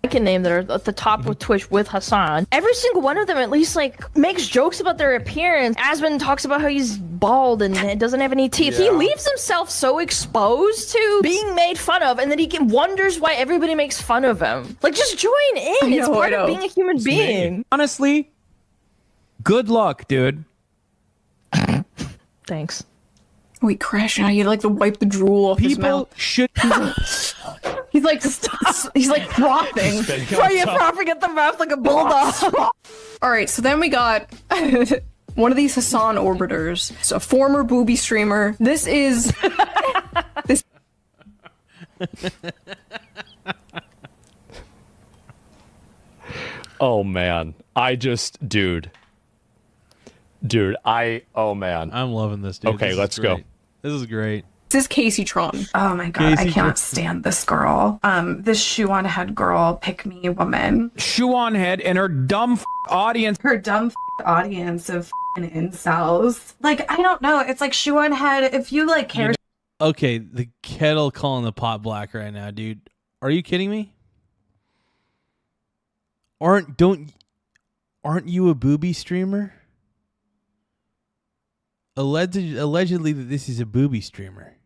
I can name that are at the top with Twitch with Hasan. Every single one of them at least like makes jokes about their appearance. Asmon talks about how he's bald and doesn't have any teeth. He leaves himself so exposed to being made fun of, and then he wonders why everybody makes fun of him. Like, just join in. It's part of being a human being. Honestly, good luck, dude. Thanks. Wait, Crash, now you like to wipe the drool off his mouth. People should. He's like, he's like frothing. Frothing at the mouth like a bulldog. All right, so then we got one of these Hasan orbiters, so a former booby streamer. This is this. Oh man, dude, oh man, I'm loving this, dude. Okay, This let's is go. great. This is great. This is Casey Tron. Oh my god, Casey I cannot stand this girl. This Shoe0nHead girl, pick me woman. Shoe0nHead and her dumb audience. Her dumb audience of incels. Like, I don't know. It's like Shoe0nHead, if you like care. Okay, the kettle calling the pot black right now, dude. Are you kidding me? Aren't you a booby streamer? Allegedly that this is a booby streamer.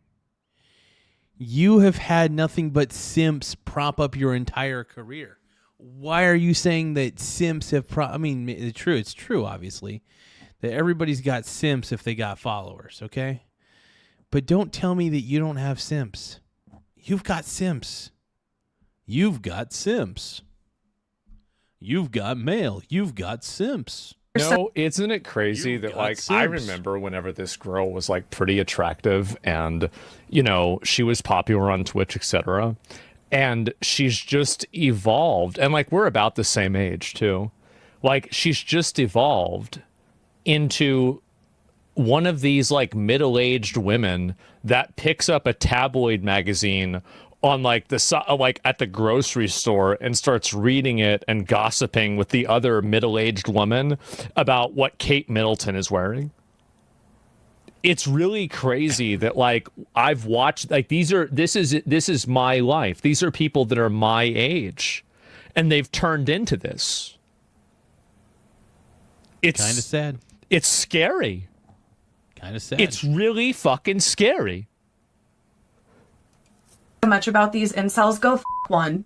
You have had nothing but simps prop up your entire career. Why are you saying that simps have I mean, it's true, obviously, that everybody's got simps if they got followers, okay? But don't tell me that you don't have simps. You've got simps. You've got simps. You've got mail. You've got simps. No, isn't it crazy that, like, simps. I remember whenever this girl was, like, pretty attractive and, you know, she was popular on Twitch, etc. And she's just evolved. And, like, we're about the same age, too. Like, she's just evolved into one of these, like, middle-aged women that picks up a tabloid magazine on like at the grocery store and starts reading it and gossiping with the other middle-aged woman about what Kate Middleton is wearing. It's really crazy that, like, I've watched, like, this is my life. These are people that are my age and they've turned into this. It's kind of sad. It's scary. Kind of sad. It's really fucking scary. Much about these incels, go one.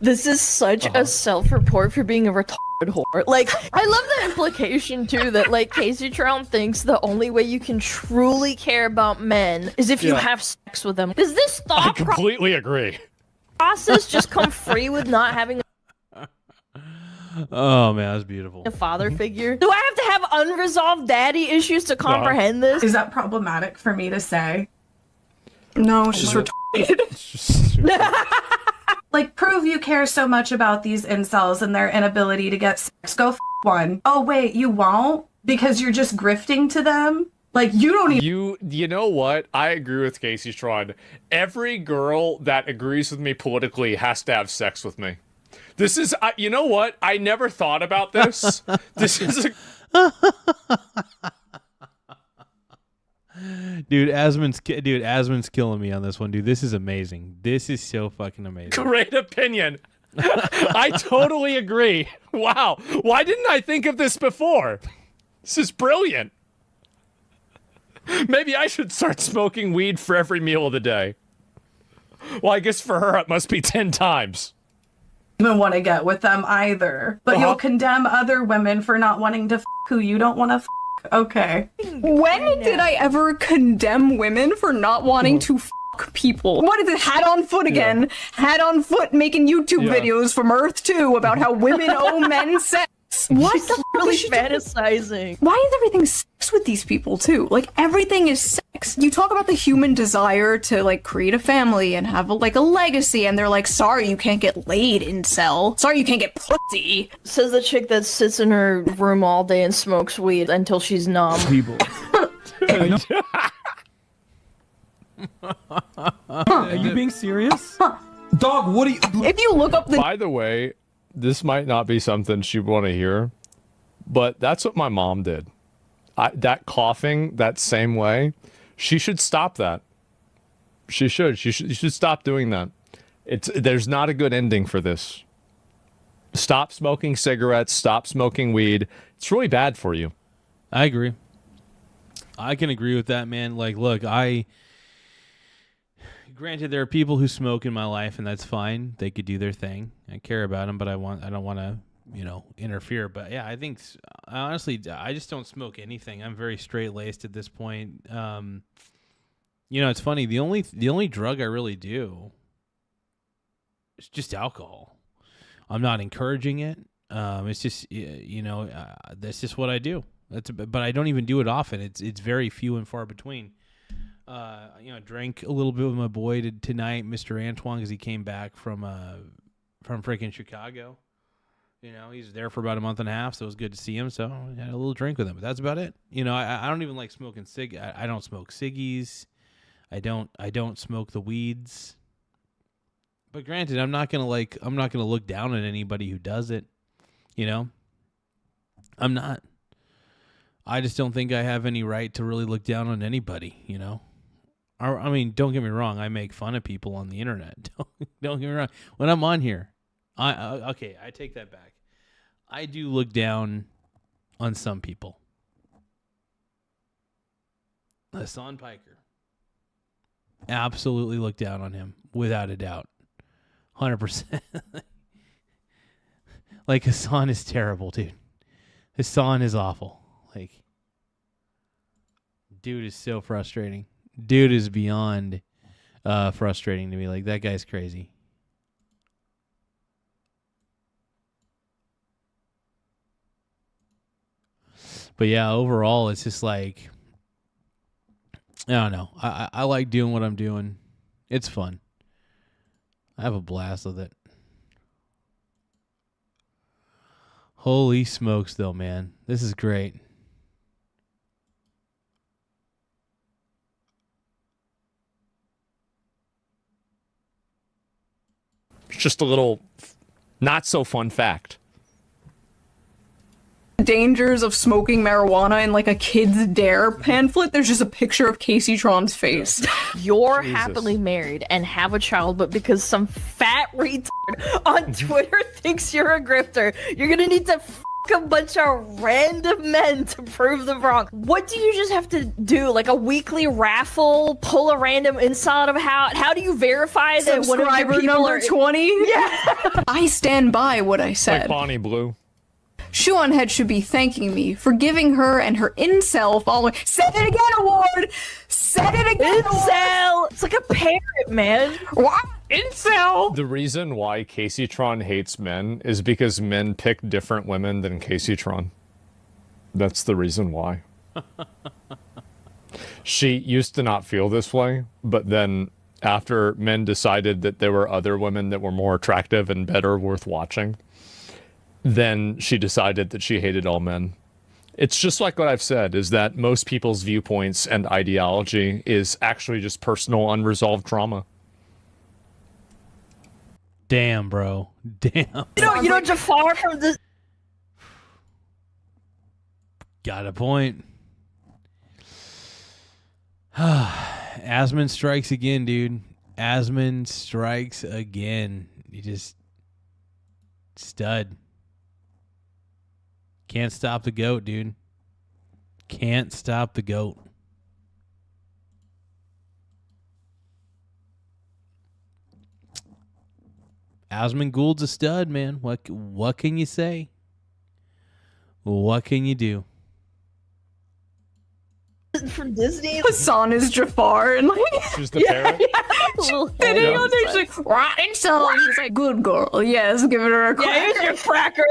This is such a self-report for being a retarded whore. Like, I love the implication too that, like, Casey Tron thinks the only way you can truly care about men is if you have sex with them. Does this I completely agree. process just come free with not having Oh man, that's beautiful. a father figure? Do I have to have unresolved daddy issues to comprehend this? Is that problematic for me to say? No, it's just retarded. Like, prove you care so much about these incels and their inability to get sex. Go one. Oh wait, you won't? Because you're just grifting to them? Like, you don't even... You know what? I agree with Casey Tron. Every girl that agrees with me politically has to have sex with me. This is... you know what? I never thought about this. This is a... Dude, Asmon's killing me on this one, dude. This is amazing. This is so fucking amazing. Great opinion. I totally agree. Wow. Why didn't I think of this before? This is brilliant. Maybe I should start smoking weed for every meal of the day. Well, I guess for her it must be 10 times. even want to get with them either. But you'll condemn other women for not wanting to who you don't want to Okay. When did I ever condemn women for not wanting to people? What is it? Hat on foot again. Hat on foot making YouTube videos from Earth 2 about how women owe men sex. What the really fantasizing? Why is everything sex with these people too? Like everything is sex. You talk about the human desire to like create a family and have a legacy, and they're like, sorry, you can't get laid, incel. Sorry, you can't get pussy. Says the chick that sits in her room all day and smokes weed until she's numb. People. Are you being serious? Dog, what are you... If you look up the... By the way, this might not be something she'd want to hear, but that's what my mom did. That coughing that same way, she should stop that. She should. You should stop doing that. There's not a good ending for this. Stop smoking cigarettes. Stop smoking weed. It's really bad for you. I agree. I can agree with that, man. Like, look, granted, there are people who smoke in my life, and that's fine. They could do their thing. I care about them, but I don't want to, interfere. But yeah, I think honestly, I just don't smoke anything. I'm very straight laced at this point. It's funny. The only drug I really do is just alcohol. I'm not encouraging it. It's just that's just what I do. But I don't even do it often. It's very few and far between. Drank a little bit with my boy tonight, Mr. Antoine, because he came back from freaking Chicago. He's there for about a month and a half, so it was good to see him. So I had a little drink with him, but that's about it. I don't even like smoking I don't smoke ciggies. I don't smoke the weeds. But granted, I'm not gonna look down at anybody who does it. I'm not. I just don't think I have any right to really look down on anybody, I mean, don't get me wrong. I make fun of people on the internet. Don't get me wrong. When I'm on here, I take that back. I do look down on some people. Hassan Piker. Absolutely look down on him, without a doubt. 100%. Like, Hassan is terrible, dude. Hassan is awful. Like, dude is so frustrating. Dude is beyond frustrating to me. Like, that guy's crazy. But yeah, overall, it's just like, I don't know. I like doing what I'm doing. It's fun. I have a blast with it. Holy smokes, though, man. This is great. Just a little not so fun fact. Dangers of smoking marijuana in like a Kids Dare pamphlet. There's just a picture of Casey Tron's face. You're happily married and have a child, but because some fat retard on Twitter thinks you're a grifter, you're gonna need to f a bunch of random men to prove them wrong. What do you just have to do? Like a weekly raffle? Pull a random inside of how do you verify that one of your people number are 20? Yeah. I stand by what I said. Like Bonnie Blue. Shoe0nHead should be thanking me for giving her and her incel following. Say it again, award! Say it again, incel! It's like a parrot, man. What? Incel! The reason why Casey Tron hates men is because men pick different women than Casey Tron. That's the reason why. She used to not feel this way, but then after men decided that there were other women that were more attractive and better worth watching, then she decided that she hated all men. It's just like what I've said, is that most people's viewpoints and ideology is actually just personal unresolved trauma. Damn, bro. Damn. You know, Jafar from the... Got a point. Asmund strikes again, dude. Asmund strikes again. He just... Stud. Can't stop the GOAT, dude. Can't stop the GOAT. Asmund Gould's a stud, man. What can you say? What can you do? From Disney. Hassan is Jafar and like she's the parrot. Sitting on there, she's like, right, so he's like, good girl. Yes, give it her a cracker. Yeah, here's your cracker.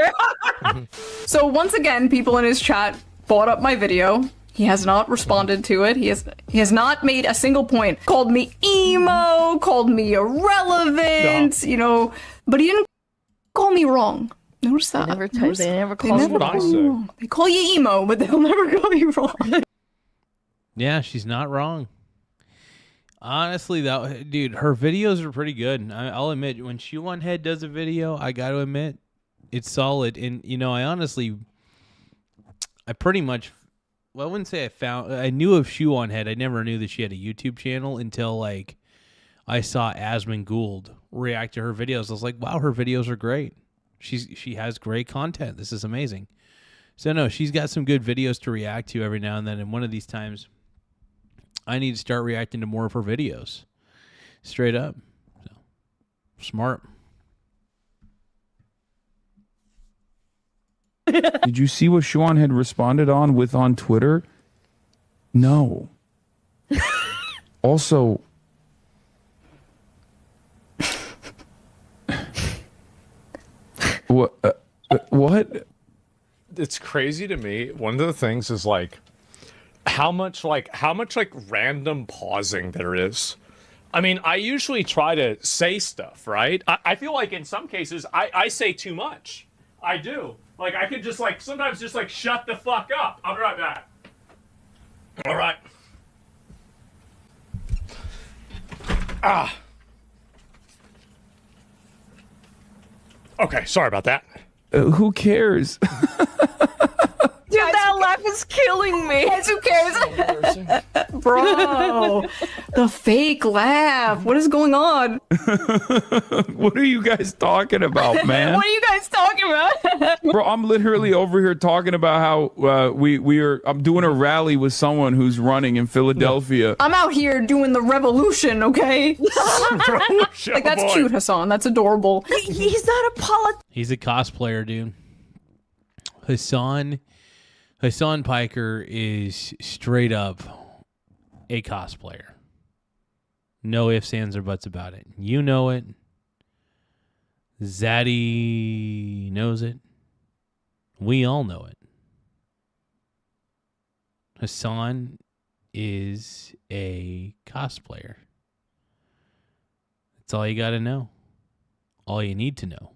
So once again, people in his chat bought up my video. He has not responded to it. He has not made a single point. Called me emo, called me irrelevant, you know, but he didn't call me wrong. Notice that. They never call me wrong. They call you emo, but they'll never call you wrong. Yeah, she's not wrong. Honestly, that dude, her videos are pretty good. I'll admit, when Shoe0nHead does a video, I got to admit, it's solid. And you know, I pretty much, well, I wouldn't say I knew of Shoe0nHead. I never knew that she had a YouTube channel until like I saw Asmund Gould react to her videos. I was like, wow, her videos are great. She has great content. This is amazing. So no, she's got some good videos to react to every now and then. And one of these times, I need to start reacting to more of her videos. Straight up. So, smart. Did you see what Shoe0nHead responded on Twitter? No. Also, what? It's crazy to me. One of the things is how much random pausing there is. I mean, I usually try to say stuff, right? I feel like in some cases I say too much. I do. Like I could just sometimes just shut the fuck up. I'll be right back. All right. Okay, sorry about that. Who cares? Dude, that laugh is killing me. Guys, who cares? Bro, the fake laugh. What is going on? What are you guys talking about, man? What are you guys talking about? Bro, I'm literally over here talking about how I'm doing a rally with someone who's running in Philadelphia. I'm out here doing the revolution, okay? Like, that's cute, Hassan. That's adorable. He's not a He's a cosplayer, dude. Hassan Piker is straight up a cosplayer. No ifs, ands, or buts about it. You know it. Zaddy knows it. We all know it. Hassan is a cosplayer. That's all you got to know. All you need to know.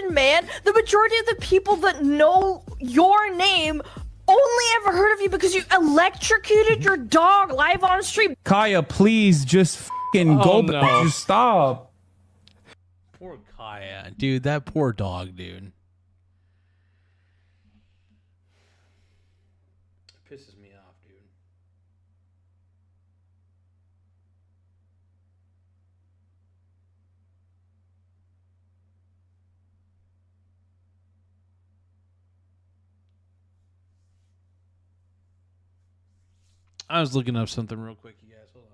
Man, the majority of the people that know your name only ever heard of you because you electrocuted your dog live on stream. Kaya, please just fucking go back. Just stop. Poor Kaya. Dude, that poor dog, dude. Pisses me off, dude. I was looking up something real quick, you guys. Hold on.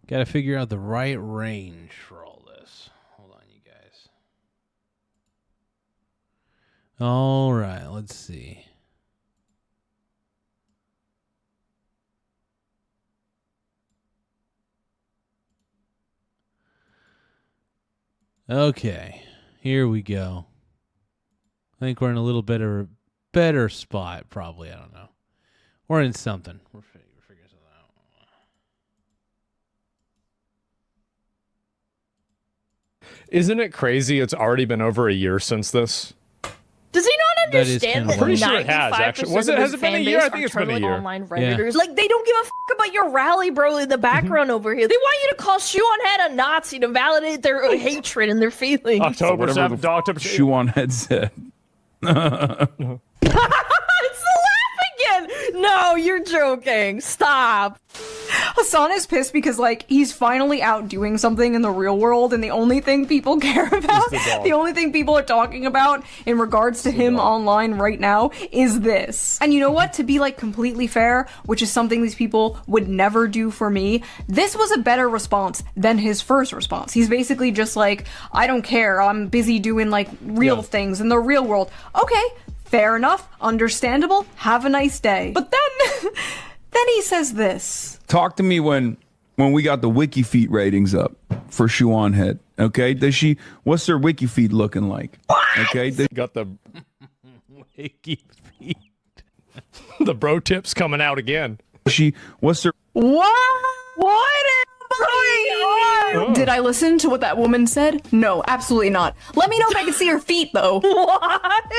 Gotta figure out the right range for all this. Hold on, you guys. All right, let's see. Okay, here we go. I think we're in a little better spot, probably. I don't know. We're in something. We're figuring something out. Isn't it crazy? It's already been over a year since this. Does he not That is understand kinda that wild. Pretty sure it has, 95% actually. Was it- of has his it been a fan year? I base think are it's been a totally year. online Yeah. Redditors? Like, they don't give a about your rally, bro, in the background over here. They want you to call Shoe0nHead a Nazi to validate their hatred and their feelings. October Whatever 7th, October Shoe0nHead said. It's the laugh again! No, you're joking. Stop. Hassan is pissed because, like, he's finally out doing something in the real world, and the only thing people care about, the only thing people are talking about in regards to him online right now is this. And you know what? To be, like, completely fair, which is something these people would never do for me, this was a better response than his first response. He's basically just like, I don't care, I'm busy doing, like, real things in the real world. Okay, fair enough, understandable, have a nice day. But then, then he says this. Talk to me when we got the wiki feed ratings up for Shoe0nHead. Okay, what's their wiki feed looking like? Okay, got the Wiki feed. the bro tips coming out again. what's their What is going on? Did I listen to what that woman said? No, absolutely not. Let me know if I can see her feet, though. What?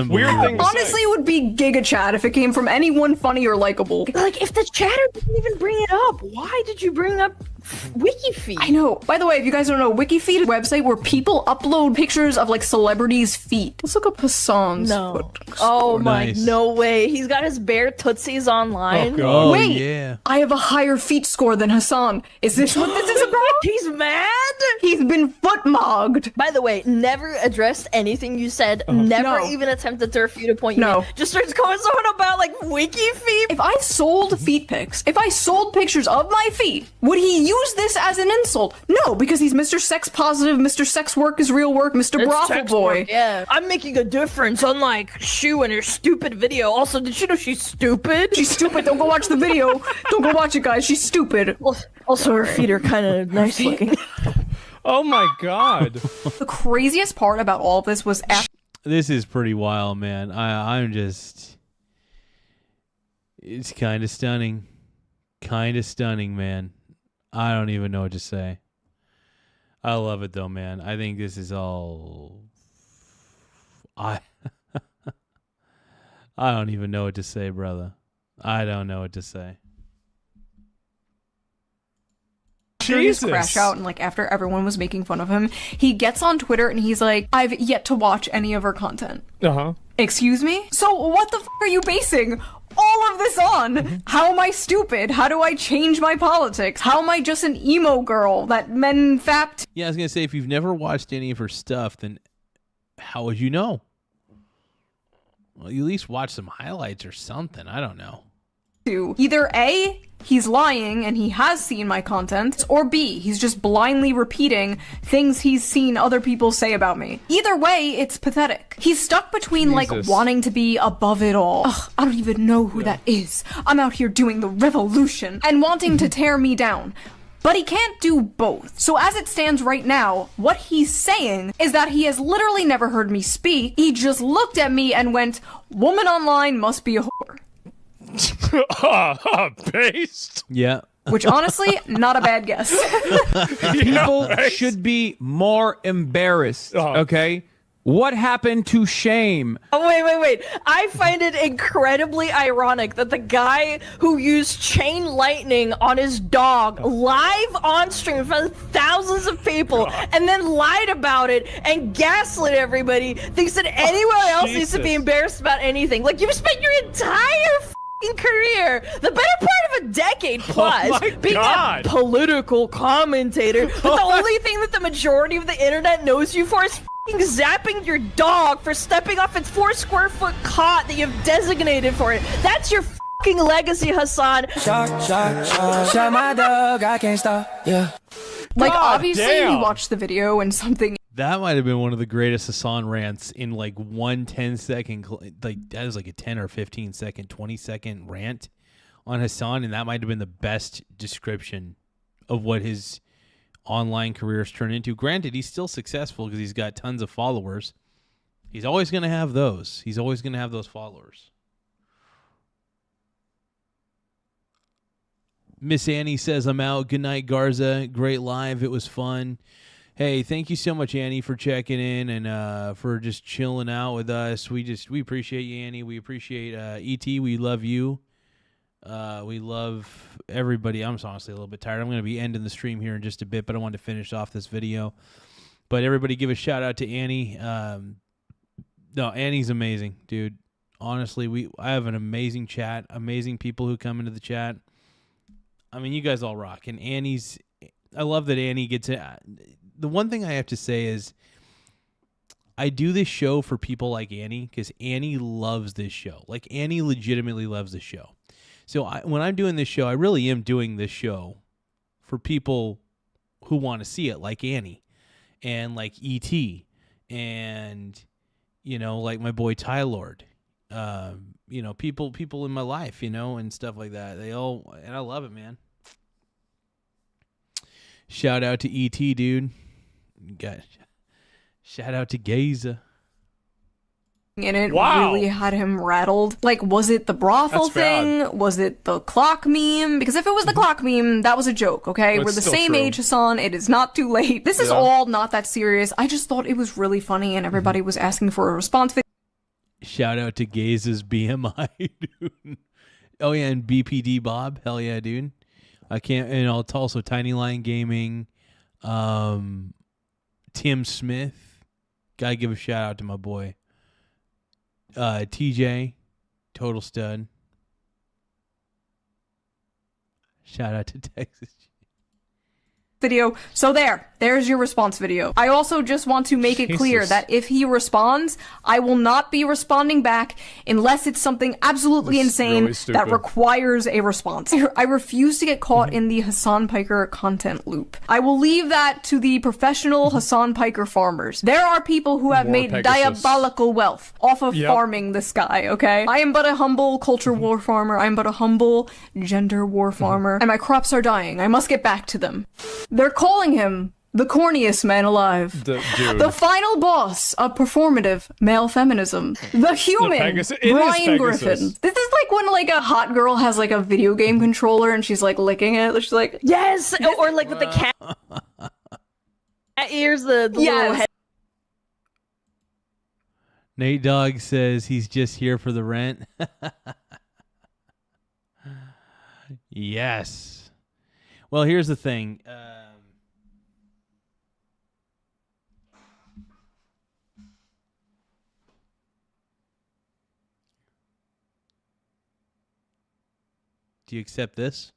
Weird thing to Honestly, it would be Giga Chat if it came from anyone funny or likable. Like, if the chatter didn't even bring it up, why did you bring up WikiFeed? I know. By the way, if you guys don't know, WikiFeed is a website where people upload pictures of, like, celebrities' feet. Let's look up Hassan's foot. Oh my, Nice. no way. He's got his bare tootsies online. Oh, Wait, yeah. I have a higher feet score than Hassan. Is this what this is about? He's mad? He's been foot-mogged. By the way, never addressed anything you said. Never No. even attempted to refute a point you No. made. Just starts going on about, like, WikiFeed. If I sold feet pics, if I sold pictures of my feet, would he use this as an insult? No, because he's Mr. Sex Positive, Mr. Sex Work is Real Work, Mr. It's Brothel sex Boy. work, yeah. I'm making a difference, unlike Shoe and her stupid video. Also, did you know she's stupid? She's stupid. Don't go watch the video. Don't go watch it, guys. She's stupid. Also, her feet are kind of nice looking. Oh my god. The craziest part about all of this was This is pretty wild, man. I'm just... It's kind of stunning. Kind of stunning, man. I don't even know what to say. I love it, though, man. I think this is all... I don't even know what to say, brother. I don't know what to say. after his crash out and like after everyone was making fun of him, he gets on Twitter and he's like, I've yet to watch any of her content. Uh-huh. Excuse me? So what the f are you basing all of this on? How am I stupid? How do I change my politics? How am I just an emo girl that men fapped? Yeah, I was going to say, if you've never watched any of her stuff, then how would you know? Well, you at least watch some highlights or something. I don't know. To either A, he's lying and he has seen my content, or B, he's just blindly repeating things he's seen other people say about me. Either way, it's pathetic. He's stuck between like wanting to be above it all. Ugh, I don't even know who that is. I'm out here doing the revolution and wanting to tear me down. But he can't do both. So as it stands right now, what he's saying is that he has literally never heard me speak. He just looked at me and went, woman online must be a whore. Based? Yeah. Which honestly, not a bad guess. People should be more embarrassed, okay? What happened to shame? Oh, wait. I find it incredibly ironic that the guy who used chain lightning on his dog live on stream in front of thousands of people and then lied about it and gaslit everybody thinks that anyone else needs to be embarrassed about anything. Like, you've spent your entire career, the better part of a decade plus, being a political commentator, but the only thing that the majority of the internet knows you for is zapping your dog for stepping off its 4 square foot cot that you've designated for it. That's your fucking legacy, Hassan. Shot my dog, I can't stop. Yeah. Like, God obviously, damn. he watched the video and something. That might have been one of the greatest Hasan rants in like 10-second, like that was like a 10 or 15 second, 20-second rant on Hasan, and that might have been the best description of what his online career has turned into. Granted, he's still successful because he's got tons of followers. He's always going to have those. He's always going to have those followers. Miss Annie says, I'm out. Good night, Garza. Great live. It was fun. Hey, thank you so much, Annie, for checking in and for just chilling out with us. We appreciate you, Annie. We appreciate E.T. We love you. We love everybody. I'm honestly a little bit tired. I'm going to be ending the stream here in just a bit, but I wanted to finish off this video. But everybody give a shout out to Annie. No, Annie's amazing, dude. Honestly, I have an amazing chat, amazing people who come into the chat. I mean, you guys all rock. And I love that Annie gets it. The one thing I have to say is I do this show for people like Annie because Annie loves this show. Like, Annie legitimately loves this show. So when I'm doing this show, I really am doing this show for people who want to see it, like Annie and like E.T. and, you know, like my boy Ty Lord. You know, people in my life, you know, and stuff like that. And I love it, man. Shout out to E.T., dude. Shout out to Gaza. And it Wow. really had him rattled. Like, was it the brothel That's bad. thing? Was it the clock meme? Because if it was the clock meme, that was a joke, okay? That's We're the still same true. age, Hassan. It is not too late. This is Yeah. all not that serious. I just thought it was really funny and everybody was asking for a response video. Shout out to Gaze's BMI, dude. Oh, yeah, and BPD Bob. Hell yeah, dude. I can't, and also Tiny Lion Gaming, Tim Smith. Gotta give a shout out to my boy. TJ, total stud. Shout out to Texas. Video. So there's your response video. I also just want to make it clear Jesus. that if he responds, I will not be responding back unless it's something absolutely That's insane really stupid. that requires a response. I refuse to get caught in the Hassan Piker content loop. I will leave that to the professional Hassan Piker farmers. There are people who have War made Pegasus. diabolical wealth off of Yep. farming this guy, okay? I am but a humble culture war farmer. I am but a humble gender war farmer. And my crops are dying. I must get back to them. They're calling him the corniest man alive. Dude. The final boss of performative male feminism. The human Pegasus- it is Brian Pegasus. Griffin. This is like when like a hot girl has like a video game controller and she's like licking it. She's like, Yes, or like with the cat ears, the little Yes. head. Nate Dogg says he's just here for the rent. Yes. Well, here's the thing. Do you accept this?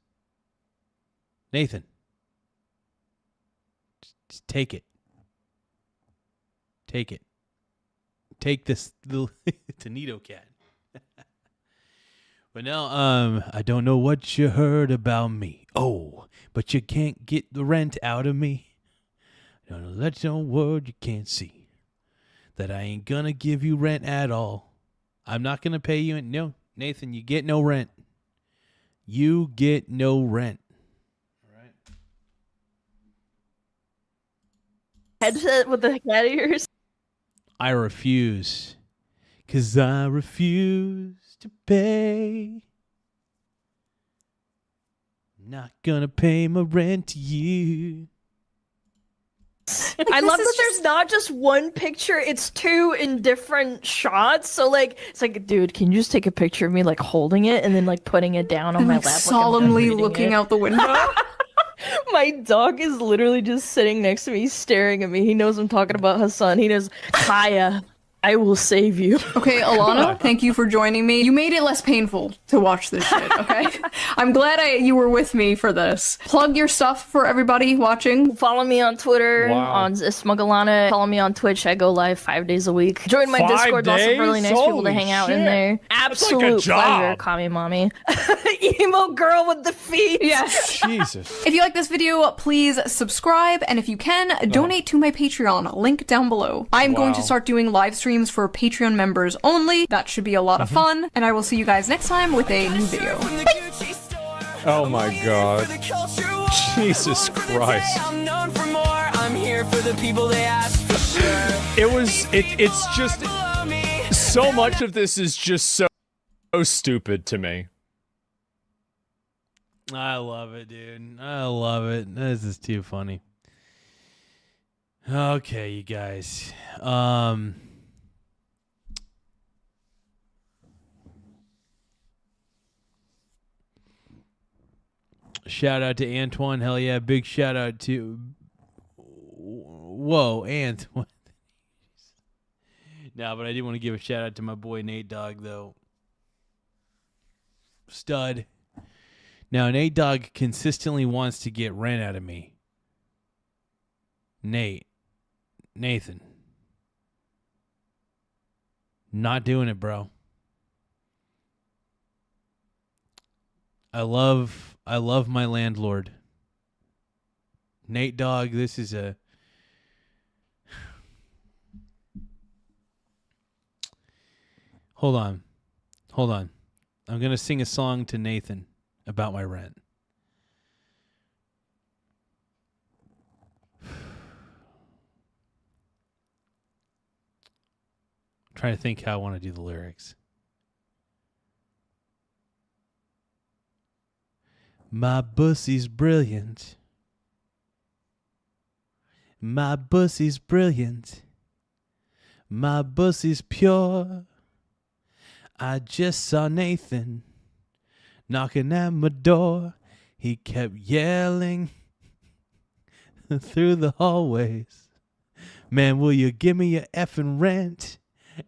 Nathan. Just take it. Take it. Take this little Tonito cat. But now, I don't know what you heard about me. Oh, but you can't get the rent out of me. No, that's no word you can't see. That I ain't gonna give you rent at all. I'm not gonna pay you. No, Nathan, you get no rent. You get no rent. Headset with the cat ears. I refuse. 'Cause I refuse to pay. Not gonna pay my rent to you. I love that there's not just one picture, it's two in different shots. So like it's like, dude, can you just take a picture of me like holding it and then like putting it down on I'm my like lap? solemnly looking out the window. My dog is literally just sitting next to me staring at me. He knows I'm talking about Hassan. He knows Kaya. I will save you. Okay, Alana, thank you for joining me. You made it less painful to watch this shit, okay? I'm glad you were with me for this. Plug your stuff for everybody watching. Follow me on Twitter on Smugalana. Follow me on Twitch. I go live 5 days a week. Join my 5 Discord. Lots of really days? nice people to Holy hang out in shit. there. That's like a Absolute pleasure, job. Kami Mommy. Emo girl with the feet. Yes. Jesus. If you like this video, please subscribe, and if you can, donate to my Patreon, link down below. I'm going to start doing live streams for Patreon members only. That should be a lot of fun, and I will see you guys next time with a new video. Oh my god. Jesus Christ. It's just so much of this is just so stupid to me. I love it, dude. I love it. This is too funny. Okay, you guys. Shout out to Antoine. Hell yeah. Big shout out to... Whoa, Antoine. No, but I did want to give a shout out to my boy Nate Dogg, though. Stud. Now, Nate Dogg consistently wants to get rent out of me. Nathan. Not doing it, bro. I love my landlord. Nate Dogg, this is a... Hold on. I'm going to sing a song to Nathan about my rent. Trying to think how I want to do the lyrics. My pussy's brilliant. My pussy's brilliant. My pussy's pure. I just saw Nathan knocking at my door. He kept yelling through the hallways. Man, will you give me your effing rent?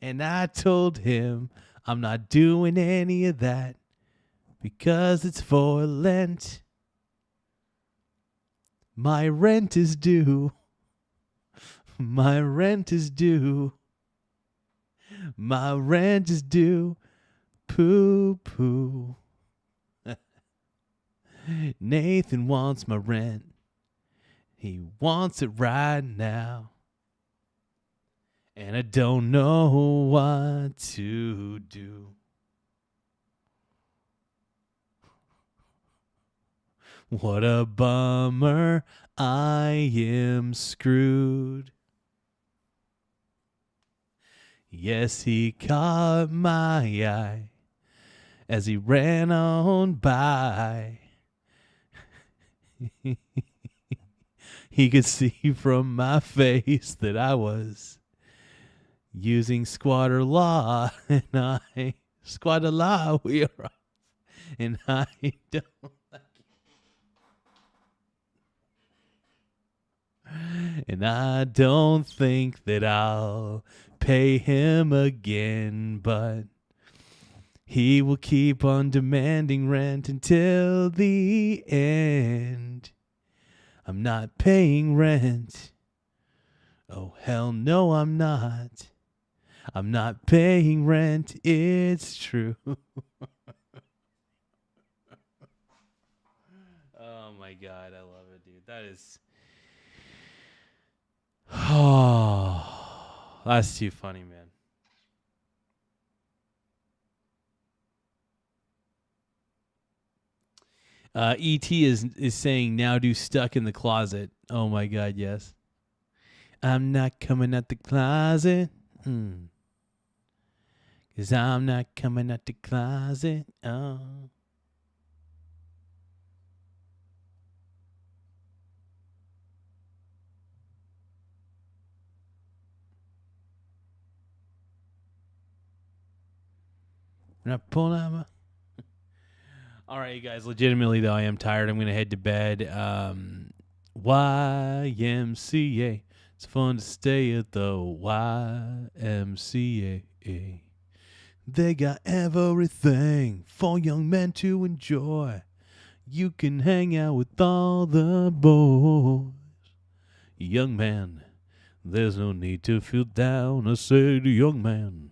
And I told him I'm not doing any of that because it's for Lent. My rent is due. My rent is due. My rent is due. Poo poo. Nathan wants my rent. He wants it right now. And I don't know what to do. What a bummer. I am screwed. Yes, he caught my eye as he ran on by. He could see from my face that I was using squatter law, and I squatter law we are off, and I don't like it. And I don't think that I'll pay him again, but he will keep on demanding rent until the end. I'm not paying rent. Oh, hell no, I'm not. I'm not paying rent. It's true. Oh, my God. I love it, dude. That is... Oh, that's too funny, man. E.T. is saying, now do Stuck in the Closet. Oh, my God, yes. I'm not coming out the closet. 'Cause I'm not coming out the closet. Oh. When I pull out my... All right, you guys. Legitimately, though, I am tired. I'm going to head to bed. YMCA. It's fun to stay at the YMCA. They got everything for young men to enjoy. You can hang out with all the boys. Young man, there's no need to feel down. I say to young man.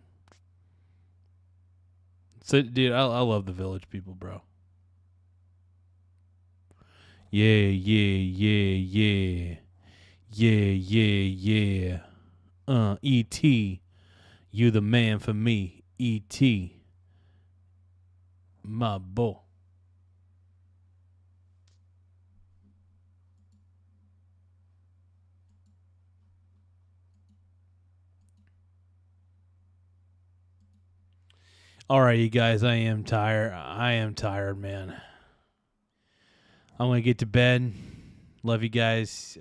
So, dude, I love the Village People, bro. Yeah. E.T., you the man for me. E.T., my boy. All right, you guys, I am tired. Man. I'm going to get to bed. Love you guys.